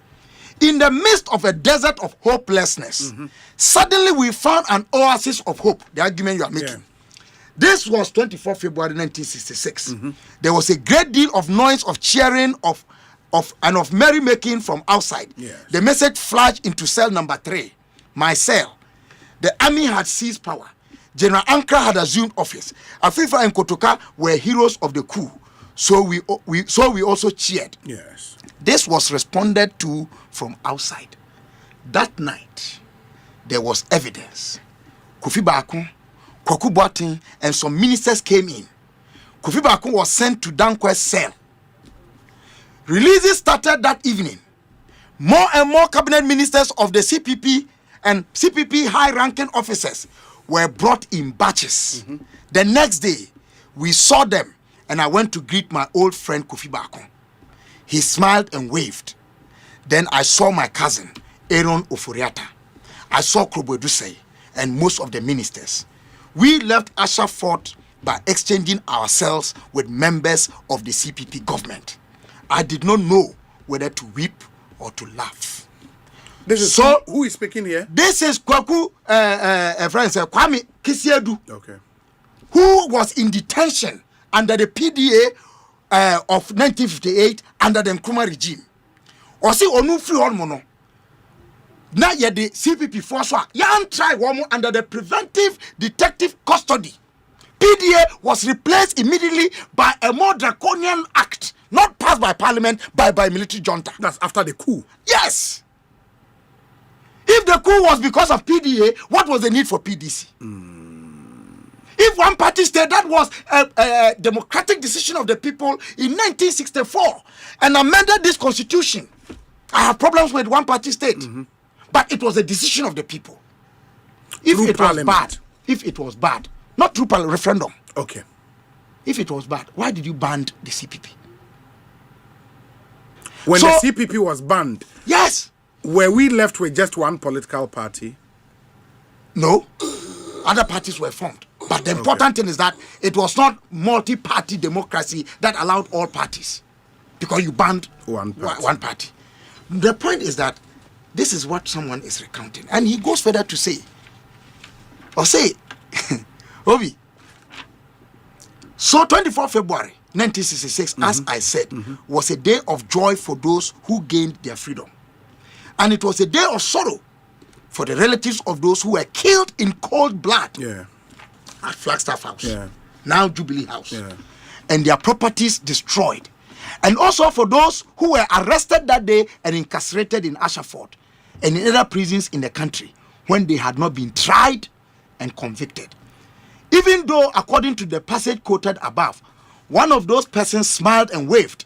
in the midst of a desert of hopelessness, suddenly we found an oasis of hope, the argument you are making. This was 24 February 1966. There was a great deal of noise, of cheering, of merrymaking from outside. The message flashed into cell number 3, my cell. The army had seized power. General Ankara had assumed office. Afifa and Kotoka were heroes of the coup. So we also cheered. Yes. This was responded to from outside. That night, there was evidence. Kofi Baako, Kwaku Boateng, and some ministers came in. Kofi Baako was sent to Danquest's cell. Releases started that evening. More and more cabinet ministers of the CPP and CPP high-ranking officers were brought in batches. The next day, we saw them, and I went to greet my old friend Kofi Baako. He smiled and waved. Then I saw my cousin, Aaron Oforiata. I saw Krobodusei and most of the ministers. We left Asha Fort by exchanging ourselves with members of the CPP government. I did not know whether to weep or to laugh. This is who is speaking here? This is Kwaku, Kwame Kisseadu, who was in detention under the PDA of 1958 under the Nkrumah regime. Osei onu free on mono. Now yet the CPP force yan try one under the preventive detective custody. PDA was replaced immediately by a more draconian act, not passed by parliament, by military junta. That's after the coup. Yes. If the coup was because of PDA, what was the need for PDC? If one party state, that was a democratic decision of the people in 1964 and amended this constitution. I have problems with one party state, but it was a decision of the people. If it was bad, not through referendum. Okay. If it was bad, why did you ban the CPP? When the CPP was banned, yes, were we left with just one political party? No, other parties were formed. But the important thing is that it was not multi-party democracy that allowed all parties, because you banned one party. The point is that this is what someone is recounting, and he goes further to say, Osei, Obi. So 24 February 1966, as I said, was a day of joy for those who gained their freedom. And it was a day of sorrow for the relatives of those who were killed in cold blood at Flagstaff House, now Jubilee House, and their properties destroyed. And also for those who were arrested that day and incarcerated in Ashford and in other prisons in the country when they had not been tried and convicted. Even though, according to the passage quoted above, one of those persons smiled and waved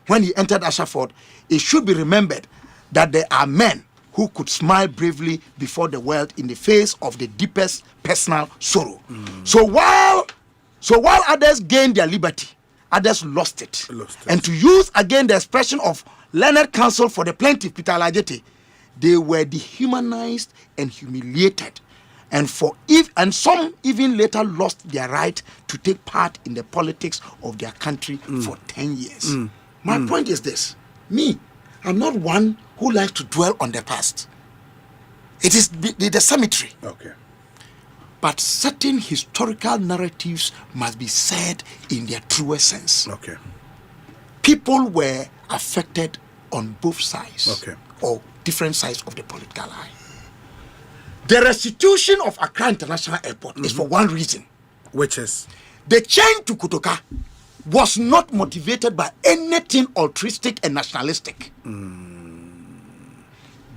when he entered Ashford, it should be remembered that there are men who could smile bravely before the world in the face of the deepest personal sorrow. So while others gained their liberty, others lost it. And to use again the expression of learned counsel for the plaintiff, Peter Alajete, they were dehumanized and humiliated. And some even later lost their right to take part in the politics of their country for 10 years. My point is this. I'm not one who likes to dwell on the past. It is the cemetery. Okay. But certain historical narratives must be said in their truest sense. Okay. People were affected on both sides, or different sides of the political line. The restitution of Accra International Airport is for one reason. Which is? The change to Kotoka was not motivated by anything altruistic and nationalistic.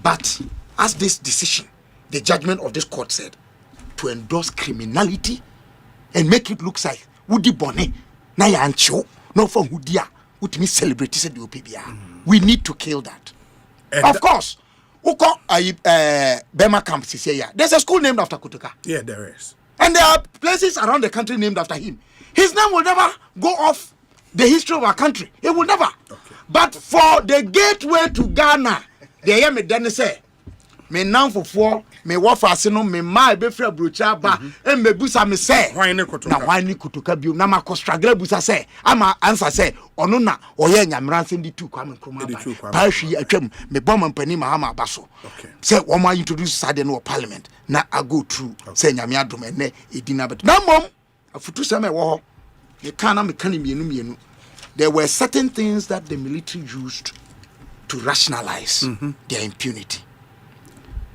But as this decision, the judgment of this court said, to endorse criminality and make it look like Woody Bonnet, Naya Ancho, no for Woodia, would me celebrate the OPBR. We need to kill that. Of course, Uko Bema Camp, there's a school named after Kotoka. Yeah, there is. And there are places around the country named after him. His name will never go off the history of our country. It will never. But for the gateway to Ghana, they hear me then say, me now for 4, me wafa asino, me ma be free brocha ba, and me busa me say, na why ni kutuka biu, na ma ko struggle busa say, ama answer say, ono na oye nyamran di tu Kwame Nkrumah ba. Pa hwi atwam me bom mpani Mahama Baso. Say wo ma introduce sade no parliament, na I go through say nyame adom ene edina bet. Na mom afutu say me wo ho. Me kana me kan mienu. There were certain things that the military used to rationalize their impunity.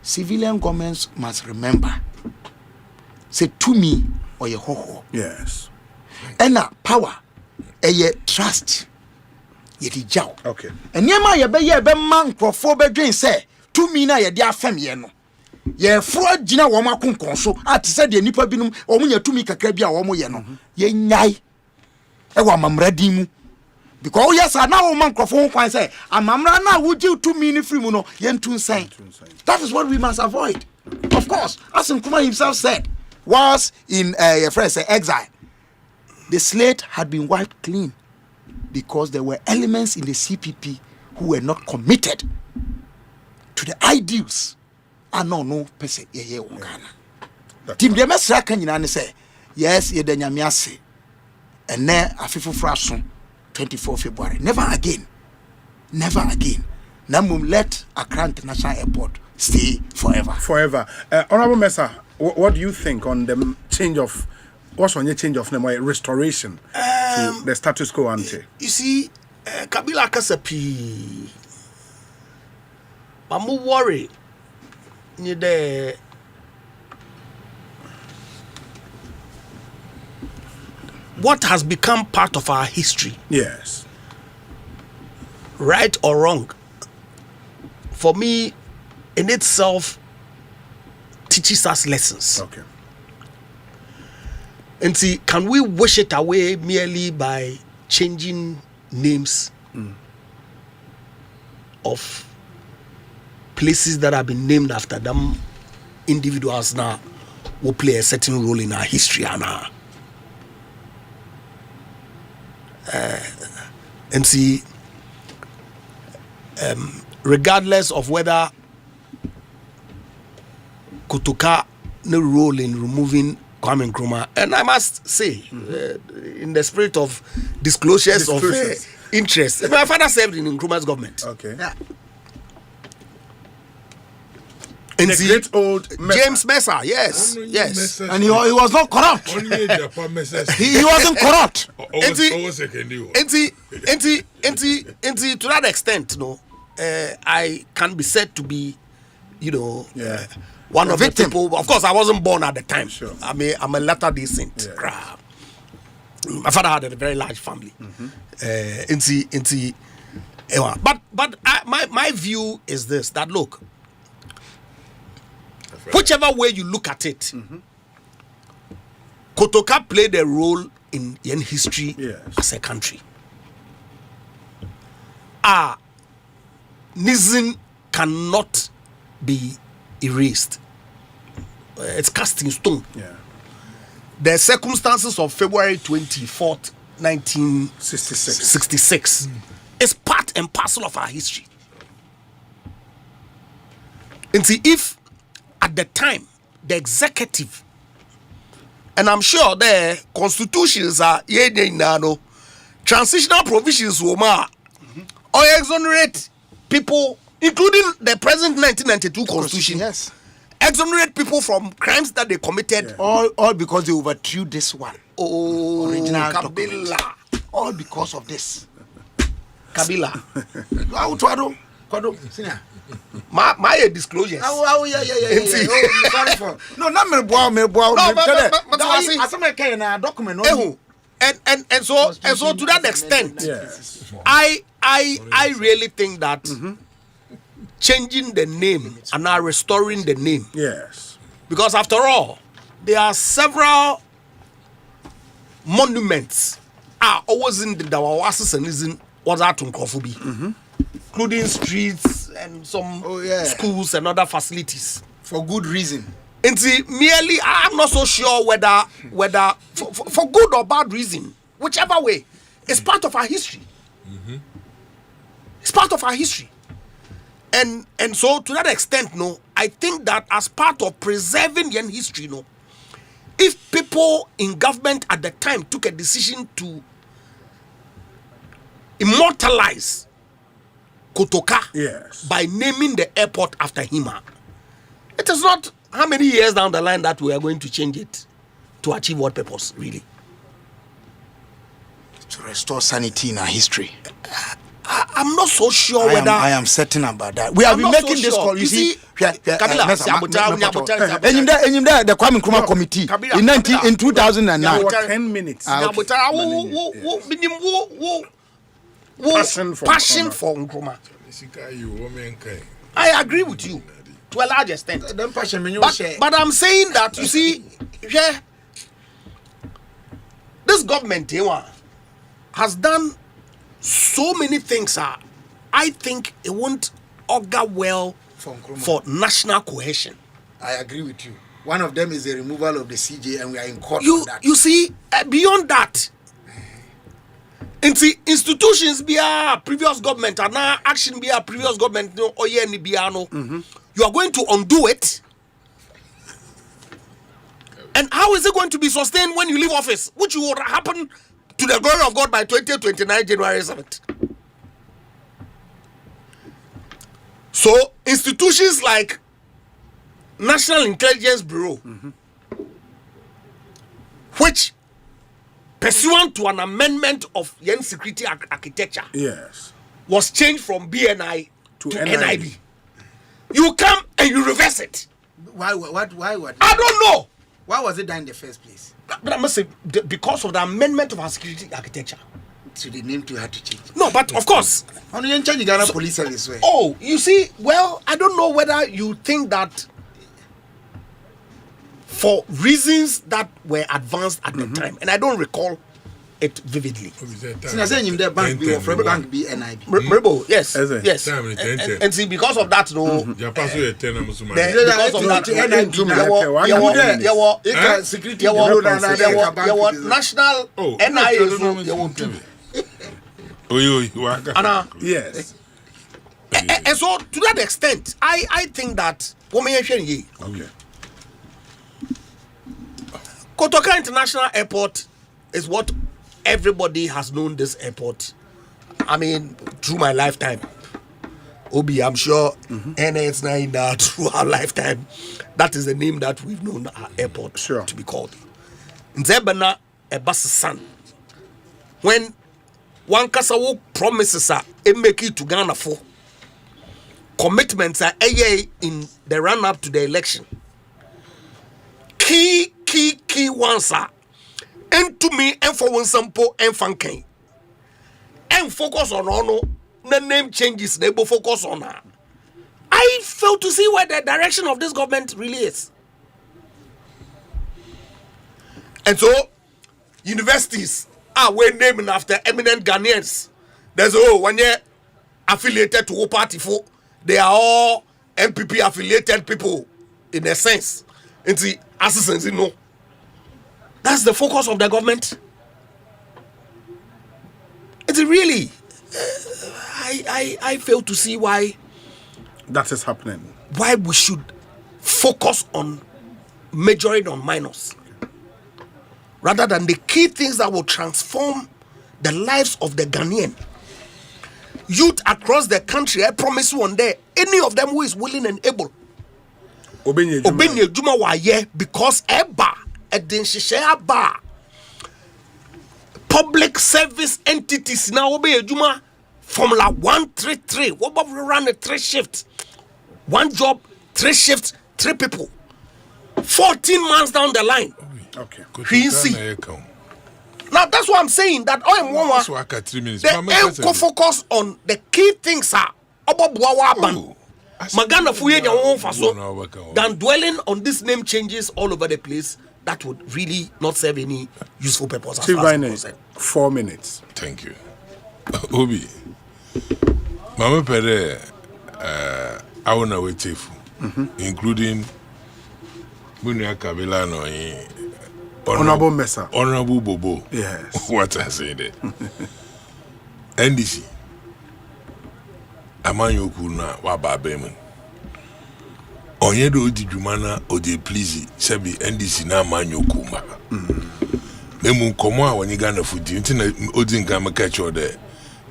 Civilian governments must remember, say to me or your ho. Yes. And power, trust, yeti jaw. Okay. And yema ye man crofo be say to me na ye dia fam ye no. Ye fro gina wo makonkon so at said the nipa binum o munya to me kakra bia wo mo ye no. Ye nyai e wa mamradi mu. Because yes, I now man crofo kwan say amamra na wo ji to me ni free mu no ye ntun san. That is what we must avoid. Of course, as Nkrumah himself said, was in a friend say exile, the slate had been wiped clean because there were elements in the CPP who were not committed to the ideals. No person ye Ghana. Tim de mesra kan nyina ne say, yes, ye de nyame ase. Ene afifo fraso 24 February. Never again. Namum let Accra International Airport stay forever. Honorable Mesa, what do you think on the change of name or restoration to the status quo ante? You see, Kabila Kasapi, Mamu worry, what has become part of our history. Yes. Right or wrong, for me, in itself, teaches us lessons. Okay. And see, can we wash it away merely by changing names of places that have been named after them? Individuals now will play a certain role in our history and and see, regardless of whether Kotoka no role in removing Kwame Nkrumah, and I must say, in the spirit of disclosures. Of interest, my father served in Nkrumah's government. Okay. Yeah. And the great old James Mesa, yes. And he was not corrupt. he wasn't corrupt. And to that extent, I can be said to be, one of the people. Of course, I wasn't born at the time. Sure. I'm a Latter-day Saint. Yeah. My father had a very large family. But my view is this: that look, whichever way you look at it, Kotoka played a role in history as a country. Nizin cannot be erased. It's cast in stone. The circumstances of February 24th, 1966 is part and parcel of our history. And see, if at the time the executive, and I'm sure the constitutions are transitional provisions or exonerate people, including the present 1992 constitution. Yes. Exonerate people from crimes that they committed. All because they overthrew this one. Original Kabila. document. All because of this. Kabila. My disclosures. Sorry for. No, not me boy. Document. And so to that extent, I really think that changing the name and now restoring the name. Yes. Because after all, there are several monuments always in the Dawawasis and isn't what's that including streets and some schools and other facilities. For good reason. And see, merely, I'm not so sure whether for good or bad reason, whichever way, it's part of our history. It's part of our history. And so to that extent, I think that as part of preserving your history, if people in government at the time took a decision to immortalize Kotoka by naming the airport after him, it is not how many years down the line that we are going to change it to achieve what purpose, really? To restore sanity in our history. I'm not so sure whether I am certain about that. We have been making this call. You see, Kabila, the Kwame Nkrumah committee in 2009. 10 minutes. Passion for Nkrumah. I agree with you to a large extent. But I'm saying that, you see, this government has done so many things. I think it won't augur well for national cohesion. I agree with you. One of them is the removal of the CJ, and we are in court on that. You see, beyond that, institutions be a previous government and now action be a previous government you are going to undo it. And how is it going to be sustained when you leave office, which will happen to the glory of God by 2029 January 7th? So institutions like National Intelligence Bureau, which pursuant to an amendment of Yen Security Architecture, was changed from BNI to NIB. You come and you reverse it. Why? I don't know. Why was it done in the first place? But I must say, because of the amendment of our security architecture. So the name too had to change. No, but of course. Only in China, Ghana police service. Oh, you see, well, I don't know whether you think that for reasons that were advanced at the time, and I don't recall it vividly. Yes. And see, because of that, national yes. And so, to that extent, I think that Kotoka International Airport is what everybody has known this airport. I mean, through my lifetime. Obi, I'm sure, NS 9 through our lifetime. That is the name that we've known our airport to be called. Nzebana Ebasan. When one Kasawo promises make it to Ghana for commitments are in the run up to the election. Key ones are and to me and for one sample and funky and focus on honor the name changes they both focus on her. I fail to see where the direction of this government really is. And so universities are named after eminent Ghanaians. There's when you're affiliated to a party for they are all MPP affiliated people in a sense. And the assistants, that's the focus of the government. It's really I fail to see why that is happening. Why we should focus on majoring on minors rather than the key things that will transform the lives of the Ghanaian youth across the country. I promise one day, any of them who is willing and able, Obenye Juma waye because eba edin bar public service entities now Obenye Juma Formula 133. What about we run a 3 shift, 1 job, 3 shifts, 3 people, 14 months down the line. Okay. Now that's what I'm saying. That they focus on the key things are Magana fuye than dwelling on these name changes all over the place. That would really not serve any useful purpose. 4 minutes. Thank you. Obi, Mama Pere, I want to wait including Munya Kabilano, Honorable Mesa, Honorable Bobo. Yes. What I say there. NDC. Amanyoku na wababemu. Onyedo odi jumana odi please sebi NDC na amanyoku ma. Memu nkomo a wanyiga na fudi nti na odi nka meka cho de.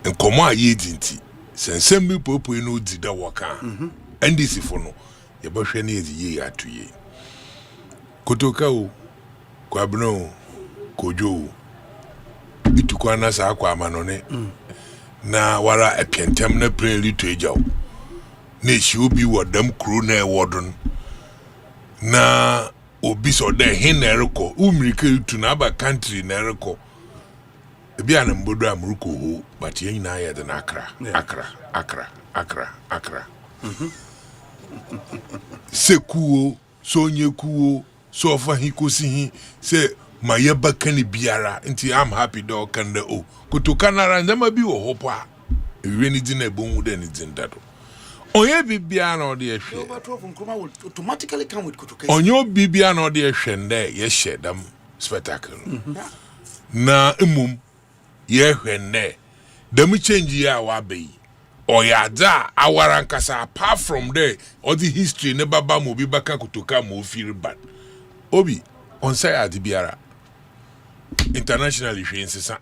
Nkomo a yedi nti sensem bi popo eno odi da waka. NDC fo no ye bahwe na yedi ye atoye. Kotoka o kwabno kojo itukwa na sa akwa amanone. Na wara epentem na preli to ejaw na eshi obi wodam kro na ewodon na obi so de hin na ereko umirike tu na aba country na ereko ebi an mbodo amruko ho but yen na ya de na akra sekuo so nyekuo so fa hikosi hi se mayeba kani biara nti I'm happy dog kan de o kutoka na randama bi wo hopo a ewe ni din ebonwu de ni din dado onye bibia na ode ehwe automatically come with kutoka onye bibia na ode ehwe nde ye shedam spectacle na emum ye ehwe nde dem change ya wa bei oyada awara nkasa apart from there all the history ne baba mo bi baka kutoka mo feel bad obi on say adi biara internationally hwensesa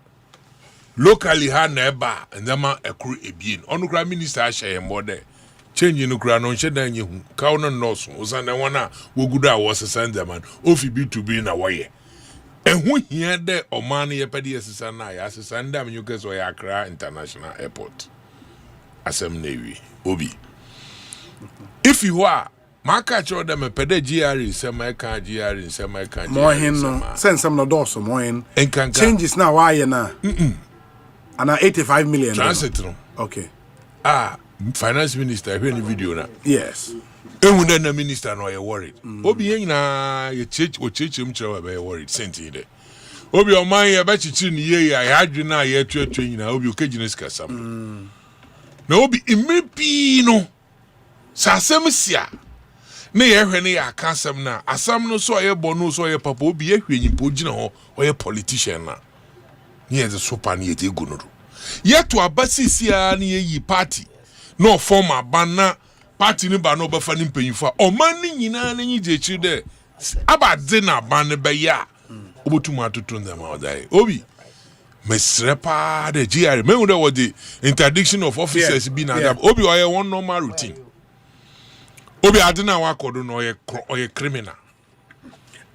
locally ha na eba ndama ekuru ebien onukra minister ahye mbode change nukra no nhye dan yehu ka wono nurse osanda wana wogudu a wosesa ndaman ofi B2B na woye ehu hia de oman ye pede yesesa na ya sesa ndam nyukeso ya Accra International Airport asem newi obi if you are maka cho dem pede GR sema ka GR sema ka mohin no sensem no doso mohin changes na why na and 85 million transit no okay finance minister here in video na yes ehun na minister no ye worried obi yen na ye chechem chira be worried senti de obi o man ye ba chichi ni ye ya adwe na ye tuatu nyina obi okegine sika sam na obi imepi no sasem sia ne ye hwe ne ya kasam na asam no so ye bonu so ye papa obi ye hwe nyimpo gina ho o ye politician na ni ye super ni ye te gunuru ye to abasisia ni ye yi party no former banna party ni ba no ba fa ni mpanyifo o man ni nyina na nyi je chi de abade na ban be ya obotum atoto ndam odai obi mesrepa de GR me hu de wo the interdiction of officers bi na that obi o ye one normal routine obi adina wa kodo no oye criminal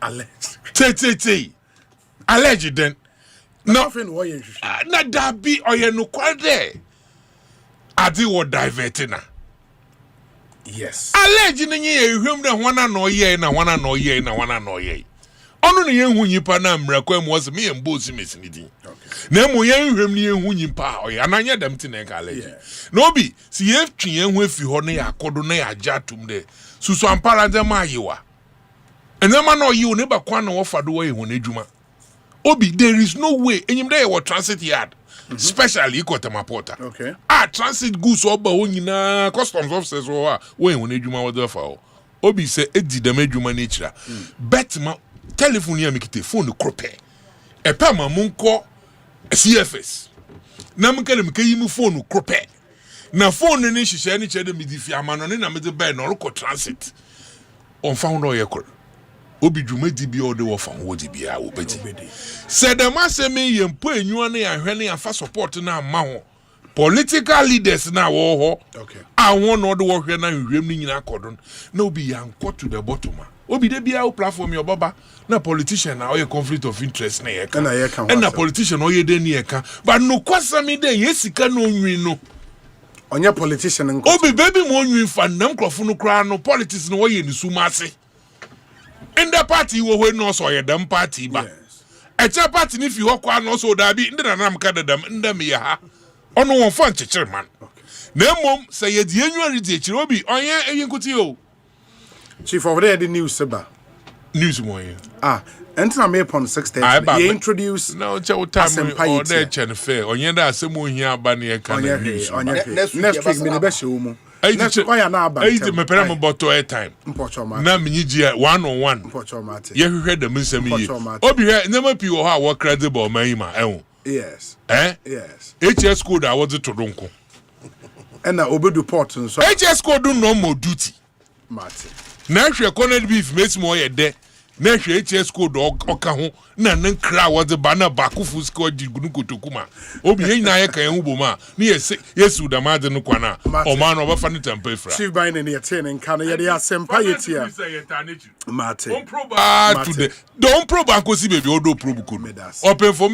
alleged alleged then no na dabi oye no kwade adi wo divertina yes alleged ni ye hwem na hwana no ye na hwana no ye na hwana no ye onu ne yehu nyipa na mrakwa mu wose me ye mbosi mesinidi na mu ye hwem ne yehu nyipa oye ananya dem ti na ka alleged no obi si ye twi yehu afi ho ne yakodo na yaja tum de susu ampara dem ayewa enema no ye ne ba kwa na wo fado wo ye ho na adwuma Obi, there is no way. And there was transit yard, especially Ikotama Porter. Okay. Transit goods over when customs officers or when you want to for. Obi say Eddie the major nature. Bet ma telephone here make it phone crope. E pa ma munko CFS. Na mkele mkeyimu phone crope. Na phone ni shisha ni chede midifi amano ni na mede be na roko transit. On found no yekol. Obi dwuma di bi ode wo fa wo di bia wo beti said the masemi yempo enyu na ya hwe na ya fa support na ama ho political leaders na wo ho okay awon no de wo hwe na hwem ni nyina akodon na obi yanko to the bottom obi de bia wo platform your baba na politician na oye conflict of interest na yeka na politician oye de ni yeka but no kwasami de yesika no nwi no onye politician nko obi baby mo nwi fa nam krofo no kra no politics no oye ni sumase. In the party, we will not say them party, but a party if you walk on also that be in the Nam Cadam in the Mia. On no fun, chairman. No mom say a January Chirobi, oh yeah, and you could see Chief over there, the news, Seba. News morning. Enter me upon 6:30. He introduced no time or there, Chen Fair, or Yenda, someone here, Banny, and next week, me the best woman. Next week, I am about 80 me pera mo boto airtime. Na miniji 1-on-1. Ye heard the misemi. Obi he nyama pi wo ha wo credible man ma ehun. Yes. Yes. HS code I was to donko. And na obedu port so. HS code do no more duty. Martin. Na hwe cornered beef mesi mo ye de. Na hwe HS code oka ho na nan kra wo de ba na ba kufu score di gunu kotokuma. Obi ye nyina ye kan hu boma. Ni yesu da ma de no kwana. O ma no ba fa ni temper fra. Chief by ne ye ten nka no ye de Asempa yetia. Martin. Don't probe ankosi baby odo probe ko. Open for